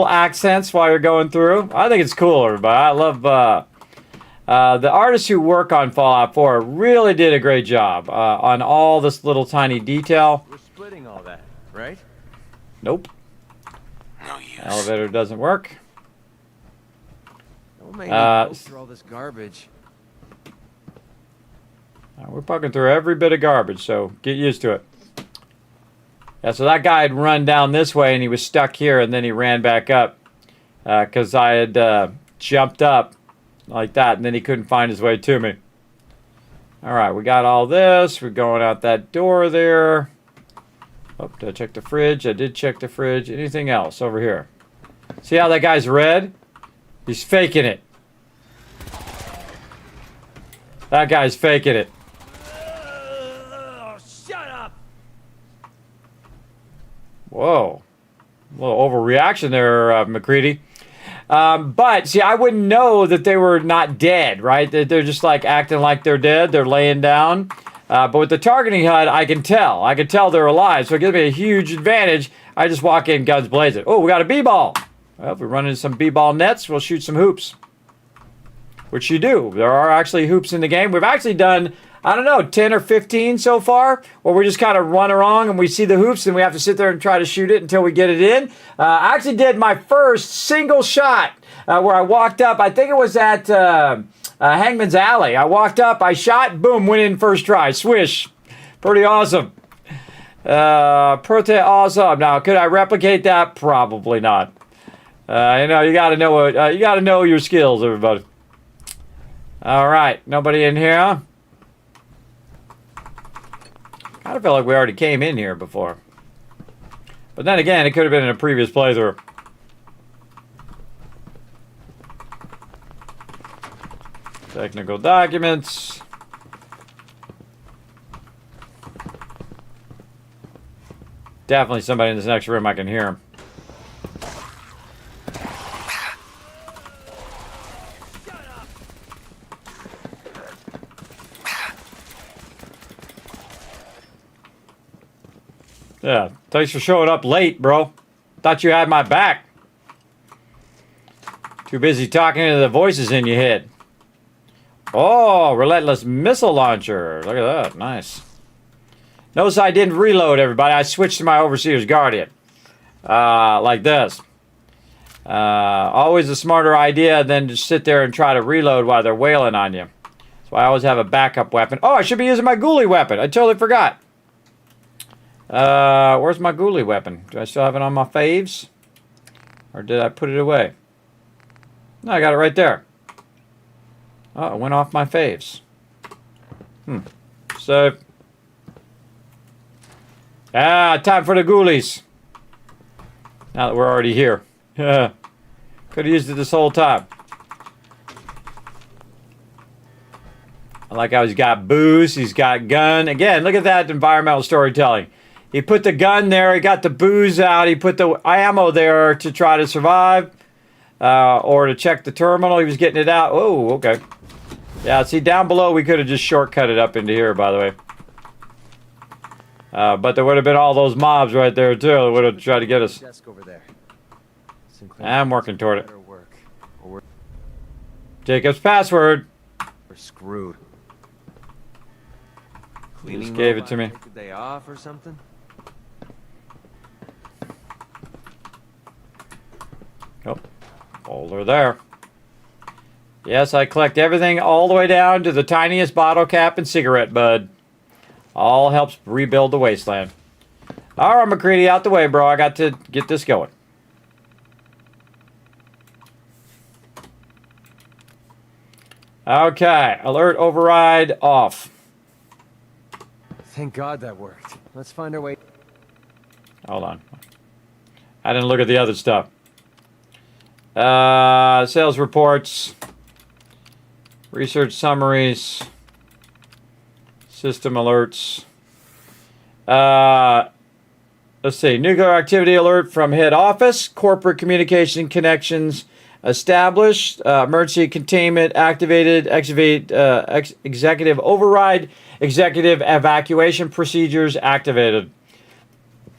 Speaker 4: accents while you're going through. I think it's cool, everybody. I love the artists who work on Fallout 4 really did a great job on all this little tiny detail.
Speaker 5: We're splitting all that, right?
Speaker 4: Nope.
Speaker 7: No use.
Speaker 4: Elevator doesn't work.
Speaker 5: Don't make me go through all this garbage.
Speaker 4: We're poking through every bit of garbage, so get used to it. Yeah, so that guy had run down this way, and he was stuck here, and then he ran back up because I had jumped up like that, and then he couldn't find his way to me. All right, we got all this. We're going out that door there. Oh, did I check the fridge? I did check the fridge. Anything else over here? See how that guy's red? He's faking it. That guy's faking it.
Speaker 5: Shut up!
Speaker 4: Whoa. A little overreaction there, McCready. But, see, I wouldn't know that they were not dead, right? They're just, like, acting like they're dead. They're laying down. But with the targeting HUD, I can tell. I can tell they're alive, so it gives me a huge advantage. I just walk in, guns blazing. Oh, we got a B-ball. Well, if we run into some B-ball nets, we'll shoot some hoops. Which you do. There are actually hoops in the game. We've actually done, I don't know, 10 or 15 so far, where we just kind of run along and we see the hoops and we have to sit there and try to shoot it until we get it in. I actually did my first single shot where I walked up. I think it was at Hangman's Alley. I walked up, I shot, boom, went in first try. Swish. Pretty awesome. Pretty awesome. Now, could I replicate that? Probably not. You know, you got to know what you got to know your skills, everybody. All right, nobody in here. I feel like we already came in here before. But then again, it could have been in a previous playthrough. Technical documents. Definitely somebody in this next room. I can hear him. Yeah, thanks for showing up late, bro. Thought you had my back. Too busy talking to the voices in your head. Oh, relentless missile launcher. Look at that. Nice. Notice I didn't reload, everybody. I switched to my Overseer's Guardian. Like this. Always a smarter idea than to sit there and try to reload while they're wailing on you. So I always have a backup weapon. Oh, I should be using my ghoulie weapon. I totally forgot. Where's my ghoulie weapon? Do I still have it on my faves? Or did I put it away? No, I got it right there. Oh, it went off my faves. So, time for the ghoulies. Now that we're already here. Could have used it this whole time. I like how he's got booze, he's got gun. Again, look at that environmental storytelling. He put the gun there, he got the booze out, he put the ammo there to try to survive. Or to check the terminal, he was getting it out. Oh, okay. Yeah, see, down below, we could have just shortcut it up into here, by the way. But there would have been all those mobs right there, too. That would have tried to get us.
Speaker 5: Desk over there.
Speaker 4: I'm working toward it. Jacob's password.
Speaker 5: We're screwed.
Speaker 4: Just gave it to me.
Speaker 5: Take a day off or something?
Speaker 4: Oh, folder there. Yes, I collect everything all the way down to the tiniest bottle cap and cigarette bud. All helps rebuild the wasteland. All right, McCready, out the way, bro. I got to get this going. Okay, alert override off.
Speaker 5: Thank God that worked. Let's find our way.
Speaker 4: Hold on. I didn't look at the other stuff. Sales reports. Research summaries. System alerts. Let's see. Nuclear activity alert from head office. Corporate communication connections established. Emergency containment activated. Executive override. Executive evacuation procedures activated.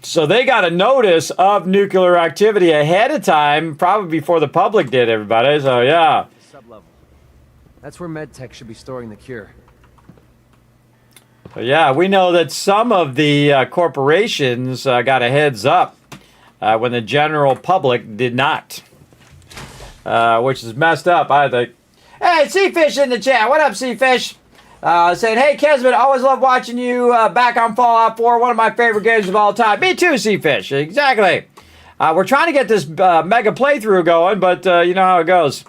Speaker 4: So they got a notice of nuclear activity ahead of time, probably before the public did, everybody. So, yeah.
Speaker 5: Sublevel. That's where medtech should be storing the cure.
Speaker 4: So, yeah, we know that some of the corporations got a heads up when the general public did not, which is messed up, I think. Hey, Seafish in the chat. What up, Seafish? Saying, hey, Kismet, always love watching you back on Fallout 4, one of my favorite games of all time. Me too, Seafish. Exactly. We're trying to get this mega playthrough going, but you know how it goes.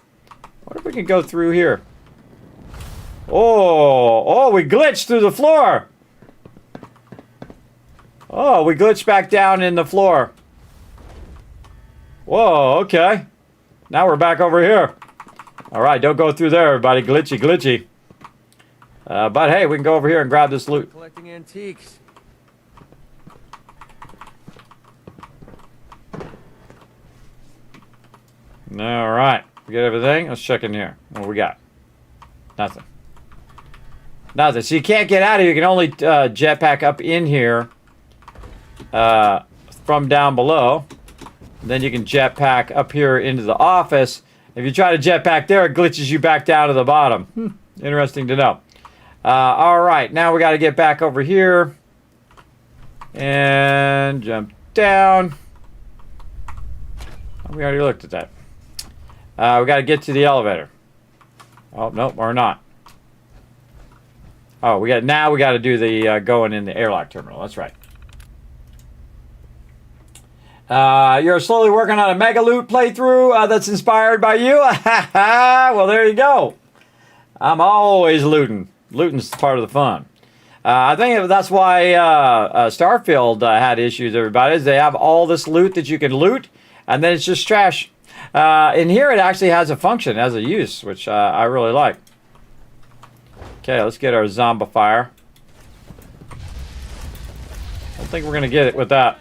Speaker 4: What if we can go through here? Oh, we glitched through the floor. Oh, we glitched back down in the floor. Whoa, okay. Now we're back over here. All right, don't go through there, everybody. Glitchy, glitchy. But hey, we can go over here and grab this loot.
Speaker 5: Collecting antiques.
Speaker 4: All right, we got everything. Let's check in here. What we got? Nothing. Nothing. So you can't get out of here. You can only jetpack up in here from down below. Then you can jetpack up here into the office. If you try to jetpack there, it glitches you back down to the bottom. Interesting to know. All right, now we got to get back over here and jump down. Oh, we already looked at that. We got to get to the elevator. Oh, nope, we're not. Oh, we got to do the going in the airlock terminal. That's right. You're slowly working on a mega loot playthrough that's inspired by you. Well, there you go. I'm always looting. Looting's part of the fun. I think that's why Starfield had issues, everybody. Is they have all this loot that you can loot, and then it's just trash. In here, it actually has a function, has a use, which I really like. Okay, let's get our zombifier. I don't think we're going to get it with that.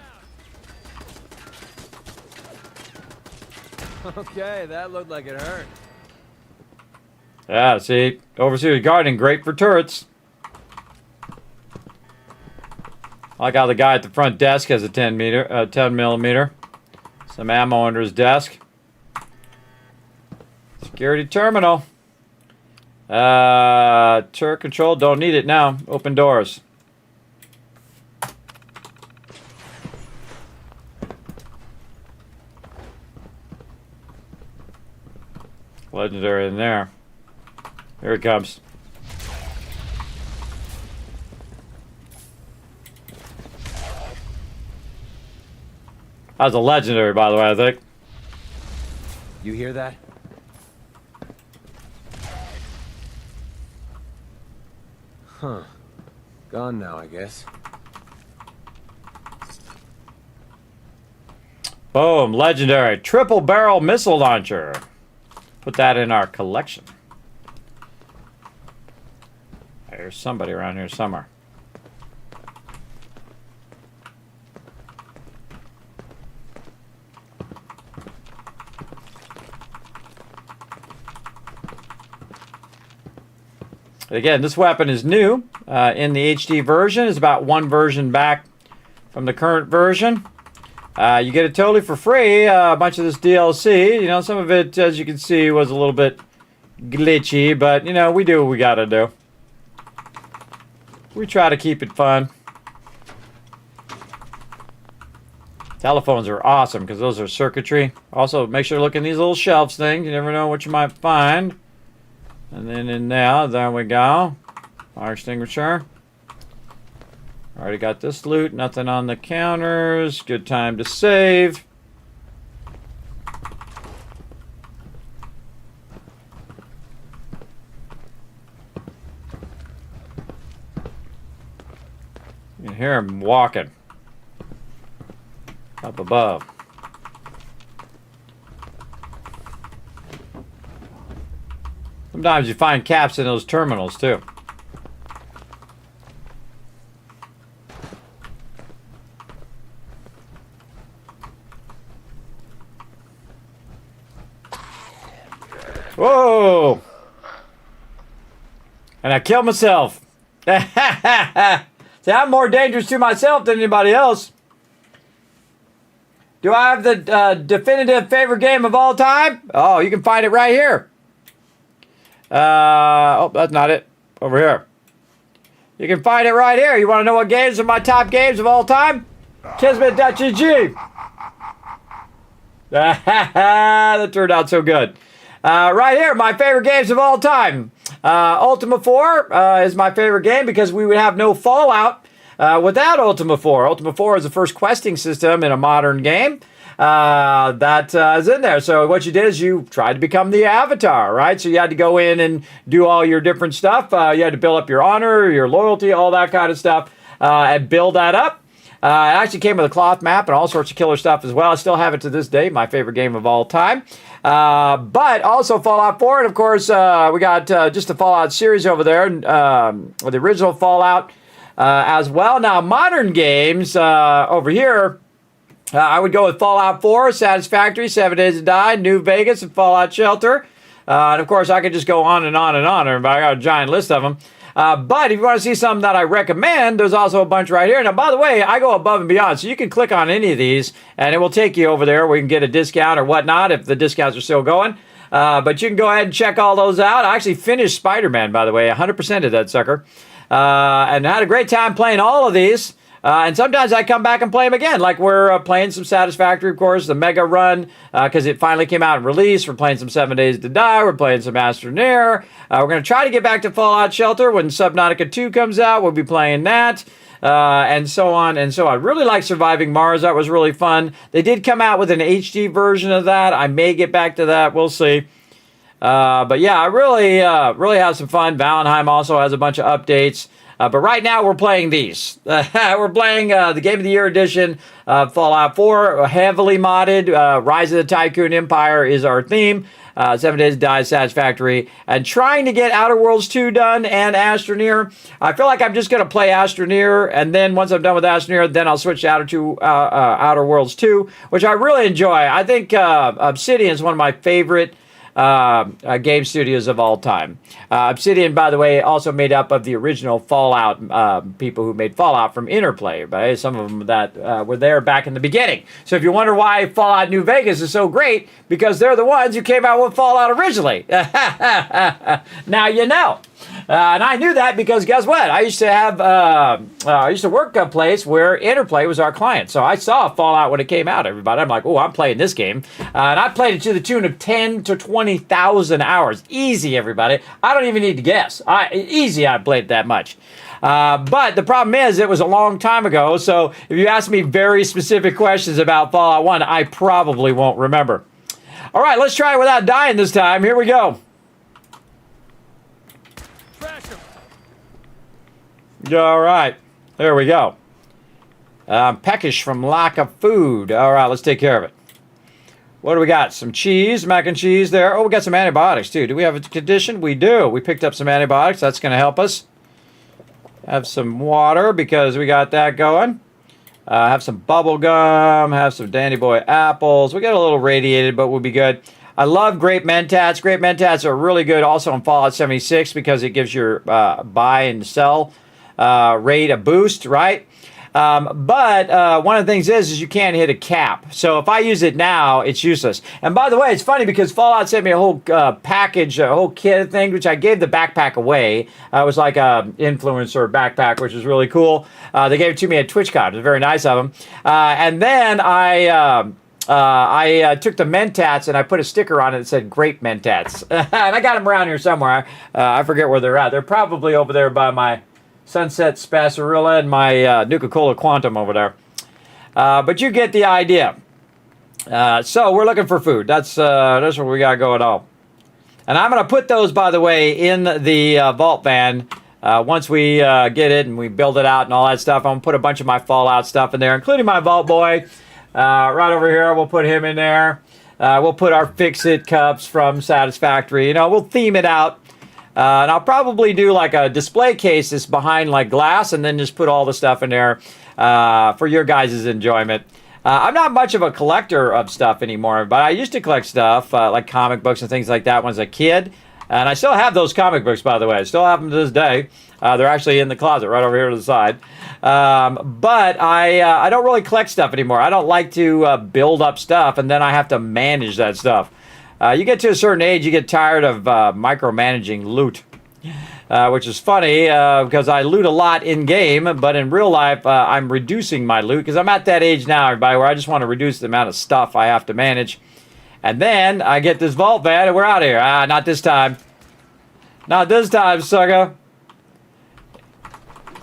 Speaker 5: Okay, that looked like it hurt.
Speaker 4: Yeah, see, overseer's gardening, great for turrets. I like how the guy at the front desk has a 10 millimeter. Some ammo under his desk. Security terminal. Turret control, don't need it now. Open doors. Legendary in there. Here it comes. That was a legendary, by the way, I think.
Speaker 5: You hear that? Huh. Gone now, I guess.
Speaker 4: Boom, legendary. Triple barrel missile launcher. Put that in our collection. There's somebody around here somewhere. Again, this weapon is new in the HD version. It's about one version back from the current version. You get it totally for free. A bunch of this DLC. You know, some of it, as you can see, was a little bit glitchy, but, you know, we do what we gotta do. We try to keep it fun. Telephones are awesome because those are circuitry. Also, make sure to look in these little shelves things. You never know what you might find. And then in there we go. Fire extinguisher. Already got this loot. Nothing on the counters. Good time to save. hear him walking up above. Sometimes you find caps in those terminals too. Whoa! And I killed myself. See, I'm more dangerous to myself than anybody else. Do I have the definitive favorite game of all time? Oh, you can find it right here. Oh, that's not it. Over here. You can find it right here. You want to know what games are my top games of all time? Kismet.gg. That turned out so good. Right here, my favorite games of all time. Ultima 4 is my favorite game because we would have no Fallout without Ultima 4. Ultima 4 is the first questing system in a modern game that is in there. So what you did is you tried to become the Avatar, right? So you had to go in and do all your different stuff. You had to build up your honor, your loyalty, all that kind of stuff, and build that up. It actually came with a cloth map and all sorts of killer stuff as well. I still have it to this day, my favorite game of all time. But also Fallout 4, and of course, we got just the Fallout series over there, with the original Fallout as well. Now, modern games over here, I would go with Fallout 4, Satisfactory, 7 Days to Die, New Vegas, and Fallout Shelter. And of course, I could just go on and on and on. I got a giant list of them. But if you want to see something that I recommend, there's also a bunch right here. Now, by the way, I go above and beyond, so you can click on any of these, and it will take you over there where you can get a discount or whatnot if the discounts are still going. But you can go ahead and check all those out. I actually finished Spider-Man, by the way, 100% of that sucker. And had a great time playing all of these. And sometimes I come back and play them again, like we're playing some Satisfactory, of course, the Mega Run, because it finally came out and released. We're playing some 7 Days to Die. We're playing some Astroneer. We're going to try to get back to Fallout Shelter when Subnautica 2 comes out. We'll be playing that, and so on and so on. I really like Surviving Mars. That was really fun. They did come out with an HD version of that. I may get back to that. We'll see. But yeah, I really have some fun. Valheim also has a bunch of updates. But right now we're playing these. We're playing the Game of the Year edition of Fallout 4, heavily modded. Rise of the Tycoon Empire is our theme. 7 Days to Die, Satisfactory, and trying to get Outer Worlds 2 done and Astroneer. I feel like I'm just going to play Astroneer, and then once I'm done with Astroneer, then I'll switch to Outer Worlds 2, which I really enjoy. I think Obsidian is one of my favorite game studios of all time. Obsidian, by the way, also made up of the original Fallout people who made Fallout from Interplay, right? Some of them that were there back in the beginning. So if you wonder why Fallout New Vegas is so great, because they're the ones who came out with Fallout originally. Now you know. And I knew that because guess what? I used to have, I used to work a place where Interplay was our client. So I saw Fallout when it came out, everybody. I'm like, oh, I'm playing this game. And I played it to the tune of 10 to 20,000 hours. Easy, everybody. I don't even need to guess. Easy, I played that much. But the problem is it was a long time ago. So if you ask me very specific questions about Fallout 1, I probably won't remember. All right, let's try it without dying this time. Here we go. All right, there we go. Peckish from lack of food. All right, let's take care of it. What do we got? Some cheese, mac and cheese there. Oh, we got some antibiotics too. Do we have a condition? We do. We picked up some antibiotics. That's going to help us. Have some water because we got that going. Have some bubble gum. Have some Dandy Boy apples. We got a little radiated, but we'll be good. I love grape mentats. Grape mentats are really good also in Fallout 76 because it gives your buy and sell rate a boost, right? But one of the things is you can't hit a cap. So if I use it now, it's useless. And by the way, it's funny because Fallout sent me a whole package, a whole kit thing, which I gave the backpack away. It was like a influencer backpack, which was really cool. They gave it to me at TwitchCon. It was very nice of them. And then I took the mentats and I put a sticker on it that said grape mentats. And I got them around here somewhere. I forget where they're at. They're probably over there by my Sunset Spasarilla and my Nuka-Cola Quantum over there. But you get the idea. So we're looking for food. That's what we got going on. And I'm going to put those, by the way, in the vault van Once we get it and we build it out and all that stuff, I'm going to put a bunch of my Fallout stuff in there, including my Vault Boy. Right over here, we'll put him in there. We'll put our Fix-It cups from Satisfactory. You know, we'll theme it out. And I'll probably do like a display case that's behind like glass and then just put all the stuff in there for your guys' enjoyment. I'm not much of a collector of stuff anymore, but I used to collect stuff like comic books and things like that when I was a kid. And I still have those comic books, by the way. I still have them to this day. They're actually in the closet right over here to the side. But I don't really collect stuff anymore. I don't like to build up stuff, and then I have to manage that stuff. You get to a certain age, you get tired of micromanaging loot. Which is funny because I loot a lot in-game, but in real life, I'm reducing my loot because I'm at that age now, everybody, where I just want to reduce the amount of stuff I have to manage. And then I get this vault van and we're out of here. Not this time. Not this time, sucker.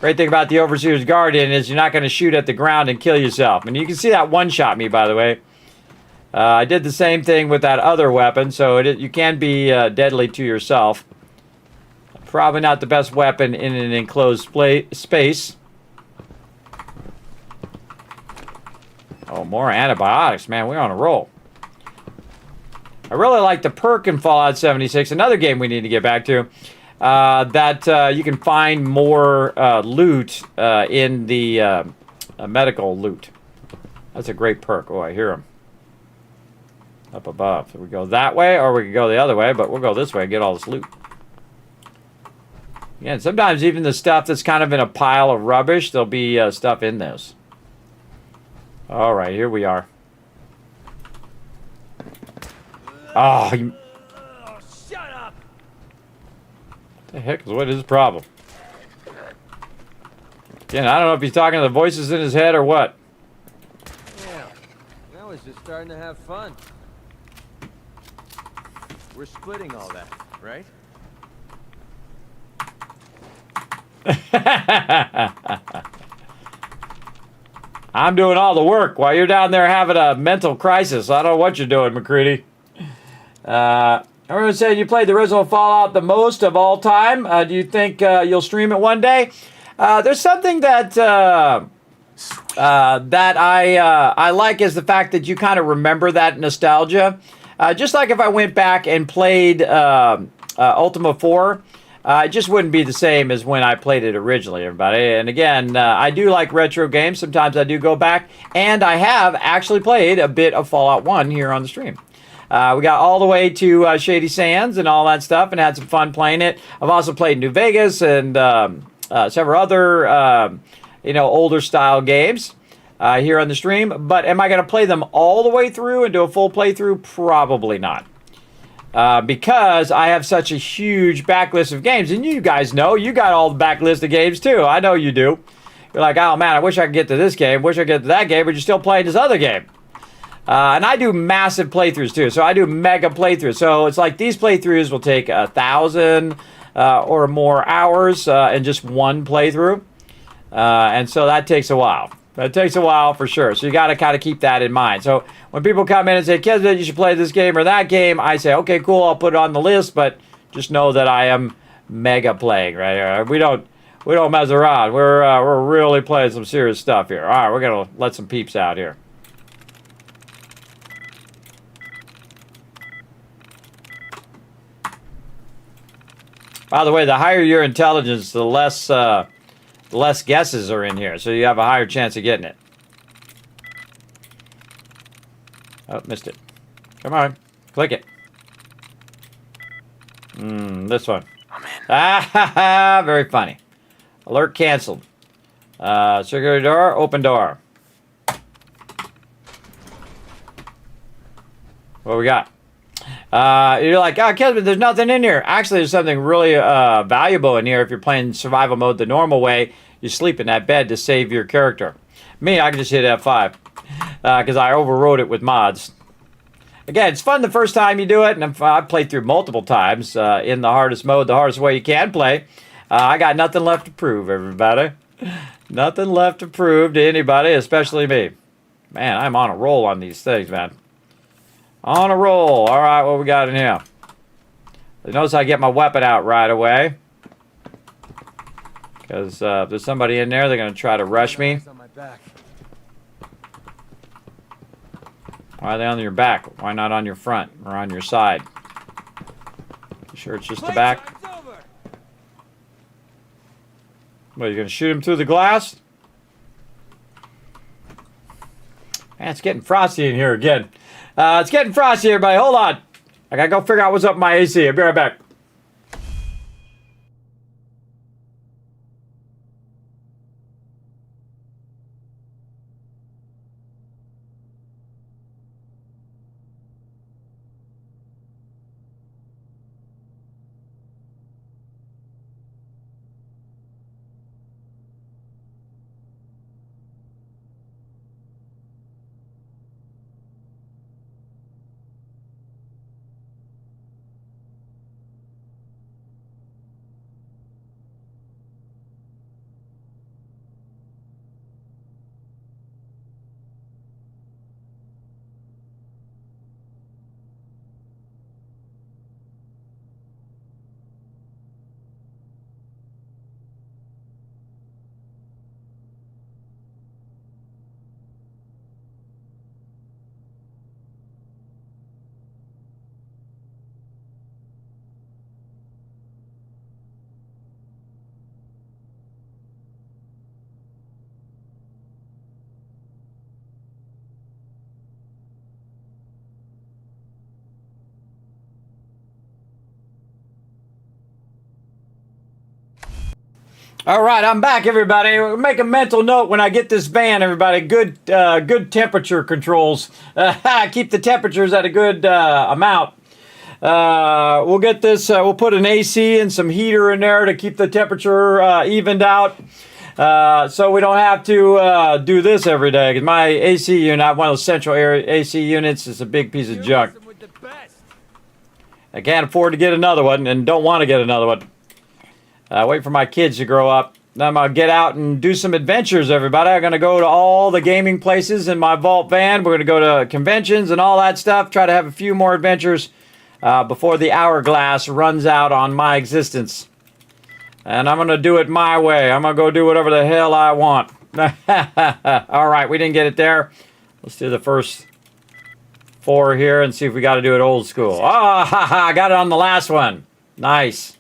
Speaker 4: Great thing about the Overseer's Guardian is you're not going to shoot at the ground and kill yourself. And you can see that one-shot me, by the way. I did the same thing with that other weapon, so you can be deadly to yourself. Probably not the best weapon in an enclosed space. Oh, more antibiotics, man. We're on a roll. I really like the perk in Fallout 76, another game we need to get back to, that you can find more loot in the medical loot. That's a great perk. Oh, I hear him. Up above. So we go that way, or we can go the other way, but we'll go this way and get all this loot. Yeah, and sometimes even the stuff that's kind of in a pile of rubbish, there'll be stuff in those. All right, here we are. Oh,
Speaker 12: shut up!
Speaker 4: What the heck is what is his problem? Again, I don't know if he's talking to the voices in his head or what.
Speaker 5: Yeah, now he's just starting to have fun. We're splitting all that, right?
Speaker 4: I'm doing all the work while you're down there having a mental crisis. I don't know what you're doing, McCready. Everyone said you played the original Fallout the most of all time. Do you think you'll stream it one day? There's something that that I like is the fact that you kind of remember that nostalgia. Just like if I went back and played Ultima 4, it just wouldn't be the same as when I played it originally, everybody. And again, I do like retro games. Sometimes I do go back, and I have actually played a bit of Fallout 1 here on the stream. We got all the way to Shady Sands and all that stuff and had some fun playing it. I've also played New Vegas and several other, older style games here on the stream. But am I going to play them all the way through and do a full playthrough? Probably not. Because I have such a huge backlist of games. And you guys know, you got all the backlist of games too. I know you do. You're like, oh man, I wish I could get to this game. Wish I could get to that game, but you're still playing this other game. And I do massive playthroughs too. So I do mega playthroughs. So it's like these playthroughs will take 1,000 or more hours in just one playthrough. And so that takes a while. That takes a while for sure. So you got to kind of keep that in mind. So when people come in and say, Kismet, you should play this game or that game, I say, okay, cool, I'll put it on the list, but just know that I am mega playing right here. We don't mess around. We're really playing some serious stuff here. All right, we're gonna let some peeps out here. By the way, the higher your intelligence, the less guesses are in here, so you have a higher chance of getting it. Oh, missed it. Come on, click it. This one. I'm in. Ah, very funny. Alert canceled. Security door, open door. What we got? You're like, oh, Kismet, there's nothing in here. Actually, there's something really valuable in here. If you're playing survival mode the normal way, you sleep in that bed to save your character. Me, I can just hit F5 because I overrode it with mods. Again, it's fun the first time you do it, and I've played through multiple times in the hardest mode, the hardest way you can play. I got nothing left to prove, everybody. Nothing left to prove to anybody, especially me. Man, I'm on a roll on these things, man. On a roll. All right, what we got in here? Notice I get my weapon out right away. Because if there's somebody in there, they're going to try to rush me. Why are they on your back? Why not on your front or on your side? You sure it's just the back? What, you going to shoot him through the glass? Man, it's getting frosty in here again. It's getting frosty, everybody. Hold on. I got to go figure out what's up with my AC. I'll be right back. All right, I'm back, everybody. Make a mental note when I get this van, everybody. Good temperature controls. Keep the temperatures at a good amount. We'll get this. We'll put an AC and some heater in there to keep the temperature evened out. So we don't have to do this every day. Because my AC unit, one of those central area AC units, is a big piece of junk. I can't afford to get another one and don't want to get another one. Wait for my kids to grow up. Then I'm going to get out and do some adventures, everybody. I'm going to go to all the gaming places in my Vault van. We're going to go to conventions and all that stuff. Try to have a few more adventures before the hourglass runs out on my existence. And I'm going to do it my way. I'm going to go do whatever the hell I want. All right, we didn't get it there. Let's do the first 4 here and see if we got to do it old school. I got it on the last one. Nice.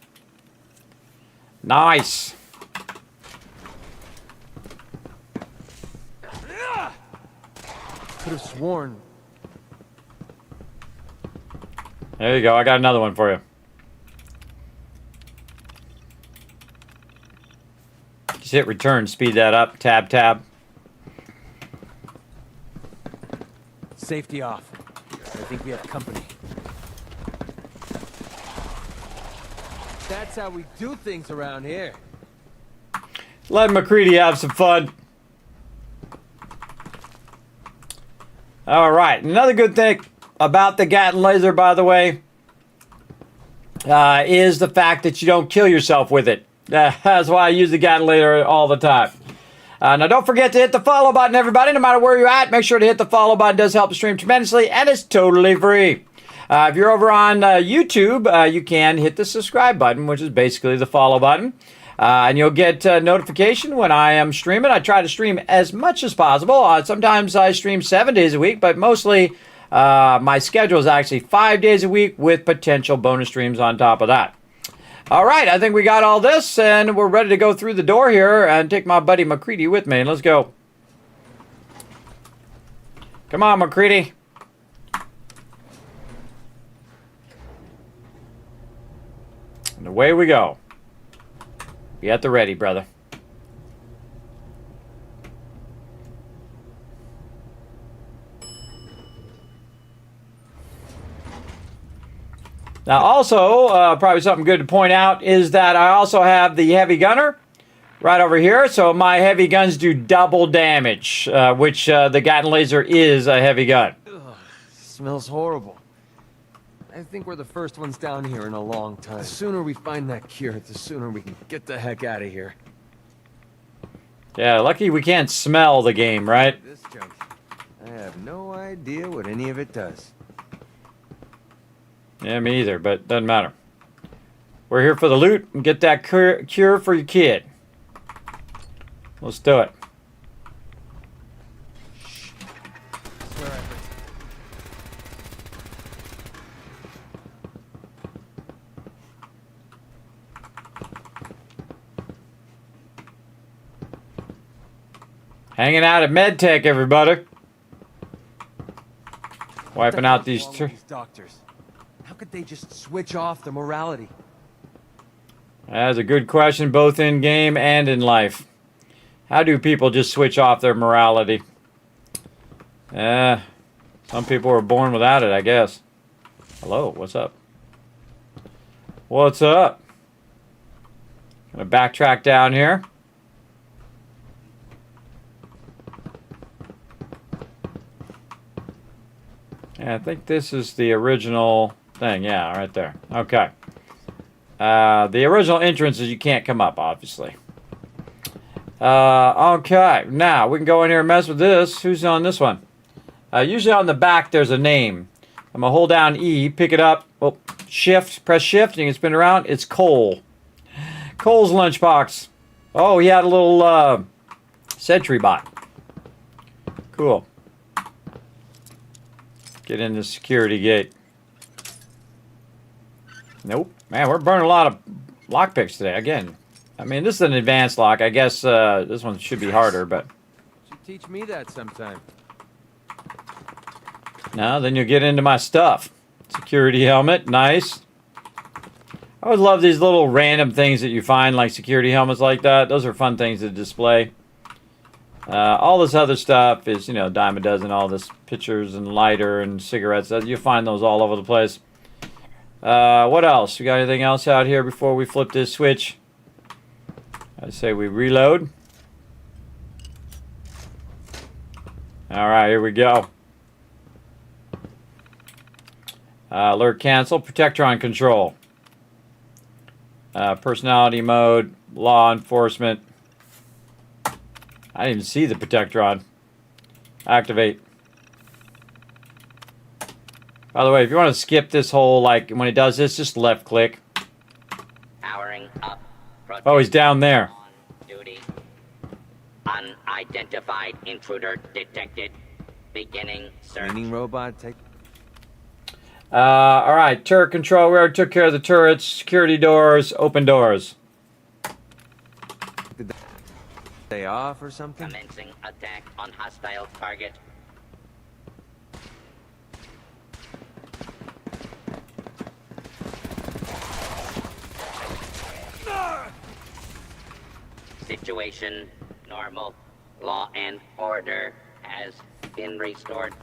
Speaker 4: Nice.
Speaker 5: Could have sworn.
Speaker 4: There you go. I got another one for you. Just hit return. Speed that up. Tab, tab.
Speaker 5: Safety off. I think we have company. That's how we do things around here.
Speaker 4: Let McCready have some fun. All right. Another good thing about the Gatling laser, by the way, is the fact that you don't kill yourself with it. That's why I use the Gatling laser all the time. Now, don't forget to hit the follow button, everybody. No matter where you're at, make sure to hit the follow button. It does help the stream tremendously, and it's totally free. If you're over on YouTube, you can hit the subscribe button, which is basically the follow button. And you'll get notification when I am streaming. I try to stream as much as possible. Sometimes I stream 7 days a week, but mostly my schedule is actually 5 days a week with potential bonus streams on top of that. All right, I think we got all this, and we're ready to go through the door here and take my buddy McCready with me. Let's go. Come on, McCready. And away we go. Be at the ready, brother. Now, also, probably something good to point out is that I also have the heavy gunner right over here. So my heavy guns do double damage, which the Gatling laser is a heavy gun.
Speaker 5: Ugh, smells horrible. I think we're the first ones down here in a long time. The sooner we find that cure, the sooner we can get the heck out of here.
Speaker 4: Yeah, lucky we can't smell the game, right?
Speaker 5: This junk. I have no idea what any of it does.
Speaker 4: Yeah, me either, but doesn't matter. We're here for the loot and get that cure for your kid. Let's do it. Hanging out at MedTech, everybody. Wiping out these
Speaker 5: doctors. How could they just switch off their morality?
Speaker 4: That's a good question, both in game and in life. How do people just switch off their morality? Some people are born without it, I guess. Hello, what's up? What's up? Gonna backtrack down here. Yeah, I think this is the original thing. Yeah, right there. Okay. The original entrance is you can't come up, obviously. Okay. Now, we can go in here and mess with this. Who's on this one? Usually on the back, there's a name. I'm going to hold down E, pick it up. Oh, shift. Press shift, and you can spin it around. It's Cole. Cole's lunchbox. Oh, he had a little sentry bot. Cool. Get in the security gate. Nope. Man, we're burning a lot of lockpicks today. Again, I mean, this is an advanced lock. I guess this one should be harder, but...
Speaker 5: Should teach me that sometime.
Speaker 4: No, then you'll get into my stuff. Security helmet. Nice. I always love these little random things that you find, like security helmets like that. Those are fun things to display. All this other stuff is, you know, dime a dozen. All this pictures and lighter and cigarettes. You find those all over the place. What else? We got anything else out here before we flip this switch? I say we reload. All right, here we go. Alert cancel. Protectron control. Personality mode. Law enforcement. I didn't even see the Protectron. Activate. By the way, if you want to skip this whole, like, when it does this, just left click.
Speaker 9: Powering up.
Speaker 4: Oh, he's down there.
Speaker 9: On duty. Unidentified intruder detected. Beginning search.
Speaker 5: Cleaning robot, take...
Speaker 4: Alright, turret control. We already took care of the turrets. Security doors. Open doors.
Speaker 5: Did they off or something?
Speaker 9: Commencing attack on hostile target. Situation normal. Law and order has been restored.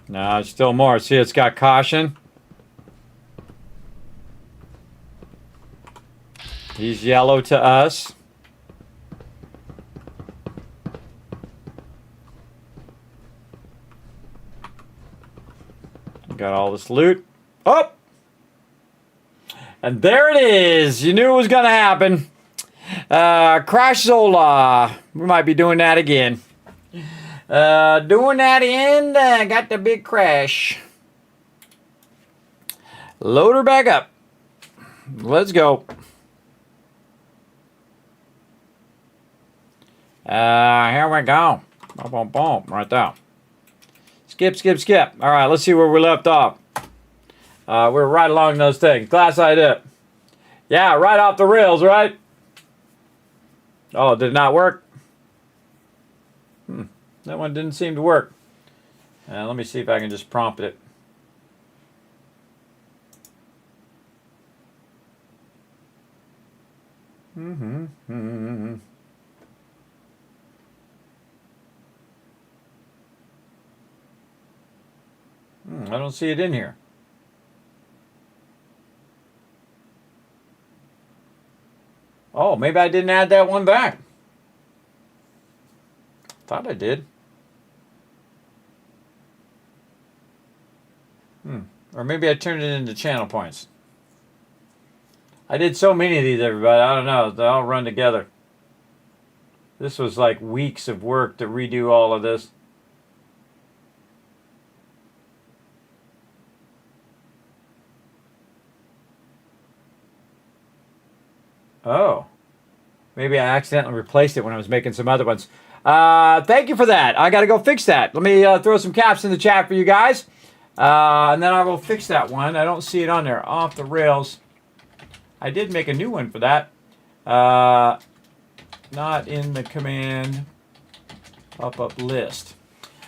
Speaker 4: No, still more. See, it's got caution. He's yellow to us. Got all this loot. Oh! And there it is. You knew it was going to happen. Crash Zola. We might be doing that again. Doing that again. Got the big crash. Load her back up. Let's go. Here we go. Boom, boom, boom. Right there. Skip, skip, skip. All right, let's see where we left off. We're right along those things. Class idea. Yeah, right off the rails, right? Oh, did it not work? That one didn't seem to work. Let me see if I can just prompt it. I don't see it in here. Oh, maybe I didn't add that one back. Thought I did. Or maybe I turned it into channel points. I did so many of these, everybody. I don't know. They all run together. This was like weeks of work to redo all of this. Oh. Maybe I accidentally replaced it when I was making some other ones. Thank you for that. I got to go fix that. Let me throw some caps in the chat for you guys. And then I will fix that one. I don't see it on there. Off the rails. I did make a new one for that. Not in the command pop-up list.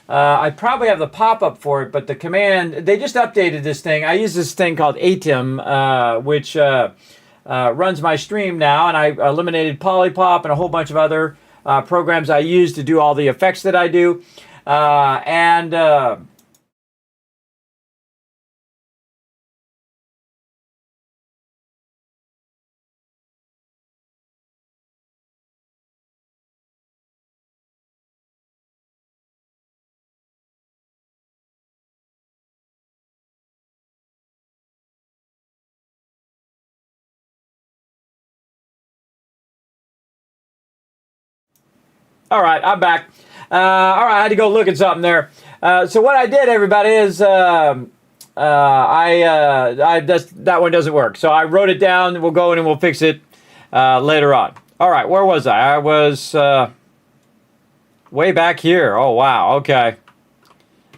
Speaker 4: I probably have the pop-up for it, but the command, they just updated this thing. I use this thing called ATEM, which runs my stream now, and I eliminated Polypop and a whole bunch of other programs I use to do all the effects that I do. All right, I'm back. All right, I had to go look at something there. So what I did, everybody, is that one doesn't work. So I wrote it down. We'll go in and we'll fix it later on. All right, where was I? I was way back here. Oh, wow. Okay.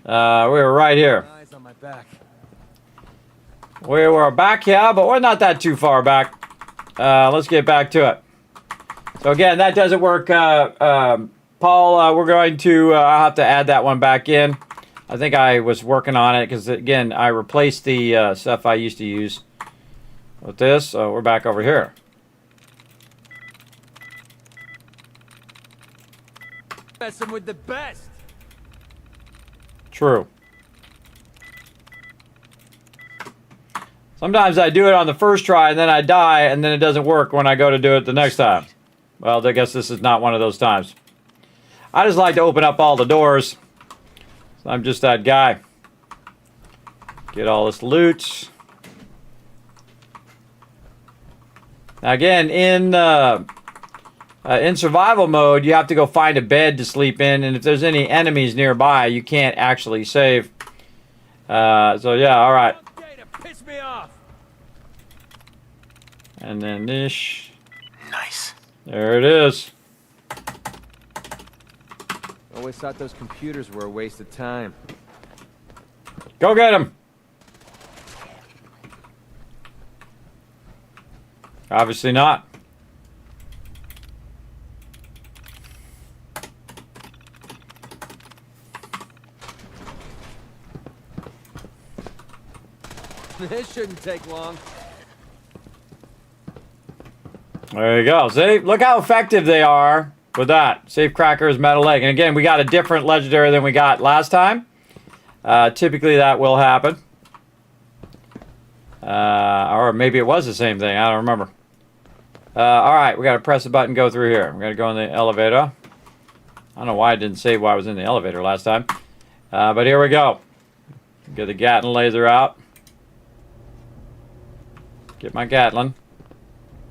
Speaker 4: We were right here.
Speaker 5: Eyes on my back.
Speaker 4: We were back here, but we're not that too far back. Let's get back to it. So again, that doesn't work. Paul, we're going to, I'll have to add that one back in. I think I was working on it because, again, I replaced the stuff I used to use with this. So we're back over here.
Speaker 5: Messing with the best.
Speaker 4: True. Sometimes I do it on the first try and then I die and then it doesn't work when I go to do it the next time. Well, I guess this is not one of those times. I just like to open up all the doors. I'm just that guy. Get all this loot. Now again, in survival mode, you have to go find a bed to sleep in, and if there's any enemies nearby, you can't actually save. So yeah, all right.
Speaker 5: Piss me off.
Speaker 4: And then this.
Speaker 13: Nice.
Speaker 4: There it is.
Speaker 5: Always thought those computers were a waste of time.
Speaker 4: Go get him. Obviously not.
Speaker 5: This shouldn't take long.
Speaker 4: There you go. See? Look how effective they are with that. Safe Cracker's Metal Leg. And again, we got a different legendary than we got last time. Typically that will happen. Or maybe it was the same thing. I don't remember. Alright, we got to press the button, go through here. We're going to go in the elevator. I don't know why I didn't save while I was in the elevator last time. But here we go. Get the Gatling laser out. Get my Gatling.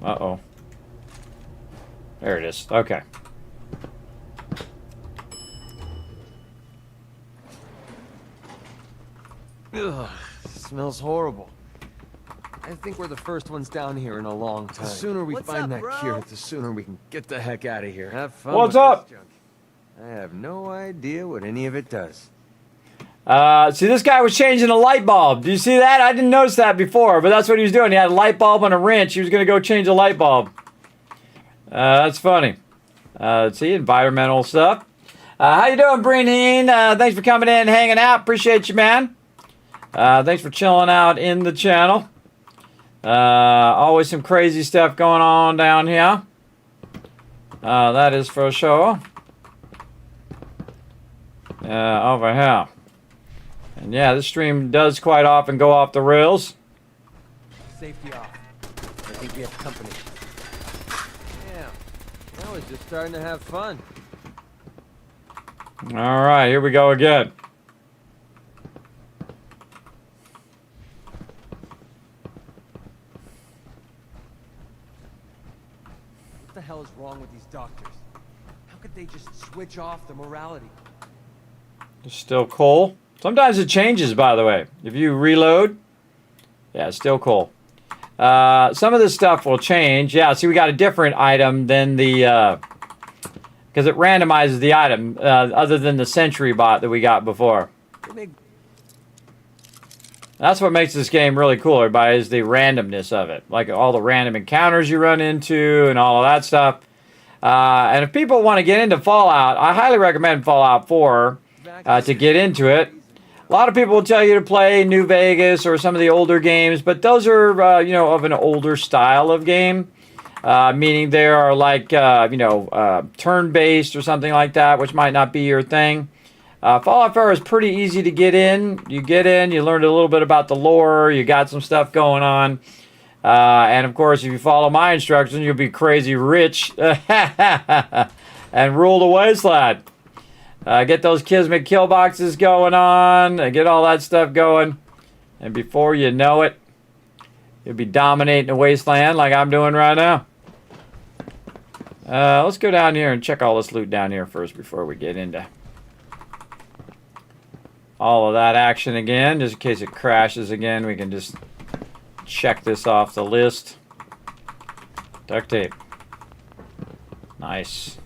Speaker 4: Uh-oh. There it is. Okay.
Speaker 5: Ugh, smells horrible. I think we're the first ones down here in a long time. The sooner we find that cure, the sooner we can get the heck out of here. Have fun.
Speaker 4: What's
Speaker 5: with
Speaker 4: up?
Speaker 5: this junk. I have no idea what any of it does.
Speaker 4: See, this guy was changing a light bulb. Do you see that? I didn't notice that before, but that's what he was doing. He had a light bulb and a wrench. He was going to go change a light bulb. That's funny. Let's see, environmental stuff. How you doing, Breeneen? Thanks for coming in and hanging out. Appreciate you, man. Thanks for chilling out in the channel. Always some crazy stuff going on down here. That is for sure. Over here. And yeah, this stream does quite often go off the rails.
Speaker 5: Safety off. I think we have company. Yeah, I was just starting to have fun.
Speaker 4: All right, here we go again.
Speaker 5: What the hell is wrong with these doctors? How could they just switch off their morality?
Speaker 4: It's still coal. Sometimes it changes, by the way. If you reload, yeah, it's still coal. Some of this stuff will change. Yeah, see, we got a different item than the... because it randomizes the item, other than the sentry bot that we got before. That's what makes this game really cool, everybody, is the randomness of it. Like all the random encounters you run into and all of that stuff. And if people want to get into Fallout, I highly recommend Fallout 4 to get into it. A lot of people will tell you to play New Vegas or some of the older games, but those are, you know, of an older style of game. Meaning they are like, you know, turn-based or something like that, which might not be your thing. Fallout 4 is pretty easy to get in. You get in, you learned a little bit about the lore, you got some stuff going on. And of course, if you follow my instructions, you'll be crazy rich and rule the wasteland. Get those Kismet kill boxes going on, get all that stuff going. And before you know it, you'll be dominating the wasteland like I'm doing right now. Let's go down here and check all this loot down here first before we get into all of that action again. Just in case it crashes again, we can just check this off the list. Duct tape. Nice.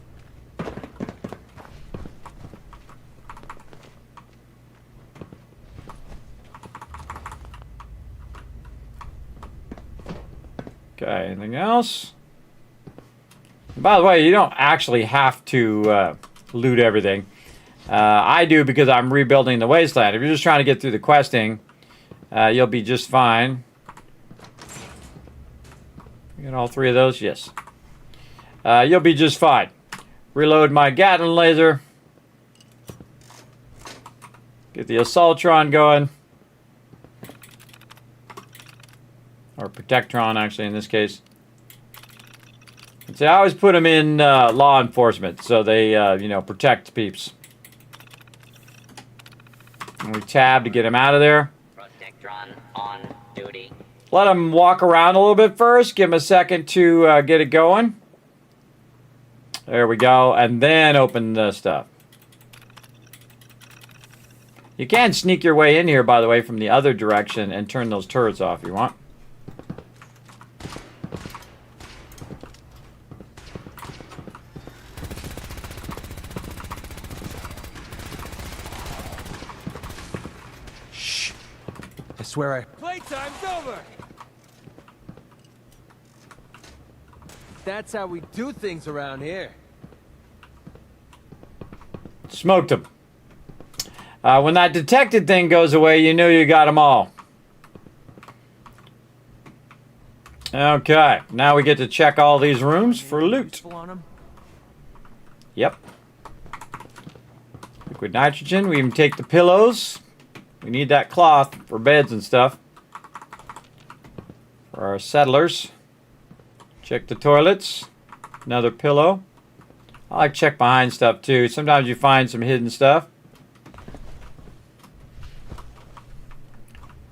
Speaker 4: Okay, anything else? By the way, you don't actually have to loot everything. I do because I'm rebuilding the wasteland. If you're just trying to get through the questing, you'll be just fine. You got all three of those? Yes. You'll be just fine. Reload my Gatling laser. Get the Assaultron going. Or Protectron, actually, in this case. See, I always put them in law enforcement, so they, you know, protect peeps. And we tab to get them out of there.
Speaker 9: Protectron on duty.
Speaker 4: Let them walk around a little bit first. Give them a second to get it going. There we go. And then open the stuff. You can sneak your way in here, by the way, from the other direction and turn those turrets off if you want.
Speaker 5: I swear
Speaker 12: Playtime's over!
Speaker 5: That's how we do things around here.
Speaker 4: Smoked them. When that detected thing goes away, you know you got them all. Okay, now we get to check all these rooms for loot. Yep. Liquid nitrogen. We even take the pillows. We need that cloth for beds and stuff. For our settlers. Check the toilets. Another pillow. I like to check behind stuff too. Sometimes you find some hidden stuff.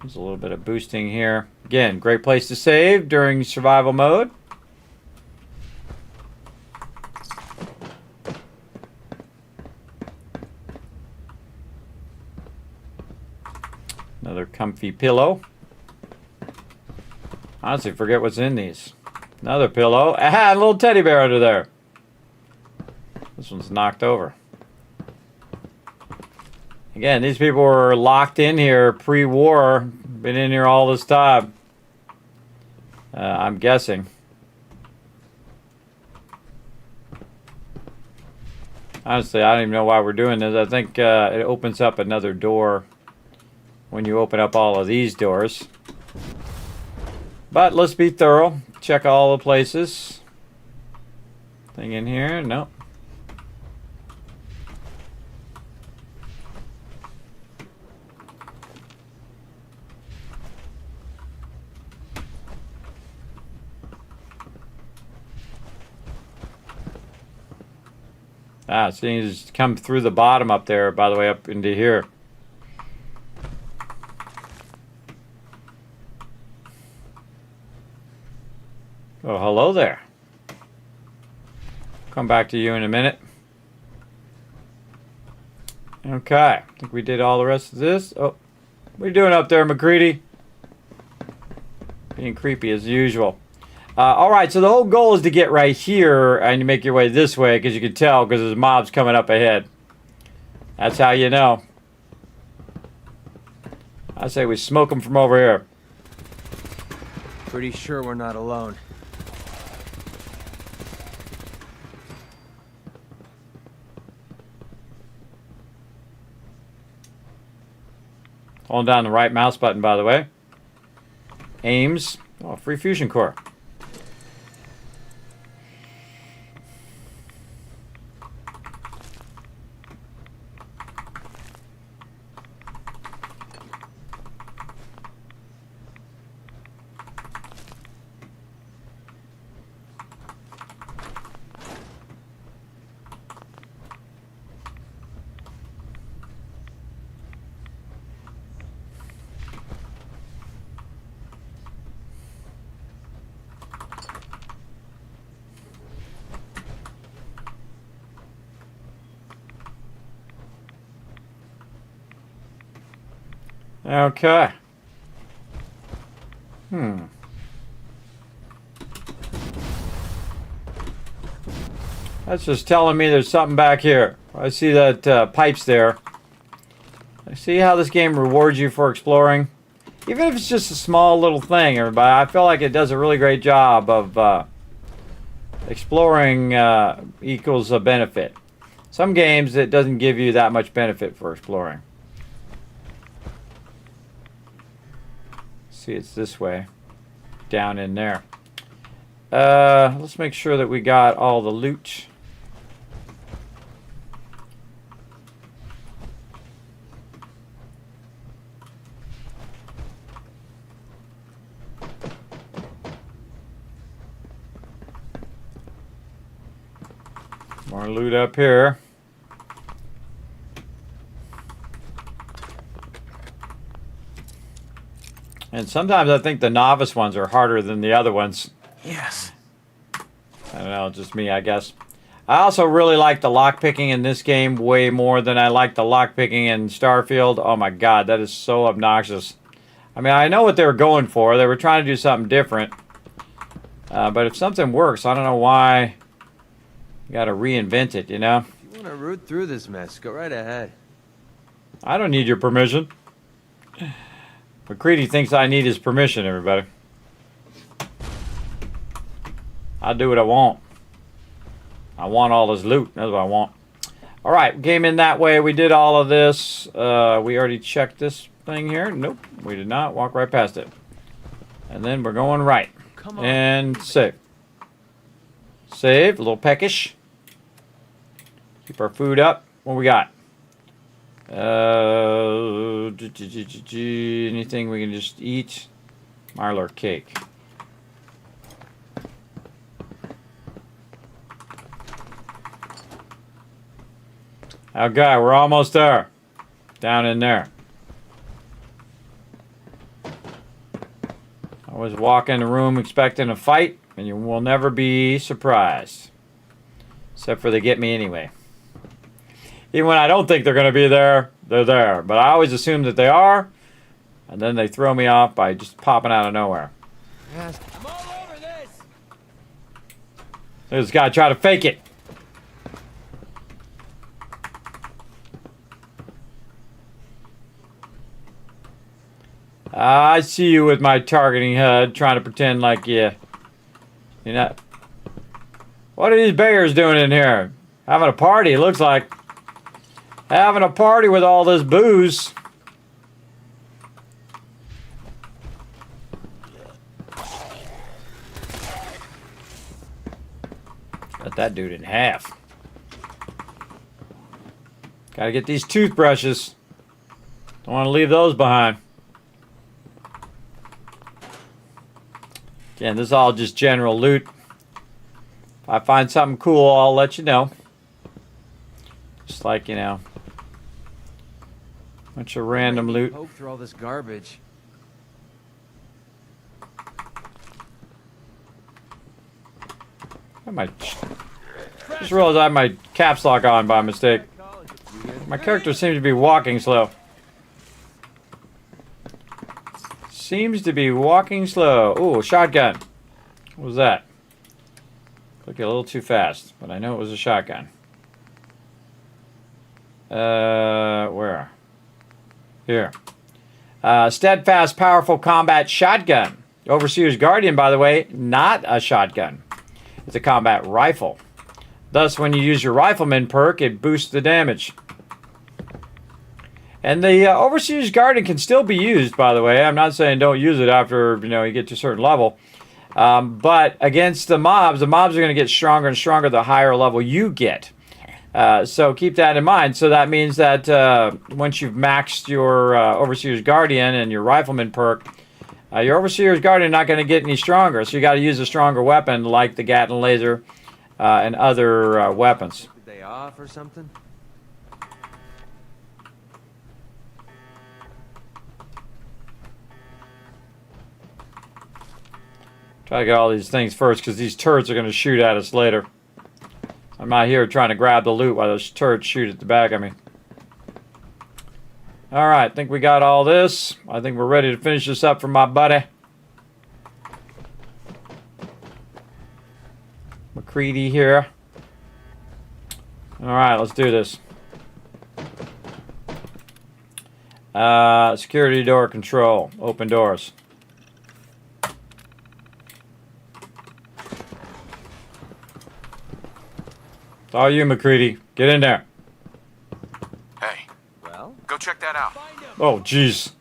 Speaker 4: There's a little bit of boosting here. Again, great place to save during survival mode. Another comfy pillow. Honestly, forget what's in these. Another pillow. Ah, a little teddy bear under there. This one's knocked over. Again, these people were locked in here pre-war. Been in here all this time. I'm guessing. Honestly, I don't even know why we're doing this. I think it opens up another door when you open up all of these doors. But let's be thorough. Check all the places. Thing in here? Nope. Ah, so you just come through the bottom up there, by the way, up into here. Oh, hello there. Come back to you in a minute. Okay, I think we did all the rest of this. Oh, what are you doing up there, McCready? Being creepy as usual. Alright, so the whole goal is to get right here, and you make your way this way, because you can tell, because there's mobs coming up ahead. That's how you know. I say we smoke them from over here.
Speaker 5: Pretty sure we're not alone.
Speaker 4: Hold down the right mouse button, by the way. Aims. Oh, free fusion core. Okay. That's just telling me there's something back here. I see that pipes there. I see how this game rewards you for exploring. Even if it's just a small little thing, everybody. I feel like it does a really great job of exploring equals a benefit. Some games, it doesn't give you that much benefit for exploring. See, it's this way. Down in there. Let's make sure that we got all the loot. More loot up here. And sometimes I think the novice ones are harder than the other ones.
Speaker 5: Yes.
Speaker 4: I don't know, just me, I guess. I also really like the lockpicking in this game way more than I like the lockpicking in Starfield. Oh my god, that is so obnoxious. I mean, I know what they were going for. They were trying to do something different. But if something works, I don't know why you gotta reinvent it, you know?
Speaker 5: If you want to root through this mess, go right ahead.
Speaker 4: I don't need your permission. McCready thinks I need his permission, everybody. I do what I want. I want all this loot. That's what I want. Alright, came in that way. We did all of this. We already checked this thing here. Nope, we did not. Walk right past it. And then we're going right.
Speaker 5: Come on.
Speaker 4: And save. Save. A little peckish. Keep our food up. What we got? Anything we can just eat? Marlar cake. Okay, we're almost there. Down in there. I was walking in the room expecting a fight, and you will never be surprised. Except for they get me anyway. Even when I don't think they're going to be there, they're there. But I always assume that they are, and then they throw me off by just popping out of nowhere.
Speaker 5: Yes. I'm all over this.
Speaker 4: This guy try to fake it. I see you with my targeting HUD, trying to pretend like you're not. What are these beggars doing in here? Having a party, it looks like. Having a party with all this booze. Cut that dude in half. Gotta get these toothbrushes. Don't want to leave those behind. Again, this is all just general loot. If I find something cool, I'll let you know. Just like, you know, bunch of random loot.
Speaker 5: Poke through all this garbage.
Speaker 4: Just realized I had my caps lock on by mistake. My character seems to be walking slow. seems to be walking slow. Ooh, shotgun. What was that? Clicked it a little too fast, but I know it was a shotgun. Where? Here. Steadfast, powerful combat shotgun. Overseer's Guardian, by the way, not a shotgun. It's a combat rifle. Thus, when you use your Rifleman perk, it boosts the damage. And the Overseer's Guardian can still be used, by the way. I'm not saying don't use it after, you get to a certain level. But against the mobs are going to get stronger and stronger the higher level you get. So keep that in mind. So that means that once you've maxed your Overseer's Guardian and your Rifleman perk, your Overseer's Guardian not going to get any stronger. So you got to use a stronger weapon like the Gatling laser and other weapons.
Speaker 5: Did they off or something?
Speaker 4: Try to get all these things first because these turrets are going to shoot at us later. I'm not here trying to grab the loot while those turrets shoot at the back of me. Alright, I think we got all this. I think we're ready to finish this up for my buddy. McCready here. Alright, let's do this. Security door control. Open doors. It's all you, McCready. Get in there.
Speaker 13: Hey.
Speaker 5: Well?
Speaker 13: Go check that out.
Speaker 4: Oh, jeez.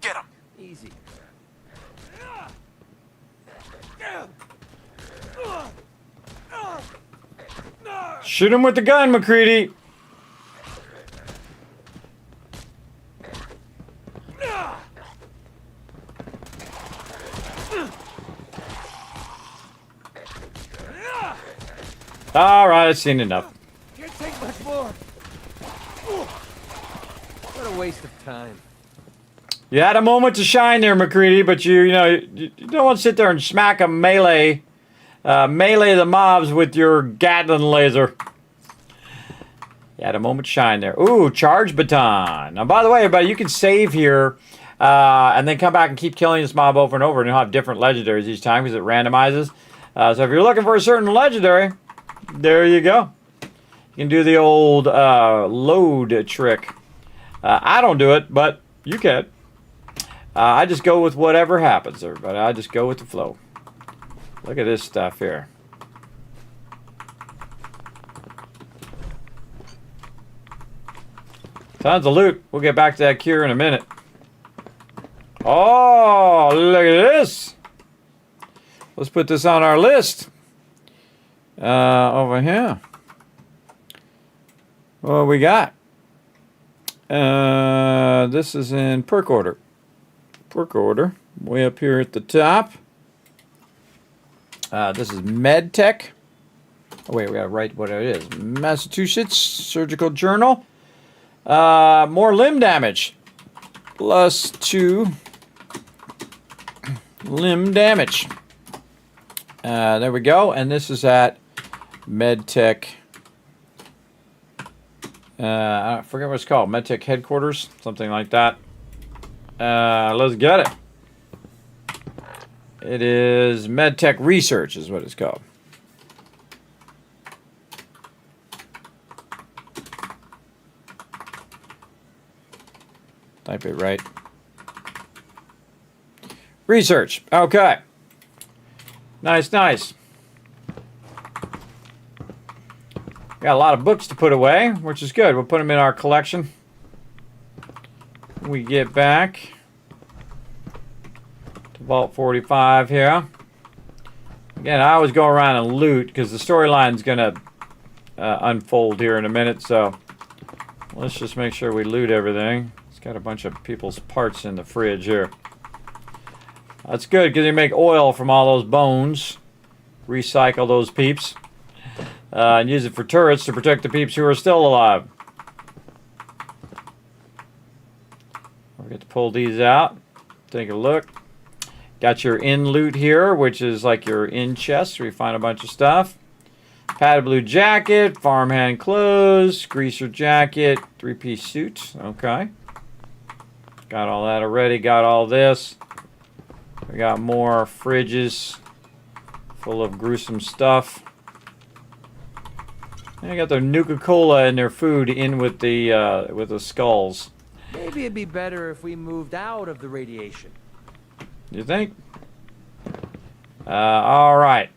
Speaker 13: Get him.
Speaker 5: Easy.
Speaker 4: Shoot him with the gun, McCready. Alright, I've seen enough.
Speaker 5: Can't take much more. What a waste of time.
Speaker 4: You had a moment to shine there, McCready, but you don't want to sit there and smack a melee the mobs with your Gatling laser. You had a moment to shine there. Ooh, charge baton. Now, by the way, everybody, you can save here and then come back and keep killing this mob over and over, and you'll have different legendaries each time because it randomizes. So if you're looking for a certain legendary, there you go. You can do the old load trick. I don't do it, but you can. I just go with whatever happens, everybody. I just go with the flow. Look at this stuff here. Tons of loot. We'll get back to that cure in a minute. Oh, look at this. Let's put this on our list. Over here. What we got? This is in perk order. Perk order. Way up here at the top. This is MedTech. Oh, wait, we gotta write what it is. Massachusetts Surgical Journal. More limb damage. +2 limb damage. There we go. And this is at MedTech. I forget what it's called. MedTech headquarters. Something like that. Let's get it. It is MedTech Research is what it's called. Type it right. Research. Okay. Nice, nice. Got a lot of books to put away, which is good. We'll put them in our collection. We get back to Vault 45 here. Again, I always go around and loot because the storyline's going to unfold here in a minute. So let's just make sure we loot everything. It's got a bunch of people's parts in the fridge here. That's good because you make oil from all those bones. Recycle those peeps. And use it for turrets to protect the peeps who are still alive. We'll get to pull these out. Take a look. Got your in loot here, which is like your in chest where you find a bunch of stuff. Padded blue jacket, farmhand clothes, greaser jacket, 3-piece suit. Okay. Got all that already. Got all this. We got more fridges full of gruesome stuff. And I got their Nuka-Cola and their food in with the skulls.
Speaker 5: Maybe it'd be better if we moved out of the radiation.
Speaker 4: You think? All right.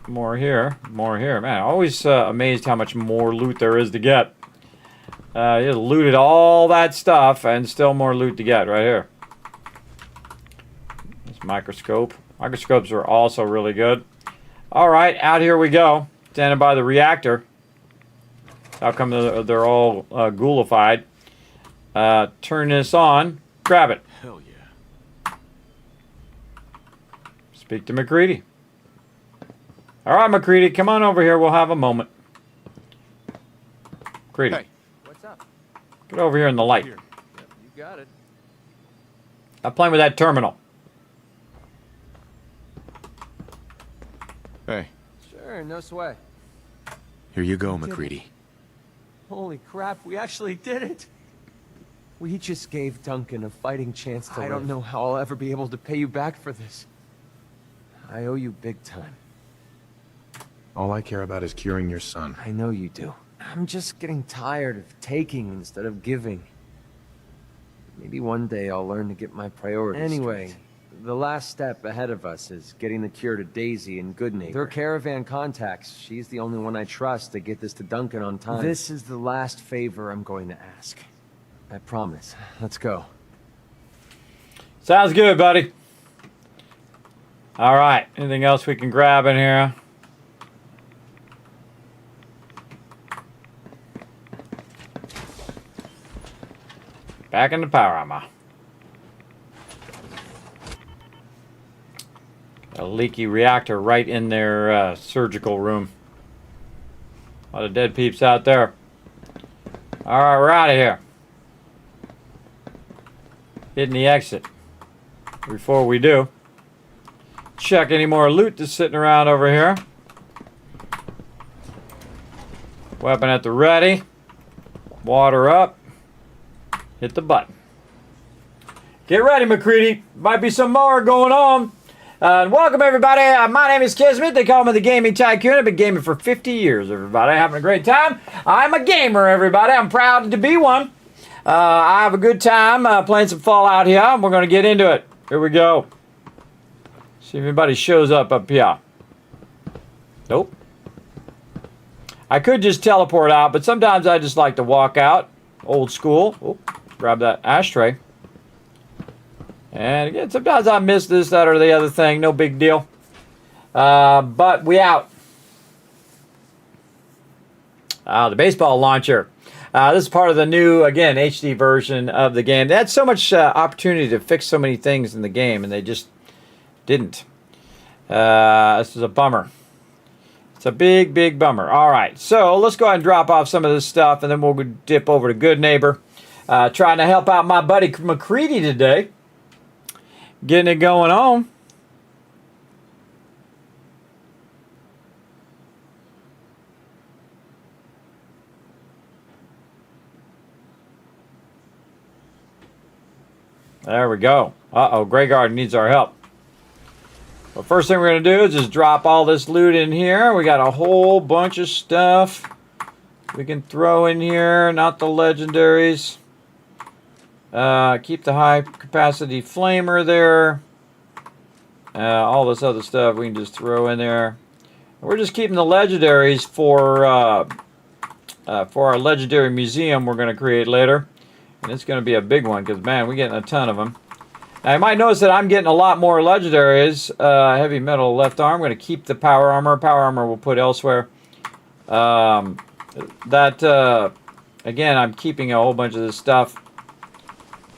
Speaker 4: More here. More here. Man, always amazed how much more loot there is to get. You looted all that stuff and still more loot to get right here. This microscope. Microscopes are also really good. All right, out here we go. Standing by the reactor. How come they're all ghoulified? Turn this on. Grab it.
Speaker 13: Hell yeah.
Speaker 4: Speak to McCready. All right, McCready, come on over here. We'll have a moment. McCready.
Speaker 5: Hey, what's up?
Speaker 4: Get over here in the light.
Speaker 5: Here. Yep, you got it.
Speaker 4: I'm playing with that terminal.
Speaker 13: Hey,
Speaker 5: Sure, no sweat.
Speaker 13: here you go, McCready.
Speaker 5: Holy crap, we actually did it! We just gave Duncan a fighting chance to live. I don't know how I'll ever be able to pay you back for this. I owe you big time.
Speaker 13: All I care about is curing your son.
Speaker 5: I know you do. I'm just getting tired of taking instead of giving. Maybe one day I'll learn to get my priorities Anyway, straight. The last step ahead of us is getting the cure to Daisy and Goodneighbor. Their caravan contacts. She's the only one I trust to get this to Duncan on time. This is the last favor I'm going to ask. I promise. Let's go.
Speaker 4: Sounds good, buddy. All right. Anything else we can grab in here? Back in the power armor. A leaky reactor right in their surgical room. A lot of dead peeps out there. All right, we're out of here. Hitting the exit. Before we do, check any more loot that's sitting around over here. Weapon at the ready. Water up. Hit the button. Get ready, McCready. Might be some more going on. Welcome, everybody. My name is Kismet. They call me the Gaming Tycoon. I've been gaming for 50 years, everybody. Having a great time. I'm a gamer, everybody. I'm proud to be one. I have a good time playing some Fallout here, and we're going to get into it. Here we go. See if anybody shows up here. Nope. I could just teleport out, but sometimes I just like to walk out. Old school. Oh, grab that ashtray. And again, sometimes I miss this, that, or the other thing. No big deal. But we out. The baseball launcher. This is part of the new, again, HD version of the game. They had so much opportunity to fix so many things in the game, and they just didn't. This is a bummer. It's a big, big bummer. All right, so let's go ahead and drop off some of this stuff, and then we'll dip over to Goodneighbor. Trying to help out my buddy McCready today. Getting it going on. There we go. Uh-oh, Greyguard needs our help. Well, first thing we're going to do is just drop all this loot in here. We got a whole bunch of stuff we can throw in here. Not the legendaries. Keep the high capacity flamer there. All this other stuff we can just throw in there. We're just keeping the legendaries for our legendary museum we're going to create later. And it's going to be a big one because, man, we're getting a ton of them. Now, you might notice that I'm getting a lot more legendaries. Heavy metal left arm. I'm going to keep the power armor. Power armor we'll put elsewhere. Again, I'm keeping a whole bunch of this stuff.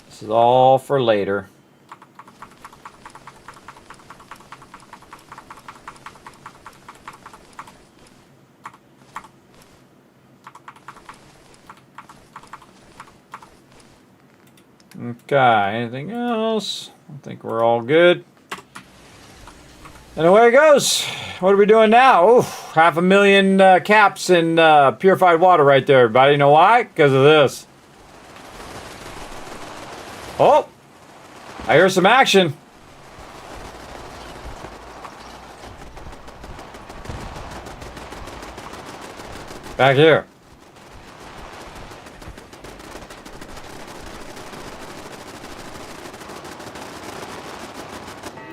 Speaker 4: This is all for later. Okay, anything else? I think we're all good. And away it goes. What are we doing now? Oh, 500,000 caps in purified water right there, everybody. You know why? Because of this. Oh, I hear some action. Back here.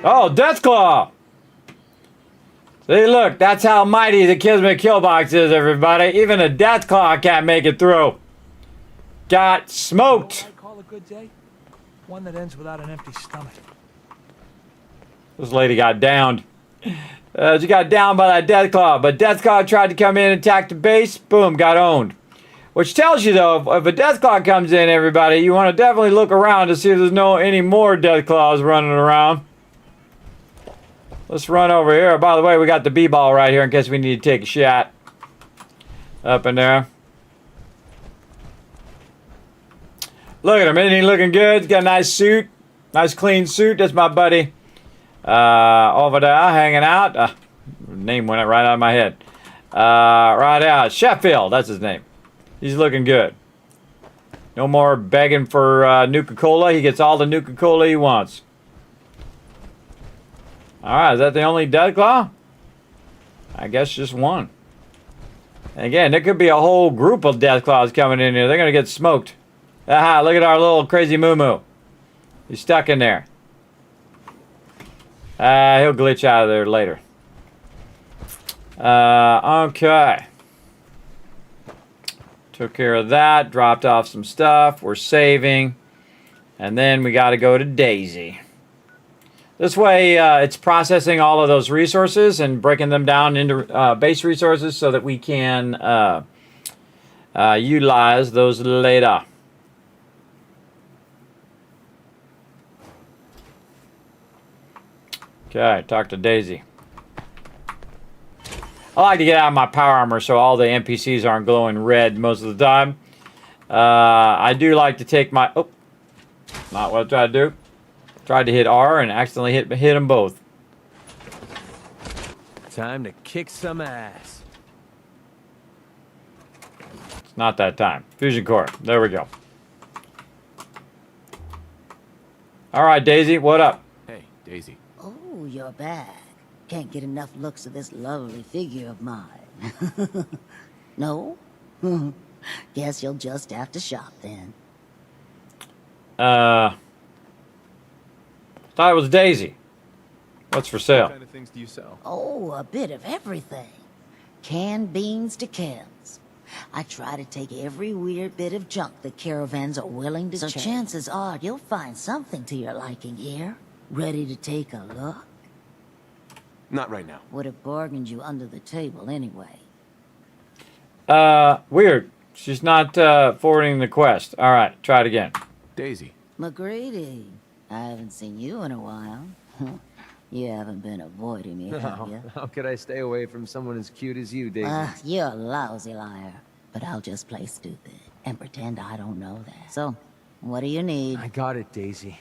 Speaker 4: Oh, Deathclaw! See, look, that's how mighty the Kismet kill box is, everybody. Even a Deathclaw can't make it through. Got smoked.
Speaker 18: You know what I call a good day? One that ends without an empty stomach.
Speaker 4: This lady got downed. She got downed by that Deathclaw, but Deathclaw tried to come in and attack the base. Boom, got owned. Which tells you, though, if a Deathclaw comes in, everybody, you want to definitely look around to see if there's any more Deathclaws running around. Let's run over here. By the way, we got the B-ball right here in case we need to take a shot. Up in there. Look at him. Isn't he looking good? He's got a nice suit. Nice clean suit. That's my buddy. Over there, hanging out. Name went right out of my head. Right out. Sheffield. That's his name. He's looking good. No more begging for Nuka-Cola. He gets all the Nuka-Cola he wants. Alright, is that the only Deathclaw? I guess just one. And again, there could be a whole group of Deathclaws coming in here. They're going to get smoked. Aha, look at our little crazy moo-moo. He's stuck in there. He'll glitch out of there later. Okay. Took care of that. Dropped off some stuff. We're saving. And then we got to go to Daisy. This way, it's processing all of those resources and breaking them down into base resources so that we can utilize those later. Okay, talk to Daisy. I like to get out of my power armor so all the NPCs aren't glowing red most of the time. I do like to take my... Oh, not what I tried to do. Tried to hit R and accidentally hit them both.
Speaker 5: Time to kick some ass.
Speaker 4: It's not that time. Fusion core. There we go. All right, Daisy, what up?
Speaker 7: Hey, Daisy.
Speaker 19: Oh, you're back. Can't get enough looks of this lovely figure of mine. No? Guess you'll just have to shop then.
Speaker 4: Thought it was Daisy. What's for sale?
Speaker 7: What kind of things do you sell?
Speaker 19: Oh, a bit of everything. Canned beans to cans. I try to take every weird bit of junk the caravans are willing to change. So chances are you'll find something to your liking here. Ready to take a look?
Speaker 12: Not right now.
Speaker 19: Would have bargained you under the table anyway.
Speaker 4: Weird. She's not forwarding the quest. All right, try it again.
Speaker 7: Daisy.
Speaker 19: McGrady, I haven't seen you in a while. You haven't been avoiding me, have you?
Speaker 5: How could I stay away from someone as cute as you, Daisy?
Speaker 19: You're a lousy liar. But I'll just play stupid and pretend I don't know that. So, what do you need?
Speaker 5: I got it, Daisy.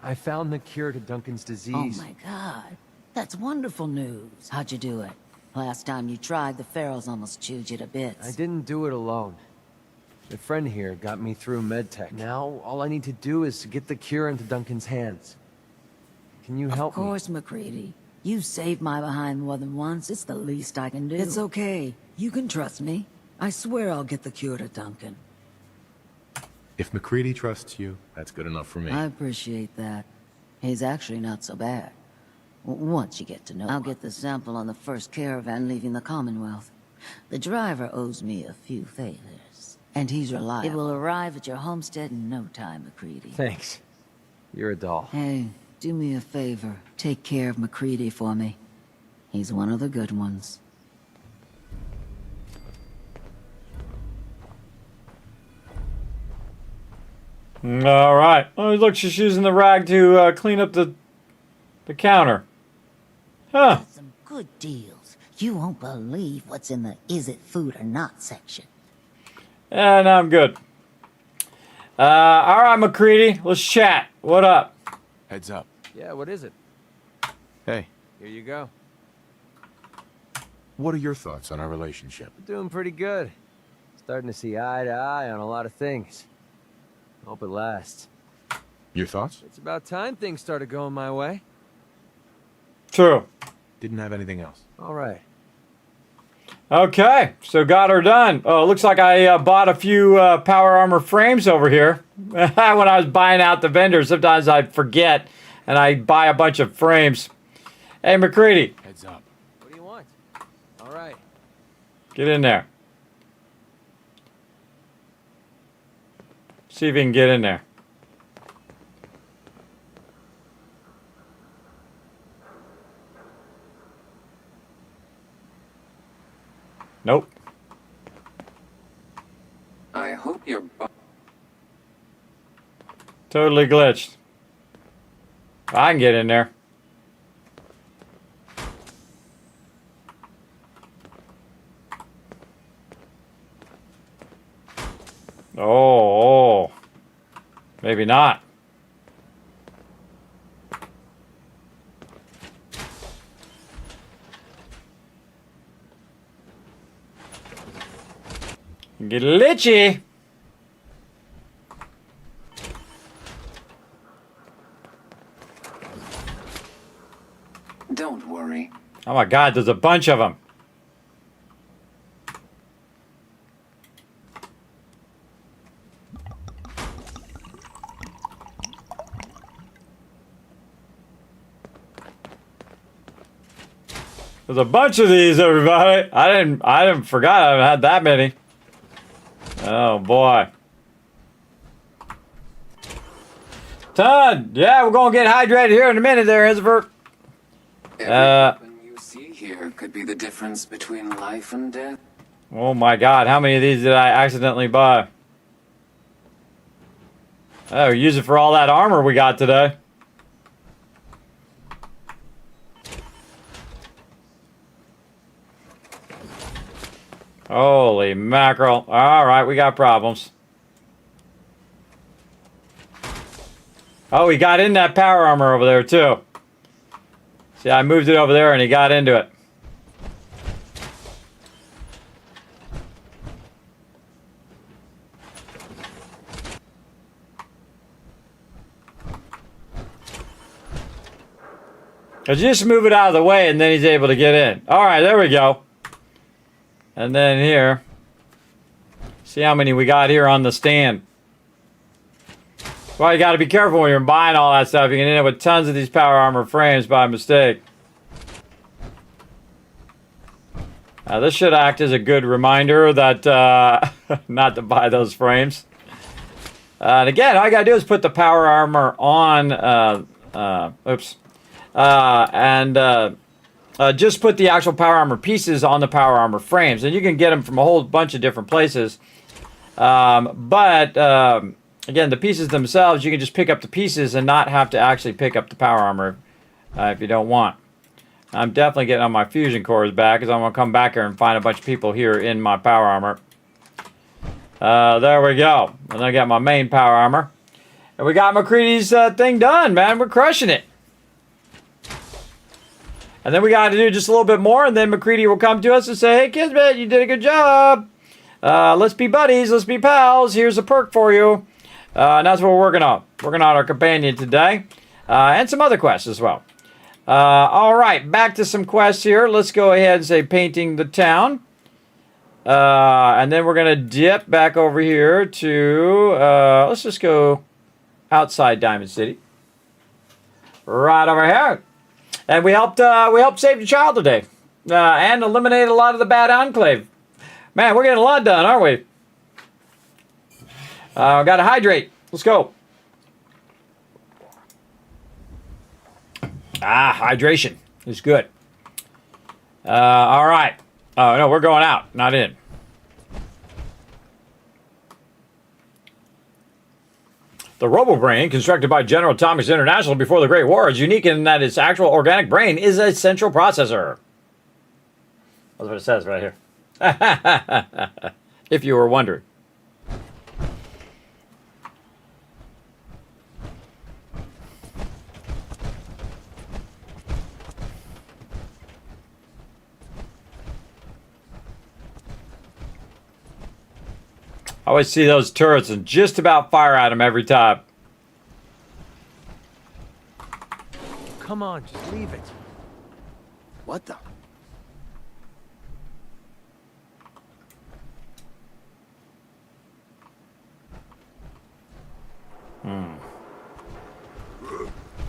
Speaker 5: I found the cure to Duncan's disease.
Speaker 19: Oh my god. That's wonderful news. How'd you do it? Last time you tried, the Pharaohs almost chewed you to bits.
Speaker 5: I didn't do it alone. A friend here got me through medtech. Now, all I need to do is to get the cure into Duncan's hands. Can you help me?
Speaker 19: Of course, McCready. You've saved my behind more than once. It's the least I can do. It's okay. You can trust me. I swear I'll get the cure to Duncan.
Speaker 13: If McCready trusts you, that's good enough for me.
Speaker 19: I appreciate that. He's actually not so bad. Once you get to know him. I'll get the sample on the first caravan leaving the Commonwealth. The driver owes me a few favors. And he's reliable. It will arrive at your homestead in no time, McCready.
Speaker 5: Thanks. You're a doll.
Speaker 19: Hey, do me a favor. Take care of McCready for me. He's one of the good ones.
Speaker 4: All right. Oh, look, she's using the rag to clean up the counter. Huh.
Speaker 19: Got some good deals. You won't believe what's in the is it food or not section.
Speaker 4: And I'm good. All right, McCready, let's chat. What up?
Speaker 7: Heads up.
Speaker 5: Yeah, what is it?
Speaker 7: Hey.
Speaker 5: Here you go.
Speaker 13: What are your thoughts on our relationship?
Speaker 5: We're doing pretty good. Starting to see eye to eye on a lot of things. Hope it lasts.
Speaker 13: Your thoughts?
Speaker 5: It's about time things started going my way.
Speaker 4: True.
Speaker 13: Didn't have anything else.
Speaker 5: All right.
Speaker 4: Okay, so got her done. Oh, looks like I bought a few power armor frames over here. When I was buying out the vendors, sometimes I forget and I buy a bunch of frames. Hey, McCready.
Speaker 5: Heads up. What do you want? All right.
Speaker 4: Get in there. See if you can get in there. Nope.
Speaker 20: I hope you're...
Speaker 4: Totally glitched. I can get in there. Oh, maybe not. Glitchy.
Speaker 20: Don't worry.
Speaker 4: Oh my God, there's a bunch of them. There's a bunch of these, everybody. I didn't forgot I haven't had that many. Oh boy. Ton! Yeah, we're gonna get hydrated here in a minute there, Isbert.
Speaker 20: Every weapon you see here could be the difference between life and death.
Speaker 4: Oh my God, how many of these did I accidentally buy? Oh, use it for all that armor we got today. Holy mackerel. Alright, we got problems. Oh, he got in that power armor over there, too. See, I moved it over there and he got into it. Just move it out of the way and then he's able to get in. Alright, there we go. And then here. See how many we got here on the stand. Well, you got to be careful when you're buying all that stuff. You can end up with tons of these power armor frames by mistake. Now, this should act as a good reminder that not to buy those frames. And again, all you got to do is put the power armor on. Just put the actual power armor pieces on the power armor frames. And you can get them from a whole bunch of different places. Again, the pieces themselves, you can just pick up the pieces and not have to actually pick up the power armor if you don't want. I'm definitely getting on my fusion cores back because I'm going to come back here and find a bunch of people here in my power armor. There we go. And I got my main power armor. And we got McCready's thing done, man. We're crushing it. And then we got to do just a little bit more, and then McCready will come to us and say, hey, Kismet, you did a good job. Let's be buddies. Let's be pals. Here's a perk for you. And that's what we're working on. Working on our companion today. And some other quests as well. All right, back to some quests here. Let's go ahead and say painting the town. And then we're going to dip back over here to, let's just go outside Diamond City. Right over here. And we helped save a child today. And eliminate a lot of the bad enclave. Man, we're getting a lot done, aren't we? Got to hydrate. Let's go. Hydration is good. All right. Oh, no, we're going out, not in. The RoboBrain, constructed by General Atomics International before the Great War, is unique in that its actual organic brain is a central processor. That's what it says right here. If you were wondering. I always see those turrets and just about fire at them every time.
Speaker 5: Come on, just leave it.
Speaker 12: What the?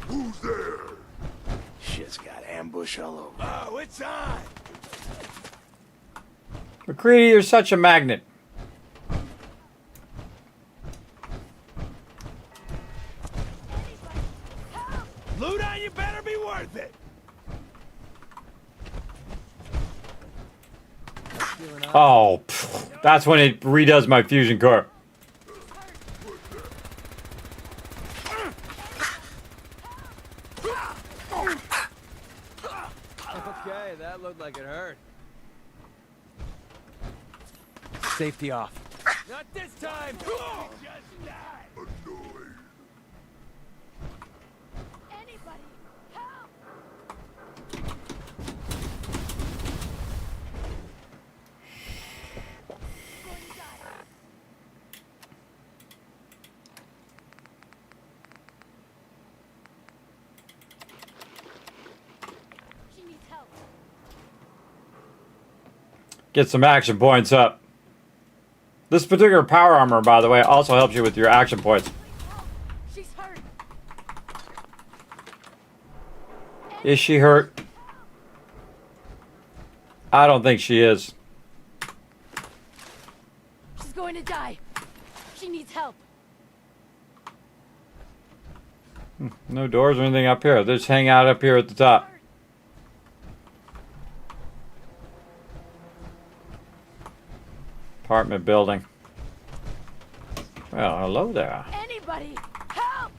Speaker 12: Who's there? Shit's got ambush all over. Oh, it's on!
Speaker 4: McCready, you're such a magnet.
Speaker 12: Loot on you better be worth it!
Speaker 4: Oh, pff, that's when it redoes my fusion core.
Speaker 5: Okay, that looked like it hurt. Safety off. Not this time! Just die!
Speaker 8: Anybody, help! She needs help.
Speaker 4: Get some action points up. This particular power armor, by the way, also helps you with your action points.
Speaker 8: She's hurt.
Speaker 4: Is she hurt? I don't think she is.
Speaker 8: She's going to die. She needs help.
Speaker 4: No doors or anything up here. They just hang out up here at the top. Apartment building. Well, hello there.
Speaker 8: Anybody, help!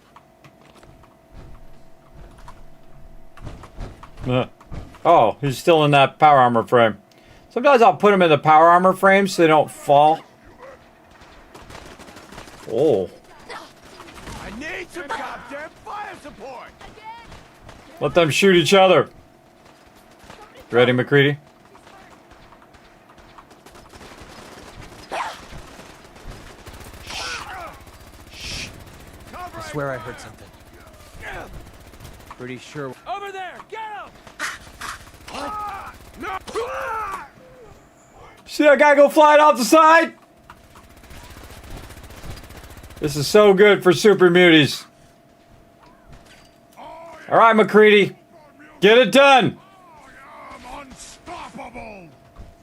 Speaker 4: Oh, he's still in that power armor frame. Sometimes I'll put him in the power armor frame so they don't fall. Oh.
Speaker 12: I need some goddamn fire support!
Speaker 4: Let them shoot each other. Ready, McCready?
Speaker 5: I swear I heard something. Pretty sure. Over there! Get him!
Speaker 4: See that guy go flying off the side? This is so good for super muties. All right, McCready. Get it done.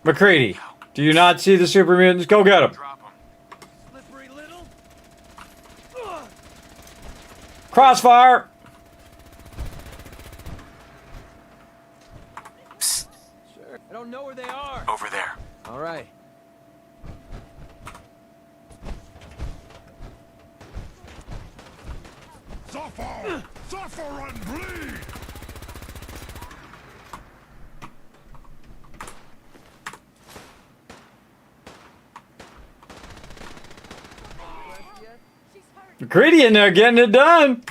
Speaker 4: McCready, do you not see the super mutants? Go get them. Crossfire.
Speaker 5: Sure. I don't know where they are.
Speaker 12: Over there.
Speaker 5: All right.
Speaker 12: Suffer! Suffer and bleed!
Speaker 4: McCready in there getting it done.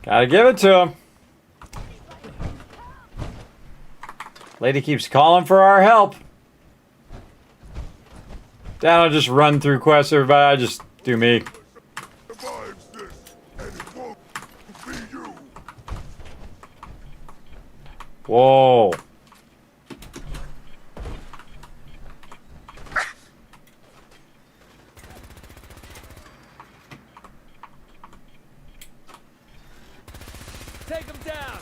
Speaker 4: Gotta give it to him. Lady keeps calling for our help. Then I'll just run through quests, everybody. I just do me. Whoa.
Speaker 5: Take him down.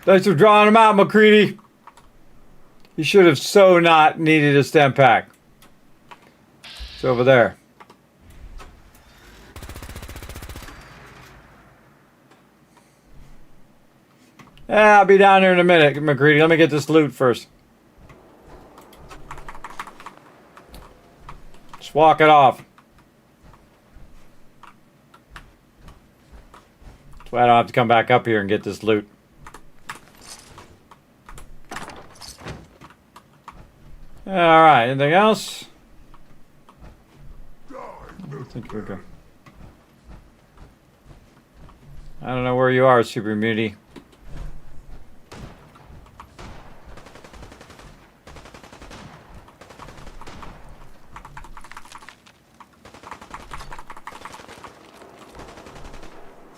Speaker 4: Thanks for drawing him out, McCready. You should have so not needed a stem pack. It's over there. Yeah, I'll be down there in a minute, McCready. Let me get this loot first. Just walk it off. That's why I don't have to come back up here and get this loot. Alright, anything else? I think Okay. I don't know where you are, Super Muty.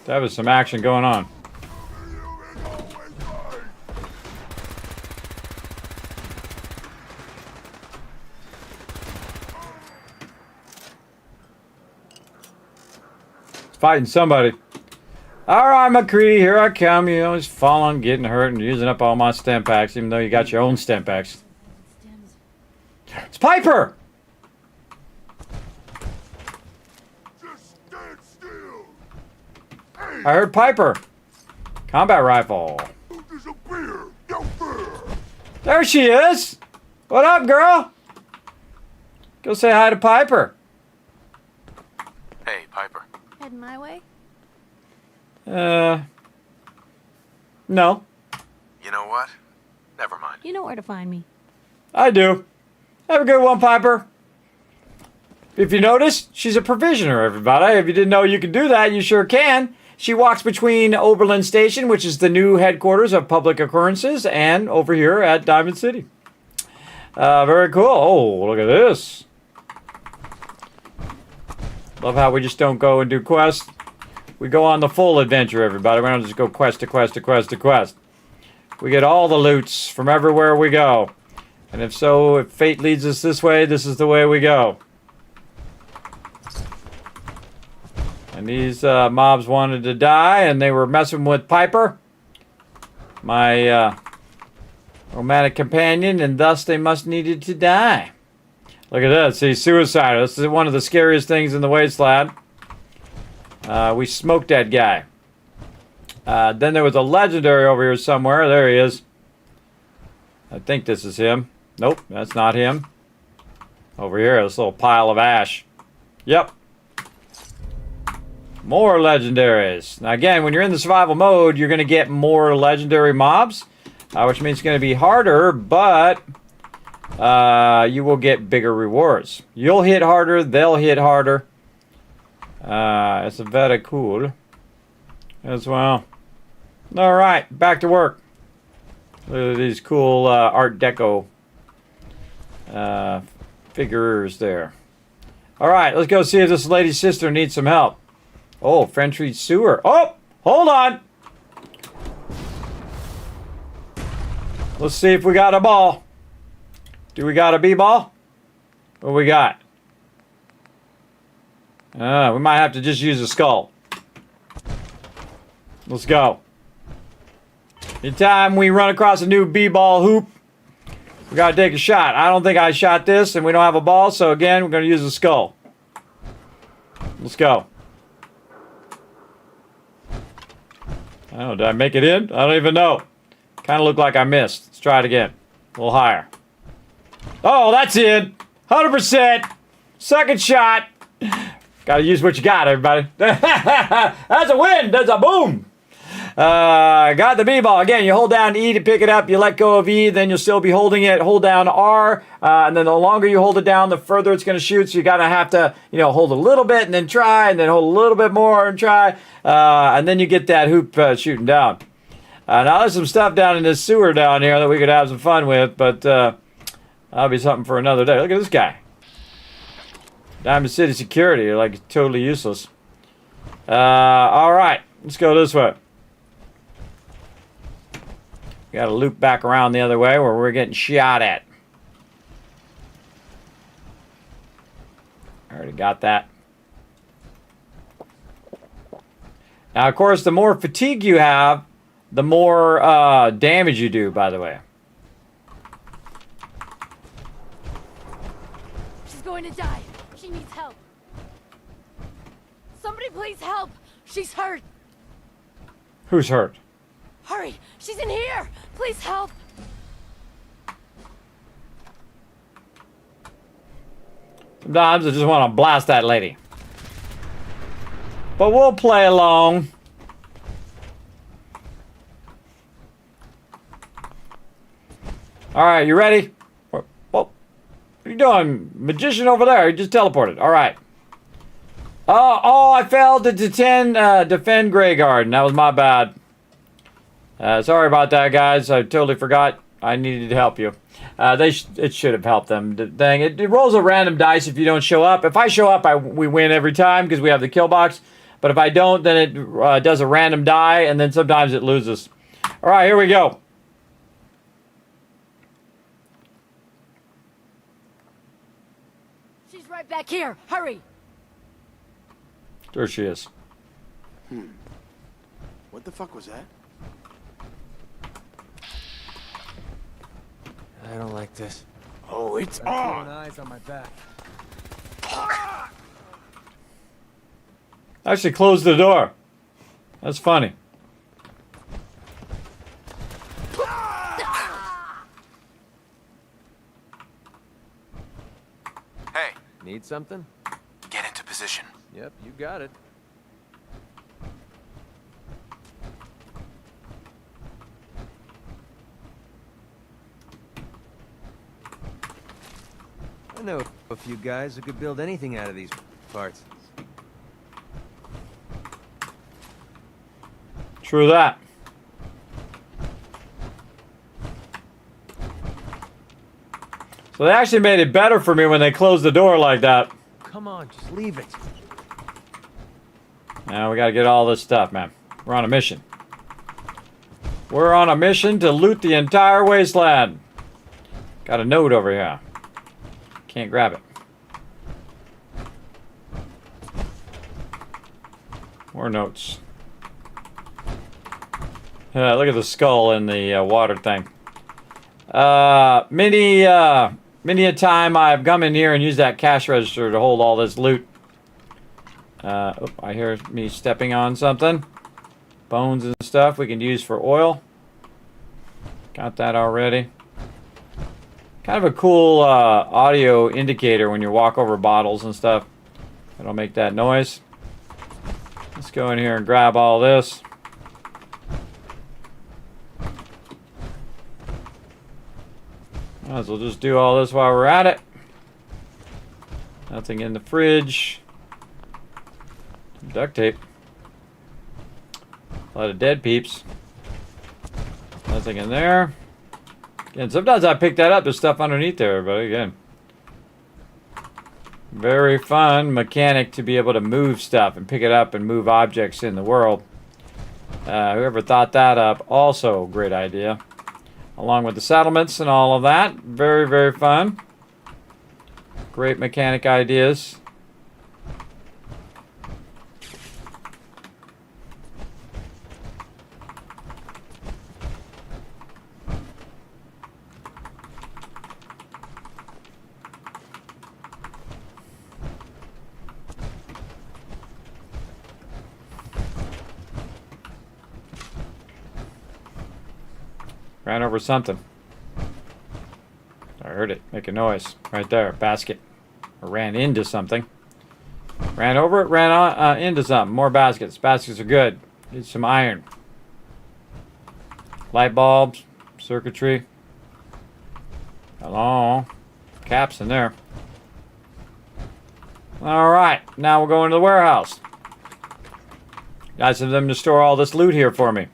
Speaker 4: There was some action going on. Fighting somebody. Alright, McCready, here I come. You always falling, getting hurt, and using up all my stem packs, even though you got your own stem packs. It's Piper! I heard Piper. Combat rifle. There she is. What up, girl? Go say hi to Piper.
Speaker 21: Hey, Piper.
Speaker 16: Heading my way?
Speaker 4: No.
Speaker 21: You know what? Never mind.
Speaker 16: You know where to find me.
Speaker 4: I do. Have a good one, Piper. If you notice, she's a provisioner, everybody. If you didn't know you could do that, you sure can. She walks between Oberlin Station, which is the new headquarters of public occurrences, and over here at Diamond City. Very cool. Oh, look at this. Love how we just don't go and do quests. We go on the full adventure, everybody. We don't just go quest to quest to quest to quest. We get all the loots from everywhere we go. And if so, if fate leads us this way, this is the way we go. And these mobs wanted to die, and they were messing with Piper, my romantic companion, and thus they must needed to die. Look at this. See, suicide. This is one of the scariest things in the wasteland. We smoked that guy. Then there was a legendary over here somewhere. There he is. I think this is him. Nope, that's not him. Over here, this little pile of ash. Yep. More legendaries. Now again, when you're in the survival mode, you're going to get more legendary mobs, which means it's going to be harder, but you will get bigger rewards. You'll hit harder, they'll hit harder. It's very cool as well. All right, back to work. Look at these cool Art Deco figures there. All right, let's go see if this lady's sister needs some help. Oh, French Sewer. Oh, hold on. Let's see if we got a ball. Do we got a B-ball? What we got? We might have to just use a skull. Let's go. Anytime we run across a new B-ball hoop, we gotta take a shot. I don't think I shot this, and we don't have a ball, so again, we're gonna use a skull. Let's go. Oh, did I make it in? I don't even know. Kind of looked like I missed. Let's try it again. A little higher. Oh, that's in. 100%. Second shot. Gotta use what you got, everybody. That's a win. That's a boom. Got the B-ball. Again, you hold down E to pick it up. You let go of E, then you'll still be holding it. Hold down R, and then the longer you hold it down, the further it's going to shoot. So you gotta have to, hold a little bit and then try, and then hold a little bit more and try, and then you get that hoop shooting down. Now there's some stuff down in this sewer down here that we could have some fun with, but that'll be something for another day. Look at this guy. Diamond City security, like totally useless. All right, let's go this way. Got to loop back around the other way where we're getting shot at. Already got that. Now, of course, the more fatigue you have, the more damage you do, by the way.
Speaker 8: She's going to die. She needs help. Somebody please help. She's hurt.
Speaker 4: Who's hurt?
Speaker 8: Hurry. She's in here. Please help.
Speaker 4: Sometimes I just want to blast that lady. But we'll play along. All right, you ready? What are you doing? Magician over there. He just teleported. All right. Oh, I failed to defend Grey Garden. That was my bad. Sorry about that, guys. I totally forgot I needed to help you. It should have helped them. Dang, it rolls a random dice if you don't show up. If I show up, we win every time because we have the kill box. But if I don't, then it does a random die, and then sometimes it loses. All right, here we go.
Speaker 8: She's right back here. Hurry.
Speaker 4: There she is.
Speaker 12: What the fuck was that?
Speaker 5: I don't like this.
Speaker 12: Oh, it's
Speaker 5: on! Eyes on my back.
Speaker 4: I actually closed the door. That's funny.
Speaker 21: Hey,
Speaker 5: Need something?
Speaker 21: get into position.
Speaker 5: Yep, you got it. I know a few guys who could build anything out of these parts.
Speaker 4: True that. So they actually made it better for me when they closed the door like that.
Speaker 5: Come on, just leave it.
Speaker 4: Now we gotta get all this stuff, man. We're on a mission. We're on a mission to loot the entire wasteland. Got a note over here. Can't grab it. More notes. Look at the skull in the water thing. Many a time I've come in here and used that cash register to hold all this loot. I hear me stepping on something. Bones and stuff we can use for oil. Got that already. Kind of a cool audio indicator when you walk over bottles and stuff. It'll make that noise. Let's go in here and grab all this. Might as well just do all this while we're at it. Nothing in the fridge. Some duct tape. A lot of dead peeps. Nothing in there. Again, sometimes I pick that up. There's stuff underneath there, but again. Very fun mechanic to be able to move stuff and pick it up and move objects in the world. Whoever thought that up, also a great idea. Along with the settlements and all of that. Very, very fun. Great mechanic ideas. Ran over something. I heard it make a noise right there. Basket. Or ran into something. Ran over it, ran on, into something. More baskets. Baskets are good. Need some iron. Light bulbs. Circuitry. Hello. Caps in there. Alright. Now we're going to the warehouse. Got some of them to store all this loot here for me.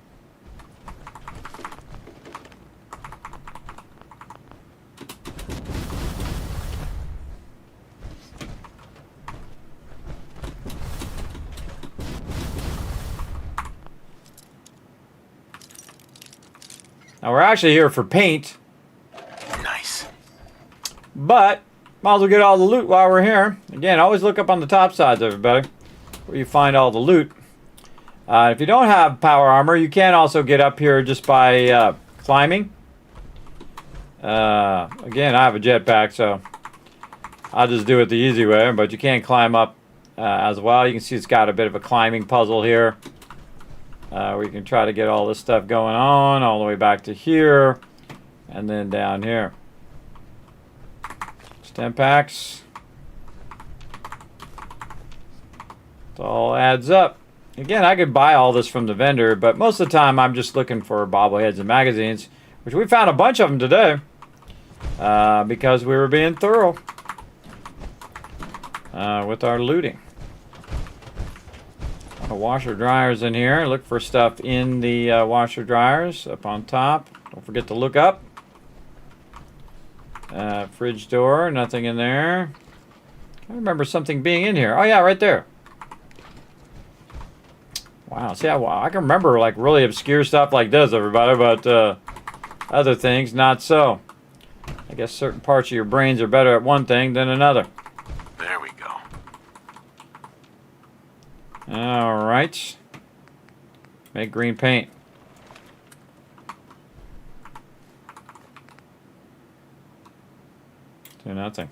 Speaker 4: Now we're actually here for paint.
Speaker 21: Nice.
Speaker 4: But might as well get all the loot while we're here. Again, always look up on the top sides, everybody, where you find all the loot. If you don't have power armor, you can also get up here just by climbing. Again, I have a jetpack, so I'll just do it the easy way. But you can climb up as well. You can see it's got a bit of a climbing puzzle here. We can try to get all this stuff going on all the way back to here and then down here. Stem packs. It all adds up. Again, I could buy all this from the vendor, but most of the time I'm just looking for bobbleheads and magazines, which we found a bunch of them today because we were being thorough with our looting. A washer dryers in here. Look for stuff in the washer dryers up on top. Don't forget to look up. Fridge door, nothing in there. I remember something being in here. Oh yeah, right there. Wow, see, I can remember like really obscure stuff like this, everybody, but other things not so. I guess certain parts of your brains are better at one thing than another.
Speaker 21: There we go.
Speaker 4: All right. Make green paint. Do nothing.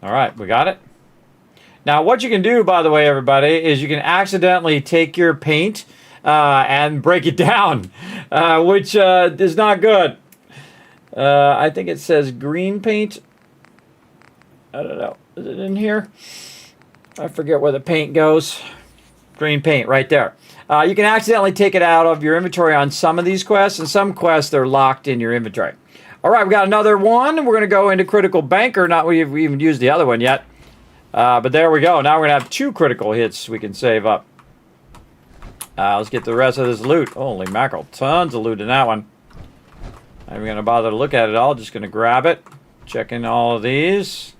Speaker 4: All right, we got it. Now, what you can do, by the way, everybody, is you can accidentally take your paint and break it down, which is not good. I think it says green paint. I don't know. Is it in here? I forget where the paint goes. Green paint, right there. You can accidentally take it out of your inventory on some of these quests, and some quests, they're locked in your inventory. All right, we got another one. We're going to go into Critical Banker. Not we've even used the other one yet. But there we go. Now we're going to have 2 critical hits we can save up. Let's get the rest of this loot. Holy mackerel. Tons of loot in that one. Not even going to bother to look at it all. Just going to grab it. Checking all of these.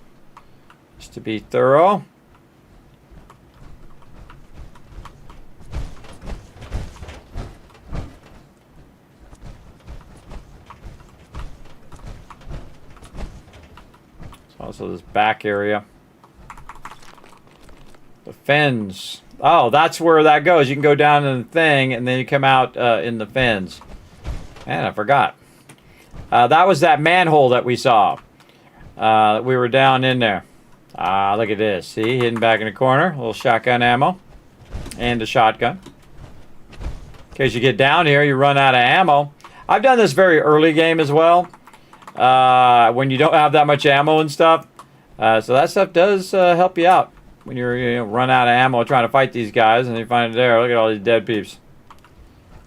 Speaker 4: Just to be thorough. Also this back area. The fens. Oh, that's where that goes. You can go down in the thing and then you come out in the fens. Man, I forgot. That was that manhole that we saw. We were down in there. Look at this. See, hidden back in the corner. A little shotgun ammo. And a shotgun. In case you get down here, you run out of ammo. I've done this very early game as well. When you don't have that much ammo and stuff. So that stuff does help you out. When you're run out of ammo trying to fight these guys and you find it there. Look at all these dead peeps.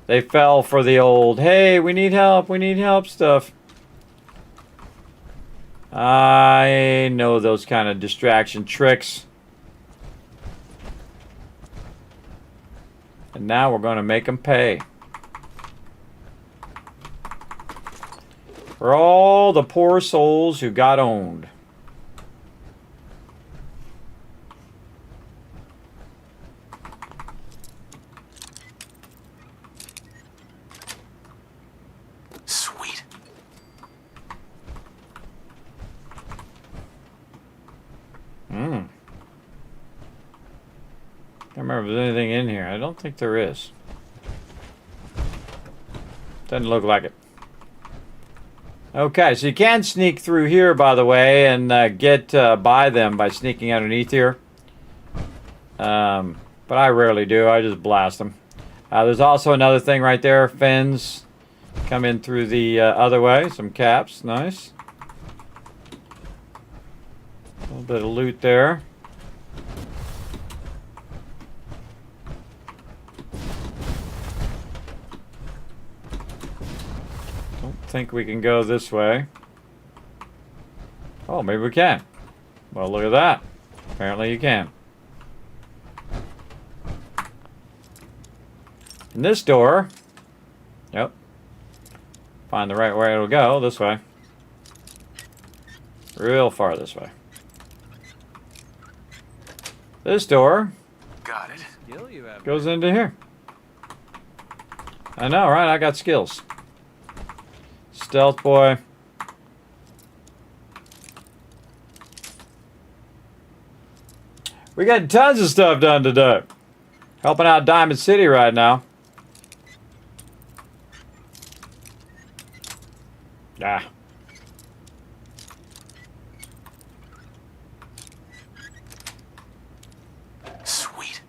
Speaker 4: They fell for the old, hey, we need help stuff. I know those kind of distraction tricks. And now we're going to make them pay. For all the poor souls who got owned.
Speaker 21: Sweet.
Speaker 4: Can't remember if there's anything in here. I don't think there is. Doesn't look like it. Okay, so you can sneak through here, by the way, and get by them by sneaking underneath here. But I rarely do. I just blast them. There's also another thing right there. Fins come in through the other way. Some caps. Nice. A little bit of loot there. Think we can go this way. Oh, maybe we can. Well, look at that. Apparently you can. And this door. Yep. Find the right way it'll go. This way. Real far this way. This door.
Speaker 21: Got it.
Speaker 4: Goes into here. I know, right? I got skills. Stealth boy. We got tons of stuff done today. Helping out Diamond City right now. Ah.
Speaker 21: Sweet.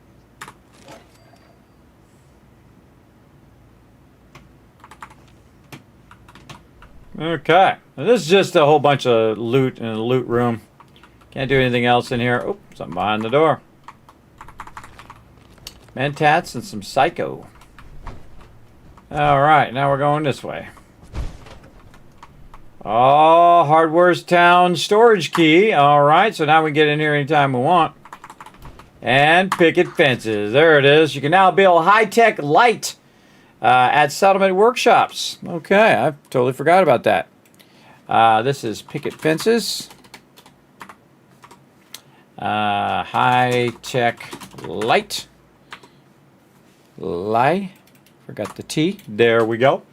Speaker 4: Okay. Now this is just a whole bunch of loot in the loot room. Can't do anything else in here. Oh, something behind the door. Mentats and some psycho. Alright, now we're going this way. Oh, Hardware's Town storage key. All right, so now we can get in here anytime we want. And picket fences. There it is. You can now build high-tech light at settlement workshops. Okay, I totally forgot about that. This is picket fences. High-tech light. Forgot the T. There we go.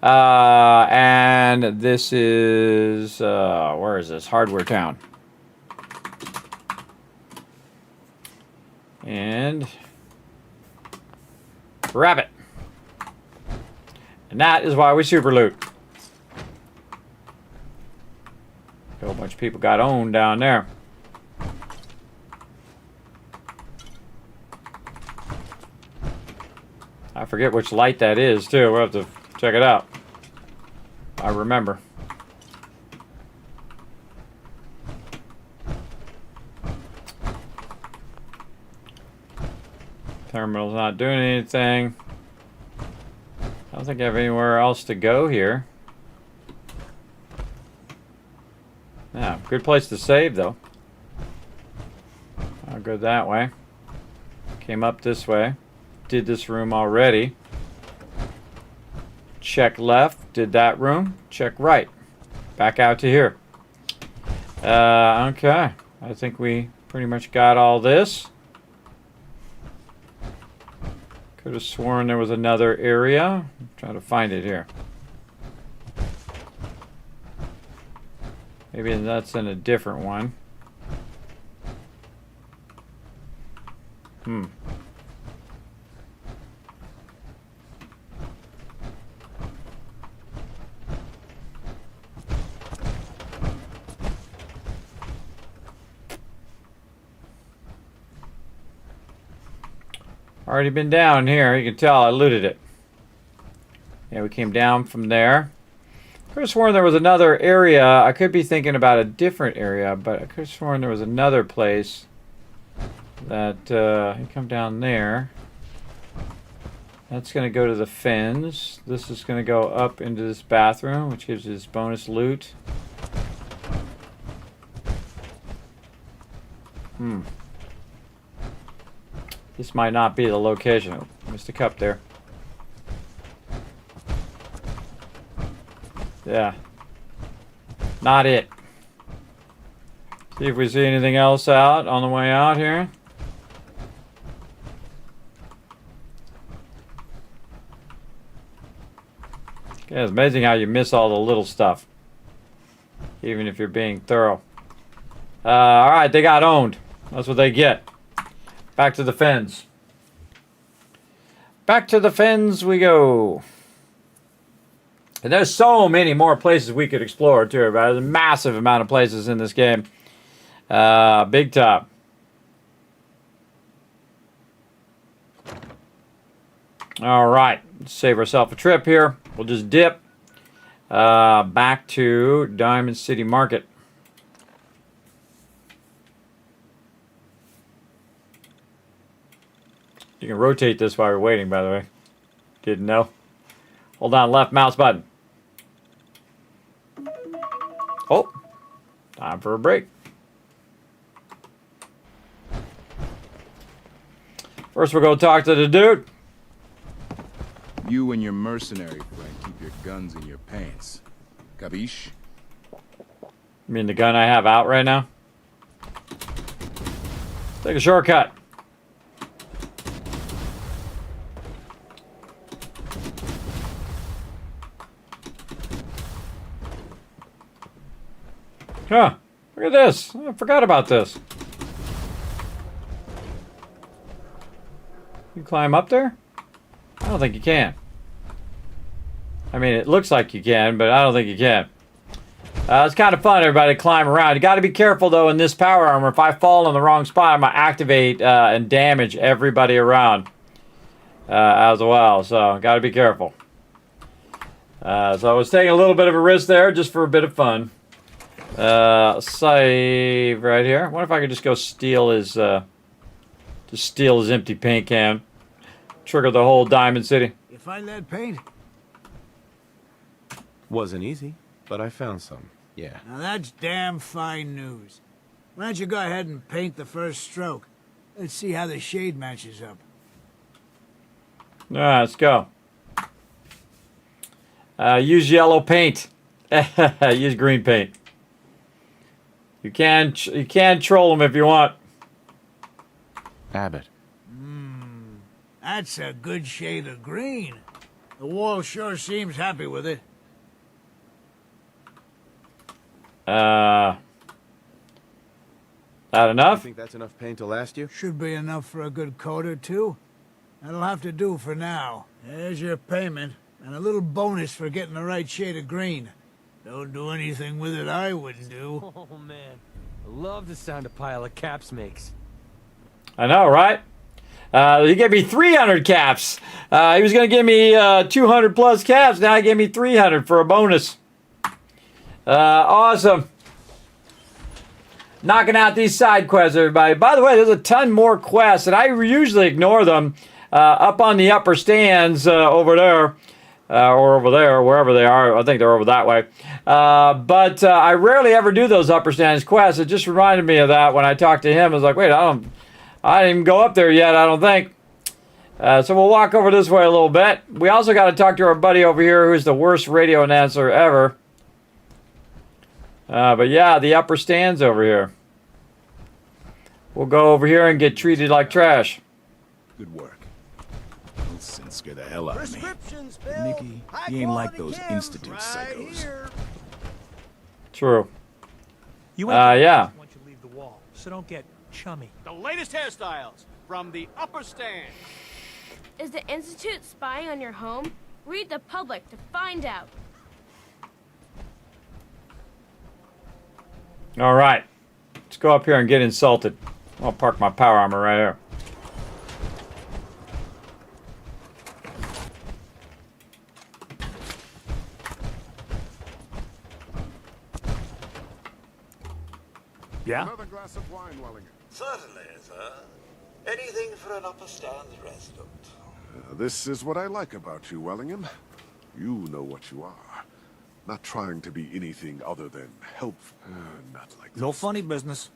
Speaker 4: And this is, where is this? Hardware Town. And rabbit. And that is why we super loot. A whole bunch of people got owned down there. I forget which light that is, too. We'll have to check it out. I remember. Terminal's not doing anything. I don't think I have anywhere else to go here. Yeah, good place to save, though. I'll go that way. Came up this way. Did this room already. Check left. Did that room. Check right. Back out to here. Okay. I think we pretty much got all this. Could have sworn there was another area. I'm trying to find it here. Maybe that's in a different one. Already been down here. You can tell I looted it. Yeah, we came down from there. Could have sworn there was another area. I could be thinking about a different area, but I could have sworn there was another place that you come down there. That's going to go to the fins. This is going to go up into this bathroom, which gives us bonus loot. This might not be the location. Oh, missed a cup there. Yeah. Not it. See if we see anything else out on the way out here. Yeah, it's amazing how you miss all the little stuff. Even if you're being thorough. Alright, they got owned. That's what they get. Back to the fens. Back to the fens we go. And there's so many more places we could explore too. There's a massive amount of places in this game. Big time. All right, let's save ourselves a trip here. We'll just dip back to Diamond City Market. You can rotate this while you're waiting, by the way. Didn't know. Hold on, left mouse button. Oh, time for a break. First, we'll go talk to the dude.
Speaker 1: You and your mercenary friend keep your guns in your pants. Capiche?
Speaker 4: You mean the gun I have out right now? Take a shortcut. Huh, look at this. I forgot about this. You climb up there? I don't think you can. I mean, it looks like you can, but I don't think you can. It's kind of fun, everybody, to climb around. You got to be careful, though, in this power armor. If I fall in the wrong spot, I'm going to activate and damage everybody around as well. So, got to be careful. So, I was taking a little bit of a risk there just for a bit of fun. Save right here. What if I could just go steal his empty paint can? Trigger the whole Diamond City.
Speaker 6: You find that paint?
Speaker 5: Wasn't easy.
Speaker 13: But I found some, yeah.
Speaker 6: Now that's damn fine news. Why don't you go ahead and paint the first stroke? Let's see how the shade matches up.
Speaker 4: All right, let's go. Use yellow paint. Use green paint. You can troll them if you want.
Speaker 13: Abbott.
Speaker 6: That's a good shade of green. The wall sure seems happy with it.
Speaker 4: That enough?
Speaker 12: You think that's enough paint to last you?
Speaker 6: Should be enough for a good coat or two. That'll have to do for now. There's your payment, and a little bonus for getting the right shade of green. Don't do anything with it I wouldn't do.
Speaker 5: Oh, man. I love the sound a pile of caps makes.
Speaker 4: I know, right? He gave me 300 caps. He was going to give me 200 plus caps. Now he gave me 300 for a bonus. Awesome. Knocking out these side quests, everybody. By the way, there's a ton more quests, and I usually ignore them up on the upper stands over there. Or over there, wherever they are. I think they're over that way. But I rarely ever do those upper stands quests. It just reminded me of that when I talked to him. I was like, wait, I didn't even go up there yet, I don't think. So we'll walk over this way a little bit. We also got to talk to our buddy over here who's the worst radio announcer ever. But yeah, the upper stands over here. We'll go over here and get treated like trash.
Speaker 1: Good work. Those scents scare the hell out of me. Nicky, he ain't like those Institute psychos.
Speaker 4: True.
Speaker 18: You
Speaker 4: yeah.
Speaker 18: once you leave the wall, so don't get chummy.
Speaker 12: The latest hairstyles from the upper stand.
Speaker 2: Is the Institute spying on your home? Read the public to find out.
Speaker 4: All right. Let's go up here and get insulted. I'll park my power armor right here.
Speaker 18: Yeah?
Speaker 11: Another glass of wine, Wellington.
Speaker 22: Certainly, sir. Anything for an upper stand resident.
Speaker 11: This is what I like about you, Wellingham. You know what you are. Not trying to be anything other than helpful. Not like
Speaker 18: No
Speaker 11: this.
Speaker 18: funny business.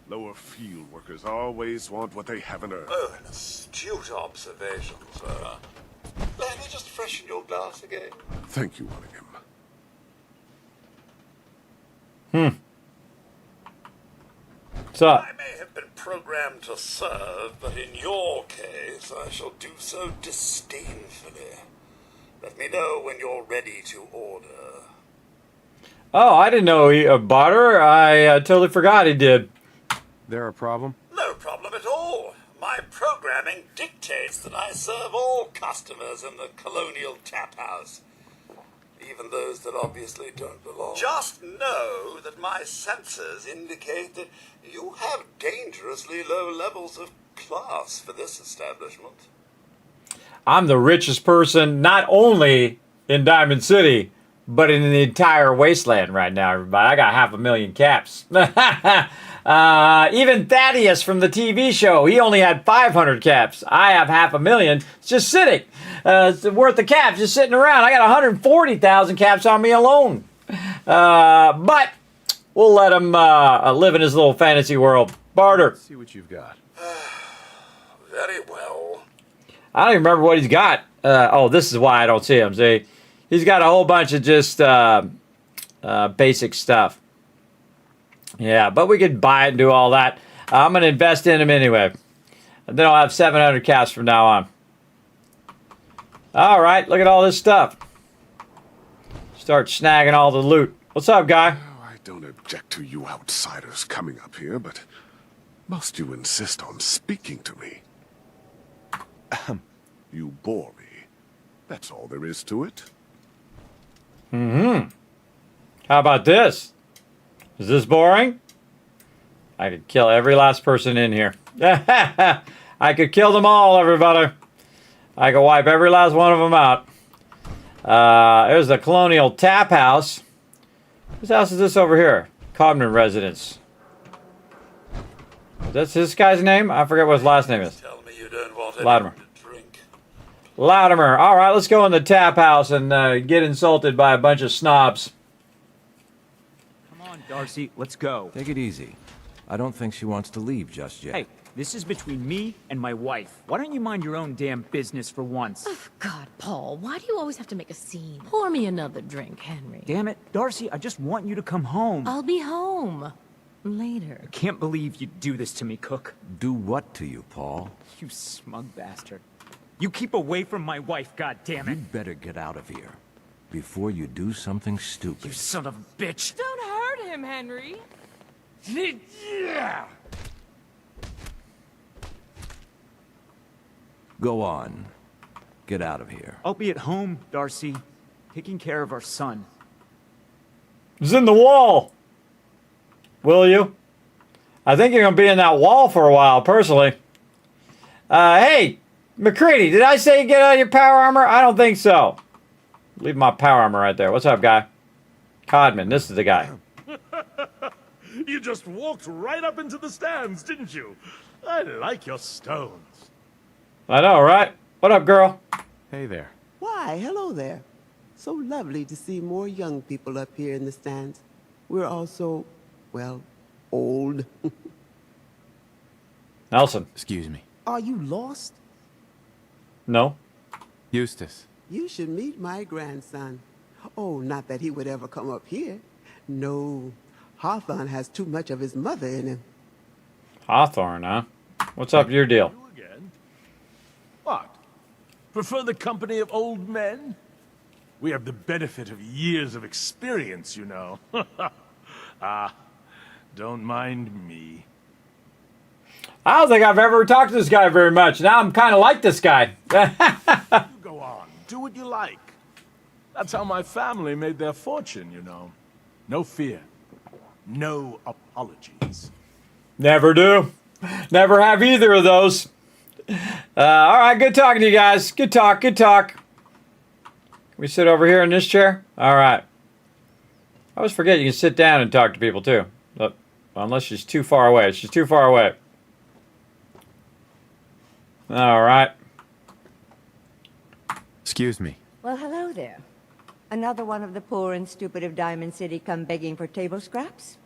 Speaker 11: Lower field workers always want what they haven't earned.
Speaker 22: Oh, an astute observation, sir. Let me just freshen your glass again.
Speaker 11: Thank you, Wellingham.
Speaker 4: What's up?
Speaker 22: I may have been programmed to serve, but in your case, I shall do so disdainfully. Let me know when you're ready to order.
Speaker 4: Oh, I didn't know he bought her. I totally forgot he did.
Speaker 12: There a problem?
Speaker 22: No problem at all. My programming dictates that I serve all customers in the Colonial Tap House. Even those that obviously don't belong. Just know that my sensors indicate that you have dangerously low levels of class for this establishment.
Speaker 4: I'm the richest person, not only in Diamond City, but in the entire wasteland right now, everybody. I got 500,000 caps. Even Thaddeus from the TV show, he only had 500 caps. I have 500,000. It's just sitting. It's worth the caps, just sitting around. I got 140,000 caps on me alone. But we'll let him live in his little fantasy world. Barter.
Speaker 12: Let's see what you've got.
Speaker 22: Very well.
Speaker 4: I don't even remember what he's got. Oh, this is why I don't see him. See, he's got a whole bunch of just basic stuff. Yeah, but we could buy it and do all that. I'm going to invest in him anyway. And then I'll have 700 caps from now on. All right, look at all this stuff. Start snagging all the loot. What's up, guy?
Speaker 11: Oh, I don't object to you outsiders coming up here, but must you insist on speaking to me? You bore me. That's all there is to it.
Speaker 4: Mm-hmm. How about this? Is this boring? I could kill every last person in here. I could kill them all, everybody. I could wipe every last one of them out. There's the Colonial Tap House. Whose house is this over here? Cobden Residence. That's this guy's name? I forget what his last name is.
Speaker 22: Tell me you don't want
Speaker 4: Latimer.
Speaker 22: anything to drink.
Speaker 4: Latimer. All right, let's go in the tap house and get insulted by a bunch of snobs.
Speaker 3: Come on, Darcy, let's go.
Speaker 10: Take it easy. I don't think she wants to leave just yet.
Speaker 3: Hey, this is between me and my wife. Why don't you mind your own damn business for once?
Speaker 23: Oh, God, Paul, why do you always have to make a scene? Pour me another drink, Henry.
Speaker 3: Damn it, Darcy, I just want you to come home.
Speaker 23: I'll be home. Later.
Speaker 3: I can't believe you'd do this to me, Cook.
Speaker 10: Do what to you, Paul?
Speaker 3: You smug bastard. You keep away from my wife, goddammit.
Speaker 10: You'd better get out of here before you do something stupid.
Speaker 3: You son of a bitch.
Speaker 23: Don't hurt him, Henry.
Speaker 10: Go on. Get out of here.
Speaker 3: I'll be at home, Darcy, taking care of our son.
Speaker 4: It's in the wall. Will you? I think you're going to be in that wall for a while, personally. Hey, McCready, did I say get out of your power armor? I don't think so. Leave my power armor right there. What's up, guy? Codman, this is the guy.
Speaker 24: You just walked right up into the stands, didn't you? I like your stones.
Speaker 4: I know, right? What up, girl?
Speaker 10: Hey there.
Speaker 25: Why, hello there. So lovely to see more young people up here in the stands. We're all so, well, old.
Speaker 4: Nelson.
Speaker 10: Excuse me.
Speaker 25: Are you lost?
Speaker 4: No.
Speaker 10: Eustace.
Speaker 25: You should meet my grandson. Oh, not that he would ever come up here. No. Hawthorne has too much of his mother in him.
Speaker 4: Hawthorne, huh? What's up your deal?
Speaker 24: You again? What? Prefer the company of old men? We have the benefit of years of experience, you know. Don't mind me.
Speaker 4: I don't think I've ever talked to this guy very much. Now I'm kind of like this guy.
Speaker 24: You go on. Do what you like. That's how my family made their fortune, you know. No fear. No apologies.
Speaker 4: Never do. Never have either of those. All right, good talking to you guys. Good talk, good talk. Can we sit over here in this chair? All right. I always forget you can sit down and talk to people too. But, unless she's too far away. She's too far away. All right.
Speaker 10: Excuse me.
Speaker 26: Well, hello there. Another one of the poor and stupid of Diamond City come begging for table scraps?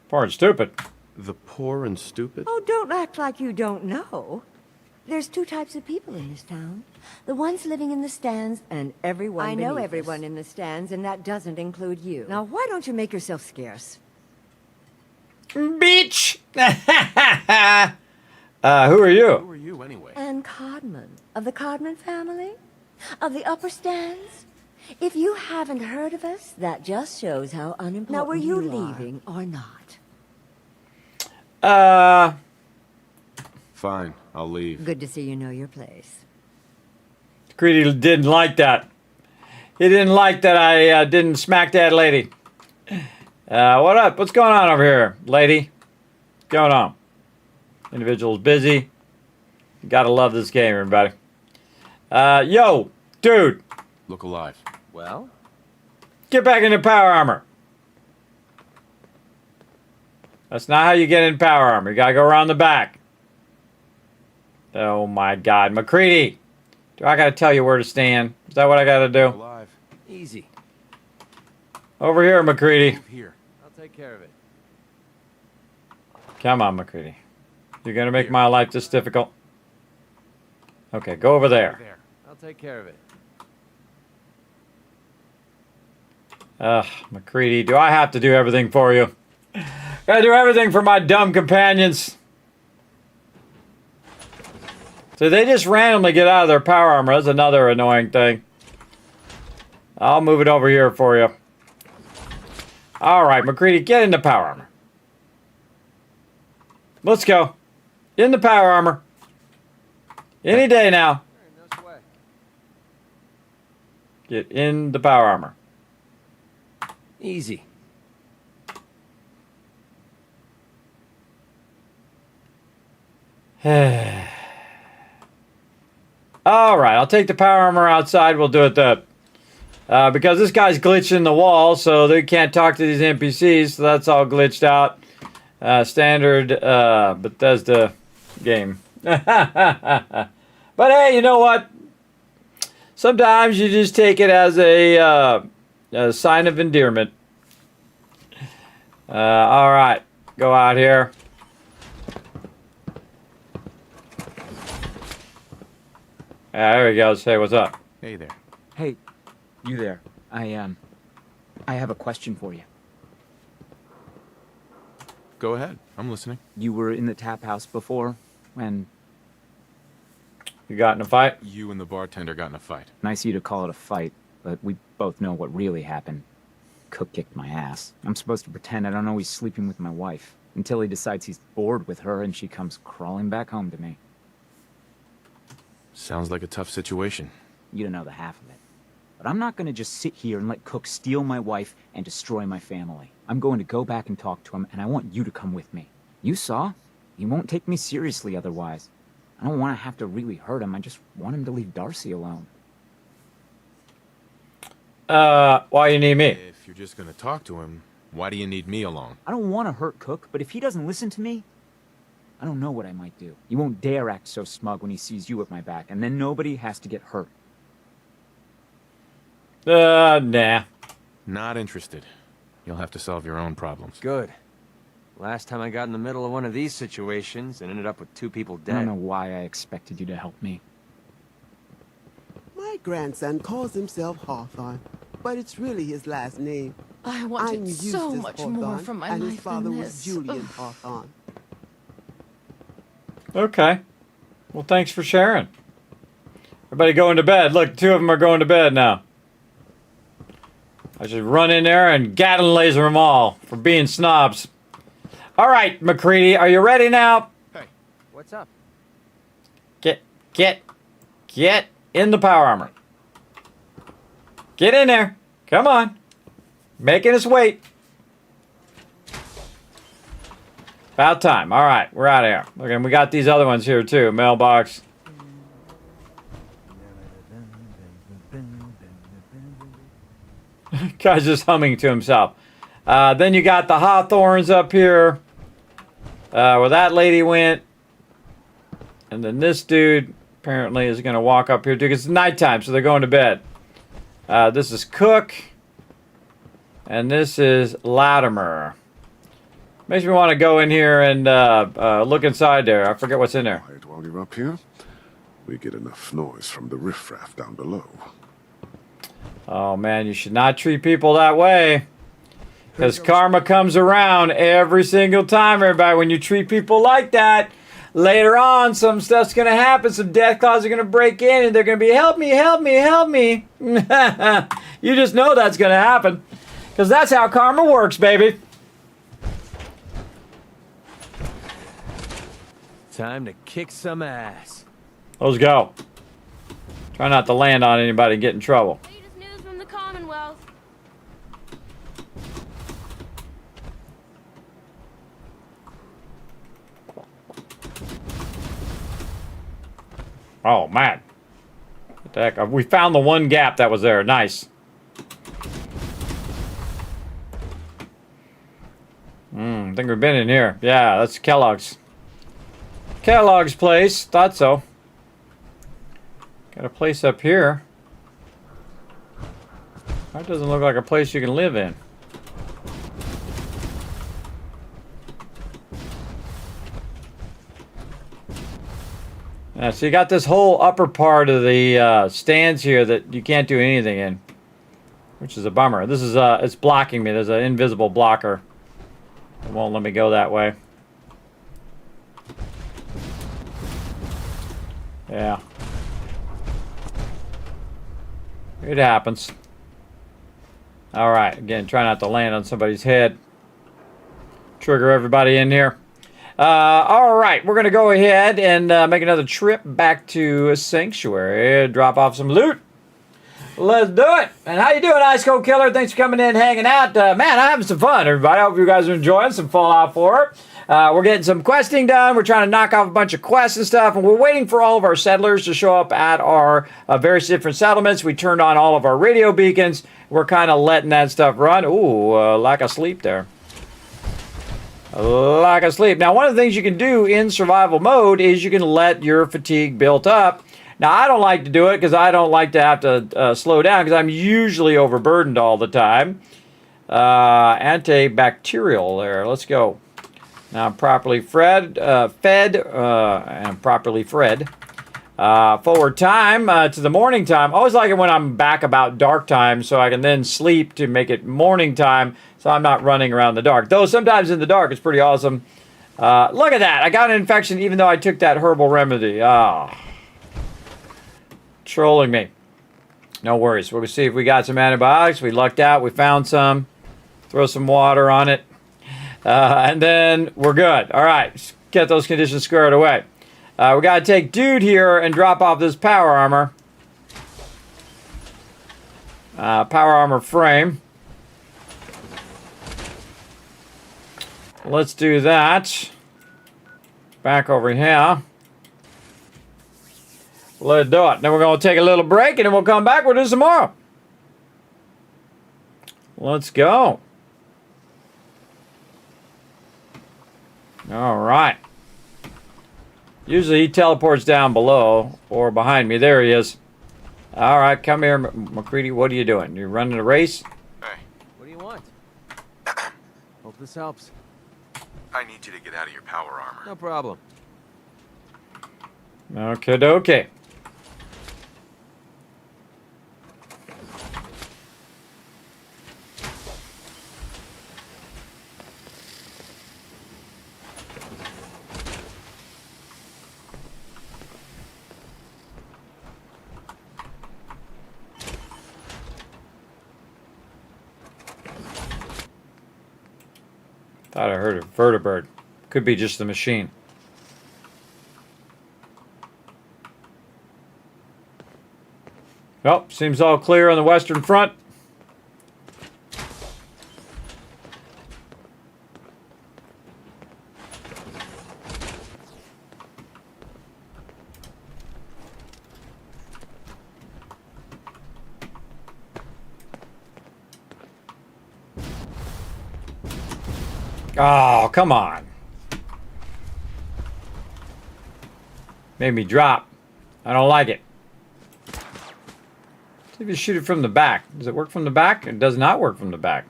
Speaker 4: Poor and stupid.
Speaker 27: The poor and stupid?
Speaker 26: Oh, don't act like you don't know. There's two types of people in this town. The ones living in the stands and everyone I know everyone in the stands, and that doesn't include you. Now, why don't you make yourself scarce?
Speaker 4: Bitch! Who are you?
Speaker 27: Who are you, anyway?
Speaker 26: Anne Codman, of the Codman family? Of the upper stands? If you haven't heard of us, that just shows how unimportant Now, were you leaving or not?
Speaker 27: Fine, I'll leave.
Speaker 26: Good to see you know your place.
Speaker 4: Greedy didn't like that. He didn't like that I didn't smack that lady. What up? What's going on over here, lady? What's going on? Individual's busy. You gotta love this game, everybody. Yo, dude.
Speaker 27: Look alive.
Speaker 5: Well?
Speaker 4: Get back into power armor. That's not how you get in power armor. You gotta go around the back. Oh my God, McCready. Do I gotta tell you where to stand? Is that what I gotta do?
Speaker 5: Alive. Easy.
Speaker 4: Over here, McCready.
Speaker 5: Move here. I'll take care of it.
Speaker 4: Come on, McCready. You're gonna make my life this difficult? Okay, go over there.
Speaker 5: I'll take care of it.
Speaker 4: McCready, do I have to do everything for you? Gotta do everything for my dumb companions. So they just randomly get out of their power armor. That's another annoying thing. I'll move it over here for you. Alright, McCready, get into power armor. Let's go. In the power armor. Any day now. Get in the power armor.
Speaker 5: Easy.
Speaker 4: Alright, I'll take the power armor outside. We'll do it then. Because this guy's glitching the wall, so they can't talk to these NPCs, so that's all glitched out. Standard Bethesda game. But But hey, you know what? Sometimes you just take it as a sign of endearment. All right, go out here. There he goes. Hey, what's up?
Speaker 27: Hey there.
Speaker 3: Hey, you there. I have a question for you.
Speaker 27: Go ahead. I'm listening.
Speaker 3: You were in the tap house before when...
Speaker 4: You got in a fight?
Speaker 27: You and the bartender got in a fight.
Speaker 3: Nice of you to call it a fight, but we both know what really happened. Cook kicked my ass. I'm supposed to pretend I don't know he's sleeping with my wife until he decides he's bored with her and she comes crawling back home to me.
Speaker 27: Sounds like a tough situation.
Speaker 3: You don't know the half of it. But I'm not going to just sit here and let Cook steal my wife and destroy my family. I'm going to go back and talk to him, and I want you to come with me. You saw? He won't take me seriously otherwise. I don't want to have to really hurt him. I just want him to leave Darcy alone.
Speaker 4: Why you need me?
Speaker 27: If you're just gonna talk to him, why do you need me along?
Speaker 3: I don't want to hurt Cook, but if he doesn't listen to me, I don't know what I might do. He won't dare act so smug when he sees you at my back, and then nobody has to get hurt.
Speaker 4: Nah.
Speaker 27: Not interested. You'll have to solve your own problems.
Speaker 5: Good. Last time I got in the middle of one of these situations and ended up with 2 people dead.
Speaker 3: I don't know why I expected you to help me.
Speaker 25: My grandson calls himself Hawthorne, but it's really his last name.
Speaker 23: I
Speaker 25: I'm
Speaker 23: wanted
Speaker 25: Eustace
Speaker 23: so much more
Speaker 25: Hawthorne,
Speaker 23: from my
Speaker 25: and
Speaker 23: life
Speaker 25: his father
Speaker 23: than
Speaker 25: was
Speaker 23: this.
Speaker 25: Julian Hawthorne.
Speaker 4: Okay. Well, thanks for sharing. Everybody going to bed. Look, 2 of them are going to bed now. I should run in there and Gatling laser them all for being snobs. All right, McCready, are you ready now?
Speaker 5: Hey, what's up?
Speaker 4: Get in the power armor. Get in there. Come on. Making us wait. About time. All right, we're out of here. Look, and we got these other ones here too. Mailbox. Guy's just humming to himself. Then you got the Hawthorns up here. Where that lady went. And then this dude apparently is going to walk up here too. Because it's nighttime, so they're going to bed. This is Cook. And this is Latimer. Makes me want to go in here and look inside there. I forget what's in there.
Speaker 11: Quiet while you're up here. We get enough noise from the riffraff down below.
Speaker 4: Oh man, you should not treat people that way. Because karma comes around every single time, everybody. When you treat people like that, later on, some stuff's going to happen. Some death claws are going to break in, and they're going to be, help me, help me, help me. You just know that's going to happen. Because that's how karma works, baby.
Speaker 5: Time to kick some ass.
Speaker 4: Let's go. Try not to land on anybody and get in trouble.
Speaker 2: Latest news from the Commonwealth.
Speaker 4: Oh, man. What the heck? We found the one gap that was there. Nice. I think we've been in here. Yeah, that's Kellogg's. Kellogg's place. Thought so. Got a place up here. That doesn't look like a place you can live in. Yeah, so you got this whole upper part of the stands here that you can't do anything in, which is a bummer. This is it's blocking me. There's an invisible blocker. It won't let me go that way. Yeah. It happens. All right, again, try not to land on somebody's head. Trigger everybody in here. All right, we're going to go ahead and make another trip back to Sanctuary. Drop off some loot. Let's do it. And how you doing, Ice Cold Killer? Thanks for coming in, hanging out. Man, I'm having some fun, everybody. I hope you guys are enjoying some Fallout 4. We're getting some questing done. We're trying to knock off a bunch of quests and stuff. And we're waiting for all of our settlers to show up at our various different settlements. We turned on all of our radio beacons. We're kind of letting that stuff run. Ooh, lack of sleep there. Lack of sleep. Now, one of the things you can do in survival mode is you can let your fatigue build up. Now, I don't like to do it because I don't like to have to slow down because I'm usually overburdened all the time. Antibacterial there. Let's go. Now I'm properly fed and properly fed. Forward time to the morning time. I always like it when I'm back about dark time so I can then sleep to make it morning time so I'm not running around the dark. Though sometimes in the dark it's pretty awesome. Look at that. I got an infection even though I took that herbal remedy. Trolling me. No worries. We'll see if we got some antibiotics. We lucked out. We found some. Throw some water on it. And then we're good. All right. Let's get those conditions squared away. We got to take Dude here and drop off this power armor. Power armor frame. Let's do that. Back over here. Let's do it. Then we're going to take a little break and then we'll come back. We'll do some more. Let's go. All right. Usually he teleports down below or behind me. There he is. All right, come here, McCready. What are you doing? You running a race?
Speaker 5: Hey. What do you want? Hope this helps.
Speaker 27: I need you to get out of your power armor.
Speaker 5: No problem.
Speaker 4: Okay, okay. Thought I heard a vertibird. Could be just the machine. Well, seems all clear on the western front. Oh, come on. Made me drop. I don't like it. See if you shoot it from the back. Does it work from the back? It does not work from the back.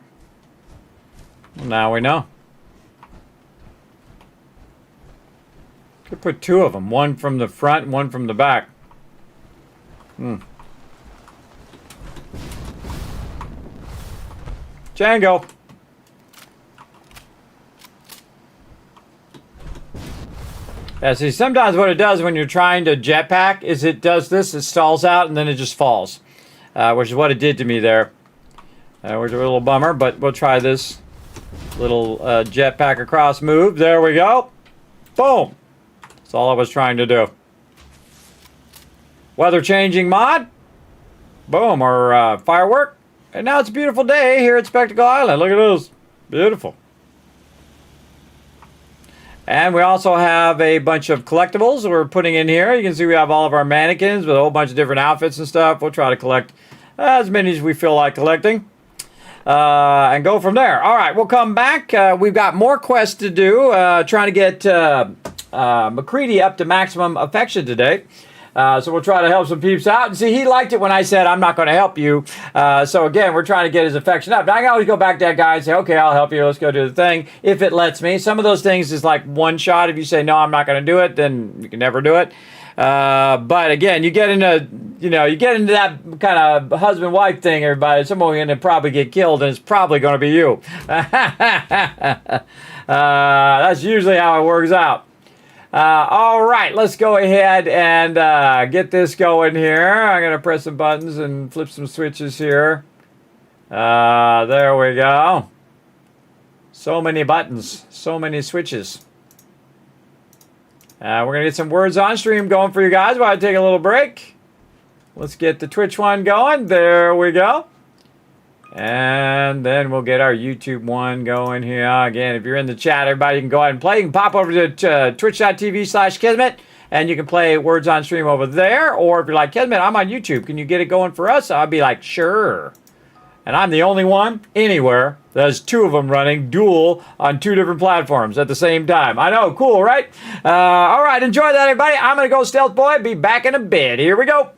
Speaker 4: Well, now we know. Could put two of them. One from the front and one from the back. Django. Yeah, see, sometimes what it does when you're trying to jetpack is it does this, it stalls out, and then it just falls. Which is what it did to me there. Which is a little bummer, but we'll try this little jetpack across move. There we go. Boom. That's all I was trying to do. Weather changing mod. Boom, or firework. And now it's a beautiful day here at Spectacle Island. Look at this. Beautiful. And we also have a bunch of collectibles we're putting in here. You can see we have all of our mannequins with a whole bunch of different outfits and stuff. We'll try to collect as many as we feel like collecting. And go from there. All right, we'll come back. We've got more quests to do. Trying to get McCready up to maximum affection today. So we'll try to help some peeps out. And see, he liked it when I said, I'm not going to help you. So again, we're trying to get his affection up. Now, I can always go back to that guy and say, okay, I'll help you. Let's go do the thing. If it lets me. Some of those things is like one shot. If you say, no, I'm not going to do it, then you can never do it. But again, you get into that kind of husband-wife thing, everybody. Someone's going to probably get killed, and it's probably going to be you. That's usually how it works out. All right, let's go ahead and get this going here. I'm going to press some buttons and flip some switches here. There we go. So many buttons, so many switches. We're going to get some words on stream going for you guys while I take a little break. Let's get the Twitch one going. There we go. And then we'll get our YouTube one going here. Again, if you're in the chat, everybody, you can go ahead and play. You can pop over to twitch.tv/Kismet, and you can play words on stream over there. Or if you're like, Kismet, I'm on YouTube. Can you get it going for us? I'll be like, sure. And I'm the only one anywhere that has 2 of them running dual on 2 different platforms at the same time. I know, cool, right? All right, enjoy that, everybody. I'm going to go stealth boy. Be back in a bit. Here we go.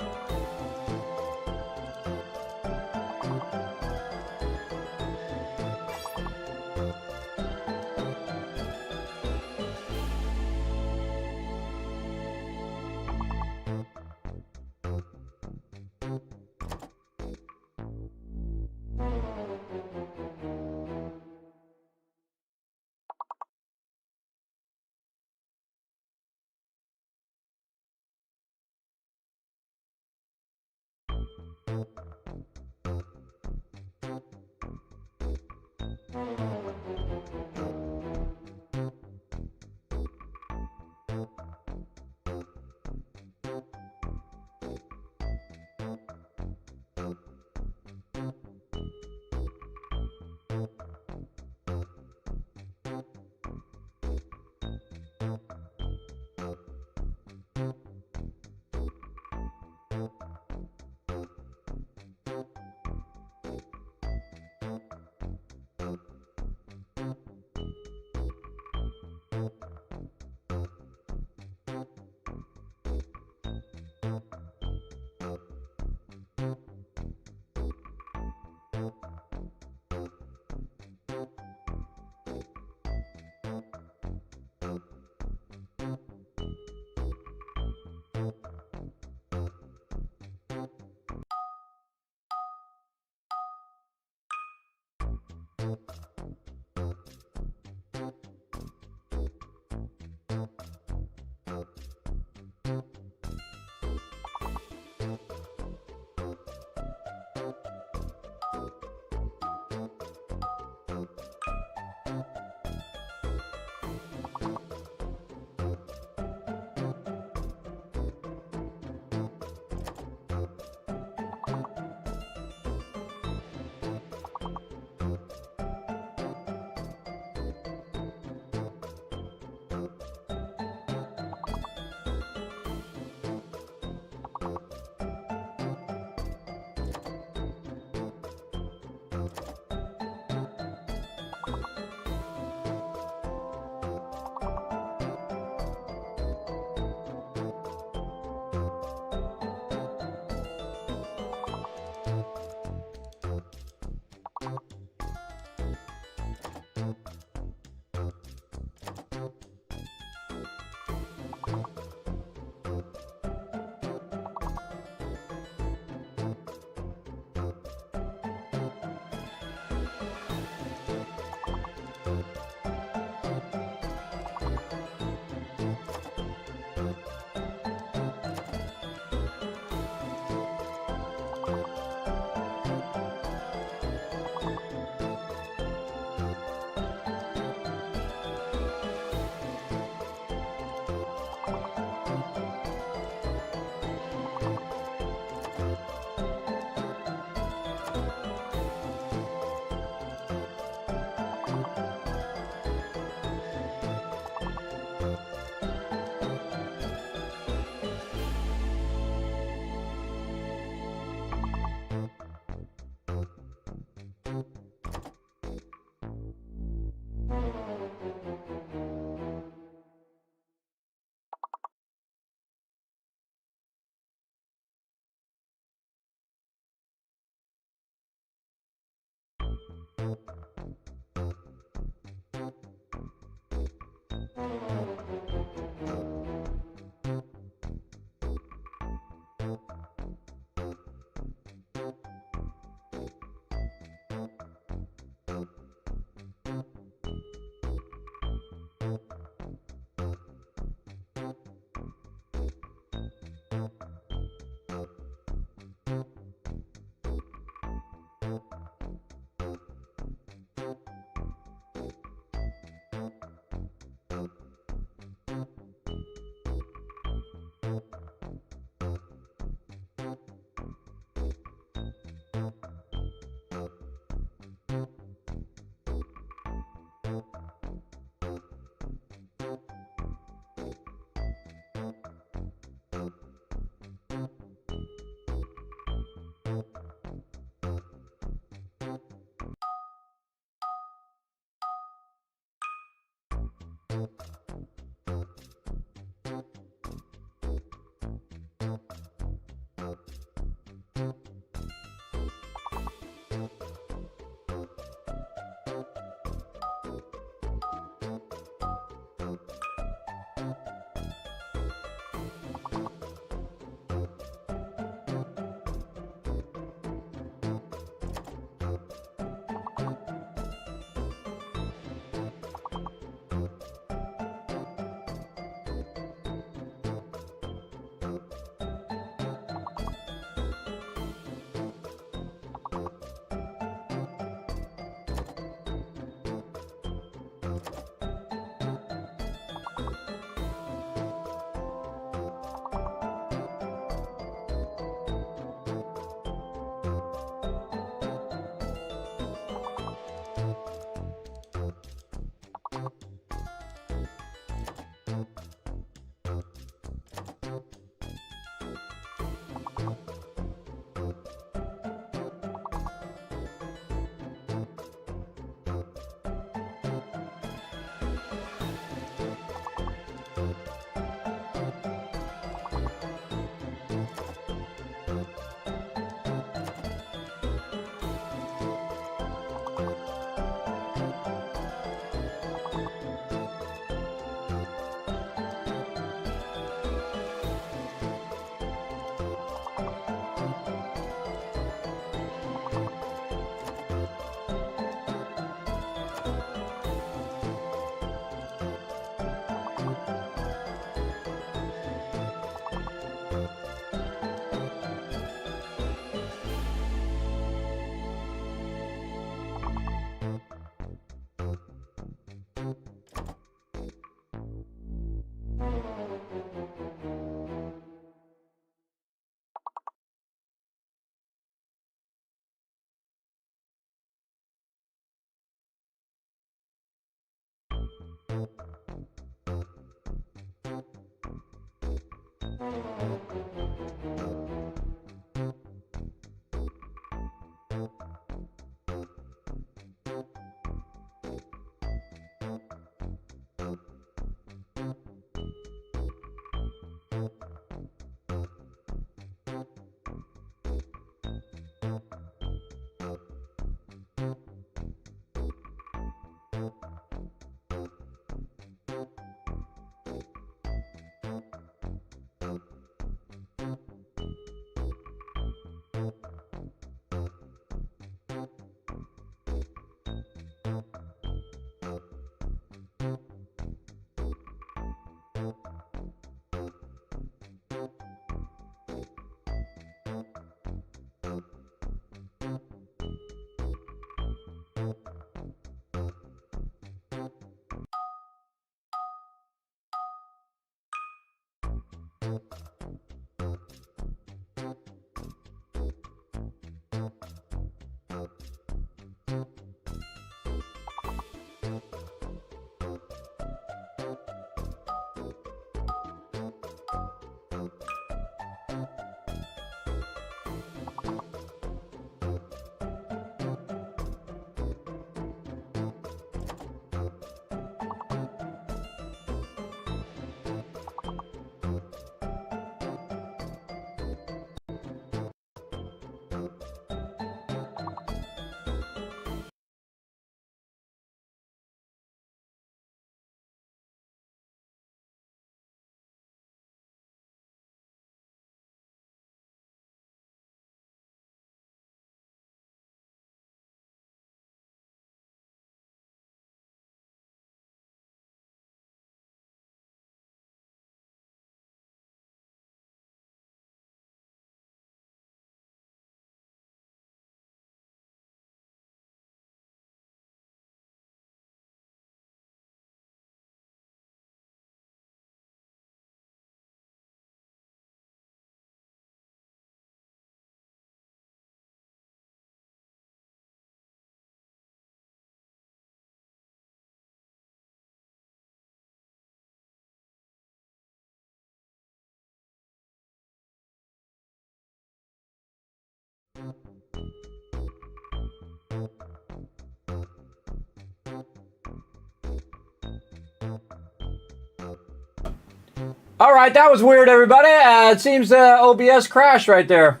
Speaker 4: All right, that was weird, everybody. It seems OBS crashed right there.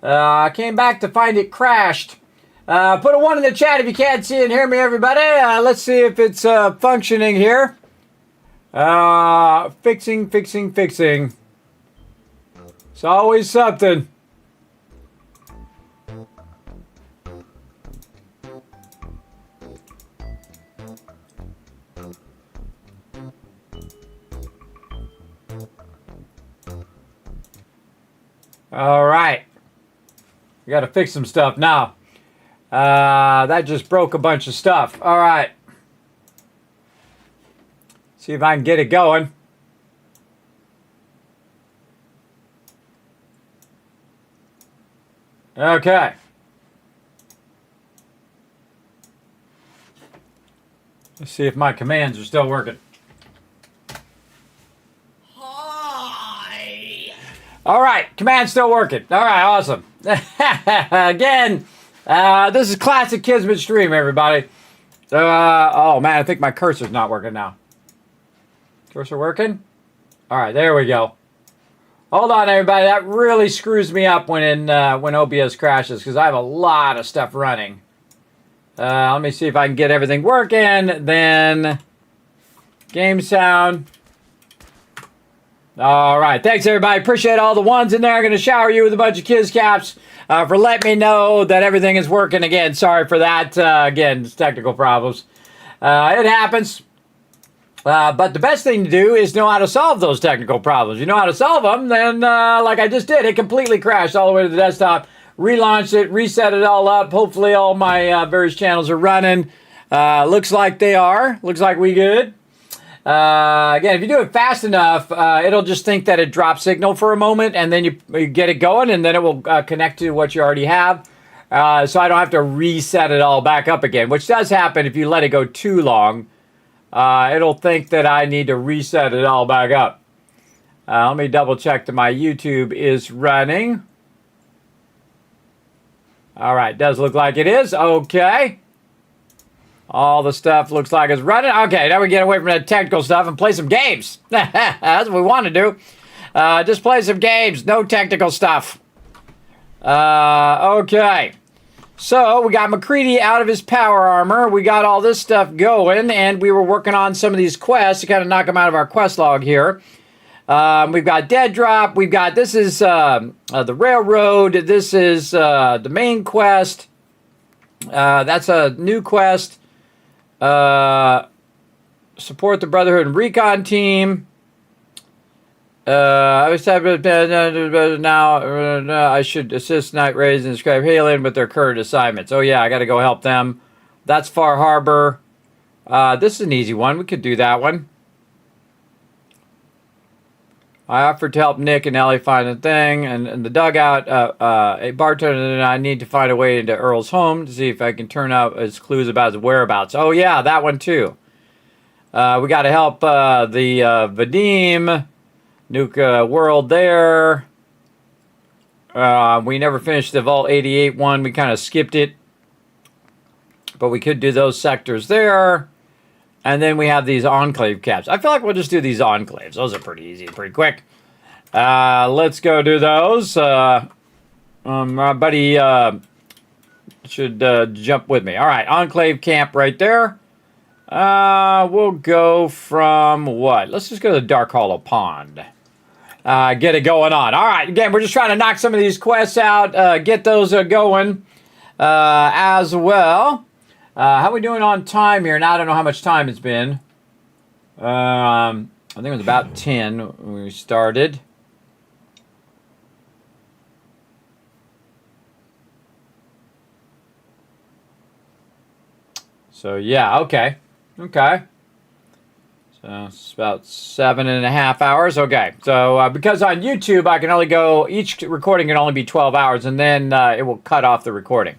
Speaker 4: I came back to find it crashed. Put a 1 in the chat if you can't see and hear me, everybody. Let's see if it's functioning here. Fixing. It's always something. All right. We got to fix some stuff now. That just broke a bunch of stuff. All right. See if I can get it going. Okay. Let's see if my commands are still working. All right, command's still working. All right, awesome. Again, this is classic Kismet stream, everybody. Oh man, I think my cursor's not working now. Cursor working? All right, there we go. Hold on, everybody. That really screws me up when OBS crashes because I have a lot of stuff running. Let me see if I can get everything working. Then game sound. All right. Thanks, everybody. Appreciate all the ones in there. I'm going to shower you with a bunch of Kiz Caps for letting me know that everything is working again. Sorry for that. Again, it's technical problems. It happens. But the best thing to do is know how to solve those technical problems. You know how to solve them, then like I just did, it completely crashed all the way to the desktop. Relaunched it, reset it all up. Hopefully all my various channels are running. Looks like they are. Looks like we good. Again, if you do it fast enough, it'll just think that it drops signal for a moment, and then you get it going, and then it will connect to what you already have. So I don't have to reset it all back up again, which does happen if you let it go too long. it'll think that I need to reset it all back up. Let me double check that my YouTube is running. All right, does look like it is. Okay. All the stuff looks like it's running. Okay, now we get away from that technical stuff and play some games. That's what we want to do. Just play some games. No technical stuff. Okay. So, we got McCready out of his power armor. We got all this stuff going, and we were working on some of these quests to kind of knock them out of our quest log here. We've got Dead Drop. We've got, this is the railroad. This is the main quest. That's a new quest. Support the Brotherhood and Recon team. I was now I should assist Night Rays and Scribe Halen with their current assignments. Oh yeah, I got to go help them. That's Far Harbor. This is an easy one. We could do that one. I offered to help Nick and Ellie find the thing and the dugout. A bartender and I need to find a way into Earl's home to see if I can turn out his clues about his whereabouts. Oh yeah, that one too. We got to help the Vadim nuke world there. We never finished the Vault 88 one. We kind of skipped it, but we could do those sectors there. And then we have these enclave caps. I feel like we'll just do these enclaves. Those are pretty easy, pretty quick. Let's go do those. My buddy should jump with me. All right, enclave camp right there. We'll go from what? Let's just go to the Dark Hollow Pond. Get it going on. All right, again, we're just trying to knock some of these quests out, get those going as well. How are we doing on time here? Now, I don't know how much time it's been. I think it was about 10 when we started. So, yeah, okay. Okay. So, it's about 7.5 hours. Okay. So, because on YouTube, I can only go, each recording can only be 12 hours, and then it will cut off the recording.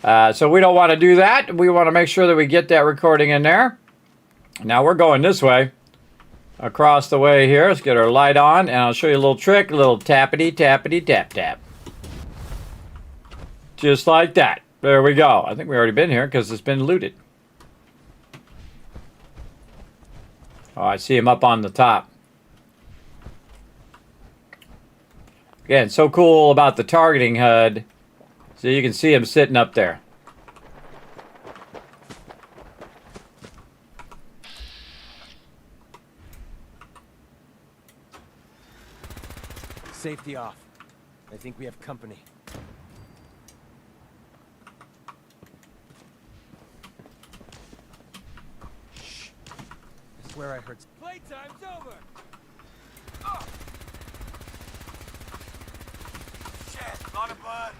Speaker 4: So we don't want to do that. We want to make sure that we get that recording in there. Now we're going this way. Across the way here. Let's get our light on. And I'll show you a little trick. A little tappity, tappity, tap, tap. Just like that. There we go. I think we've already been here because it's been looted. Oh, I see him up on the top. Again, so cool about the targeting HUD. So you can see him sitting up there.
Speaker 5: Safety off. I think we have company. Shh. I swear I heard. Playtime's over. Oh. Shit, not a bud.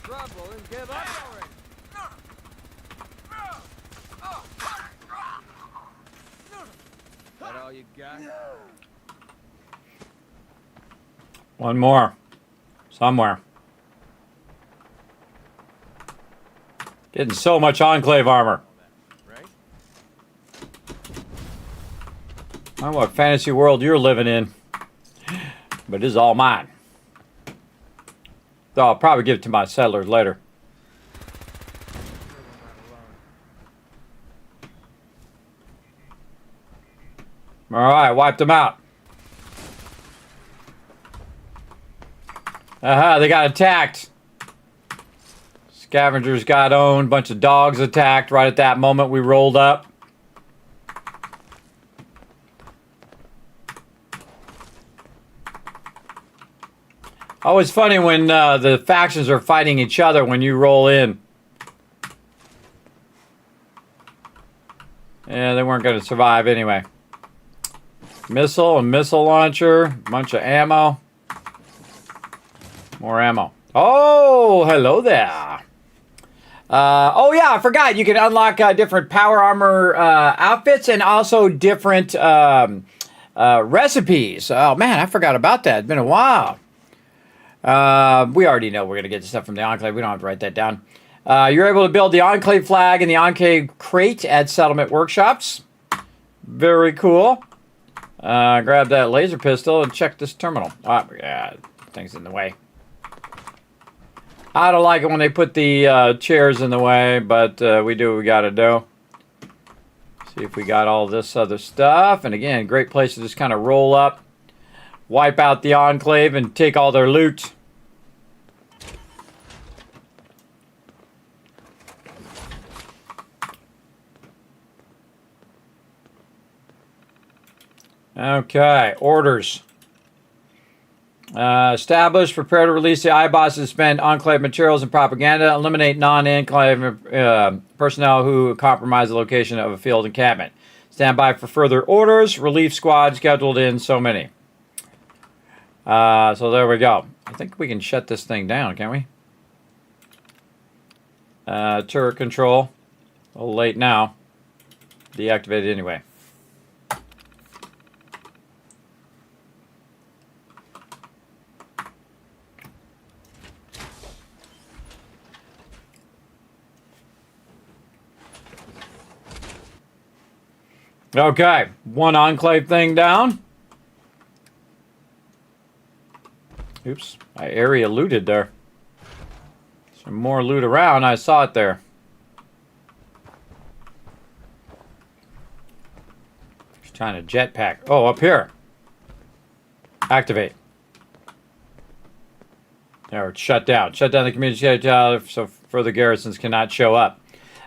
Speaker 5: Trouble and give up already. That all you got?
Speaker 4: One more. Somewhere. Getting so much enclave armor.
Speaker 5: Right?
Speaker 4: I don't know what fantasy world you're living in, but it is all mine. Though I'll probably give it to my settlers later. Alright, wiped them out. Aha, they got attacked. Scavengers got owned. Bunch of dogs attacked right at that moment we rolled up. Always funny when the factions are fighting each other when you roll in. Yeah, they weren't going to survive anyway. Missile and missile launcher. Bunch of ammo. More ammo. Oh, hello there. Oh yeah, I forgot. You can unlock different power armor outfits and also different recipes. Oh man, I forgot about that. It's been a while. We already know we're going to get stuff from the Enclave. We don't have to write that down. You're able to build the Enclave flag and the Enclave crate at settlement workshops. Very cool. Grab that laser pistol and check this terminal. Yeah, thing's in the way. I don't like it when they put the chairs in the way, but we do what we got to do. See if we got all this other stuff. And again, great place to just kind of roll up, wipe out the Enclave, and take all their loot. Okay, orders. Establish, prepare to release the iBots to spend Enclave materials and propaganda. Eliminate non-Enclave personnel who compromise the location of a field encampment. Stand by for further orders. Relief squad scheduled in so many. So there we go. I think we can shut this thing down, can't we? Turret control. A little late now. Deactivated anyway. Okay, one Enclave thing down. Oops, I area looted there. Some more loot around, I saw it there. Just trying to jetpack. Oh, up here. Activate. There, it's shut down. Shut down the community so further garrisons cannot show up.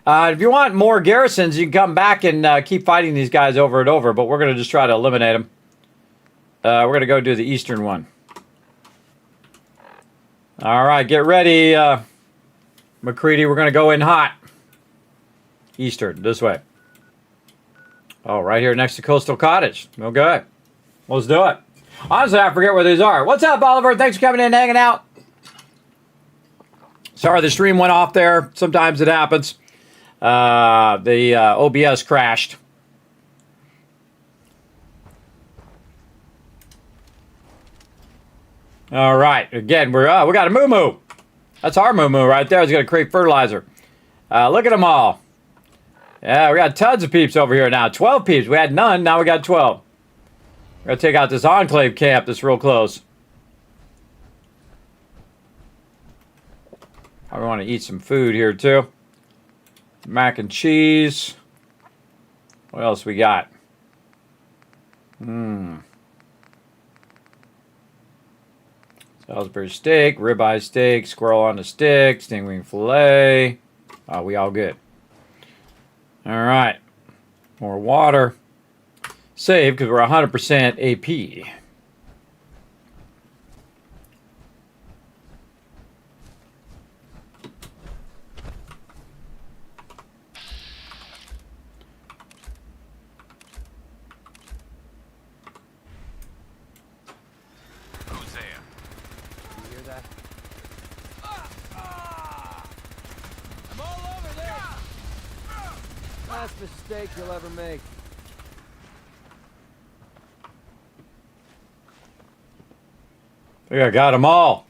Speaker 4: If you want more garrisons, you can come back and keep fighting these guys over and over, but we're going to just try to eliminate them. We're going to go do the eastern one. All right, get ready, McCready. We're going to go in hot. Eastern, this way. Oh, right here next to Coastal Cottage. Okay, let's do it. Honestly, I forget where these are. What's up, Oliver? Thanks for coming in and hanging out. Sorry, the stream went off there. Sometimes it happens. The OBS crashed. All right, again, we got a moo-moo. That's our moo-moo right there. It's going to create fertilizer. Look at them all. Yeah, we got tons of peeps over here now. 12 peeps. We had none. Now we got 12. We're going to take out this Enclave camp that's real close. I want to eat some food here, too. Mac and cheese. What else we got? Salisbury steak, ribeye steak, squirrel on the stick, stingwing fillet. We all good. All right. More water. Save because we're 100% AP.
Speaker 5: Last mistake you'll ever make.
Speaker 4: I think I got them all.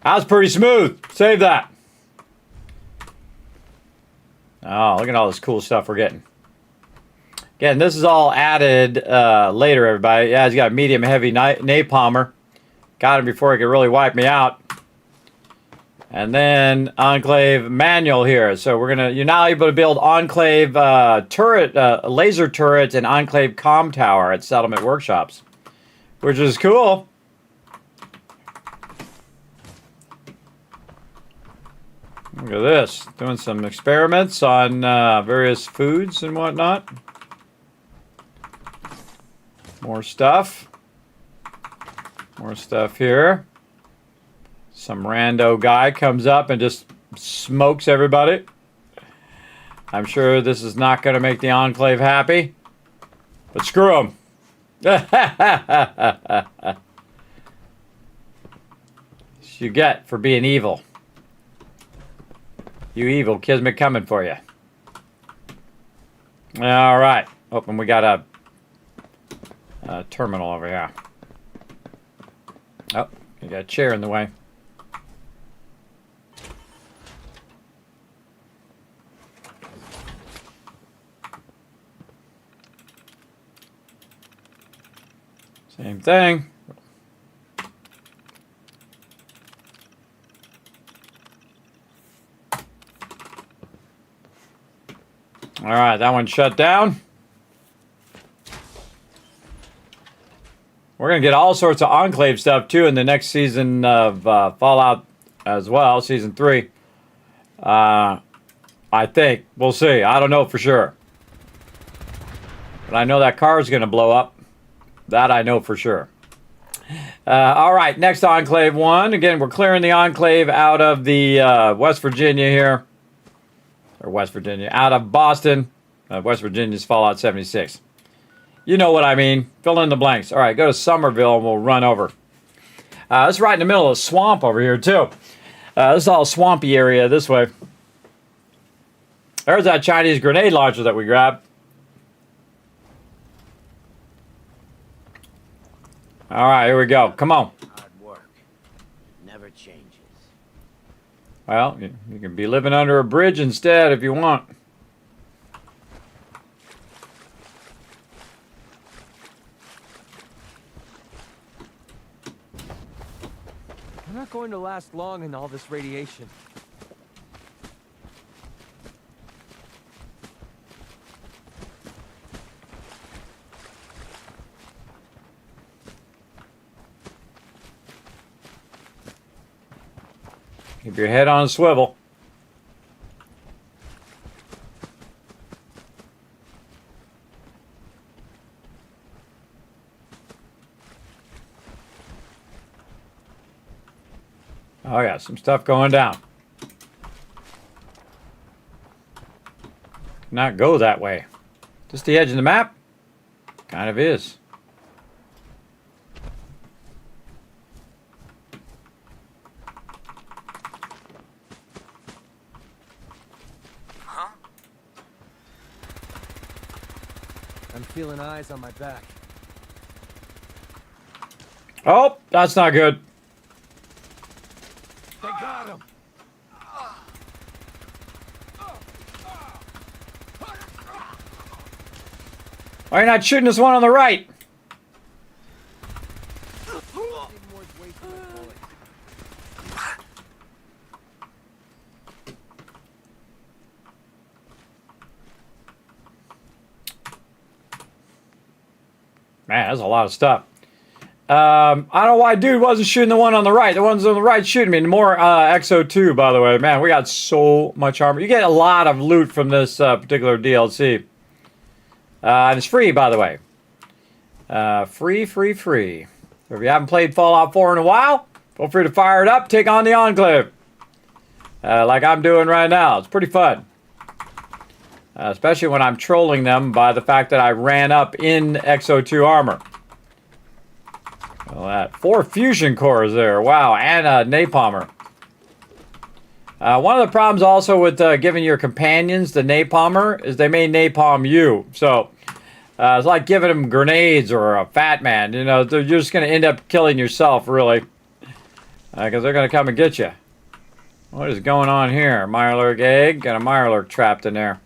Speaker 4: That was pretty smooth. Save that. Oh, look at all this cool stuff we're getting. Again, this is all added later, everybody. Yeah, he's got a medium heavy napalmer. Got him before he could really wipe me out. And then Enclave manual here. So you're now able to build Enclave turret, laser turrets and Enclave comm tower at settlement workshops, which is cool. Look at this, doing some experiments on various foods and whatnot. More stuff. More stuff here. Some rando guy comes up and just smokes everybody. I'm sure this is not going to make the Enclave happy, but screw them. You get for being evil. You evil, Kismet coming for you. All right. Oh, and we got a terminal over here. Oh, You got a chair in the way. Same thing. All right, that one's shut down. We're going to get all sorts of Enclave stuff, too, in the next season of Fallout as well, Season 3. I think. We'll see. I don't know for sure. But I know that car is going to blow up. That I know for sure. All right, next Enclave 1. Again, we're clearing the Enclave out of the West Virginia here. Or West Virginia. Out of Boston. West Virginia's Fallout 76. You know what I mean. Fill in the blanks. All right, go to Somerville and we'll run over. It's right in the middle of a swamp over here, too. This is all swampy area this way. There's that Chinese grenade launcher that we grabbed. All right, here we go. Come on.
Speaker 7: Hard work never changes.
Speaker 4: Well, you can be living under a bridge instead if you want.
Speaker 5: We're not going to last long in all this radiation.
Speaker 4: Keep your head on a swivel. Oh yeah, some stuff going down. Not go that way. Just the edge of the map? Kind of is.
Speaker 5: I'm feeling eyes on my back.
Speaker 4: Oh, that's not good.
Speaker 5: They got him.
Speaker 4: Why are you not shooting this one on the right? Man, that's a lot of stuff. I don't know why dude wasn't shooting the one on the right. The ones on the right shooting me. More XO2, by the way. Man, we got so much armor. You get a lot of loot from this particular DLC. And it's free, by the way. Free. So if you haven't played Fallout 4 in a while, feel free to fire it up. Take on the Enclave. Like I'm doing right now. It's pretty fun. Especially when I'm trolling them by the fact that I ran up in XO2 armor. Well, that 4 fusion cores there. Wow, and a napalmer. One of the problems also with giving your companions the napalmer is they may napalm you. So it's like giving them grenades or a fat man. You know, you're just going to end up killing yourself, really. Because they're going to come and get you. What is going on here? Mirelurk egg. Got a Mirelurk trapped in there.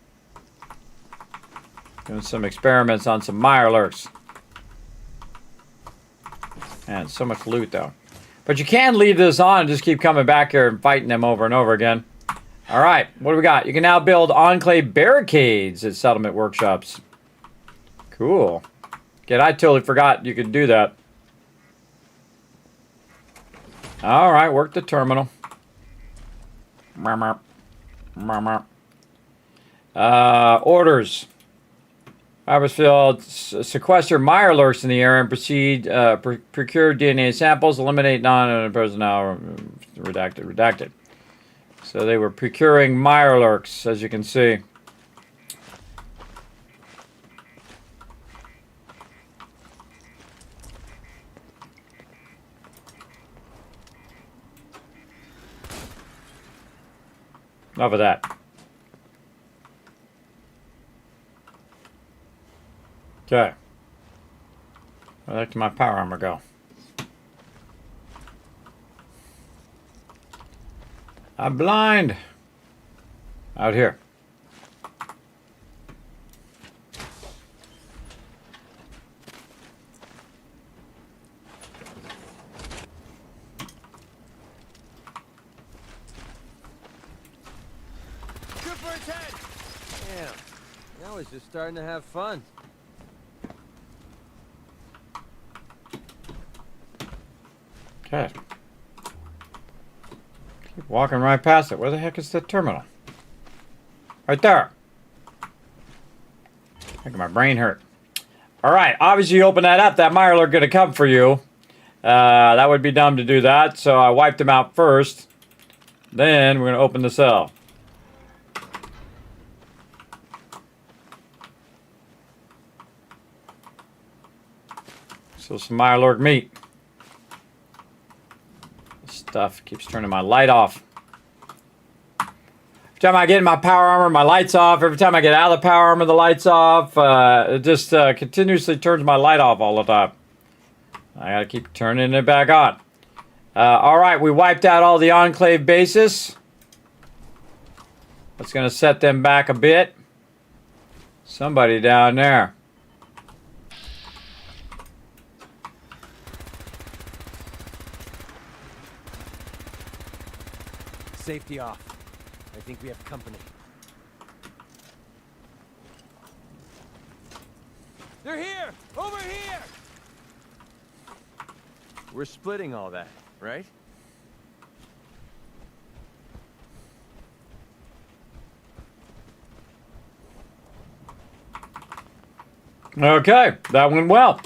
Speaker 4: Doing some experiments on some Mirelurks. Man, so much loot, though. But you can leave this on and just keep coming back here and fighting them over and over again. All right, what do we got? You can now build Enclave barricades at settlement workshops. Cool. Again, I totally forgot you could do that. All right, work the terminal. Orders. Ibersfield, sequester Mirelurks in the area and proceed, procure DNA samples, eliminate non-personnel, redacted. So they were procuring Mirelurks, as you can see. Enough of that. Okay. Where'd my power armor go? I'm blind. Out here.
Speaker 5: Shoot for his head! Damn. Now he's just starting to have fun.
Speaker 4: Okay. Keep walking right past it. Where the heck is the terminal? Right there. Making my brain hurt. All right. Obviously, you open that up. That Mirelurk gonna come for you. That would be dumb to do that. So I wiped him out first. Then we're gonna open the cell. Still some Mirelurk meat. Stuff keeps turning my light off. Every time I get in my power armor, my light's off. Every time I get out of the power armor, the light's off. It just continuously turns my light off all the time. I gotta keep turning it back on. Alright, we wiped out all the Enclave bases. That's gonna set them back a bit. Somebody down there.
Speaker 5: Safety off. I think we have company. They're here! Over here! We're splitting all that, right?
Speaker 4: Okay, that went well.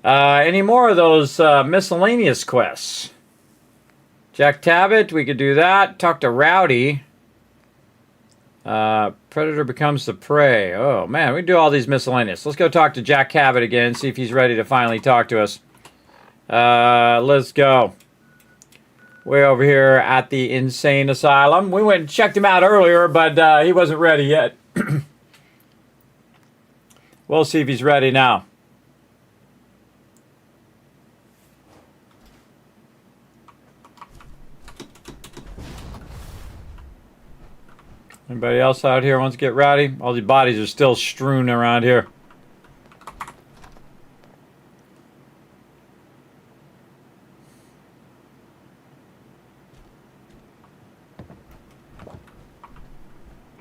Speaker 4: Any more of those miscellaneous quests? Jack Tabbitt, we could do that. Talk to Rowdy. Predator becomes the prey. Oh, man, we can do all these miscellaneous. Let's go talk to Jack Tabbitt again, see if he's ready to finally talk to us. Let's go. Way over here at the insane asylum. We went and checked him out earlier, but he wasn't ready yet. We'll see if he's ready now. Anybody else out here wants to get rowdy? All these bodies are still strewn around here.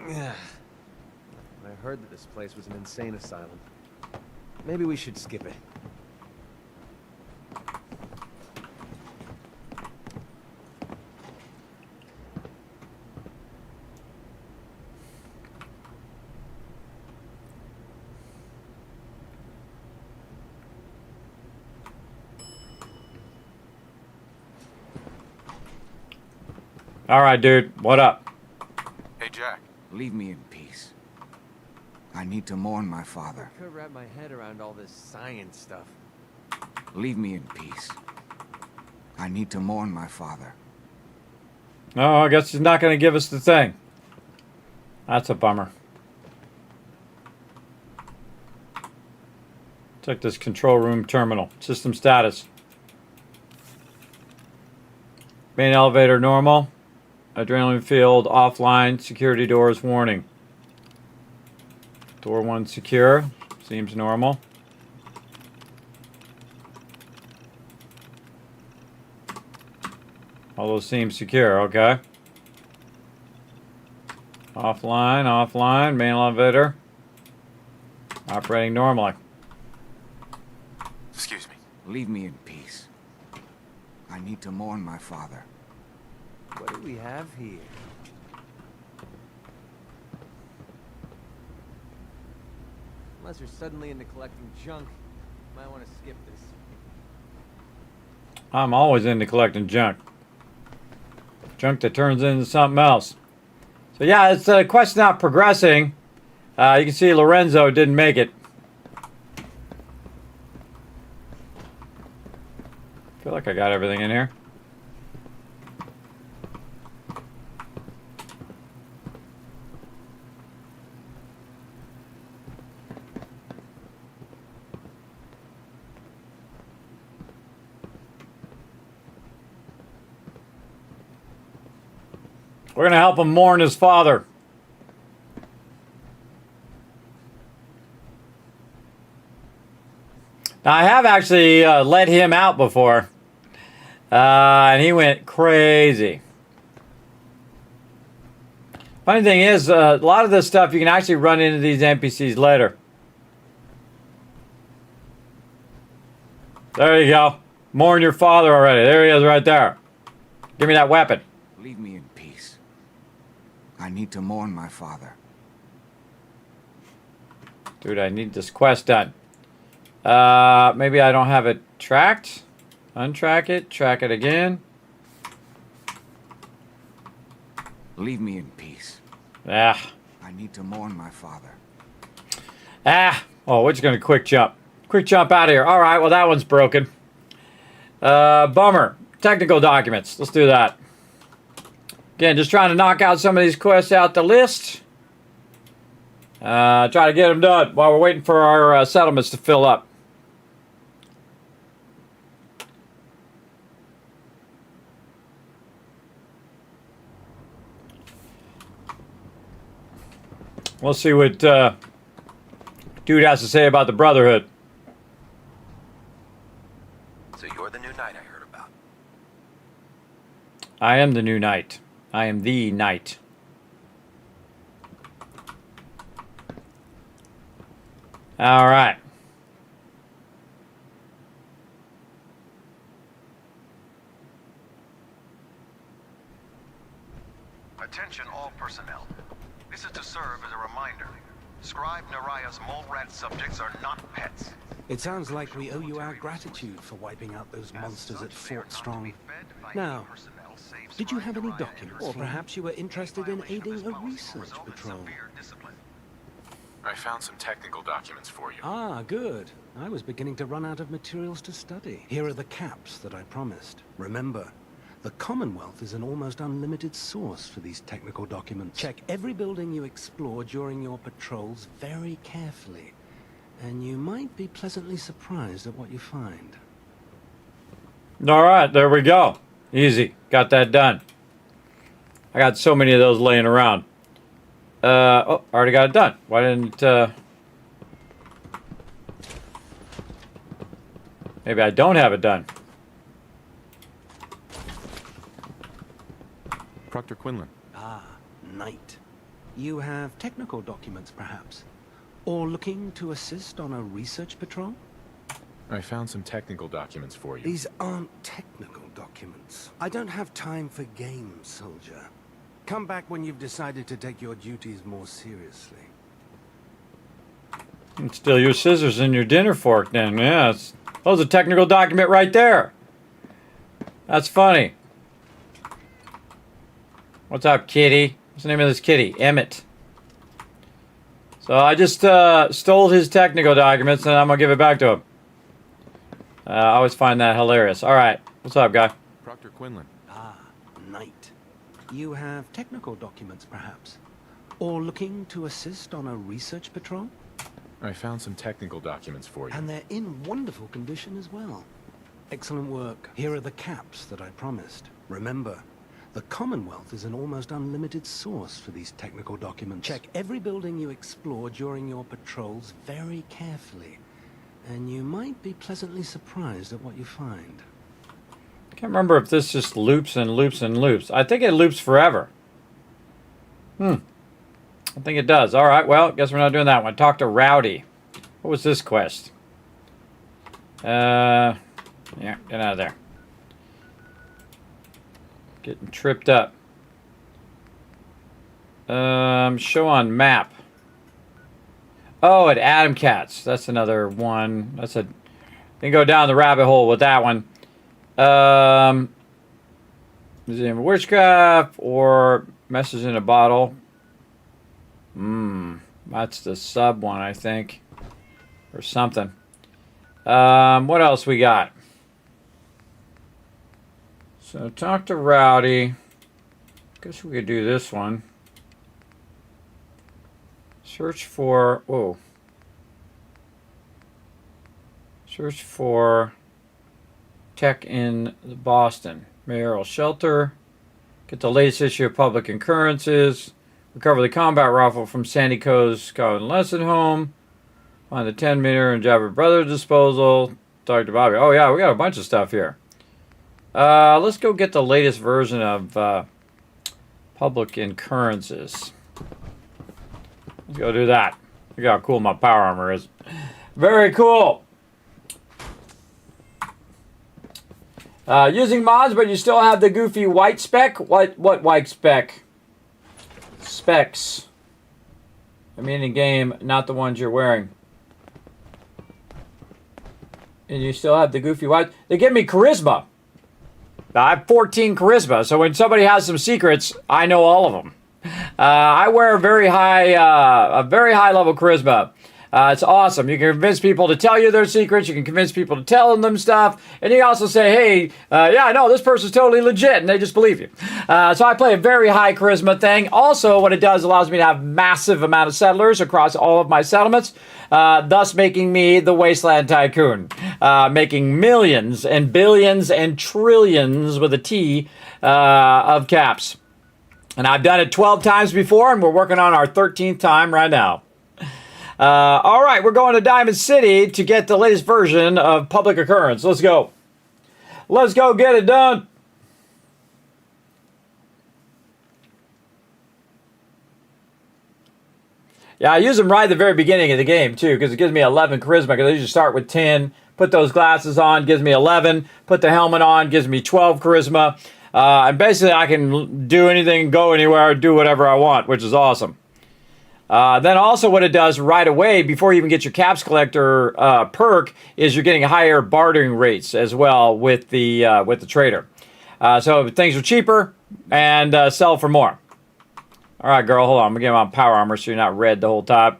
Speaker 5: Yeah. I heard that this place was an insane asylum. Maybe we should skip it.
Speaker 4: All right, dude. What up?
Speaker 21: Hey, Jack.
Speaker 1: Leave me in peace. I need to mourn my father.
Speaker 5: I could wrap my head around all this science stuff.
Speaker 1: Leave me in peace. I need to mourn my father.
Speaker 4: Oh, I guess he's not going to give us the thing. That's a bummer. Check this control room terminal. System status. Main elevator normal. Adrenaline field offline. Security doors warning. Door 1 secure. Seems normal. All those seem secure, okay. Offline, offline. Main elevator. Operating normally.
Speaker 21: Excuse me.
Speaker 1: Leave me in peace. I need to mourn my father.
Speaker 5: What do we have here? Unless you're suddenly into collecting junk, you might want to skip this.
Speaker 4: I'm always into collecting junk. Junk that turns into something else. So yeah, it's the quest not progressing. You can see Lorenzo didn't make it. Feel like I got everything in here. We're going to help him mourn his father. Now, I have actually let him out before. And he went crazy. Funny thing is, a lot of this stuff you can actually run into these NPCs later. There you go. Mourn your father already. There he is right there. Give me that weapon.
Speaker 1: Leave me in peace. I need to mourn my father.
Speaker 4: Dude, I need this quest done. Maybe I don't have it tracked. Untrack it. Track it again.
Speaker 1: Leave me in peace.
Speaker 4: Ah.
Speaker 1: I need to mourn my father.
Speaker 4: Ah. Oh, we're just going to quick jump. Quick jump out of here. All right, well, that one's broken. Bummer. Technical documents. Let's do that. Again, just trying to knock out some of these quests out the list. Try to get them done while we're waiting for our settlements to fill up. We'll see what dude has to say about the Brotherhood.
Speaker 21: So you're the new knight I heard about.
Speaker 4: I am the new knight. I am the knight. All right.
Speaker 9: Attention all personnel. This is to serve as a reminder. Scribe Naraya's mole rat subjects are not pets.
Speaker 14: It sounds like we owe you our gratitude for wiping out those monsters at Fort Strong. Now, did you have any documents? Or perhaps you were interested in aiding a research patrol?
Speaker 27: I found some technical documents for you.
Speaker 14: Ah, good. I was beginning to run out of materials to study. Here are the caps that I promised. Remember, the Commonwealth is an almost unlimited source for these technical documents. Check every building you explore during your patrols very carefully, and you might be pleasantly surprised at what you find.
Speaker 4: All right, there we go. Easy. Got that done. I got so many of those laying around. Oh, already got it done. Why didn't, maybe I don't have it done.
Speaker 27: Proctor Quinlan.
Speaker 14: Ah, Knight. You have technical documents, perhaps? Or looking to assist on a research patrol?
Speaker 27: I found some technical documents for you.
Speaker 14: These aren't technical documents. I don't have time for games, soldier. Come back when you've decided to take your duties more seriously.
Speaker 4: And steal your scissors and your dinner fork then. Yeah, that was a technical document right there. That's funny. What's up, kitty? What's the name of this kitty? Emmett. So I just stole his technical documents and I'm going to give it back to him. I always find that hilarious. All right. What's up, guy?
Speaker 27: Proctor Quinlan.
Speaker 14: Ah, Knight. You have technical documents, perhaps? Or looking to assist on a research patrol?
Speaker 27: I found some technical documents for you.
Speaker 14: And they're in wonderful condition as well. Excellent work. Here are the caps that I promised. Remember, the Commonwealth is an almost unlimited source for these technical documents. Check every building you explore during your patrols very carefully, and you might be pleasantly surprised at what you find.
Speaker 4: I can't remember if this just loops and loops and loops. I think it loops forever. I think it does. All right, well, guess we're not doing that one. Talk to Rowdy. What was this quest? Yeah, get out of there. Getting tripped up. Show on map. Oh, at Adam Cats. That's another one. That's a. Can go down the rabbit hole with that one. Museum of Witchcraft or Message in a Bottle. That's the sub one, I think, or something. What else we got? So talk to Rowdy. Guess we could do this one. Search for, whoa. Search for tech in Boston. Mayoral shelter. Get the latest issue of Public Occurrences. Recover the combat rifle from Sandy Coe's convalescent home. Find the 10-meter and Jabber Brothers disposal. Talk to Bobby. Oh, yeah, we got a bunch of stuff here. Let's go get the latest version of Public Occurrences. Let's go do that. Look how cool my power armor is. Very cool. Using mods, but you still have the goofy white spec? What white spec? Specs. I mean in game, not the ones you're wearing. And you still have the goofy white. They give me charisma. I have 14 charisma, so when somebody has some secrets, I know all of them. I wear a very high level charisma. It's awesome. You can convince people to tell you their secrets. You can convince people to tell them stuff. And you also say, hey, yeah, I know this person's totally legit, and they just believe you. So I play a very high charisma thing. Also, what it does allows me to have massive amount of settlers across all of my settlements, thus making me the Wasteland Tycoon, making millions and billions and trillions with a T of caps. And I've done it 12 times before, and we're working on our 13th time right now. All right, we're going to Diamond City to get the latest version of Public Occurrence. Let's go. Let's go get it done. Yeah, I use them right at the very beginning of the game, too, because it gives me 11 charisma, because I usually start with 10, put those glasses on, gives me 11, put the helmet on, gives me 12 charisma, and basically I can do anything, go anywhere, do whatever I want, which is awesome. Then also what it does right away, before you even get your caps collector perk, is you're getting higher bartering rates as well with the trader. So things are cheaper and sell for more. All right, girl, hold on. I'm going to get my power armor so you're not red the whole time.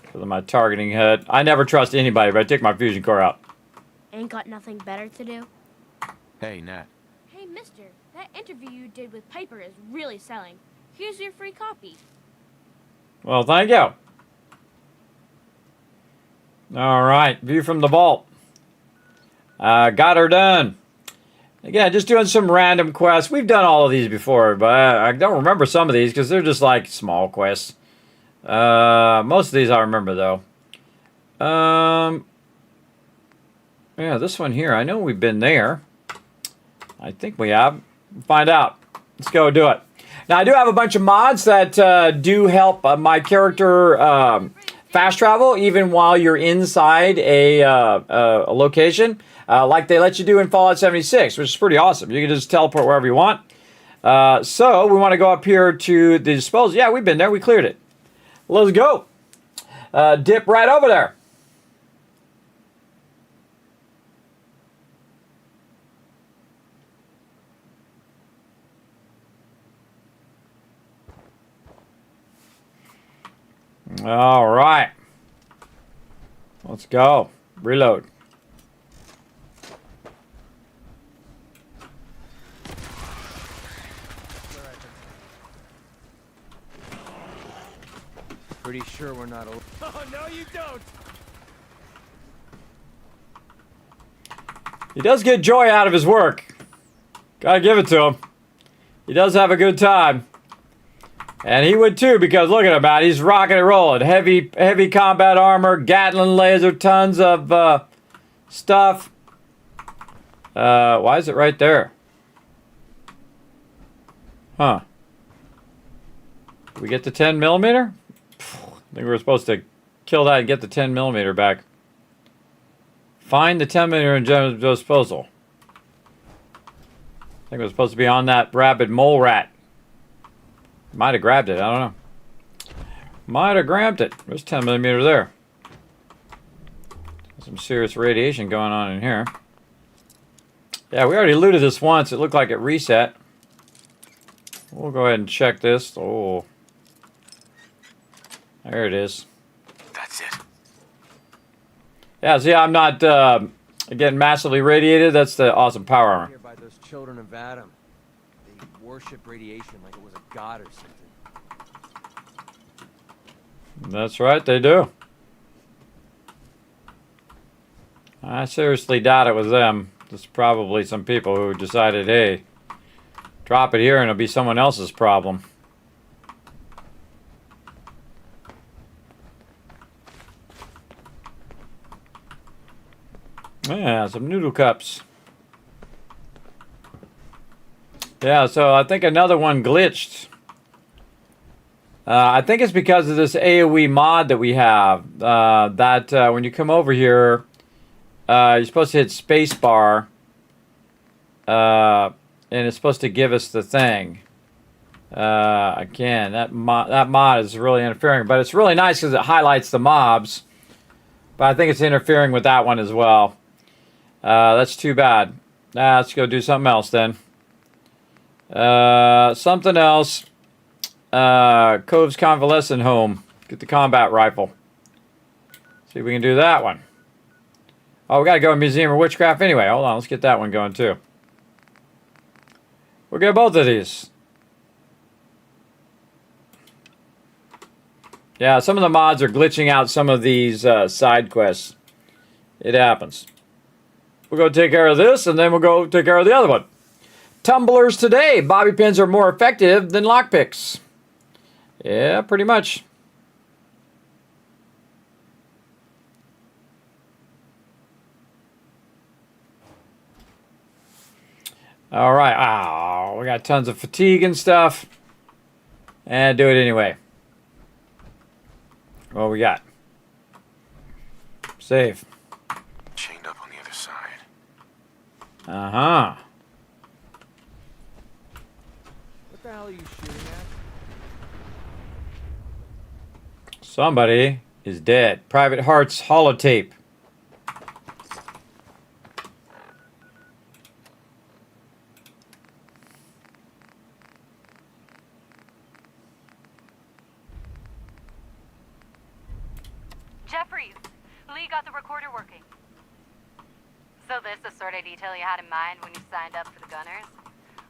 Speaker 4: Because of my targeting head. I never trust anybody, but I take my fusion core out.
Speaker 2: Ain't got nothing better to do?
Speaker 27: Hey, Nat.
Speaker 2: Hey, mister, that interview you did with Piper is really selling. Here's your free copy.
Speaker 4: Well, thank you. All right, view from the vault. Got her done. Again, just doing some random quests. We've done all of these before, but I don't remember some of these because they're just like small quests. Most of these I remember, though. Yeah, this one here, I know we've been there. I think we have. We'll find out. Let's go do it. Now, I do have a bunch of mods that do help my character fast travel even while you're inside a location, like they let you do in Fallout 76, which is pretty awesome. You can just teleport wherever you want. So we want to go up here to the disposal. Yeah, we've been there. We cleared it. Let's go. Dip right over there. All right. Let's go. Reload.
Speaker 5: Pretty sure we're not alone.
Speaker 12: Oh, no, you don't.
Speaker 4: He does get joy out of his work. Gotta give it to him. He does have a good time. And he would too, because look at him, man. He's rocking and rolling. Heavy combat armor, Gatling laser, tons of stuff. Why is it right there? Huh. Did we get the 10 millimeter? I think we were supposed to kill that and get the 10 millimeter back. Find the 10 millimeter in general disposal. I think it was supposed to be on that rabid mole rat. Might have grabbed it. I don't know. Might have grabbed it. There's 10 millimeter there. Some serious radiation going on in here. Yeah, we already looted this once. It looked like it reset. We'll go ahead and check this. Oh. There it is.
Speaker 21: That's it.
Speaker 4: Yeah, see, I'm not getting massively radiated. That's the awesome power armor.
Speaker 5: By those children of Adam. They worship radiation like it was a god or something.
Speaker 4: That's right, they do. I seriously doubt it was them. There's probably some people who decided, hey, Drop it here and it'll be someone else's problem. Yeah, some noodle cups. Yeah, so I think another one glitched. I think it's because of this AoE mod that we have. When you come over here, you're supposed to hit spacebar. And it's supposed to give us the thing. Again, that mod is really interfering. But it's really nice because it highlights the mobs. But I think it's interfering with that one as well. That's too bad. Let's go do something else then. Something else. Cove's Convalescent Home. Get the combat rifle. See if we can do that one. Oh, we gotta go to Museum of Witchcraft anyway. Hold on, let's get that one going too. We'll get both of these. Yeah, some of the mods are glitching out some of these side quests. It happens. We'll go take care of this, and then we'll go take care of the other one. Tumblers today. Bobby pins are more effective than lockpicks. Yeah, pretty much. All right. Oh, we got tons of fatigue and stuff. And do it anyway. What we got? Save.
Speaker 10: Chained up on the other side.
Speaker 4: Uh-huh.
Speaker 5: What the hell are you shooting at?
Speaker 4: Somebody is dead. Private Heart's holotape.
Speaker 8: Jeffries, Lee got the recorder working. So this the sort of detail you had in mind when you signed up for the Gunners?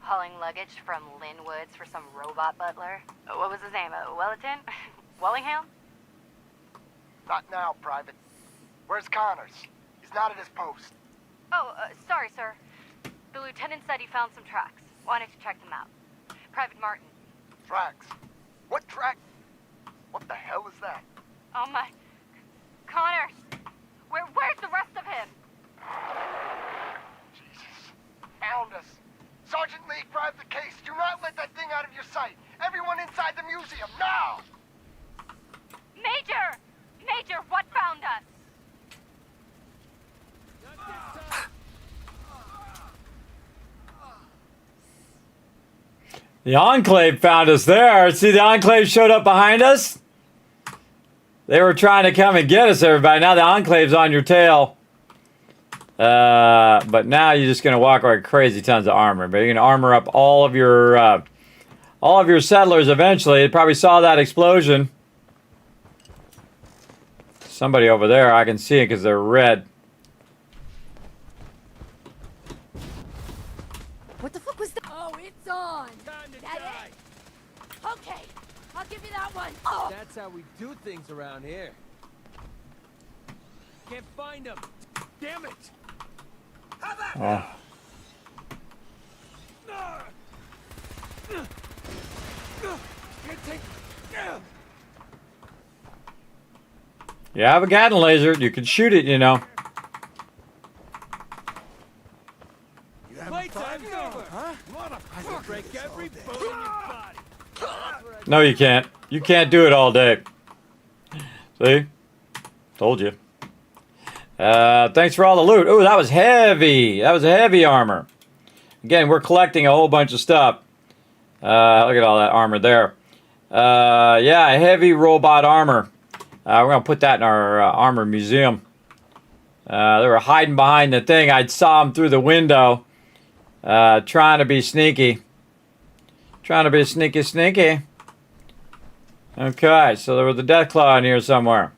Speaker 8: Hauling luggage from Linwoods for some robot butler? What was his name? Wellerton? Wellingham?
Speaker 13: Not now, Private. Where's Connors? He's not at his post.
Speaker 8: Oh, sorry, sir. The lieutenant said he found some tracks. Wanted to check them out. Private Martin.
Speaker 13: Tracks? What track? What the hell is that?
Speaker 8: Oh my... Connors! Where's the rest of him?
Speaker 13: Jesus. Found us. Sergeant Lee, grab the case. Do not let that thing out of your sight. Everyone inside the museum, now!
Speaker 8: Major! Major, what found us?
Speaker 4: The Enclave found us there. See, the Enclave showed up behind us? They were trying to come and get us, everybody. Now the Enclave's on your tail. But now you're just going to walk like crazy, tons of armor. But you're going to armor up all of your settlers eventually. They probably saw that explosion. Somebody over there, I can see it because they're red.
Speaker 23: What the fuck was that? Oh, it's on. Time to die. Okay, I'll give you that one. Oh.
Speaker 5: That's how we do things around here. Can't find him. Damn it.
Speaker 4: Oh. You have a Gatling laser. You can shoot it, you know.
Speaker 5: Playtime's over, huh? I can break every bone in your body.
Speaker 4: No, you can't. You can't do it all day. See? Told you. Thanks for all the loot. Ooh, that was heavy. That was heavy armor. Again, we're collecting a whole bunch of stuff. Look at all that armor there. Yeah, heavy robot armor. We're going to put that in our armor museum. They were hiding behind the thing. I saw them through the window. Trying to be sneaky. Trying to be sneaky. Okay, so there was a Deathclaw in here somewhere.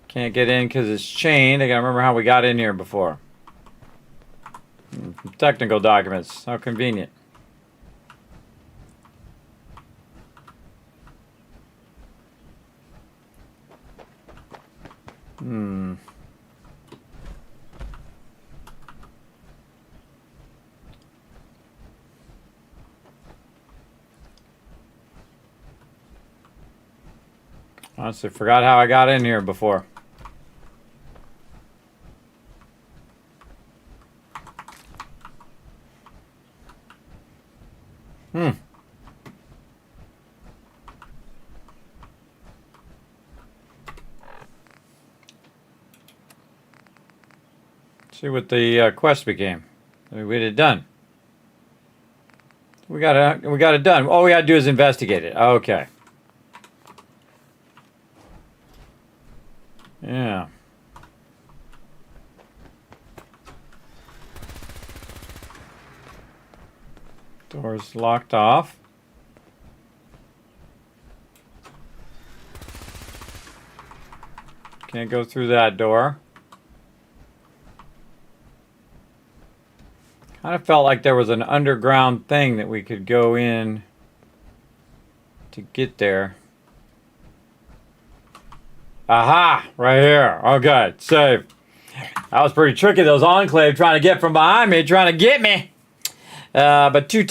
Speaker 4: Can't get in because it's chained. I gotta remember how we got in here before. Technical documents. How convenient. Honestly, forgot how I got in here before. See what the quest became. We did it done. We got it done. All we gotta do is investigate it. Okay. Yeah. Door's locked off. Can't go through that door. Kind of felt like there was an underground thing that we could go in to get there. Aha! Right here. Okay, save. That was pretty tricky, those Enclave trying to get from behind me, trying to get me. But too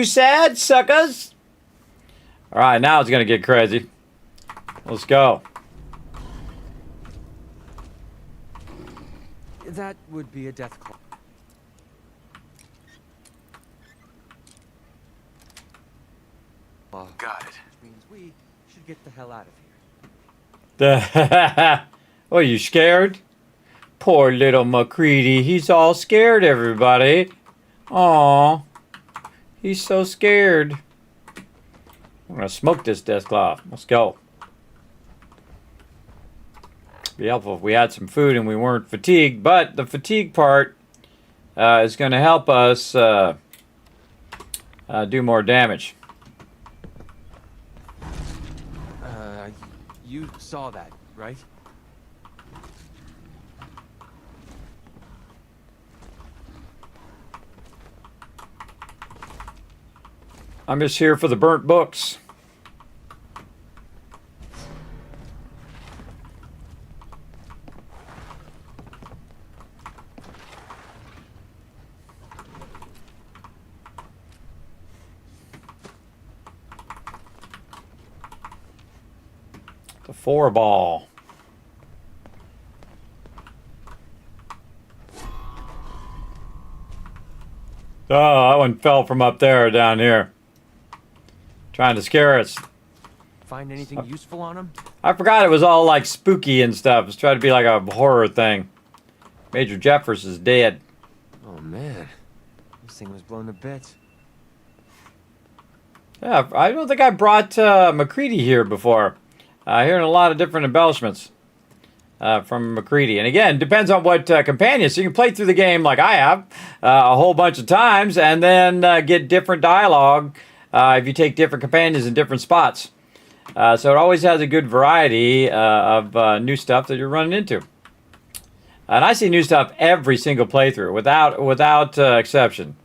Speaker 4: sad, suckers. Alright, now it's gonna get crazy. Let's go.
Speaker 5: That would be a death claw.
Speaker 21: Got it.
Speaker 5: Which means we should get the hell out of here.
Speaker 4: Oh, you scared? Poor little McCready. He's all scared, everybody. Aw. He's so scared. I'm gonna smoke this death cloth. Let's go. Be helpful if we had some food and we weren't fatigued, but the fatigue part is gonna help us do more damage.
Speaker 5: You saw that, right?
Speaker 4: I'm just here for the burnt books. The 4-ball. Oh, that one fell from up there down here. Trying to scare us.
Speaker 5: Find anything useful on him?
Speaker 4: I forgot it was all like spooky and stuff. It's trying to be like a horror thing. Major Jeffers is dead.
Speaker 5: Oh man, this thing was blown to bits.
Speaker 4: Yeah, I don't think I brought McCready here before. Hearing a lot of different embellishments from McCready. And again, depends on what companion. So you can play through the game like I have a whole bunch of times and then get different dialogue if you take different companions in different spots. So it always has a good variety of new stuff that you're running into. And I see new stuff every single playthrough without exception.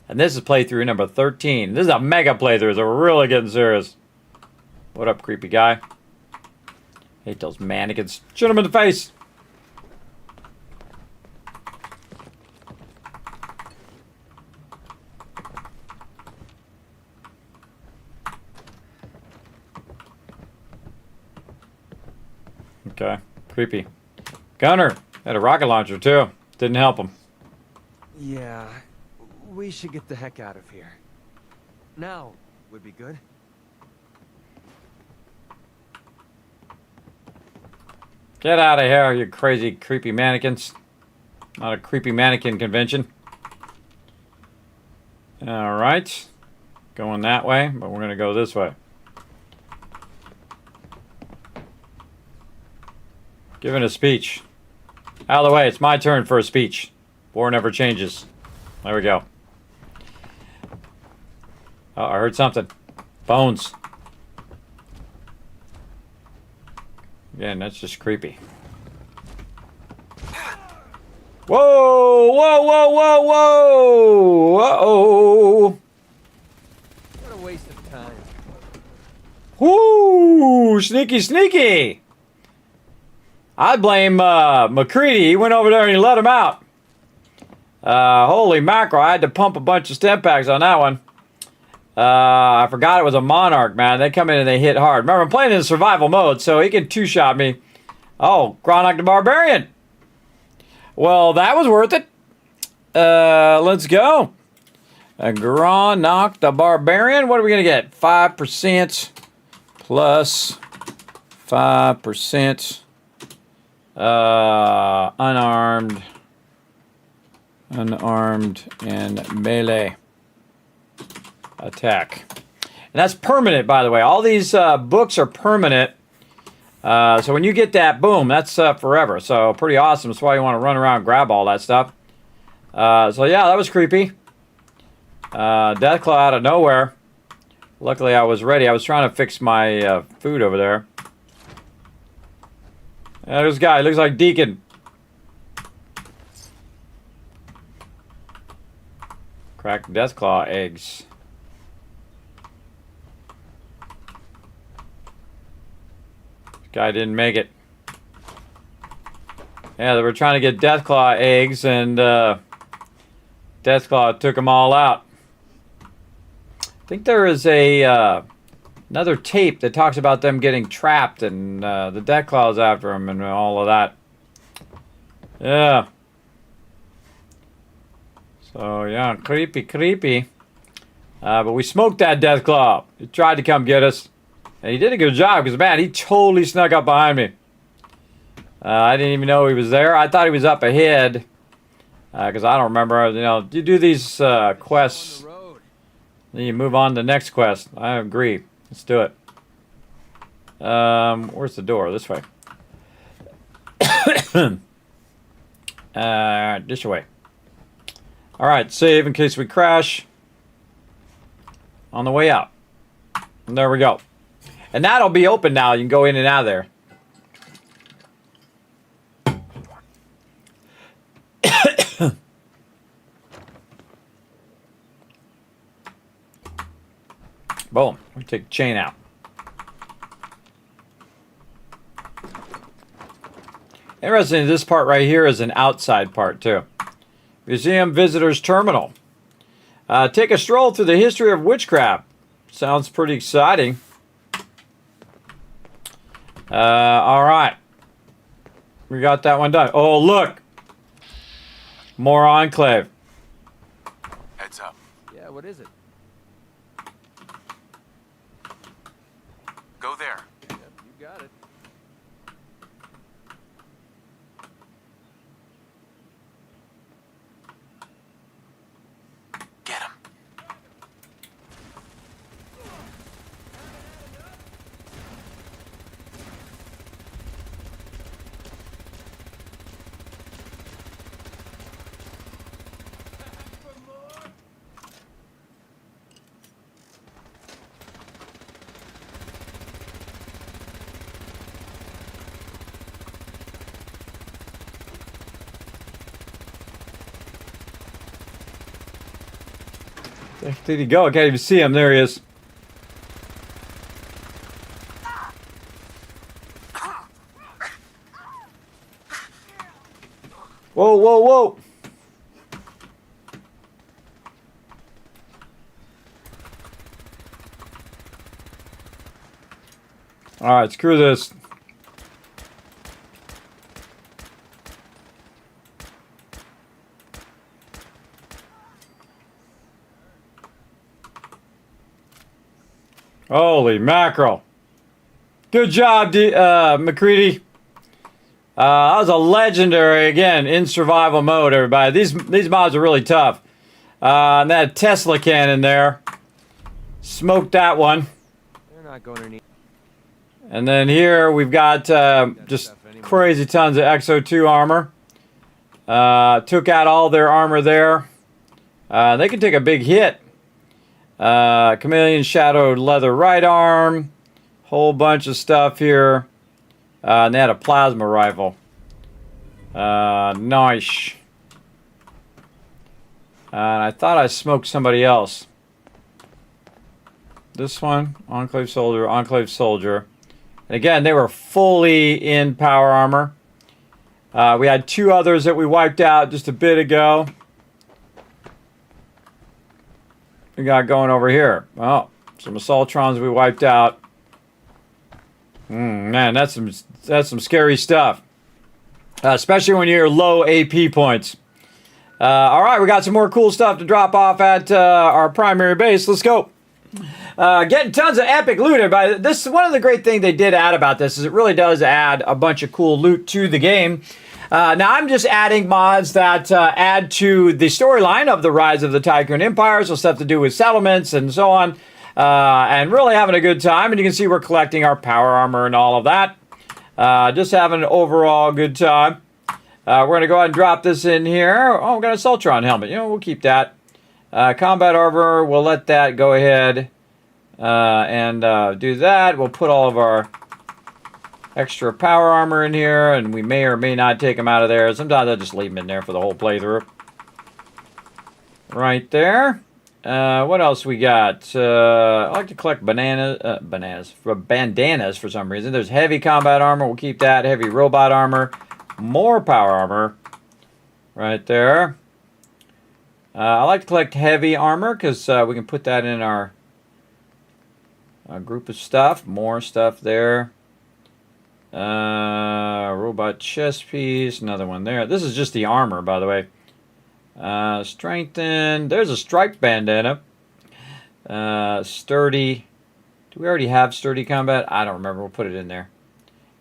Speaker 4: And this is playthrough number 13. This is a mega playthrough, so we're really getting serious. What up, creepy guy? Hate those mannequins. Shoot him in the face! Okay, creepy. Gunner had a rocket launcher too. Didn't help him.
Speaker 5: Yeah, we should get the heck out of here. Now would be good.
Speaker 4: Get out of here, you crazy, creepy mannequins. Not a creepy mannequin convention. Alright. Going that way, but we're going to go this way. Giving a speech. Out of the way, it's my turn for a speech. War never changes. There we go. Oh, I heard something. Bones. Again, that's just creepy. Whoa! Whoa, whoa, whoa, whoa! Uh-oh!
Speaker 5: What a waste of time.
Speaker 4: Whoo! Sneaky, sneaky! I blame McCready. He went over there and he let him out. Holy mackerel, I had to pump a bunch of stem packs on that one. I forgot it was a Monarch, man. They come in and they hit hard. Remember, I'm playing in survival mode, so he can two-shot me. Oh, Gronok the Barbarian. Well, that was worth it. Let's go. Gronok the Barbarian. What are we going to get? 5% plus 5%. Unarmed and melee attack. And that's permanent, by the way. All these books are permanent. So when you get that, boom, that's forever. So pretty awesome. That's why you want to run around and grab all that stuff. So yeah, that was creepy. Deathclaw out of nowhere. Luckily, I was ready. I was trying to fix my food over there. This guy looks like Deacon. Cracked Deathclaw eggs. This guy didn't make it. Yeah, they were trying to get Deathclaw eggs, and Deathclaw took them all out. I think there is a another tape that talks about them getting trapped and the Deathclaw's after them and all of that. Yeah. So, yeah, creepy. But we smoked that Deathclaw. He tried to come get us. And he did a good job because, man, he totally snuck up behind me. I didn't even know he was there. I thought he was up ahead. Because I don't remember, you know, you do these quests. Then you move on to the next quest. I agree. Let's do it. Where's the door? This way. This way. Alright, save in case we crash. On the way out. And there we go. And that'll be open now. You can go in and out of there. Boom. We take the chain out. Interesting, this part right here is an outside part too. Museum Visitors Terminal. Take a stroll through the history of witchcraft. Sounds pretty exciting. All right. We got that one done. Oh, look. More Enclave.
Speaker 10: Heads up.
Speaker 5: Yeah, what is it?
Speaker 10: Go there.
Speaker 5: Yep, you got it.
Speaker 10: Get him.
Speaker 4: Did he go? I can't even see him. There he is. Whoa, whoa, whoa. All right, screw this. Holy mackerel. Good job, McCready. That was a legendary, again, in survival mode, everybody. These mobs are really tough. And that Tesla cannon there. Smoked that one.
Speaker 5: They're not going to need...
Speaker 4: And then here we've got just crazy tons of XO2 armor. Took out all their armor there. They can take a big hit. Chameleon Shadowed Leather Right Arm. Whole bunch of stuff here. And they had a plasma rifle. Nice. And I thought I smoked somebody else. This one, Enclave Soldier, Enclave Soldier. And again, they were fully in power armor. We had two others that we wiped out just a bit ago. we got going over here? Oh, some Assaultrons we wiped out. Man, that's some scary stuff. Especially when you're low AP points. All right, we got some more cool stuff to drop off at our primary base. Let's go. Getting tons of epic loot. Everybody. This is one of the great things they did add about this is it really does add a bunch of cool loot to the game. Now I'm just adding mods that add to the storyline of the Rise of the Tycoon Empire, so stuff to do with settlements and so on, and really having a good time. And you can see we're collecting our power armor and all of that. Just having an overall good time. We're going to go ahead and drop this in here. Oh, we got a Assaultron helmet. You know, we'll keep that. Combat armor, we'll let that go ahead and do that. We'll put all of our extra power armor in here, and we may or may not take them out of there. Sometimes I just leave them in there for the whole playthrough. Right there. What else we got? I like to collect bandanas for some reason. There's heavy combat armor. We'll keep that. Heavy robot armor. More power armor. Right there. I like to collect heavy armor because we can put that in our group of stuff. More stuff there. Robot chest piece. Another one there. This is just the armor, by the way. Strengthen. There's a striped bandana. Sturdy. Do we already have sturdy combat? I don't remember. We'll put it in there.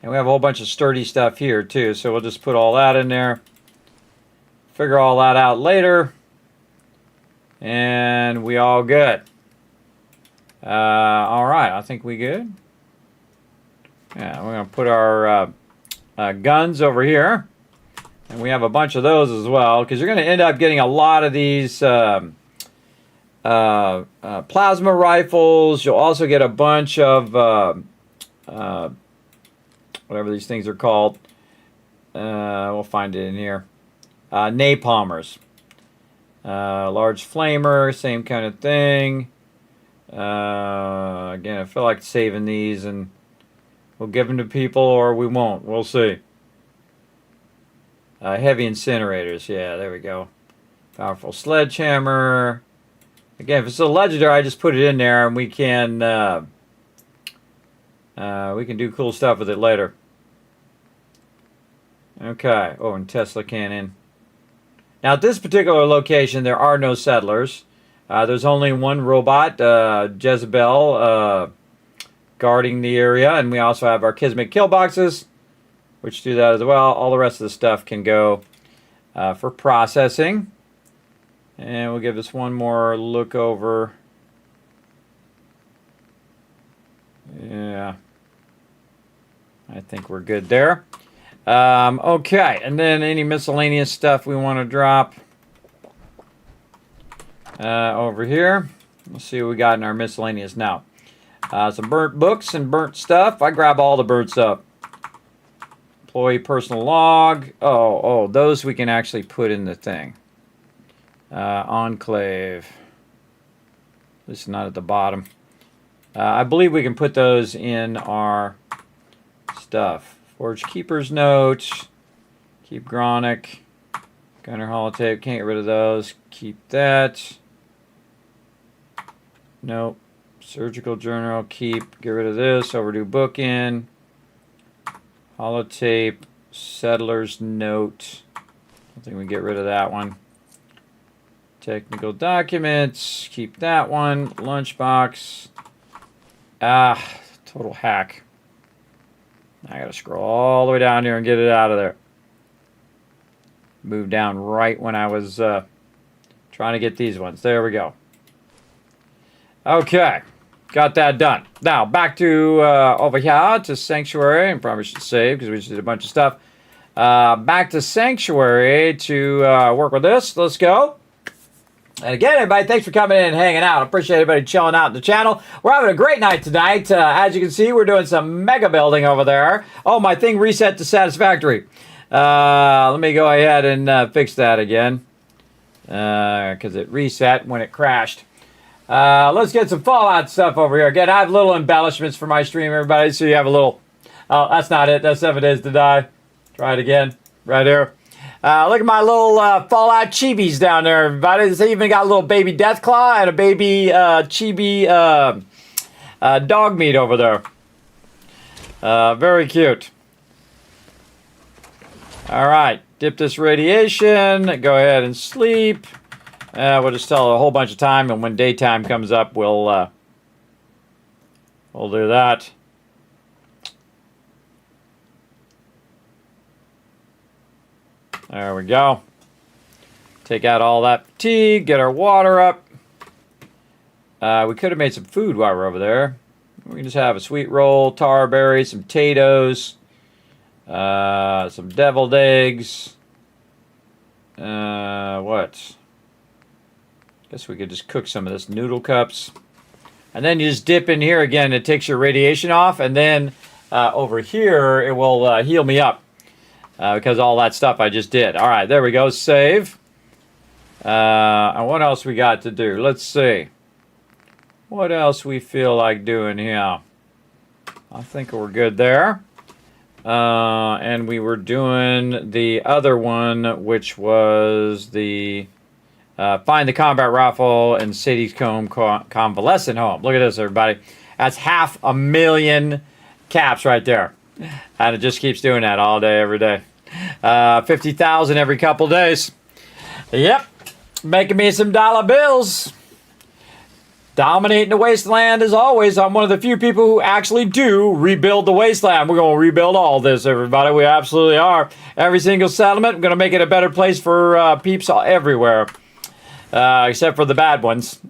Speaker 4: And we have a whole bunch of sturdy stuff here, too. So we'll just put all that in there. Figure all that out later. And we all good. All right. I think we good. Yeah, we're going to put our guns over here. And we have a bunch of those as well. Because you're going to end up getting a lot of these plasma rifles. You'll also get a bunch of whatever these things are called. We'll find it in here. Napalmers. Large flamer, same kind of thing. Again, I feel like saving these and we'll give them to people or we won't. We'll see. Heavy incinerators. Yeah, there we go. Powerful sledgehammer. Again, if it's a legendary, I just put it in there and we can do cool stuff with it later. Okay. Oh, and Tesla cannon. Now, at this particular location, there are no settlers. There's only one robot, Jezebel, guarding the area. And we also have our Kismet kill boxes, which do that as well. All the rest of the stuff can go for processing. And we'll give this one more look over. Yeah. I think we're good there. Okay, and then any miscellaneous stuff we want to drop over here. Let's see what we got in our miscellaneous now. Some burnt books and burnt stuff. I grab all the burnt stuff. Employee personal log. Oh, those we can actually put in the thing. Enclave. This is not at the bottom. I believe we can put those in our stuff. Forge Keeper's Note. Keep Gronic. Gunner holotape. Can't get rid of those. Keep that. Nope. Surgical Journal. Keep. Get rid of this. Overdue book in. Holotape. Settler's Note. I think we get rid of that one. Technical documents. Keep that one. Lunchbox. Total hack. I gotta scroll all the way down here and get it out of there. Move down right when I was trying to get these ones. There we go. Okay. Got that done. Now, back to over here to Sanctuary. And probably should save because we just did a bunch of stuff. Back to Sanctuary to work with this. Let's go. And again, everybody, thanks for coming in and hanging out. I appreciate everybody chilling out in the channel. We're having a great night tonight. As you can see, we're doing some mega building over there. Oh, my thing reset to satisfactory. Let me go ahead and fix that again. Because it reset when it crashed. Let's get some Fallout stuff over here. Again, I have little embellishments for my stream, everybody. So you have a little... Oh, that's not it. That's 7 Days to Die. Try it again. Right here. Look at my little Fallout chibis down there, everybody. They even got a little baby Deathclaw and a baby chibi dog meat over there. Very cute. All right, dip this radiation. Go ahead and sleep. We'll just tell a whole bunch of time, and when daytime comes up, we'll do that. There we go. Take out all that fatigue, get our water up. We could have made some food while we're over there. We can just have a sweet roll, tar berries, some potatoes, some deviled eggs. What? Guess we could just cook some of this noodle cups. And then you just dip in here again. It takes your radiation off. And then over here, it will heal me up. Because all that stuff I just did. All right, there we go. Save. And what else we got to do? Let's see. What else we feel like doing here? I think we're good there. And we were doing the other one, which was the find the combat rifle in Sadie's convalescent home. Look at this, everybody. That's 500,000 caps right there. And it just keeps doing that all day, every day. 50,000 every couple days. Yep. Making me some dollar bills. Dominating the wasteland as always. I'm one of the few people who actually do rebuild the wasteland. We're going to rebuild all this, everybody. We absolutely are. Every single settlement. We're going to make it a better place for peeps everywhere. Except for the bad ones.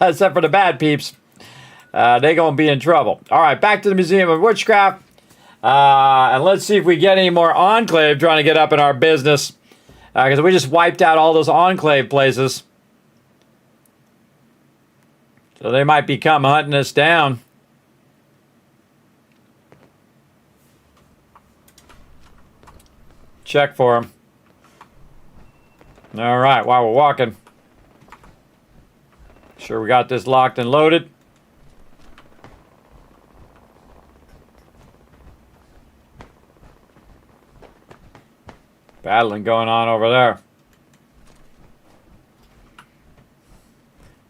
Speaker 4: Except for the bad peeps. They're going to be in trouble. All right, back to the Museum of Witchcraft. And let's see if we get any more Enclave trying to get up in our business. Because we just wiped out all those Enclave places. So they might become hunting us down. Check for them. All right, while we're walking. Sure we got this locked and loaded. Battling going on over there.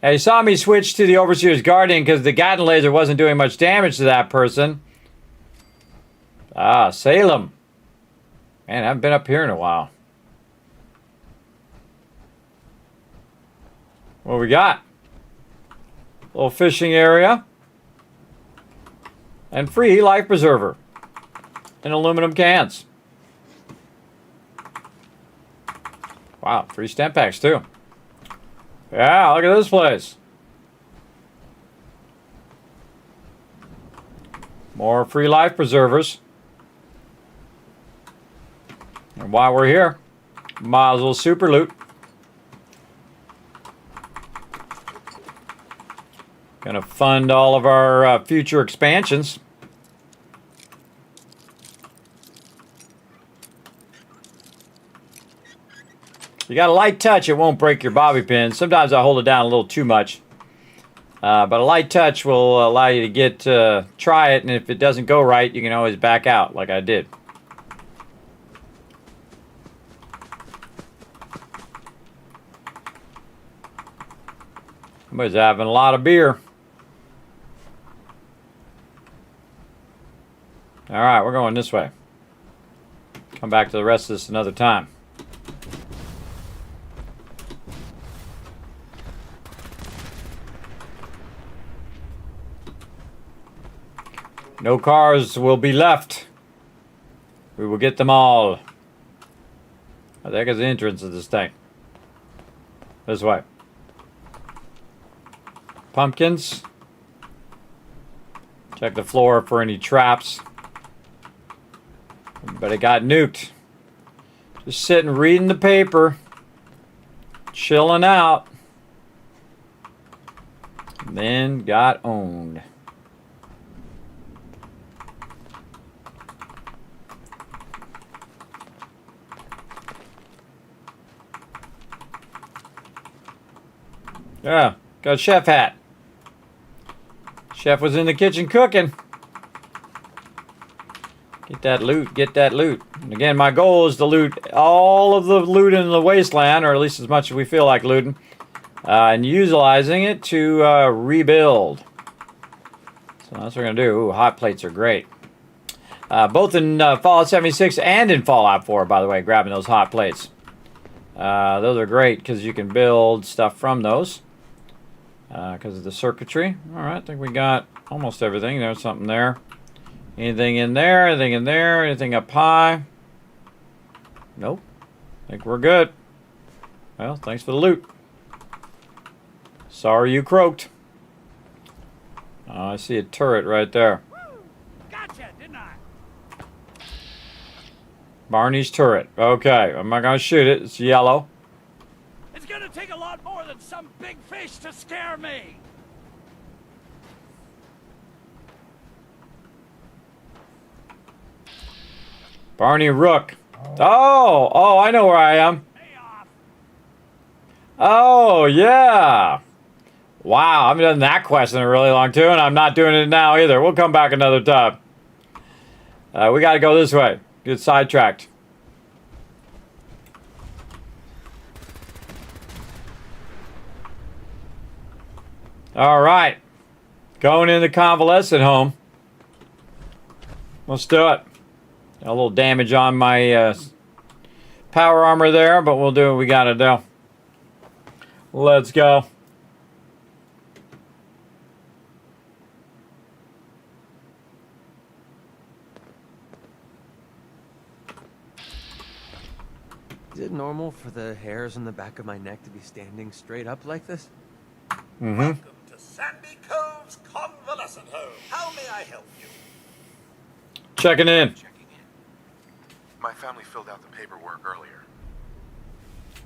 Speaker 4: Hey, you saw me switch to the Overseer's Guardian because the Gatling laser wasn't doing much damage to that person. Ah, Salem. Man, I haven't been up here in a while. What we got? Little fishing area. And free life preserver. In aluminum cans. Wow, free stamp packs too. Yeah, look at this place. More free life preservers. And while we're here, might as well super loot. Gonna fund all of our future expansions. You got a light touch, it won't break your bobby pin. Sometimes I hold it down a little too much. But a light touch will allow you to try it, and if it doesn't go right, you can always back out like I did. Somebody's having a lot of beer. All right, we're going this way. Come back to the rest of this another time. No cars will be left. We will get them all. I think it's the entrance of this thing. This way. Pumpkins. Check the floor for any traps. Everybody got nuked. Just sitting reading the paper. Chilling out. Then got owned. Yeah, got a chef hat. Chef was in the kitchen cooking. Get that loot, get that loot. And again, my goal is to loot all of the loot in the wasteland, or at least as much as we feel like looting, and utilizing it to rebuild. So that's what we're going to do. Ooh, hot plates are great. Both in Fallout 76 and in Fallout 4, by the way, grabbing those hot plates. Those are great because you can build stuff from those because of the circuitry. All right, I think we got almost everything. There's something there. Anything in there? Anything in there? Anything up high? Nope. I think we're good. Well, thanks for the loot. Sorry you croaked. I see a turret right there.
Speaker 6: Gotcha, didn't I?
Speaker 4: Barney's turret. Okay, I'm not gonna shoot it. It's yellow.
Speaker 6: It's gonna take a lot more than some big fish to scare me.
Speaker 4: Barney Rook. Oh, I know where I am. Oh, yeah. Wow, I haven't done that quest in a really long time, and I'm not doing it now either. We'll come back another time. We got to go this way. Get sidetracked. All right. Going in the convalescent home. Let's do it. A little damage on my power armor there, but we'll do what we gotta do. Let's go.
Speaker 5: Is it normal for the hairs on the back of my neck to be standing straight up like this?
Speaker 4: Mm-hmm.
Speaker 22: Welcome to Sandy Cove's convalescent home. How may I help you?
Speaker 4: Checking in.
Speaker 10: My family filled out the paperwork earlier.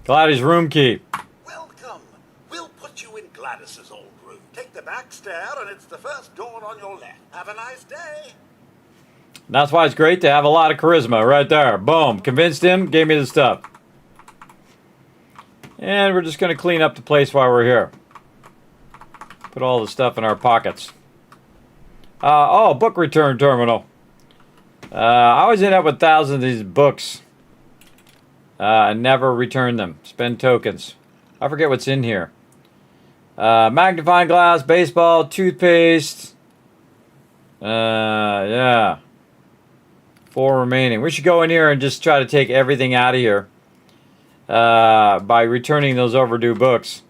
Speaker 4: Gladys' room key.
Speaker 22: Welcome. We'll put you in Gladys's old room. Take the back stair, and it's the first door on your left. Have a nice day.
Speaker 4: That's why it's great to have a lot of charisma right there. Boom. Convinced him, gave me the stuff. And we're just going to clean up the place while we're here. Put all the stuff in our pockets. Oh, book return terminal. I always end up with thousands of these books. And never return them. Spend tokens. I forget what's in here. Magnifying glass, baseball, toothpaste. Yeah. 4 remaining. We should go in here and just try to take everything out of here. By returning those overdue books.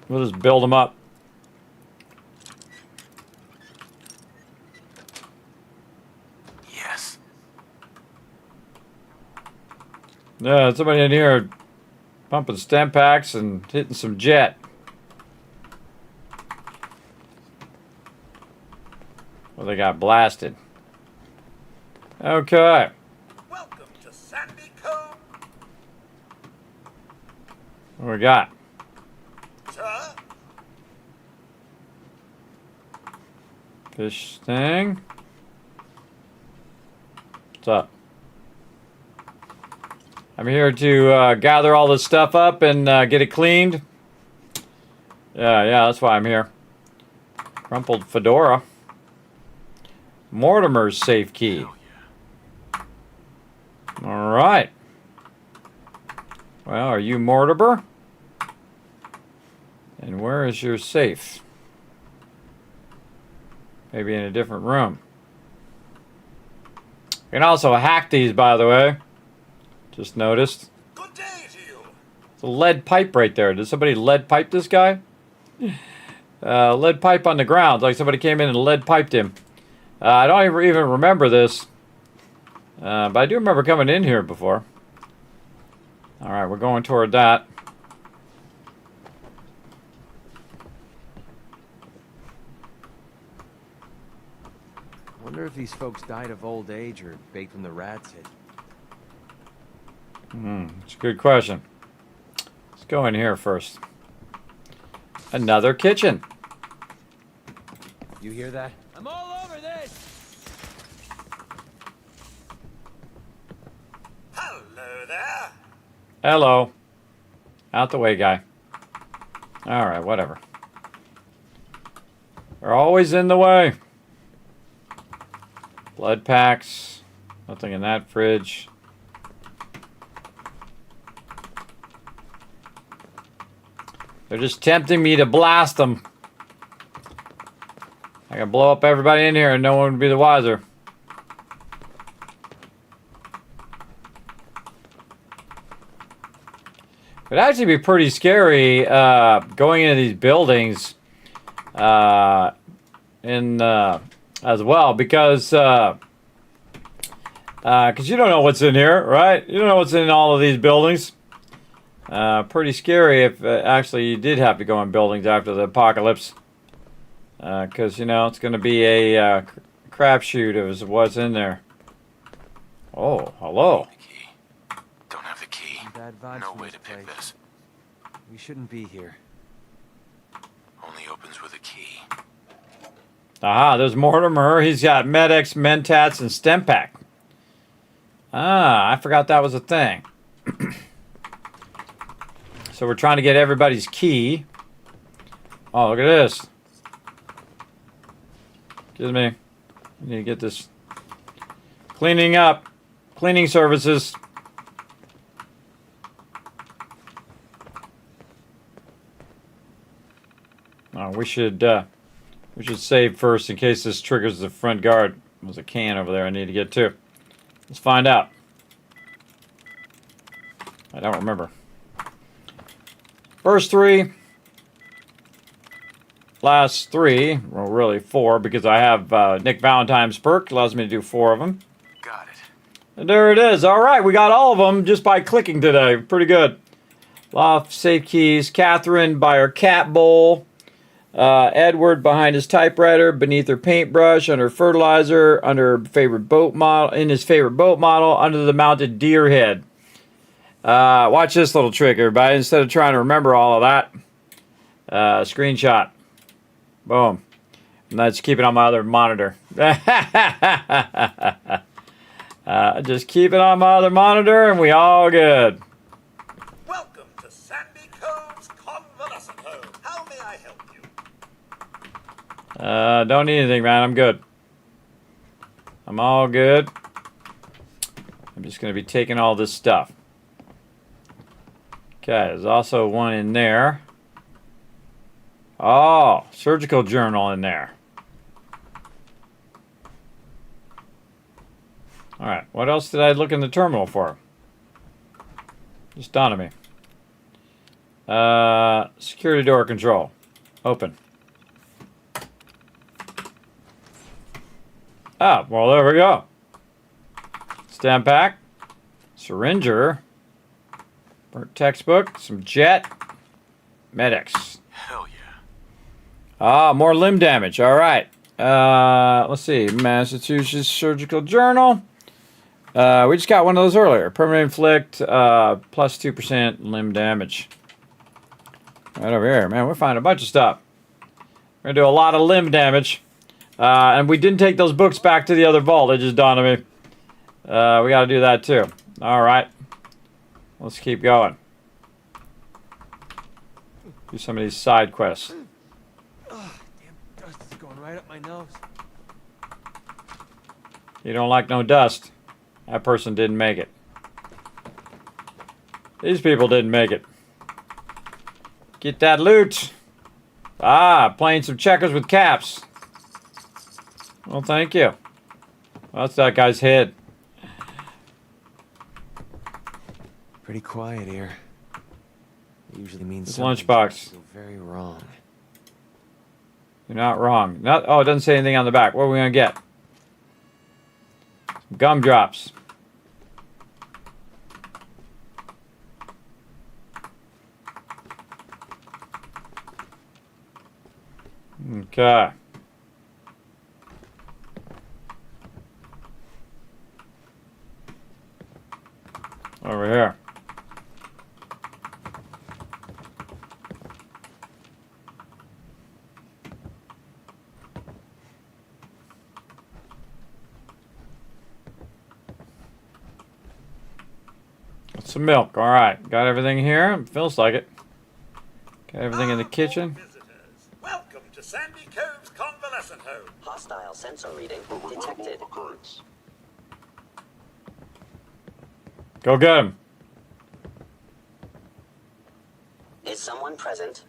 Speaker 4: We'll just build them up.
Speaker 10: Yes.
Speaker 4: Yeah, somebody in here pumping stem packs and hitting some jet. Well, they got blasted. Okay.
Speaker 22: Welcome to Sandy Cove.
Speaker 4: What we got?
Speaker 22: Sir?
Speaker 4: Fish thing. What's up? I'm here to gather all this stuff up and get it cleaned. Yeah, that's why I'm here. Crumpled fedora. Mortimer's safe key. All right. Well, are you Mortimer? And where is your safe? Maybe in a different room. You can also hack these, by the way. Just noticed.
Speaker 22: Good day to you.
Speaker 4: It's a lead pipe right there. Did somebody lead pipe this guy? Lead pipe on the ground. Like somebody came in and lead piped him. I don't even remember this. But I do remember coming in here before. Alright, we're going toward that.
Speaker 5: I wonder if these folks died of old age or baked when the rats hit.
Speaker 4: It's a good question. Let's go in here first. Another kitchen.
Speaker 5: You hear that?
Speaker 6: I'm all over this.
Speaker 22: Hello there.
Speaker 4: Hello. Out the way, guy. Alright, whatever. They're always in the way. Blood packs. Nothing in that fridge. They're just tempting me to blast them. I can blow up everybody in here and no one would be the wiser. It'd actually be pretty scary going into these buildings as well, because you don't know what's in here, right? You don't know what's in all of these buildings. Pretty scary if actually you did have to go in buildings after the apocalypse, because you know it's going to be a crapshoot of what's in there. Oh, hello.
Speaker 5: Don't have the key. Bad vibes no way to pick this. We shouldn't be here.
Speaker 10: Only opens with a key.
Speaker 4: Aha, there's Mortimer. He's got Med-X, Mentats, and Stempak. Ah, I forgot that was a thing. So we're trying to get everybody's key. Oh, look at this. Excuse me. I need to get this. Cleaning up. Cleaning services. We should save first in case this triggers the front guard. There's a can over there I need to get to. Let's find out. I don't remember. First 3. Last 3. Well, really 4, because I have Nick Valentine's perk. Allows me to do 4 of them.
Speaker 10: Got it.
Speaker 4: And there it is. All right, we got all of them just by clicking today. Pretty good. Loft, safe keys. Catherine by her cat bowl. Edward behind his typewriter, beneath her paintbrush, under fertilizer, under favorite boat model, in his favorite boat model, under the mounted deer head. Watch this little trick, everybody. Instead of trying to remember all of that, screenshot. Boom. And let's keep it on my other monitor. Just keep it on my other monitor, and we all good.
Speaker 22: Welcome to Sandy Cove's convalescent home. How may I help you?
Speaker 4: Don't need anything, man. I'm good. I'm all good. I'm just going to be taking all this stuff. Okay, there's also one in there. Oh, surgical journal in there. All right, what else did I look in the terminal for? Just dawned on me. Security door control. Open. Ah, well, there we go. Stamp pack. Syringer. Burnt textbook. Some jet. Med-X.
Speaker 10: Hell yeah.
Speaker 4: Ah, more limb damage. All right. Let's see. Massachusetts Surgical Journal. We just got one of those earlier. Permanent inflict, plus 2% limb damage. Right over here. Man, we're finding a bunch of stuff. We're going to do a lot of limb damage. And we didn't take those books back to the other vault. It just dawned on me. We got to do that too. All right. Let's keep going. Do some of these side quests.
Speaker 5: Oh, damn dust is going right up my nose.
Speaker 4: You don't like no dust. That person didn't make it. These people didn't make it. Get that loot. Ah, playing some checkers with caps. Well, thank you. Well, that's that guy's head.
Speaker 5: Pretty quiet here. It usually means
Speaker 4: This
Speaker 5: something's
Speaker 4: lunchbox.
Speaker 5: so very wrong.
Speaker 4: You're not wrong. Oh, it doesn't say anything on the back. What are we going to get? Some gumdrops. Okay. Over here. Got some milk. All right. Got everything here. Feels like it. Got everything in the kitchen.
Speaker 22: Welcome to Sandy Cove's convalescent home.
Speaker 15: Hostile sensor reading detected.
Speaker 4: Go get him.
Speaker 15: Is someone present?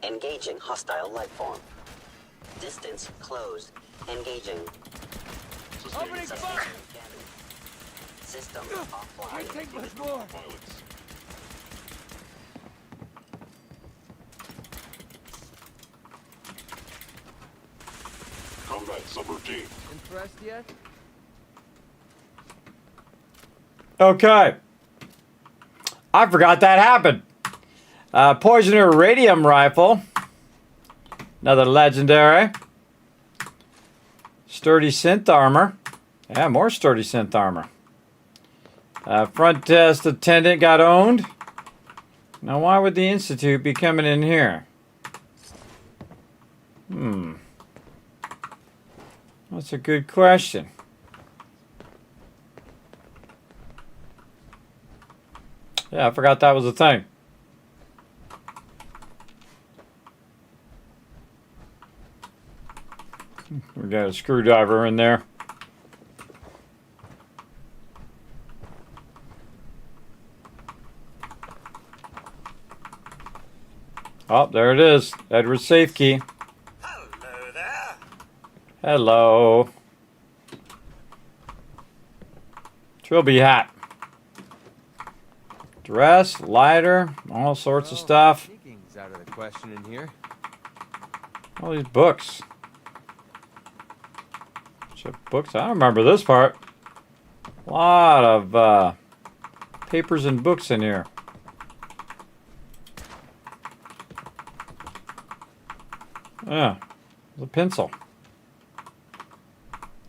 Speaker 15: Engaging hostile life form. Distance closed. Engaging.
Speaker 6: Opening fire!
Speaker 15: System
Speaker 6: Can't
Speaker 15: offline.
Speaker 6: take much more.
Speaker 11: Combat subroutine.
Speaker 5: Impressed yet?
Speaker 4: Okay. I forgot that happened. Poisoner radium rifle. Another legendary. Sturdy synth armor. Yeah, more sturdy synth armor. Front desk attendant got owned. Now, why would the Institute be coming in here? That's a good question. Yeah, I forgot that was a thing. We got a screwdriver in there. Oh, there it is. Edward's safe key.
Speaker 22: Hello there.
Speaker 4: Hello. Trilby hat. Dress, lighter, all sorts of stuff.
Speaker 5: Sneaking's out of the question in here.
Speaker 4: All these books. Books. I don't remember this part. A lot of papers and books in here. Yeah, the pencil.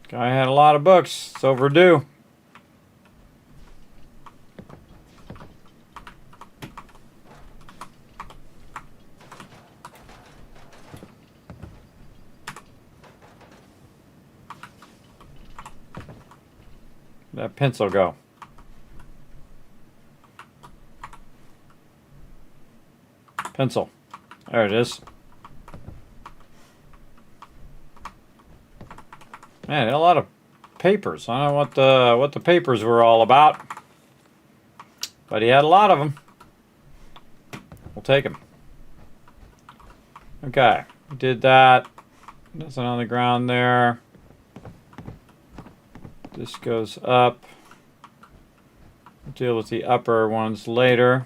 Speaker 4: Guy had a lot of books. It's overdue. Where'd that pencil go? Pencil. There it is. Man, a lot of papers. I don't know what the papers were all about, but he had a lot of them. We'll take them. Okay, we did that. Nothing on the ground there. This goes up. We'll deal with the upper ones later.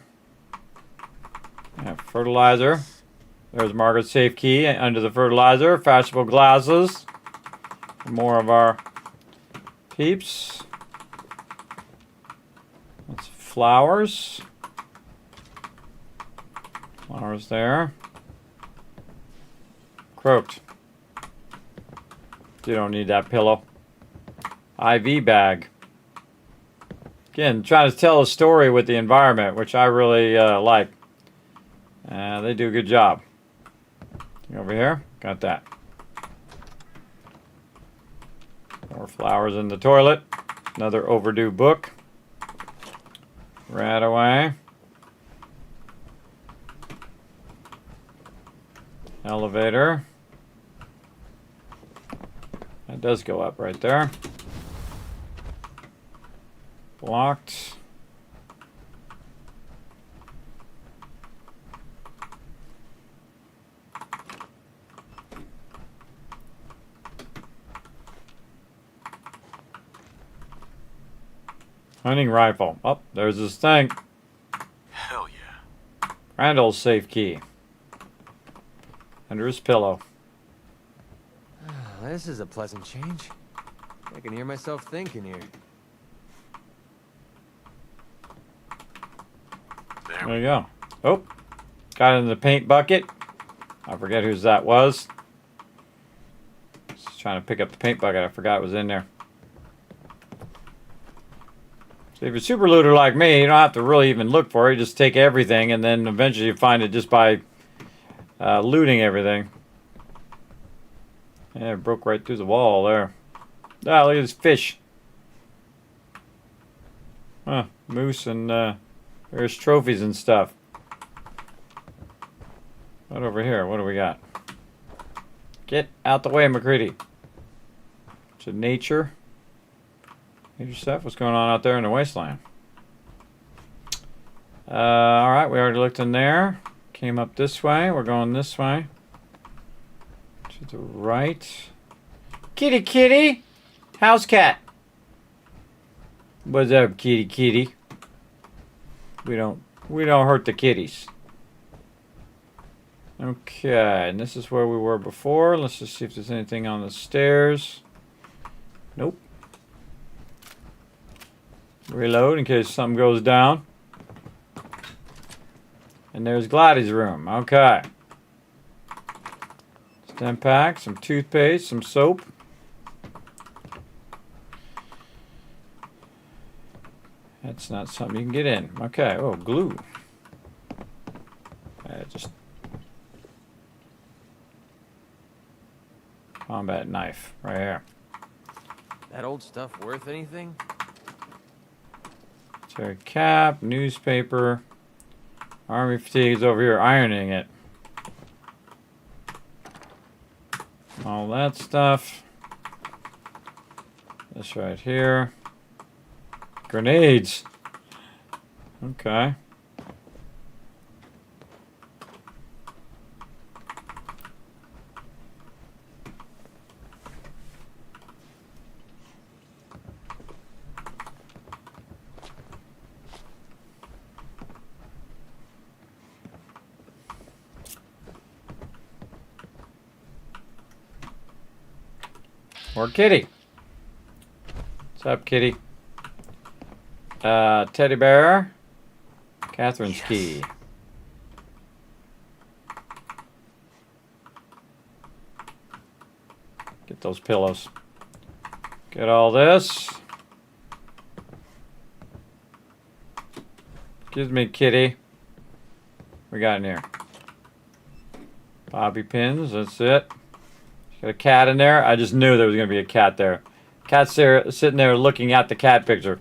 Speaker 4: Yeah, fertilizer. There's Margaret's safe key under the fertilizer. Fashionable glasses. More of our peeps. That's flowers. Flowers there. Croaked. You don't need that pillow. IV bag. Again, trying to tell a story with the environment, which I really like. They do a good job. Over here, got that. More flowers in the toilet. Another overdue book. Right away. Elevator. That does go up right there. Blocked. Hunting rifle. Oh, there's this thing.
Speaker 21: Hell yeah.
Speaker 4: Randall's safe key. Under his pillow.
Speaker 5: This is a pleasant change. I can hear myself thinking here.
Speaker 4: There you go. Oh, got it in the paint bucket. I forget whose that was. Just trying to pick up the paint bucket. I forgot it was in there. So if you're a super looter like me, you don't have to really even look for it. You just take everything, and then eventually you find it just by looting everything. Yeah, it broke right through the wall there. Ah, look at this fish. Huh, moose and there's trophies and stuff. What over here? What do we got? Get out the way, McCready. To nature. Nature stuff. What's going on out there in the wasteland? Alright, we already looked in there. Came up this way. We're going this way. To the right. Kitty, kitty! House cat. What's up, kitty, kitty? We don't hurt the kitties. Okay, and this is where we were before. Let's just see if there's anything on the stairs. Nope. Reload in case something goes down. And there's Gladys' room. Okay. Stem pack, some toothpaste, some soap. That's not something you can get in. Okay. Oh, glue. Just combat knife right here.
Speaker 5: That old stuff worth anything?
Speaker 4: Cherry cap, newspaper. Army fatigue's over here ironing it. All that stuff. This right here. Grenades. Okay. Or kitty. What's up, kitty? Teddy bear. Catherine's key. Get those pillows. Get all this. Excuse me, kitty. What we got in here? Bobby pins, that's it. Got a cat in there. I just knew there was going to be a cat there. Cat's there, sitting there looking at the cat picture.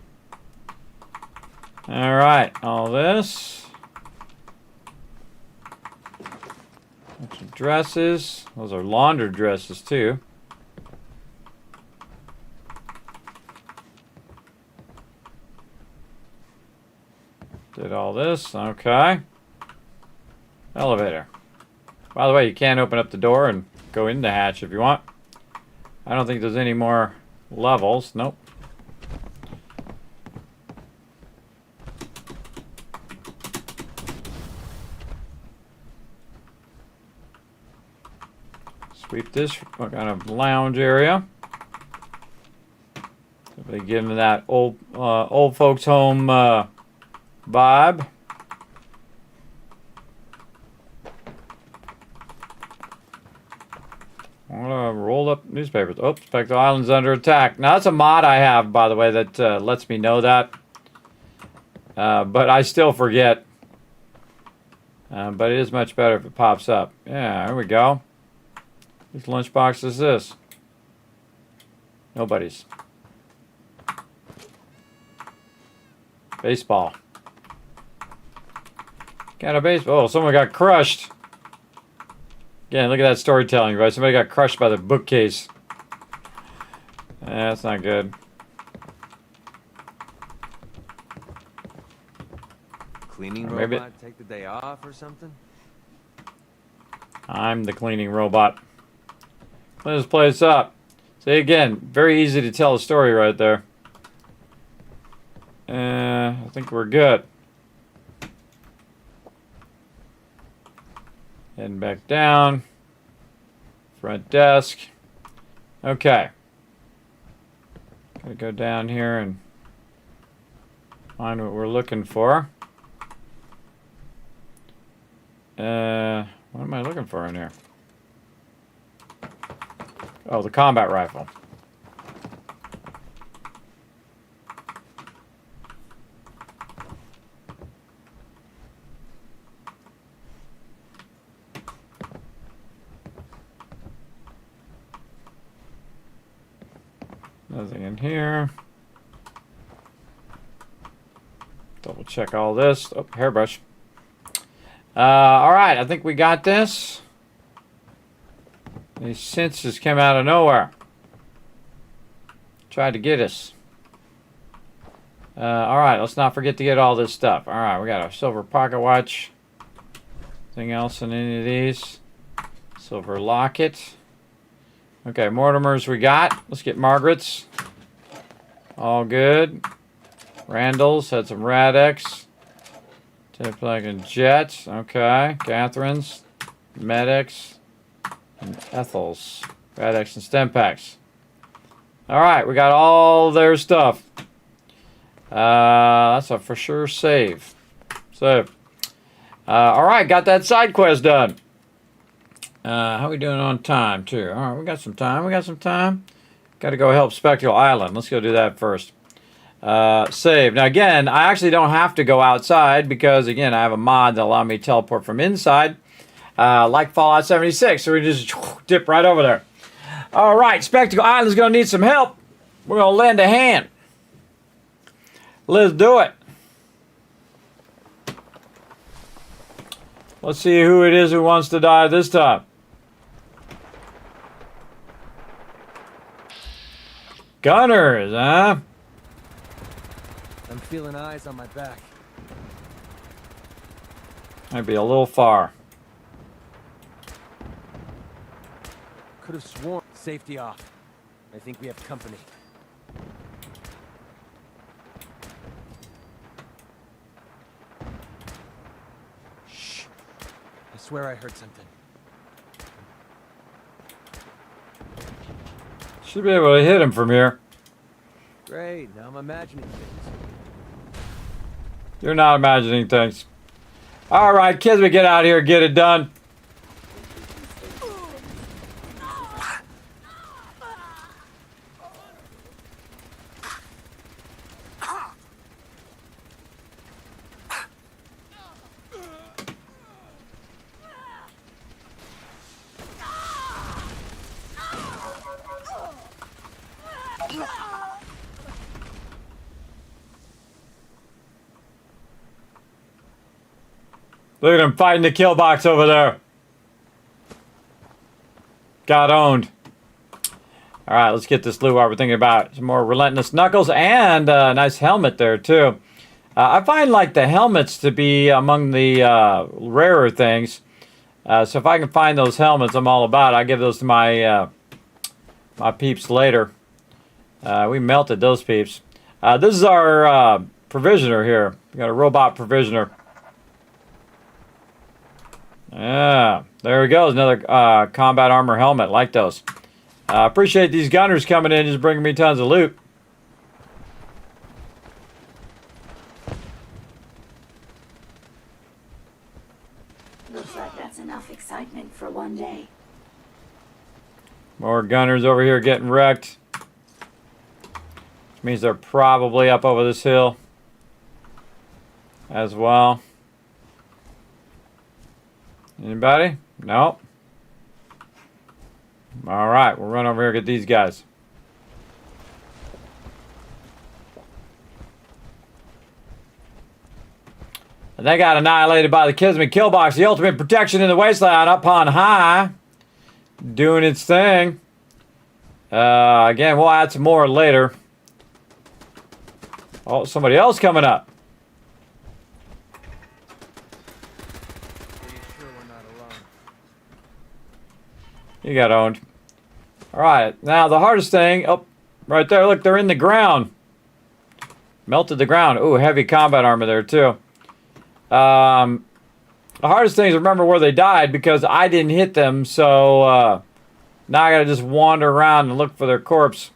Speaker 4: Alright, all this. Bunch of dresses. Those are laundered dresses too. Did all this. Okay. Elevator. By the way, you can open up the door and go in the hatch if you want. I don't think there's any more levels. Nope. Sweep this kind of lounge area. They get into that old folks home vibe. Rolled up newspapers. Oops, Spectre Island's under attack. Now that's a mod I have, by the way, that lets me know that. But I still forget. But it is much better if it pops up. Yeah, there we go. Whose lunchbox is this? Nobody's. Baseball. Got a baseball. Oh, someone got crushed. Again, look at that storytelling, right? Somebody got crushed by the bookcase. That's not good.
Speaker 5: Cleaning
Speaker 4: Maybe
Speaker 5: robot take the day off or something?
Speaker 4: I'm the cleaning robot. Clean this place up. See, again, very easy to tell a story right there. I think we're good. Heading back down. Front desk. Okay. Gotta go down here and find what we're looking for. What am I looking for in here? Oh, the combat rifle. Nothing in here. Double check all this. Oh, hairbrush. All right, I think we got this. These synths just came out of nowhere. Tried to get us. Alright, let's not forget to get all this stuff. Alright, we got our silver pocket watch. Anything else in any of these? Silver locket. Okay, Mortimer's we got. Let's get Margaret's. All good. Randall's had some Radix. Like and Jets. Okay. Catherine's. Medics. And Ethel's. Radix and Stempacks. Alright, we got all their stuff. That's a for sure save. Save. Alright, got that side quest done. How are we doing on time, too? Alright, we got some time. We got some time. Got to go help Spectral Island. Let's go do that first. Save. Now, again, I actually don't have to go outside because, again, I have a mod that allows me to teleport from inside, like Fallout 76. So we just dip right over there. Alright, Spectacle Island's going to need some help. We're going to lend a hand. Let's do it. Let's see who it is who wants to die this time. Gunners, huh?
Speaker 5: I'm feeling eyes on my back.
Speaker 4: Might be a little far.
Speaker 5: Could have sworn. Safety off. I think we have company. Shh. I swear I heard something.
Speaker 4: Should be able to hit him from here.
Speaker 5: Great, now I'm imagining things.
Speaker 4: You're not imagining things. Alright, kids, we get out here and get it done. Look at him fighting the kill box over there. Got owned. Alright, let's get this loot while we're thinking about some more Relentless Knuckles and a nice helmet there, too. I find, like, the helmets to be among the rarer things. So if I can find those helmets, I'm all about it. I'll give those to my, my peeps later. We melted those peeps. This is our provisioner here. We got a robot provisioner. Yeah, there we go. Another combat armor helmet. Like those. Appreciate these gunners coming in, just bringing me tons of loot.
Speaker 16: Looks like that's enough excitement for one day.
Speaker 4: More gunners over here getting wrecked. Which means they're probably up over this hill as well. Anybody? Nope. Alright, we'll run over here and get these guys. And they got annihilated by the Kismet kill box. The ultimate protection in the wasteland up on high. Doing its thing. Again, we'll add some more later. Oh, somebody else coming up. You got owned. Alright, now the hardest thing, oh, right there, look, they're in the ground. Melted the ground. Ooh, heavy combat armor there, too. The hardest thing is remember where they died because I didn't hit them, so now I gotta just wander around and look for their corpse.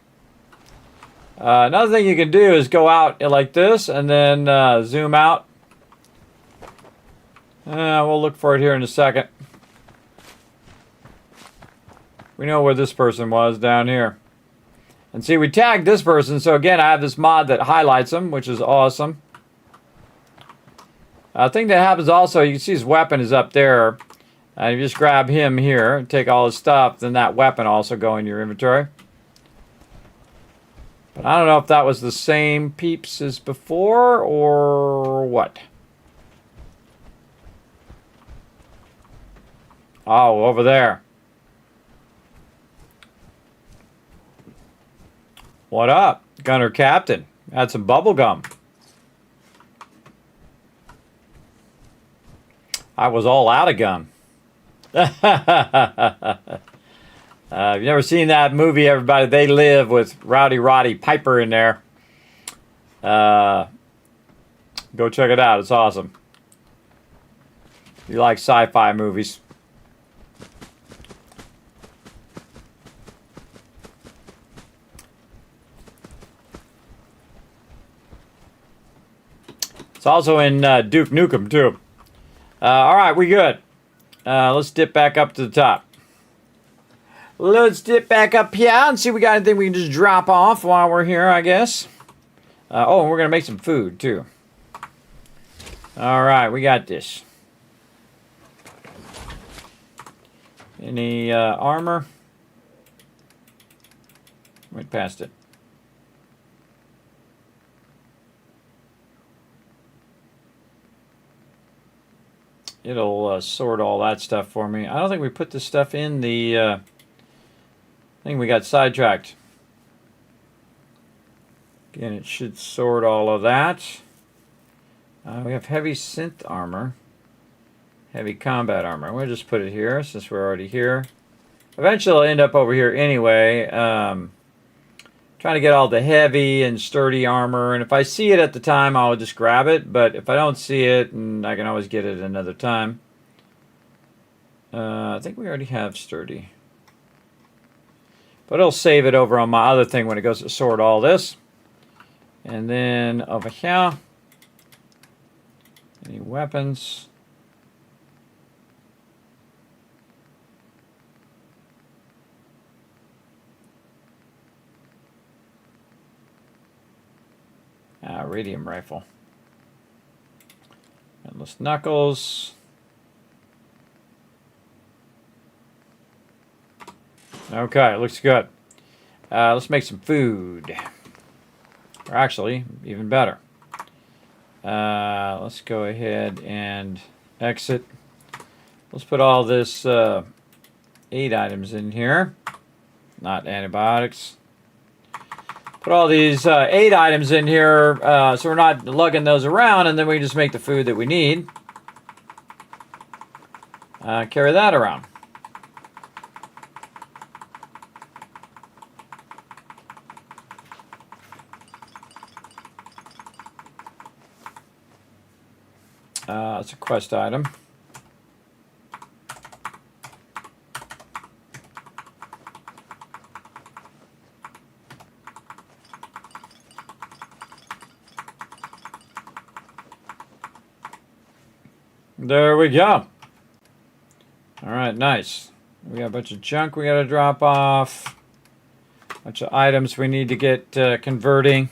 Speaker 4: Another thing you can do is go out like this and then zoom out. We'll look for it here in a second. We know where this person was down here. And see, we tagged this person, so again, I have this mod that highlights them, which is awesome. A thing that happens also, you can see his weapon is up there. And you just grab him here and take all his stuff, then that weapon also go in your inventory. But I don't know if that was the same peeps as before or what. Oh, over there. What up, Gunner Captain? Had some bubble gum. I was all out of gum. If you've never seen that movie, everybody, They Live, with Rowdy Roddy Piper in there. Go check it out. It's awesome. If you like sci-fi movies. It's also in Duke Nukem, too. All right, we good. Let's dip back up to the top. Let's dip back up here and see if we got anything we can just drop off while we're here, I guess. Oh, and we're going to make some food, too. All right, we got this. Any armor? Went past it. It'll sort all that stuff for me. I don't think we put this stuff in the... I think we got sidetracked. Again, it should sort all of that. We have heavy synth armor. Heavy combat armor. We'll just put it here since we're already here. Eventually I'll end up over here anyway. Trying to get all the heavy and sturdy armor. And if I see it at the time, I'll just grab it. But if I don't see it, and I can always get it another time. I think we already have sturdy. But it'll save it over on my other thing when it goes to sort all this. And then over here. Any weapons? Radium rifle. Endless knuckles. Okay, looks good. Let's make some food. Or actually, even better. Let's go ahead and exit. Let's put all this 8 items in here. Not antibiotics. Put all these 8 items in here so we're not lugging those around, and then we just make the food that we need. Carry that around. It's a quest item. There we go. All right, nice. We got a bunch of junk we got to drop off. A bunch of items we need to get converting.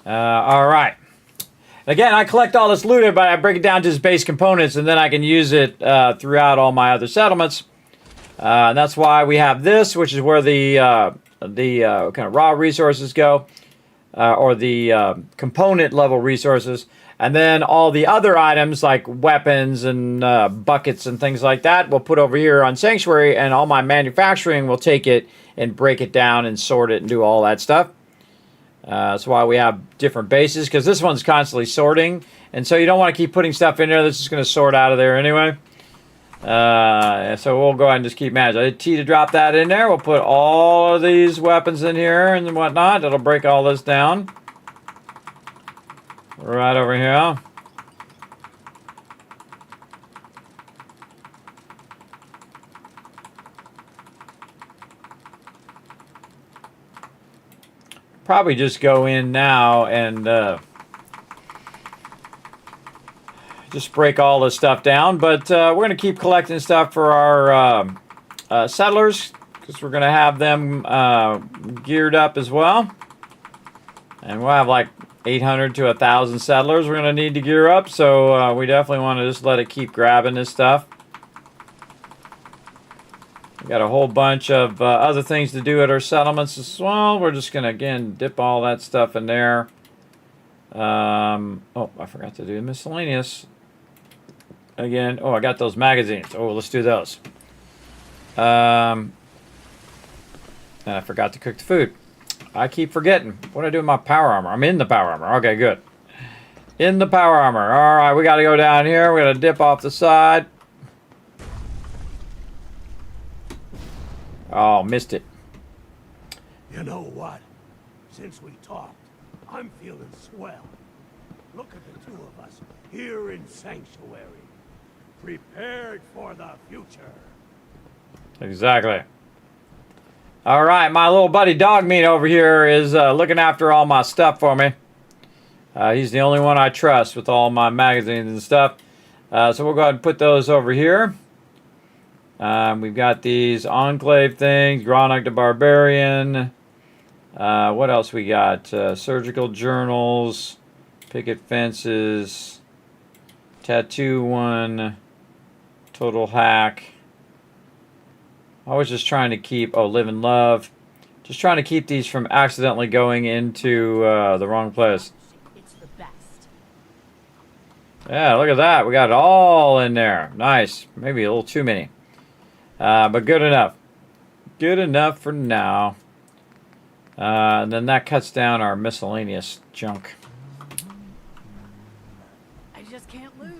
Speaker 4: All right. Again, I collect all this loot, but I break it down to its base components, and then I can use it throughout all my other settlements. And that's why we have this, which is where the kind of raw resources go, or the component level resources. And then all the other items like weapons and buckets and things like that we'll put over here on Sanctuary, and all my manufacturing will take it and break it down and sort it and do all that stuff. That's why we have different bases, because this one's constantly sorting. And so you don't want to keep putting stuff in there that's just going to sort out of there anyway. So we'll go ahead and just keep managing. I hit T to drop that in there. We'll put all of these weapons in here and whatnot. That'll break all this down. Right over here. Probably just go in now and just break all this stuff down. But we're going to keep collecting stuff for our settlers, because we're going to have them geared up as well. And we'll have like 800 to 1,000 settlers we're going to need to gear up, so we definitely want to just let it keep grabbing this stuff. We got a whole bunch of other things to do at our settlements as well. We're just going to, again, dip all that stuff in there. Oh, I forgot to do miscellaneous. Again, oh, I got those magazines. Oh, let's do those. And I forgot to cook the food. I keep forgetting. What do I do with my power armor? I'm in the power armor. Okay, good. In the power armor. All right, we got to go down here. We got to dip off the side. Oh, missed it.
Speaker 6: You know what? Since we talked, I'm feeling swell. Look at the two of us here in Sanctuary. Prepared for the future.
Speaker 4: Exactly. All right, my little buddy Dogmeat over here is looking after all my stuff for me. He's the only one I trust with all my magazines and stuff. So we'll go ahead and put those over here. We've got these Enclave things, Gronach the Barbarian. What else we got? Surgical journals, picket fences, tattoo one, total hack. I was just trying to keep, live and love. Just trying to keep these from accidentally going into the wrong place.
Speaker 23: It's the best.
Speaker 4: Yeah, look at that. We got it all in there. Nice. Maybe a little too many. But good enough. Good enough for now. And then that cuts down our miscellaneous junk.
Speaker 23: I just can't lose.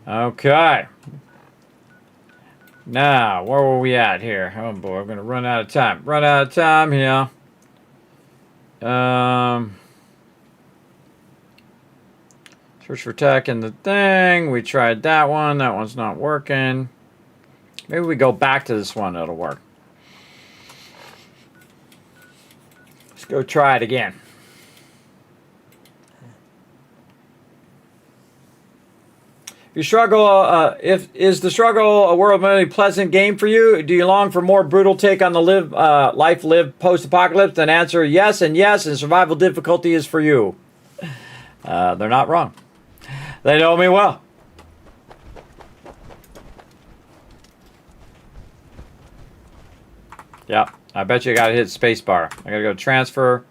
Speaker 4: Okay. Now, where were we at here? Oh boy, we're gonna run out of time. Run out of time here. Search for tech in the thing. We tried that one. That one's not working. Maybe we go back to this one. It'll work. Let's go try it again. If you struggle, is the struggle a world really pleasant game for you? Do you long for more brutal take on the life lived post-apocalypse? Then answer yes and yes, and survival difficulty is for you. They're not wrong. They know me well. Yep, I bet you I gotta hit spacebar. I gotta go transfer.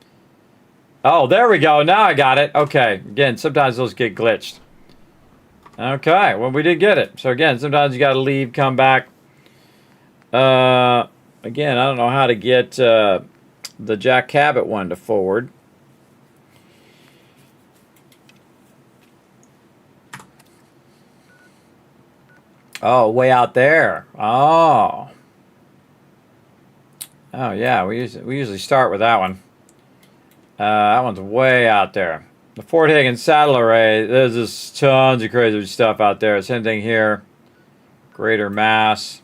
Speaker 4: Oh, there we go. Now I got it. Okay, again, sometimes those get glitched. Okay, well, we did get it. So again, sometimes you gotta leave, come back. Again, I don't know how to get the Jack Cabot one to forward. Oh, way out there. Oh. Oh yeah, we usually start with that one. That one's way out there. The Fort Higgins saddle array. There's just tons of crazy stuff out there. Same thing here. Greater Mass.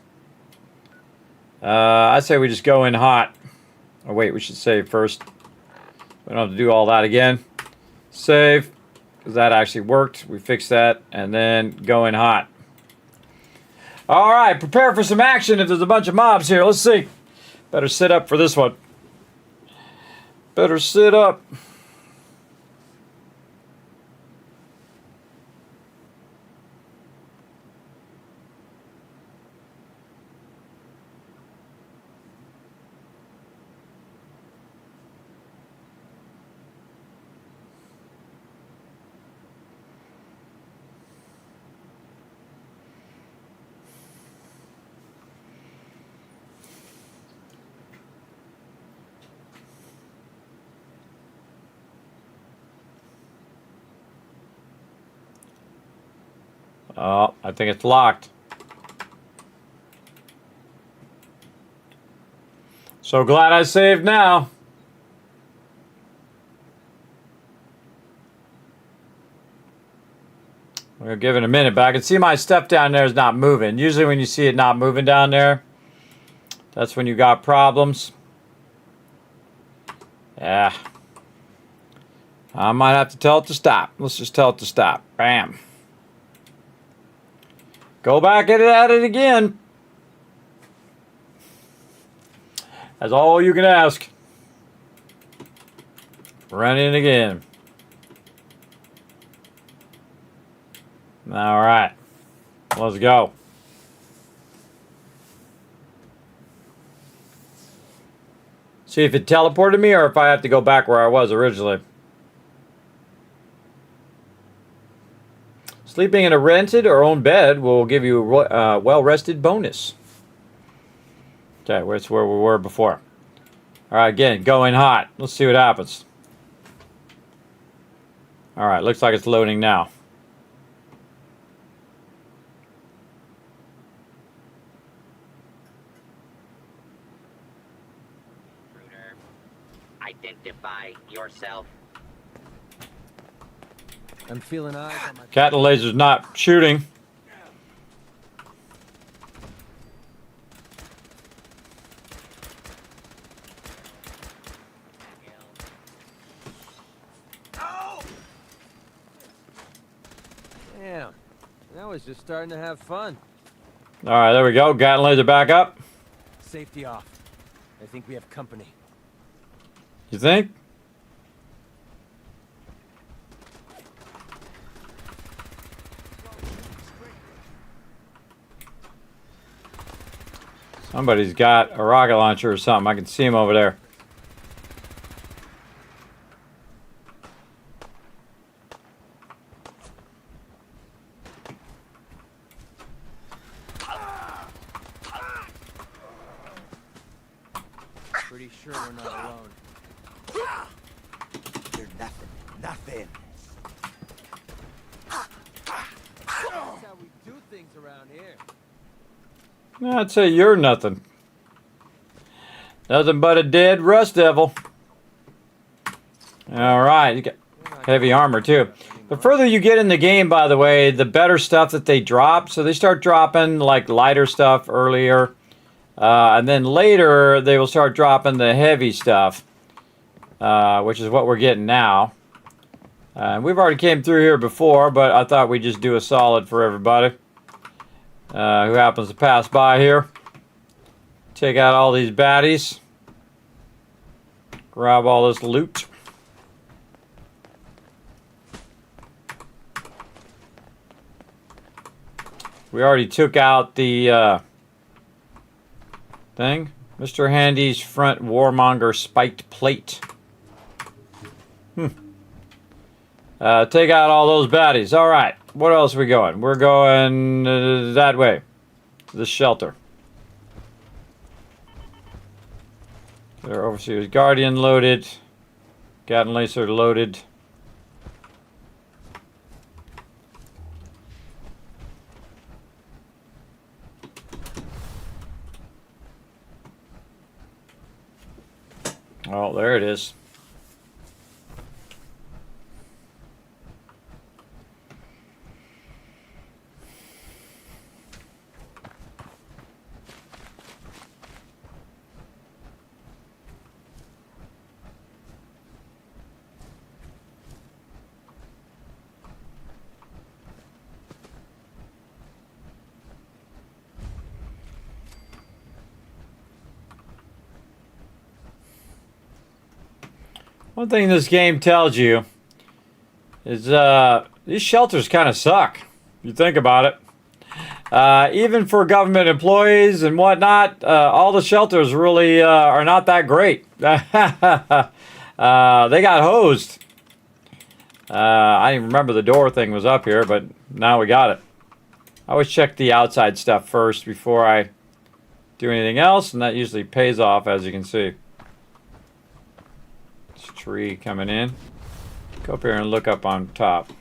Speaker 4: I'd say we just go in hot. Oh wait, we should save first. We don't have to do all that again. Save, because that actually worked. We fixed that, and then go in hot. All right, prepare for some action. If there's a bunch of mobs here, let's see. Better sit up for this one. Better sit up. Oh, I think it's locked. So glad I saved now. We'll give it a minute, but I can see my stuff down there is not moving. Usually when you see it not moving down there, that's when you got problems. Yeah. I might have to tell it to stop. Let's just tell it to stop. Bam. Go back at it again. That's all you can ask. Run in again. All right. Let's go. See if it teleported me or if I have to go back where I was originally. Sleeping in a rented or owned bed will give you a well-rested bonus. Okay, that's where we were before. All right, again, going hot. Let's see what happens. All right, looks like it's loading now.
Speaker 15: Identify yourself.
Speaker 5: I'm feeling eyes on my...
Speaker 4: Cat and laser's not shooting.
Speaker 5: Damn. Now it's just starting to have fun.
Speaker 4: All right, there we go. Cat and laser back up.
Speaker 5: Safety off. I think we have company.
Speaker 4: You think? Somebody's got a rocket launcher or something. I can see him over there.
Speaker 5: Pretty sure we're not alone.
Speaker 12: You're nothing. Nothing.
Speaker 5: That's how we do things around here.
Speaker 4: I'd say you're nothing. Nothing but a dead rust devil. All right, you got heavy armor too. The further you get in the game, by the way, the better stuff that they drop. So they start dropping like lighter stuff earlier. And then later, they will start dropping the heavy stuff, which is what we're getting now. We've already came through here before, but I thought we'd just do a solid for everybody who happens to pass by here. Take out all these baddies. Grab all this loot. We already took out the thing. Mr. Handy's front warmonger spiked plate. Take out all those baddies. All right. What else are we going? We're going that way. To the shelter. Their Overseer's Guardian loaded. Gat and Lacer loaded. Oh, there it is. One thing this game tells you is these shelters kind of suck. If you think about it. Even for government employees and whatnot, all the shelters really are not that great. They got hosed. I didn't remember the door thing was up here, but now we got it. I always check the outside stuff first before I do anything else, and that usually pays off, as you can see. Tree coming in. Go up here and look up on top.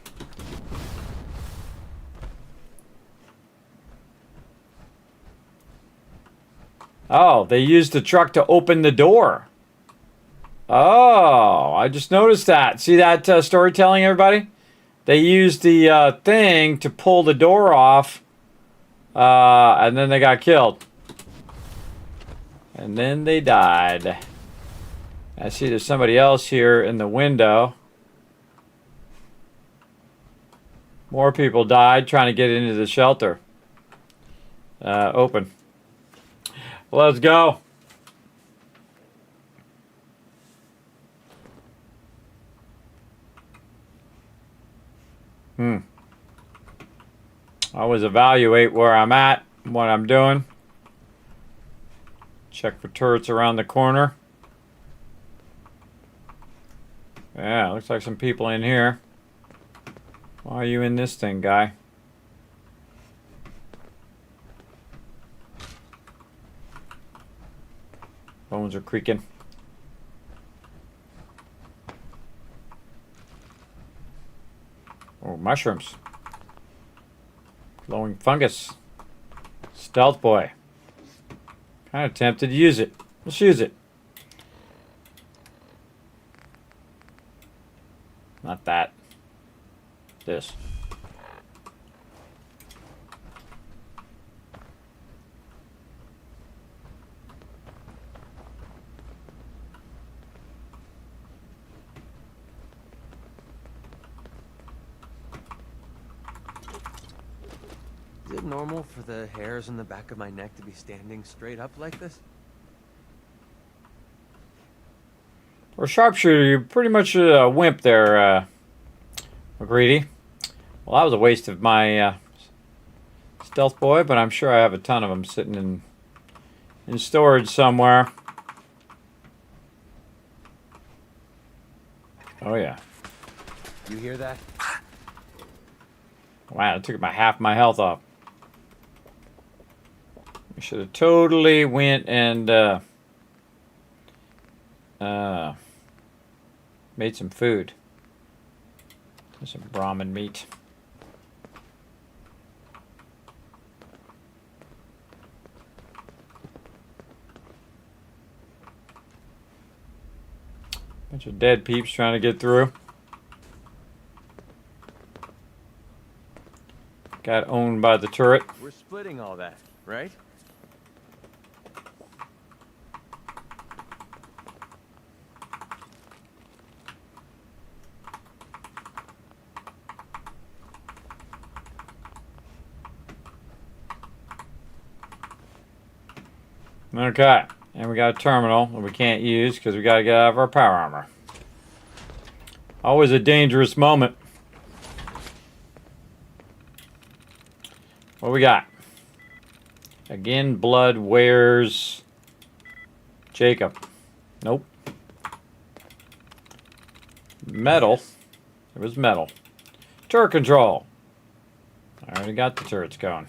Speaker 4: Oh, they used the truck to open the door. Oh, I just noticed that. See that storytelling, everybody? They used the thing to pull the door off, and then they got killed. And then they died. I see there's somebody else here in the window. More people died trying to get into the shelter. Open. Let's go. I always evaluate where I'm at, what I'm doing. Check for turrets around the corner. Yeah, looks like some people in here. Why are you in this thing, guy? Bones are creaking. mushrooms. Glowing fungus. Stealth boy. Kind of tempted to use it. Let's use it. Not that. This.
Speaker 5: Is it normal for the hairs on the back of my neck to be standing straight up like this?
Speaker 4: For a sharpshooter, you're pretty much a wimp there, McGreedy. Well, that was a waste of my stealth boy, but I'm sure I have a ton of them sitting in storage somewhere. Oh, yeah.
Speaker 5: You hear that?
Speaker 4: Wow, it took about half my health off. We should have totally went and made some food. Some Brahmin meat. Bunch of dead peeps trying to get through. Got owned by the turret.
Speaker 5: We're splitting all that, right?
Speaker 4: Okay, and we got a terminal that we can't use because we got to get out of our power armor. Always a dangerous moment. What we got? Again, blood wears Jacob. Nope. Metal. It was metal. Turret control. I already got the turrets going.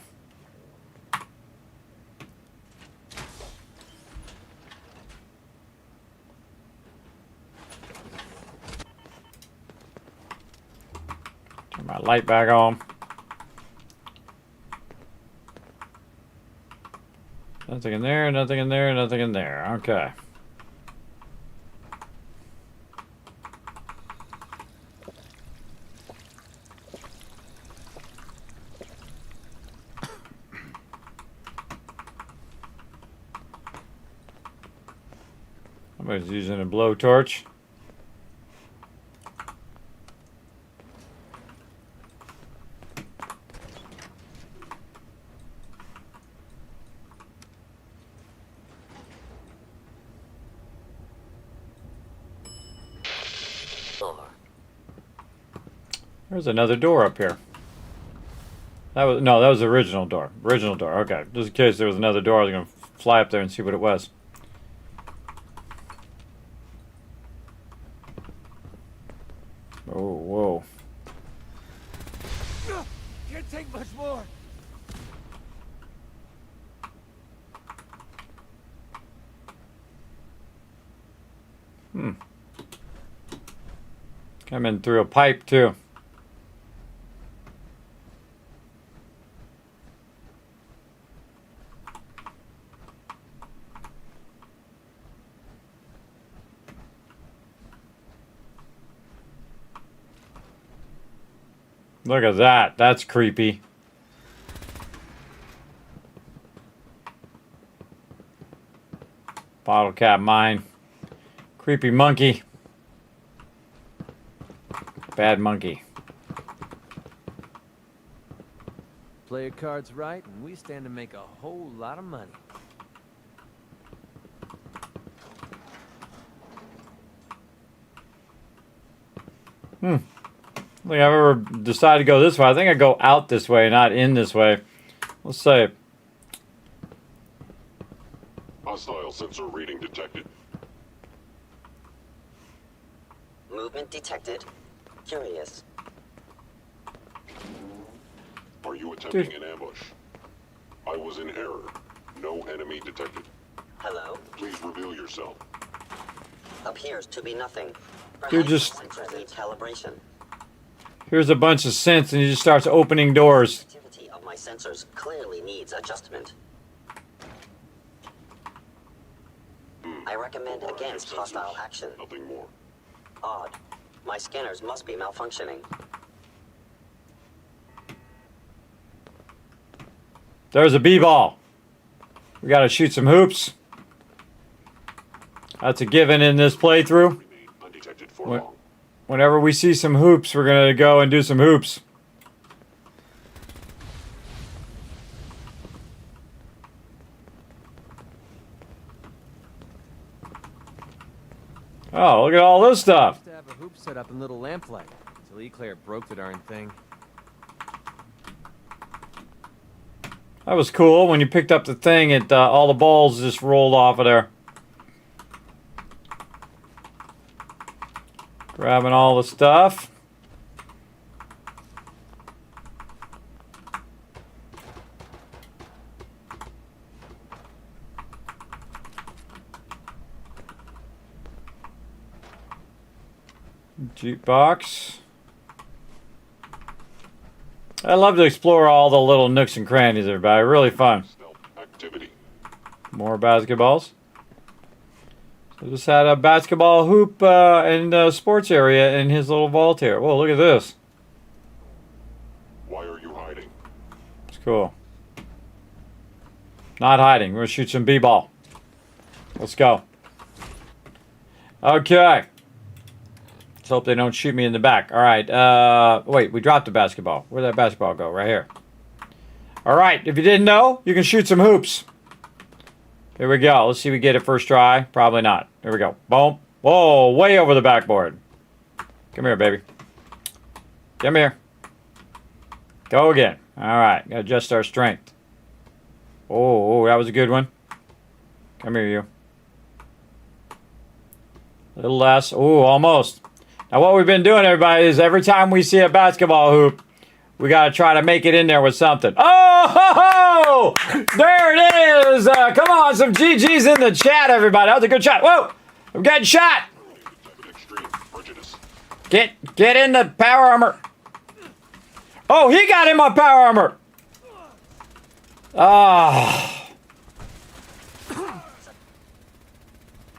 Speaker 4: Turn my light back on. Nothing in there, nothing in there, nothing in there. Okay. Somebody's using a blowtorch. There's another door up here. That was that was the original door. Original door. Okay, just in case there was another door, I was gonna fly up there and see what it was. Oh, whoa!
Speaker 12: Can't take much more.
Speaker 4: Coming through a pipe too. Look at that. That's creepy. Bottle cap mine. Creepy monkey. Bad monkey.
Speaker 5: Play your cards right, and we stand to make a whole lot of money.
Speaker 4: I don't think I've ever decided to go this way. I think I go out this way, not in this way. Let's say.
Speaker 11: Hostile sensor reading detected.
Speaker 15: Movement detected. Curious.
Speaker 11: Are you attempting an ambush? I was in error. No enemy detected.
Speaker 15: Hello?
Speaker 11: Please reveal yourself.
Speaker 15: Appears to be nothing.
Speaker 4: Dude, just
Speaker 15: Recalibration.
Speaker 4: Here's a bunch of synths, and he just starts opening doors.
Speaker 15: Activity of my sensors clearly needs adjustment. I recommend against hostile action.
Speaker 11: Nothing more.
Speaker 15: Odd. My scanners must be malfunctioning.
Speaker 4: There's a B-ball. We gotta shoot some hoops. That's a given in this playthrough.
Speaker 11: Undetected for long.
Speaker 4: Whenever we see some hoops, we're gonna go and do some hoops. Oh, look at all this stuff.
Speaker 5: To have a hoop set up in Little Lamplight until Eclair broke the darn thing.
Speaker 4: That was cool. When you picked up the thing, it all the balls just rolled off of there. Grabbing all the stuff. Jukebox. I love to explore all the little nooks and crannies, everybody. Really fun.
Speaker 11: Activity.
Speaker 4: More basketballs. So just had a basketball hoop in the sports area in his little vault here. Whoa, look at this.
Speaker 11: Why are you hiding?
Speaker 4: It's cool. Not hiding. We're going to shoot some b-ball. Let's go. Okay. Let's hope they don't shoot me in the back. All right. Wait, we dropped the basketball. Where'd that basketball go? Right here. All right. If you didn't know, you can shoot some hoops. Here we go. Let's see if we get it first try. Probably not. Here we go. Boom. Whoa, way over the backboard. Come here, baby. Come here. Go again. All right. Gotta adjust our strength. Oh, that was a good one. Come here, you. A little less. Oh, almost. Now, what we've been doing, everybody, is every time we see a basketball hoop, we got to try to make it in there with something. Oh, ho, ho! There it is. Come on, some GGs in the chat, everybody. That was a good shot. Whoa! I'm getting shot. Get in the power armor. Oh, he got in my power armor. Ah.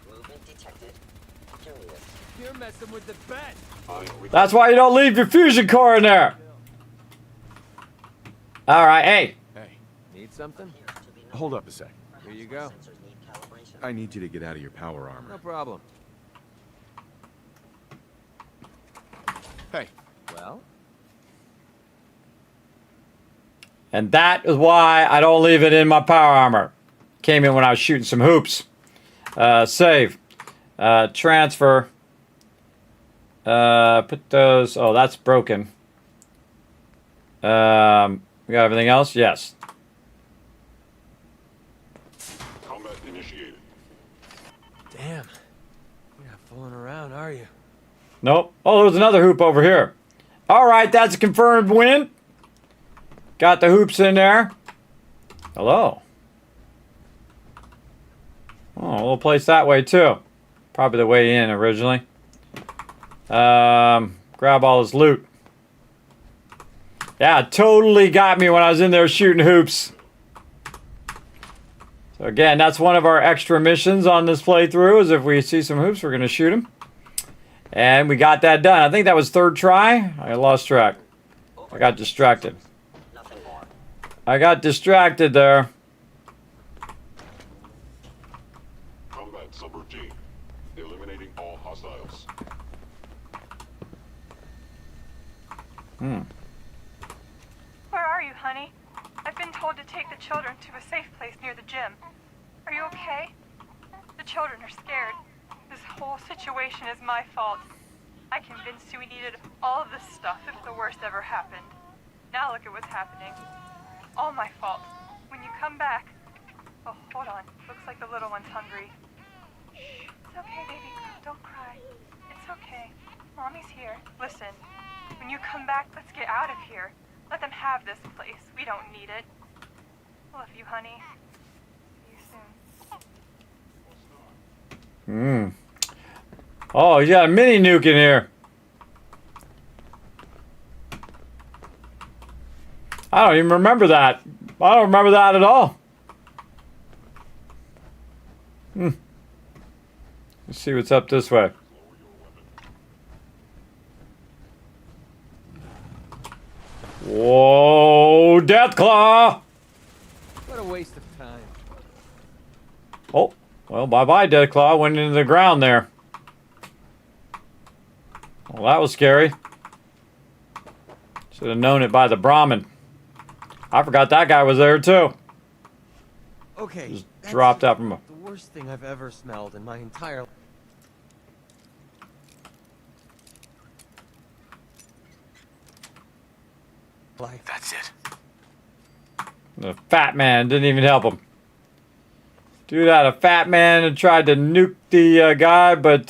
Speaker 15: Movement detected. Curious.
Speaker 5: You're messing with the bed.
Speaker 4: That's why you don't leave your fusion core in there. All right, hey.
Speaker 10: Hey.
Speaker 5: Need something?
Speaker 10: Hold up a sec.
Speaker 5: Here you go.
Speaker 10: I need you to get out of your power armor.
Speaker 5: No problem.
Speaker 10: Hey.
Speaker 5: Well?
Speaker 4: And that is why I don't leave it in my power armor. Came in when I was shooting some hoops. Save. Transfer. Put those. Oh, that's broken. We got everything else? Yes.
Speaker 11: Combat initiated.
Speaker 5: Damn. You're not fooling around, are you?
Speaker 4: Nope. Oh, there's another hoop over here. All right, that's a confirmed win. Got the hoops in there. Hello. Oh, a little place that way too. Probably the way in originally. Grab all this loot. Yeah, totally got me when I was in there shooting hoops. So again, that's one of our extra missions on this playthrough, is if we see some hoops, we're going to shoot them. And we got that done. I think that was third try. I lost track. I got distracted. I got distracted there.
Speaker 11: Combat subroutine. Eliminating all hostiles.
Speaker 3: Where are you, honey? I've been told to take the children to a safe place near the gym. Are you okay? The children are scared. This whole situation is my fault. I convinced you we needed all of this stuff if the worst ever happened. Now look at what's happening. All my fault. When you come back... Oh, hold on. Looks like the little one's hungry. Shh. It's okay, baby. Don't cry. It's okay. Mommy's here. Listen. When you come back, let's get out of here. Let them have this place. We don't need it. Love you, honey. See you soon.
Speaker 4: Oh, you got a mini nuke in here. I don't even remember that. I don't remember that at all. Let's see what's up this way. Whoa, Deathclaw!
Speaker 5: What a waste of time.
Speaker 4: Oh, well, bye-bye, Deathclaw. Went into the ground there. Well, that was scary. Should have known it by the Brahmin. I forgot that guy was there, too.
Speaker 5: Okay.
Speaker 4: Just dropped out from a...
Speaker 5: The worst thing I've ever smelled in my entire life.
Speaker 21: That's it.
Speaker 4: The fat man didn't even help him. Dude had a fat man and tried to nuke the guy, but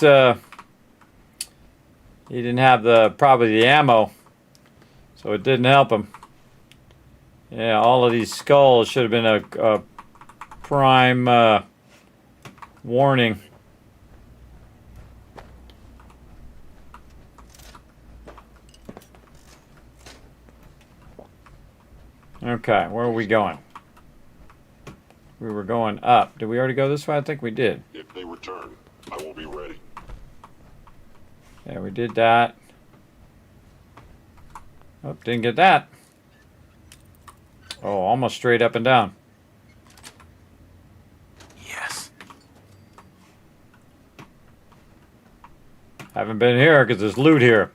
Speaker 4: he didn't have probably the ammo, so it didn't help him. Yeah, all of these skulls should have been a prime warning. Okay, where are we going? We were going up. Did we already go this way? I think we did.
Speaker 11: If they return, I will be ready.
Speaker 4: Yeah, we did that. Oh, didn't get that. Oh, almost straight up and down.
Speaker 21: Yes.
Speaker 4: Haven't been here because there's loot here.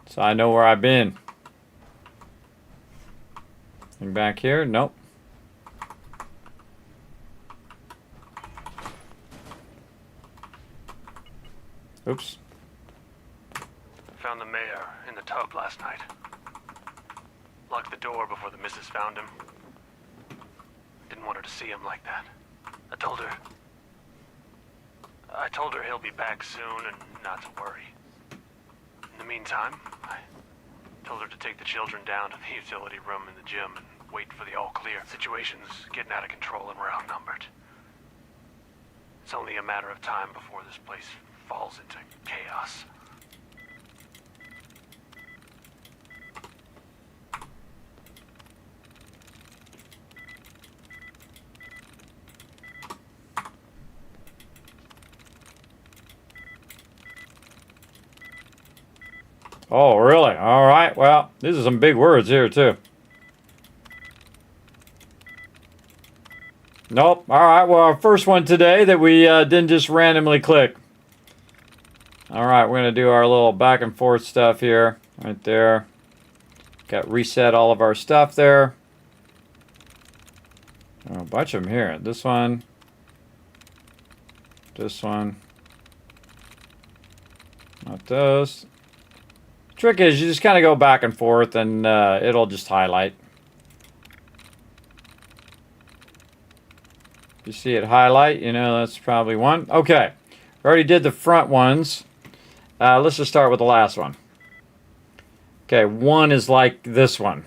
Speaker 4: So I know where I've been. Anything back here? Nope. Oops.
Speaker 17: Found the mayor in the tub last night. Locked the door before the missus found him. Didn't want her to see him like that. I told her he'll be back soon and not to worry. In the meantime, I told her to take the children down to the utility room in the gym and wait for the all clear. Situation's getting out of control and we're outnumbered. It's only a matter of time before this place falls into chaos.
Speaker 4: Oh, really? All right. Well, these are some big words here, too. Nope. All right. Well, our first one today that we didn't just randomly click. All right. We're going to do our little back and forth stuff here. Right there. Got reset all of our stuff there. Oh, a bunch of them here. This one. This one. Not those. Trick is you just kind of go back and forth and it'll just highlight. You see it highlight, you know that's probably one. Okay, we already did the front ones. Let's just start with the last one. Okay, one is like this one.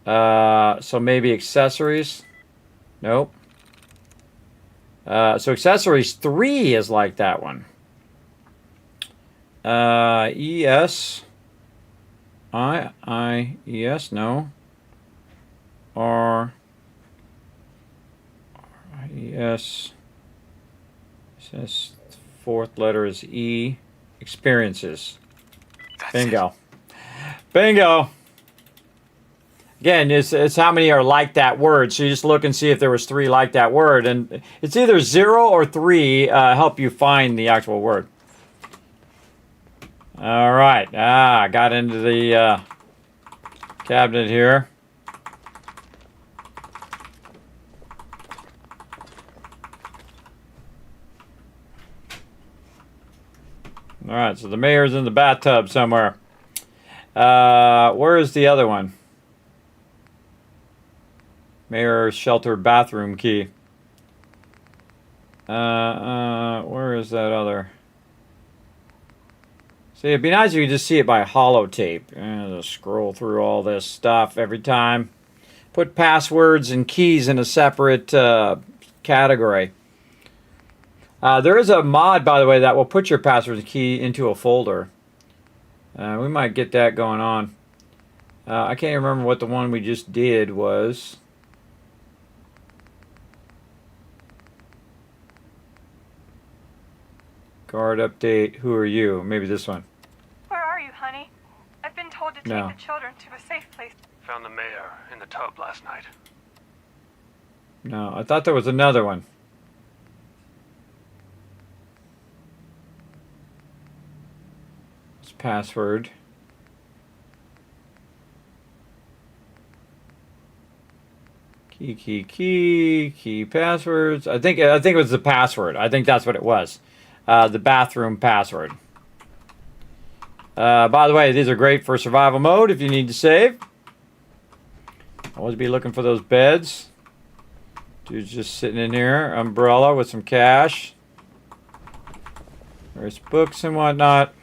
Speaker 4: So maybe accessories. Nope. So accessories 3 is like that one. ES. ES, no. ES. Says fourth letter is E. Experiences. Bingo. Bingo. Again, it's how many are like that word. So you just look and see if there was 3 like that word. And it's either 0 or 3 help you find the actual word. All right. I got into the cabinet here. All right. So the mayor's in the bathtub somewhere. Where is the other one? Mayor's shelter bathroom key. Where is that other? See, it'd be nice if you could just see it by holotape. Just scroll through all this stuff every time. Put passwords and keys in a separate category. There is a mod, by the way, that will put your password and key into a folder. We might get that going on. I can't remember what the one we just did was. Guard update. Who are you? Maybe this one.
Speaker 3: Where are you, honey? I've been told to take
Speaker 4: No.
Speaker 3: the children to a safe place.
Speaker 17: Found the mayor in the tub last night.
Speaker 4: No, I thought there was another one. It's password. Key passwords. I think it was the password. I think that's what it was. The bathroom password. By the way, these are great for survival mode if you need to save. Always be looking for those beds. Dude's just sitting in here. Umbrella with some cash. There's books and whatnot.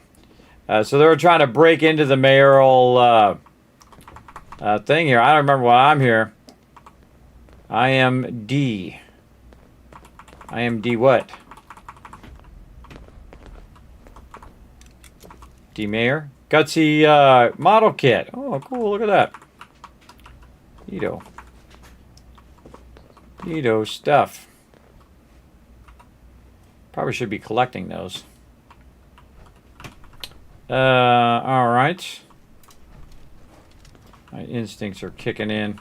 Speaker 4: So they were trying to break into the mayoral thing here. I don't remember why I'm here. I am D. I am D what? D Mayor? Gutsy model kit. Oh, cool. Look at that. Neato. Neato stuff. Probably should be collecting those. Alright. My instincts are kicking in.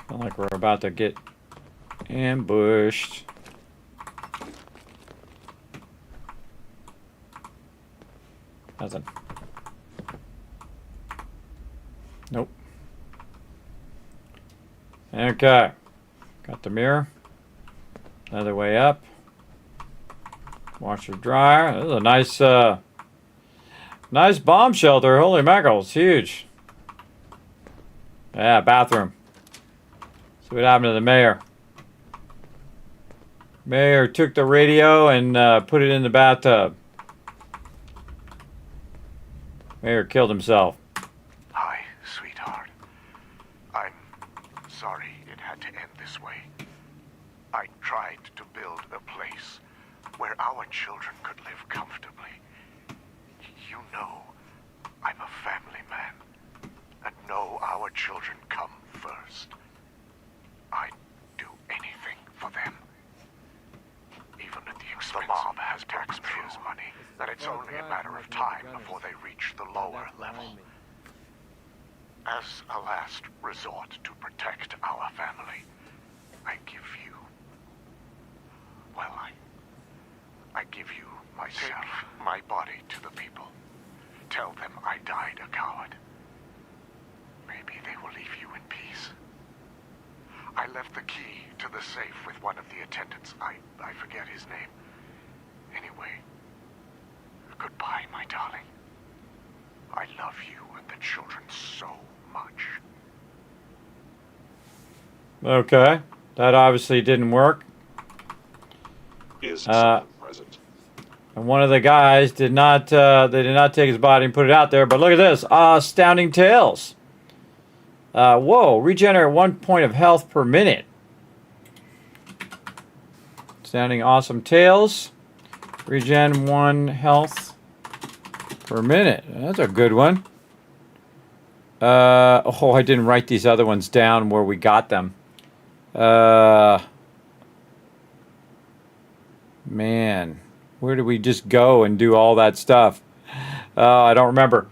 Speaker 4: Feel like we're about to get ambushed. Nothing. Nope. Okay. Got the mirror. Another way up. Washer dryer. This is a nice nice bomb shelter. Holy mackerel, it's huge. Yeah, bathroom. See what happened to the mayor. Mayor took the radio and put it in the bathtub. Mayor killed himself.
Speaker 7: Hi, sweetheart. I'm sorry it had to end this way. I tried to build a place where our children could live comfortably. You know, I'm a family man, and know our children come first. I'd do anything for them. Even at the expense. The mob has taxpayers' money, and it's only a matter of time before they reach the lower level. As a last resort to protect our family, I give you... well, I give you myself, my body to the people. Tell them I died a coward. Maybe they will leave you in peace. I left the key to the safe with one of the attendants. I forget his name. Anyway, goodbye, my darling. I love you and the children so much.
Speaker 4: Okay. That obviously didn't work.
Speaker 11: Is present.
Speaker 4: And one of the guys did not they did not take his body and put it out there, but look at this. Astounding Tales. Whoa, regenerate 1 point of health per minute. Astounding Awesome Tales. Regen 1 health per minute. That's a good one. Oh, I didn't write these other ones down where we got them. Man, where did we just go and do all that stuff? I don't remember.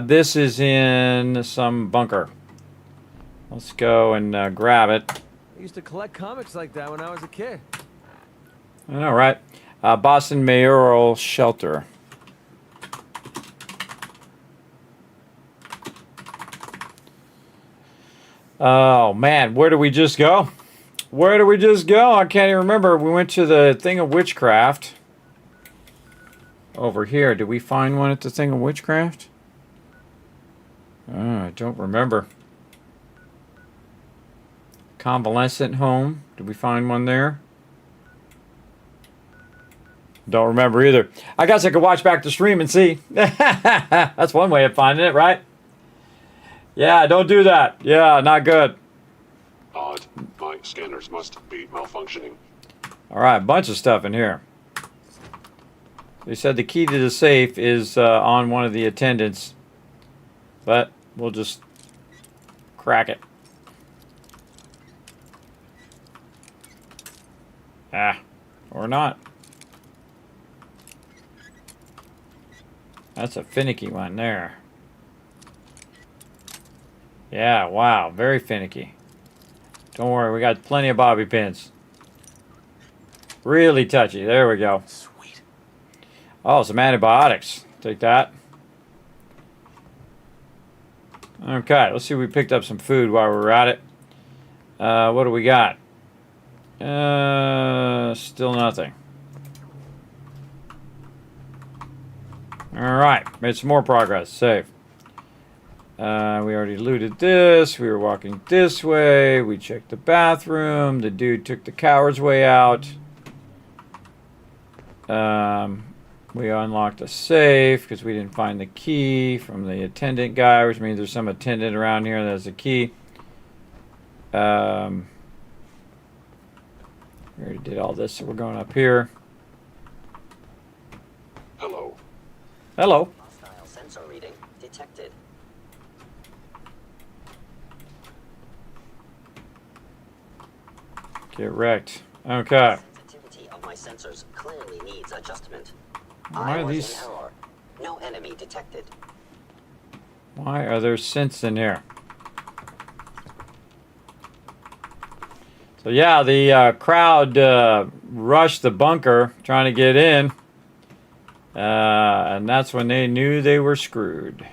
Speaker 4: This is in some bunker. Let's go and grab it.
Speaker 5: I used to collect comics like that when I was a kid.
Speaker 4: I know, right? Boston Mayoral Shelter. Oh, man. Where did we just go? Where did we just go? I can't even remember. We went to the Thing of Witchcraft. Over here. Did we find one at the Thing of Witchcraft? Oh, I don't remember. Convalescent Home. Did we find one there? Don't remember either. I guess I could watch back the stream and see. That's one way of finding it, right? Yeah, don't do that. Yeah, not good.
Speaker 11: Odd. My scanners must be malfunctioning.
Speaker 4: All right, bunch of stuff in here. They said the key to the safe is on one of the attendants. but we'll just crack it. Ah, or not. That's a finicky one there. Yeah, wow, very finicky. Don't worry, we got plenty of bobby pins. Really touchy. There we go.
Speaker 21: Sweet.
Speaker 4: Oh, some antibiotics. Take that. Okay, let's see if we picked up some food while we were at it. What do we got? Still nothing. Alright, made some more progress. Save. We already looted this. We were walking this way. We checked the bathroom. The dude took the coward's way out. We unlocked a safe because we didn't find the key from the attendant guy, which means there's some attendant around here that has a key. We already did all this, so we're going up here.
Speaker 11: Hello.
Speaker 4: Hello.
Speaker 15: Hostile sensor reading detected.
Speaker 4: Get wrecked. Okay.
Speaker 15: Sensitivity of my sensors clearly needs adjustment.
Speaker 4: Why
Speaker 15: I
Speaker 4: are
Speaker 15: was
Speaker 4: these?
Speaker 15: in error. No enemy detected.
Speaker 4: Why are there synths in here? So yeah, the crowd rushed the bunker trying to get in. And that's when they knew they were screwed.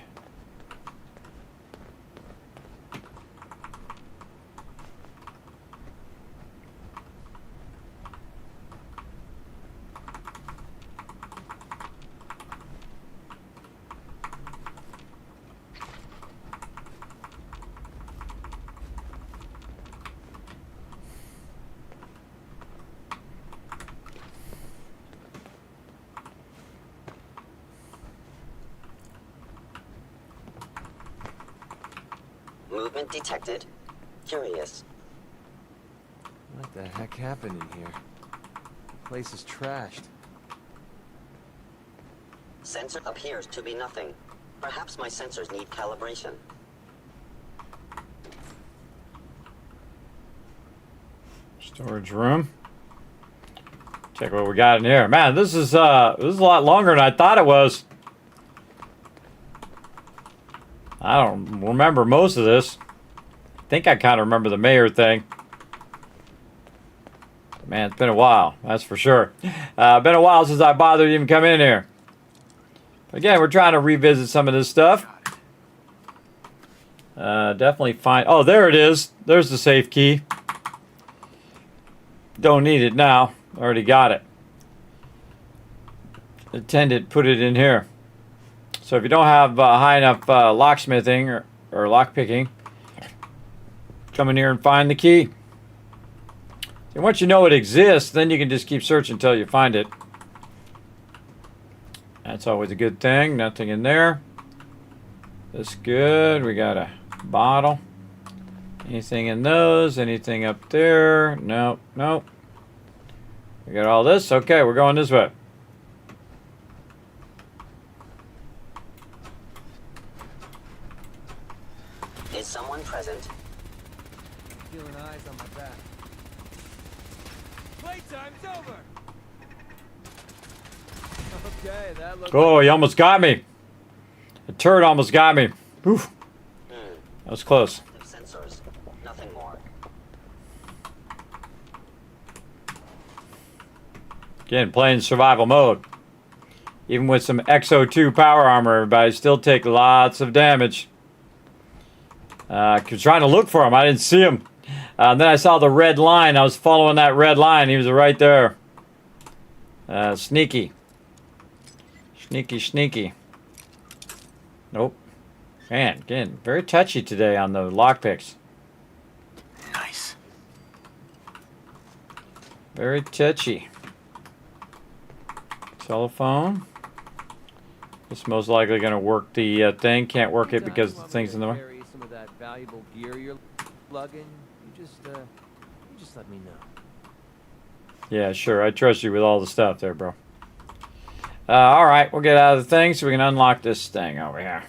Speaker 15: Movement detected. Curious.
Speaker 5: What the heck happened in here? The place is trashed.
Speaker 15: Sensor appears to be nothing. Perhaps my sensors need calibration.
Speaker 4: Storage room. Check what we got in here. Man, this is a lot longer than I thought it was. I don't remember most of this. I think I kind of remember the mayor thing. Man, it's been a while, that's for sure. Been a while since I bothered to even come in here. But again, we're trying to revisit some of this stuff. Definitely find... Oh, there it is. There's the safe key. Don't need it now. Already got it. Attendant put it in here. So if you don't have high enough locksmithing or lockpicking, come in here and find the key. And once you know it exists, then you can just keep searching until you find it. That's always a good thing. Nothing in there. That's good. We got a bottle. Anything in those? Anything up there? Nope. Nope. We got all this. Okay, we're going this way.
Speaker 15: Is someone present?
Speaker 5: Feeling eyes on my back. Playtime's over. Okay, that looks.
Speaker 4: Oh, he almost got me. The turd almost got me. Oof. That was close.
Speaker 15: Sensors. Nothing more.
Speaker 4: Again, playing survival mode. Even with some XO2 power armor, everybody still take lots of damage. I was trying to look for him. I didn't see him. Then I saw the red line. I was following that red line. He was right there. Sneaky. Sneaky, sneaky. Nope. Man, again, very touchy today on the lockpicks.
Speaker 21: Nice.
Speaker 4: Very touchy. Telephone. It's most likely going to work the thing. Can't work it because the thing's in the way.
Speaker 5: Some of that valuable gear you're lugging. You just let me know.
Speaker 4: Yeah, sure. I trust you with all the stuff there, bro. All right, we'll get out of the thing so we can unlock this thing over here.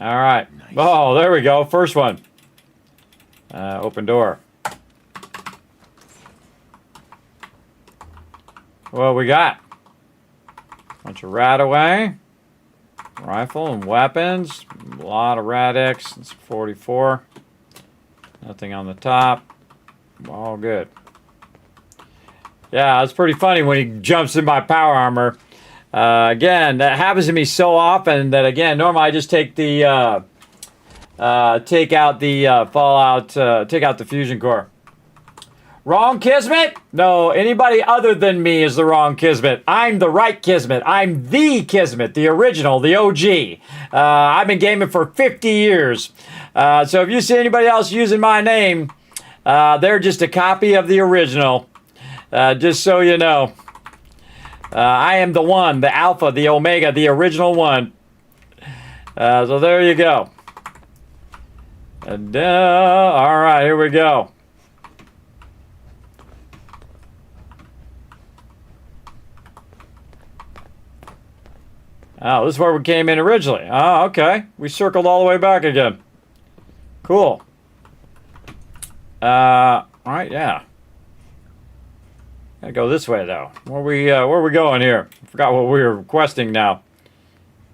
Speaker 4: All right. Nice. Oh, there we go. First one. Open door. What we got? Bunch of Radaway. Rifle and weapons. A lot of Radix. It's 44. Nothing on the top. All good. Yeah, it's pretty funny when he jumps in my power armor. Again, that happens to me so often that, again, normally I just take the take out the Fallout, take out the fusion core. Wrong Kismet? No, anybody other than me is the wrong Kismet. I'm the right Kismet. I'm the Kismet, the original, the OG. I've been gaming for 50 years. So if you see anybody else using my name, they're just a copy of the original. Just so you know. I am the one, the alpha, the omega, the original one. So there you go. And, all right, here we go. Oh, this is where we came in originally. Oh, okay. We circled all the way back again. Cool. All right, yeah. Gotta go this way though. Where are we going here? I forgot what we were requesting now.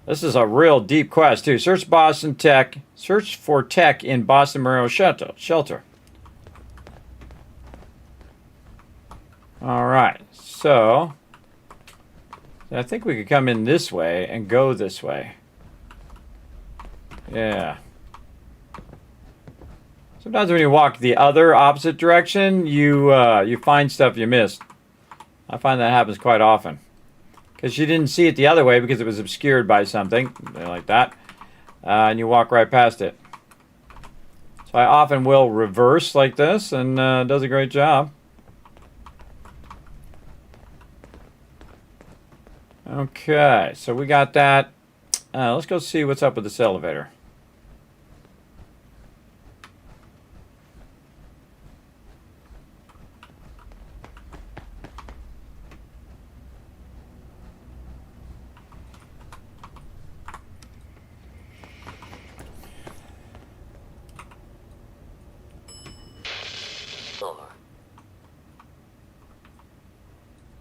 Speaker 4: This is a real deep quest too. Search Boston Tech. Search for tech in Boston Memorial Shelter. All right. So I think we could come in this way and go this way. Yeah. Sometimes when you walk the other opposite direction, you find stuff you missed. I find that happens quite often. Because you didn't see it the other way because it was obscured by something like that. And you walk right past it. So I often will reverse like this and does a great job. Okay, so we got that. Let's go see what's up with this elevator.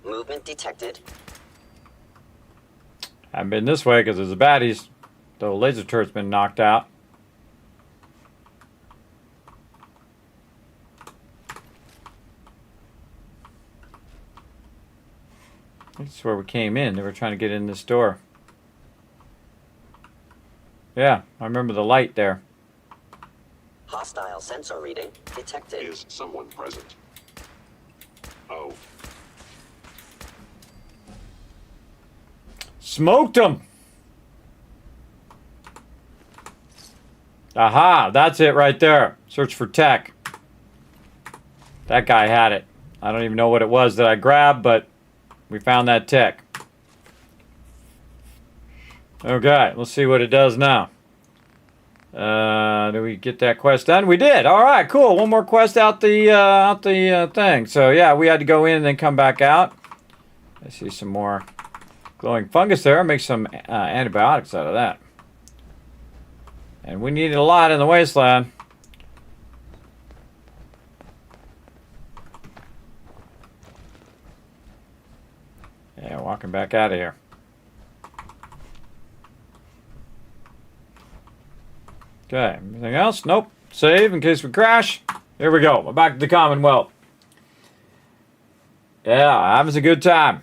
Speaker 15: Movement detected.
Speaker 4: I've been this way because there's the baddies. The laser turret's been knocked out. This is where we came in. They were trying to get in this door. Yeah, I remember the light there.
Speaker 15: Hostile sensor reading detected.
Speaker 11: Is someone present? Oh.
Speaker 4: Smoked him. Aha, that's it right there. Search for tech. That guy had it. I don't even know what it was that I grabbed, but we found that tech. Okay, let's see what it does now. Did we get that quest done? We did. All right, cool. One more quest out the thing. So yeah, we had to go in and then come back out. I see some more glowing fungus there. Make some antibiotics out of that. And we needed a lot in the wasteland. Yeah, walking back out of here. Okay, anything else? Nope. Save in case we crash. Here we go. We're back to the Commonwealth. Yeah, having a good time.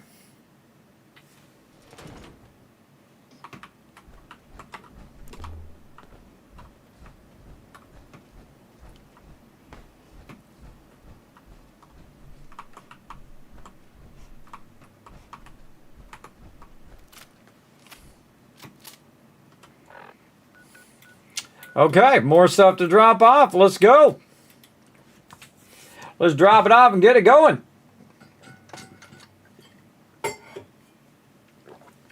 Speaker 4: Okay, more stuff to drop off. Let's go. Let's drop it off and get it going.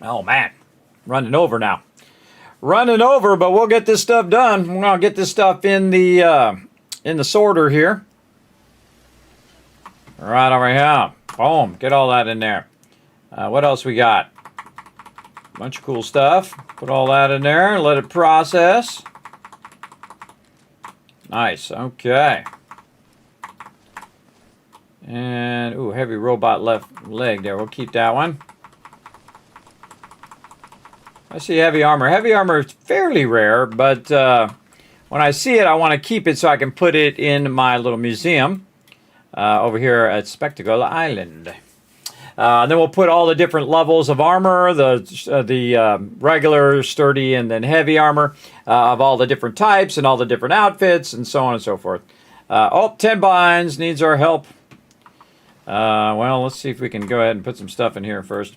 Speaker 4: Oh, man. Running over now. Running over, but we'll get this stuff done. We're going to get this stuff in the sorter here. Right over here. Boom. Get all that in there. What else we got? Bunch of cool stuff. Put all that in there and let it process. Nice, okay. And, ooh, heavy robot left leg there. We'll keep that one. I see heavy armor. Heavy armor is fairly rare, but when I see it, I want to keep it so I can put it in my little museum over here at Spectacle Island. Then we'll put all the different levels of armor, the regular, sturdy, and then heavy armor of all the different types and all the different outfits and so on and so forth. 10 binds needs our help. Well, let's see if we can go ahead and put some stuff in here first.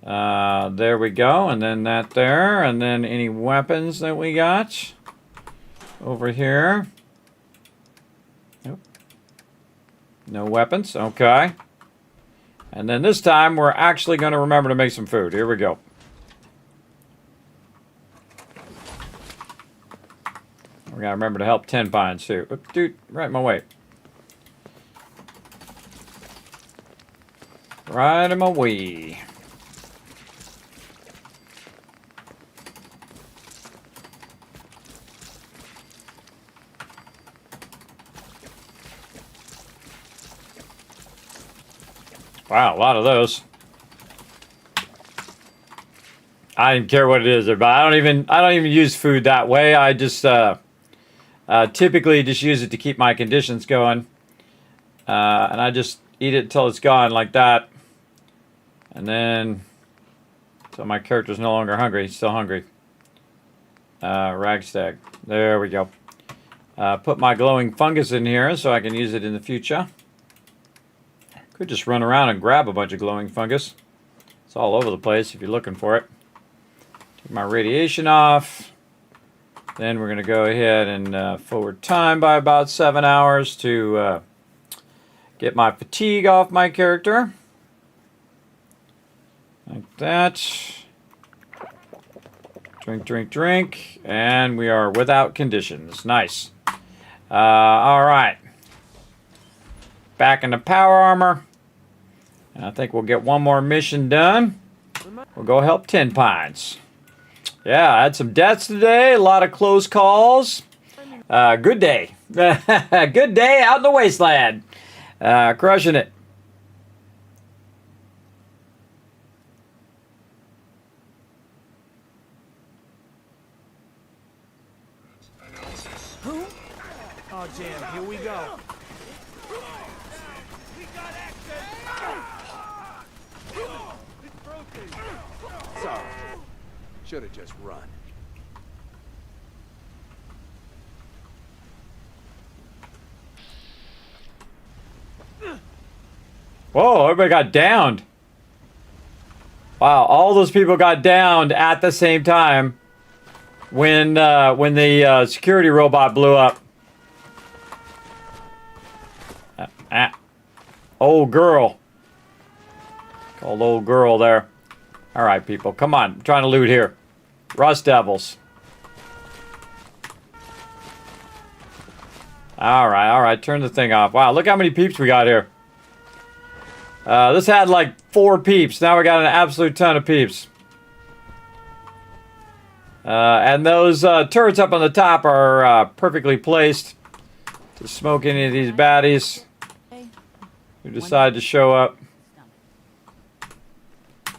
Speaker 4: There we go, and then that there, and then any weapons that we got over here. Nope. No weapons, okay. And then this time, we're actually going to remember to make some food. Here we go. We got to remember to help 10 binds too. Oops, dude, right in my way. Right in my way. Wow, a lot of those. I didn't care what it is, but I don't even use food that way. I just typically just use it to keep my conditions going, and I just eat it until it's gone like that, and then so my character's no longer hungry. He's still hungry. Ragstag. There we go. Put my glowing fungus in here so I can use it in the future. Could just run around and grab a bunch of glowing fungus. It's all over the place if you're looking for it. Take my radiation off. Then we're going to go ahead and forward time by about 7 hours to get my fatigue off my character. Like that. Drink, drink, drink. And we are without conditions. Nice. All right. Back into power armor. And I think we'll get one more mission done. We'll go help 10 Pines. Yeah, I had some deaths today. A lot of close calls. Good day. Good day out in the wasteland. Crushing it.
Speaker 12: Oh, damn, here we go. Sorry. Should have just run.
Speaker 4: Whoa, everybody got downed. Wow, all those people got downed at the same time when the security robot blew up. Old girl. Called old girl there. All right, people, come on. I'm trying to loot here. Rust Devils. All right. Turn the thing off. Wow, look how many peeps we got here. This had like 4 peeps. Now we got an absolute ton of peeps. And those turrets up on the top are perfectly placed to smoke any of these baddies who decide to show up.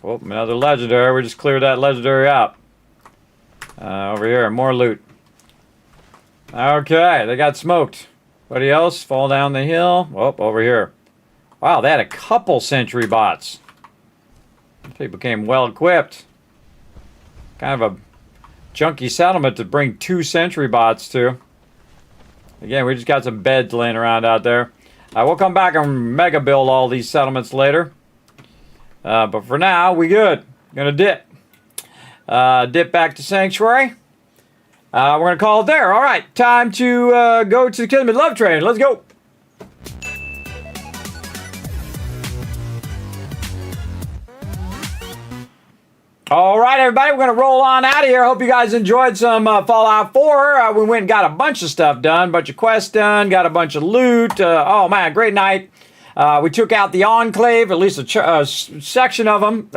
Speaker 4: Oh, another legendary. We just cleared that legendary out. Over here, more loot. Okay, they got smoked. Anybody else fall down the hill? Oh, over here. Wow, they had a couple sentry bots. People came well equipped. Kind of a junky settlement to bring 2 sentry bots to. Again, we just got some beds laying around out there. We'll come back and mega build all these settlements later. But for now, we good. Gonna dip. Dip back to Sanctuary. We're gonna call it there. All right, time to go to the Kismet Love Train. Let's go. All right, everybody, we're going to roll on out of here. Hope you guys enjoyed some Fallout 4. We went and got a bunch of stuff done, a bunch of quests done, got a bunch of loot. Oh, man, great night. We took out the Enclave, at least a section of them.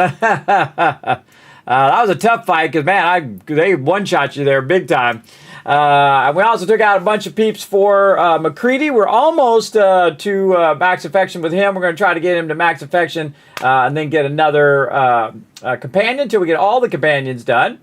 Speaker 4: That was a tough fight because, man, they one-shot you there big time. We also took out a bunch of peeps for McCready. We're almost to max affection with him. We're going to try to get him to max affection and then get another companion until we get all the companions done.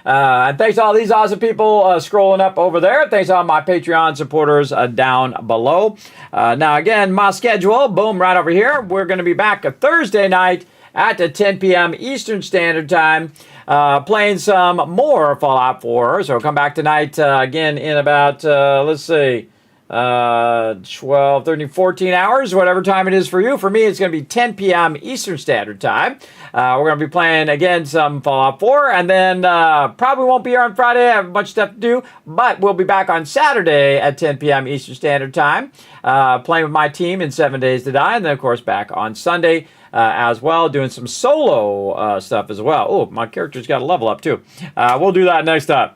Speaker 4: And thanks to all these awesome people scrolling up over there. Thanks to all my Patreon supporters down below. Now, again, my schedule, boom, right over here. We're going to be back a Thursday night at 10 p.m. Eastern Standard Time, playing some more Fallout 4. So come back tonight again in about, let's see, 12, 13, 14 hours, whatever time it is for you. For me, it's going to be 10 p.m. Eastern Standard Time. We're going to be playing, again, some Fallout 4, and then probably won't be here on Friday. I have a bunch of stuff to do, but we'll be back on Saturday at 10 p.m. Eastern Standard Time, playing with my team in 7 Days to Die, and then, of course, back on Sunday as well, doing some solo stuff as well. Oh, my character's got a level up, too. We'll do that next time.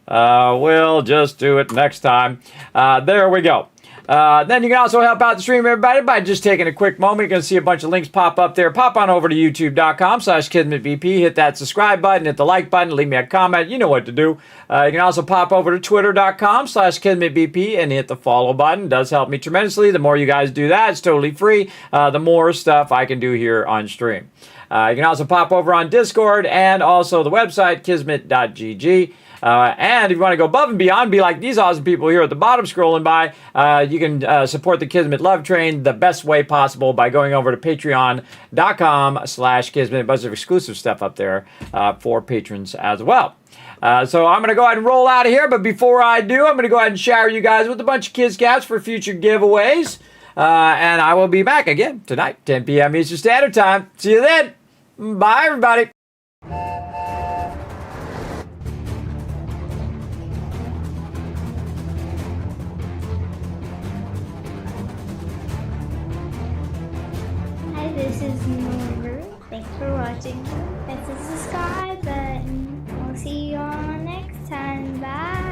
Speaker 4: We'll just do it next time. There we go. Then you can also help out the stream, everybody, by just taking a quick moment. You're going to see a bunch of links pop up there. Pop on over to youtube.com/KismetVP. Hit that subscribe button, hit the like button, leave me a comment. You know what to do. You can also pop over to twitter.com/KismetVP and hit the follow button. It does help me tremendously. The more you guys do that, it's totally free. The more stuff I can do here on stream. You can also pop over on Discord and also the website, kismet.gg. And if you want to go above and beyond, be like these awesome people here at the bottom scrolling by, you can support the Kismet Love Train the best way possible by going over to patreon.com/Kismet. A bunch of exclusive stuff up there for patrons as well. So I'm going to go ahead and roll out of here. But before I do, I'm going to go ahead and shower you guys with a bunch of Kids Caps for future giveaways. And I will be back again tonight, 10 p.m. Eastern Standard Time. See you then. Bye, everybody.
Speaker 1: Hi, this is Norbert. Thanks for watching. Hit the subscribe button. We'll see you all next time. Bye.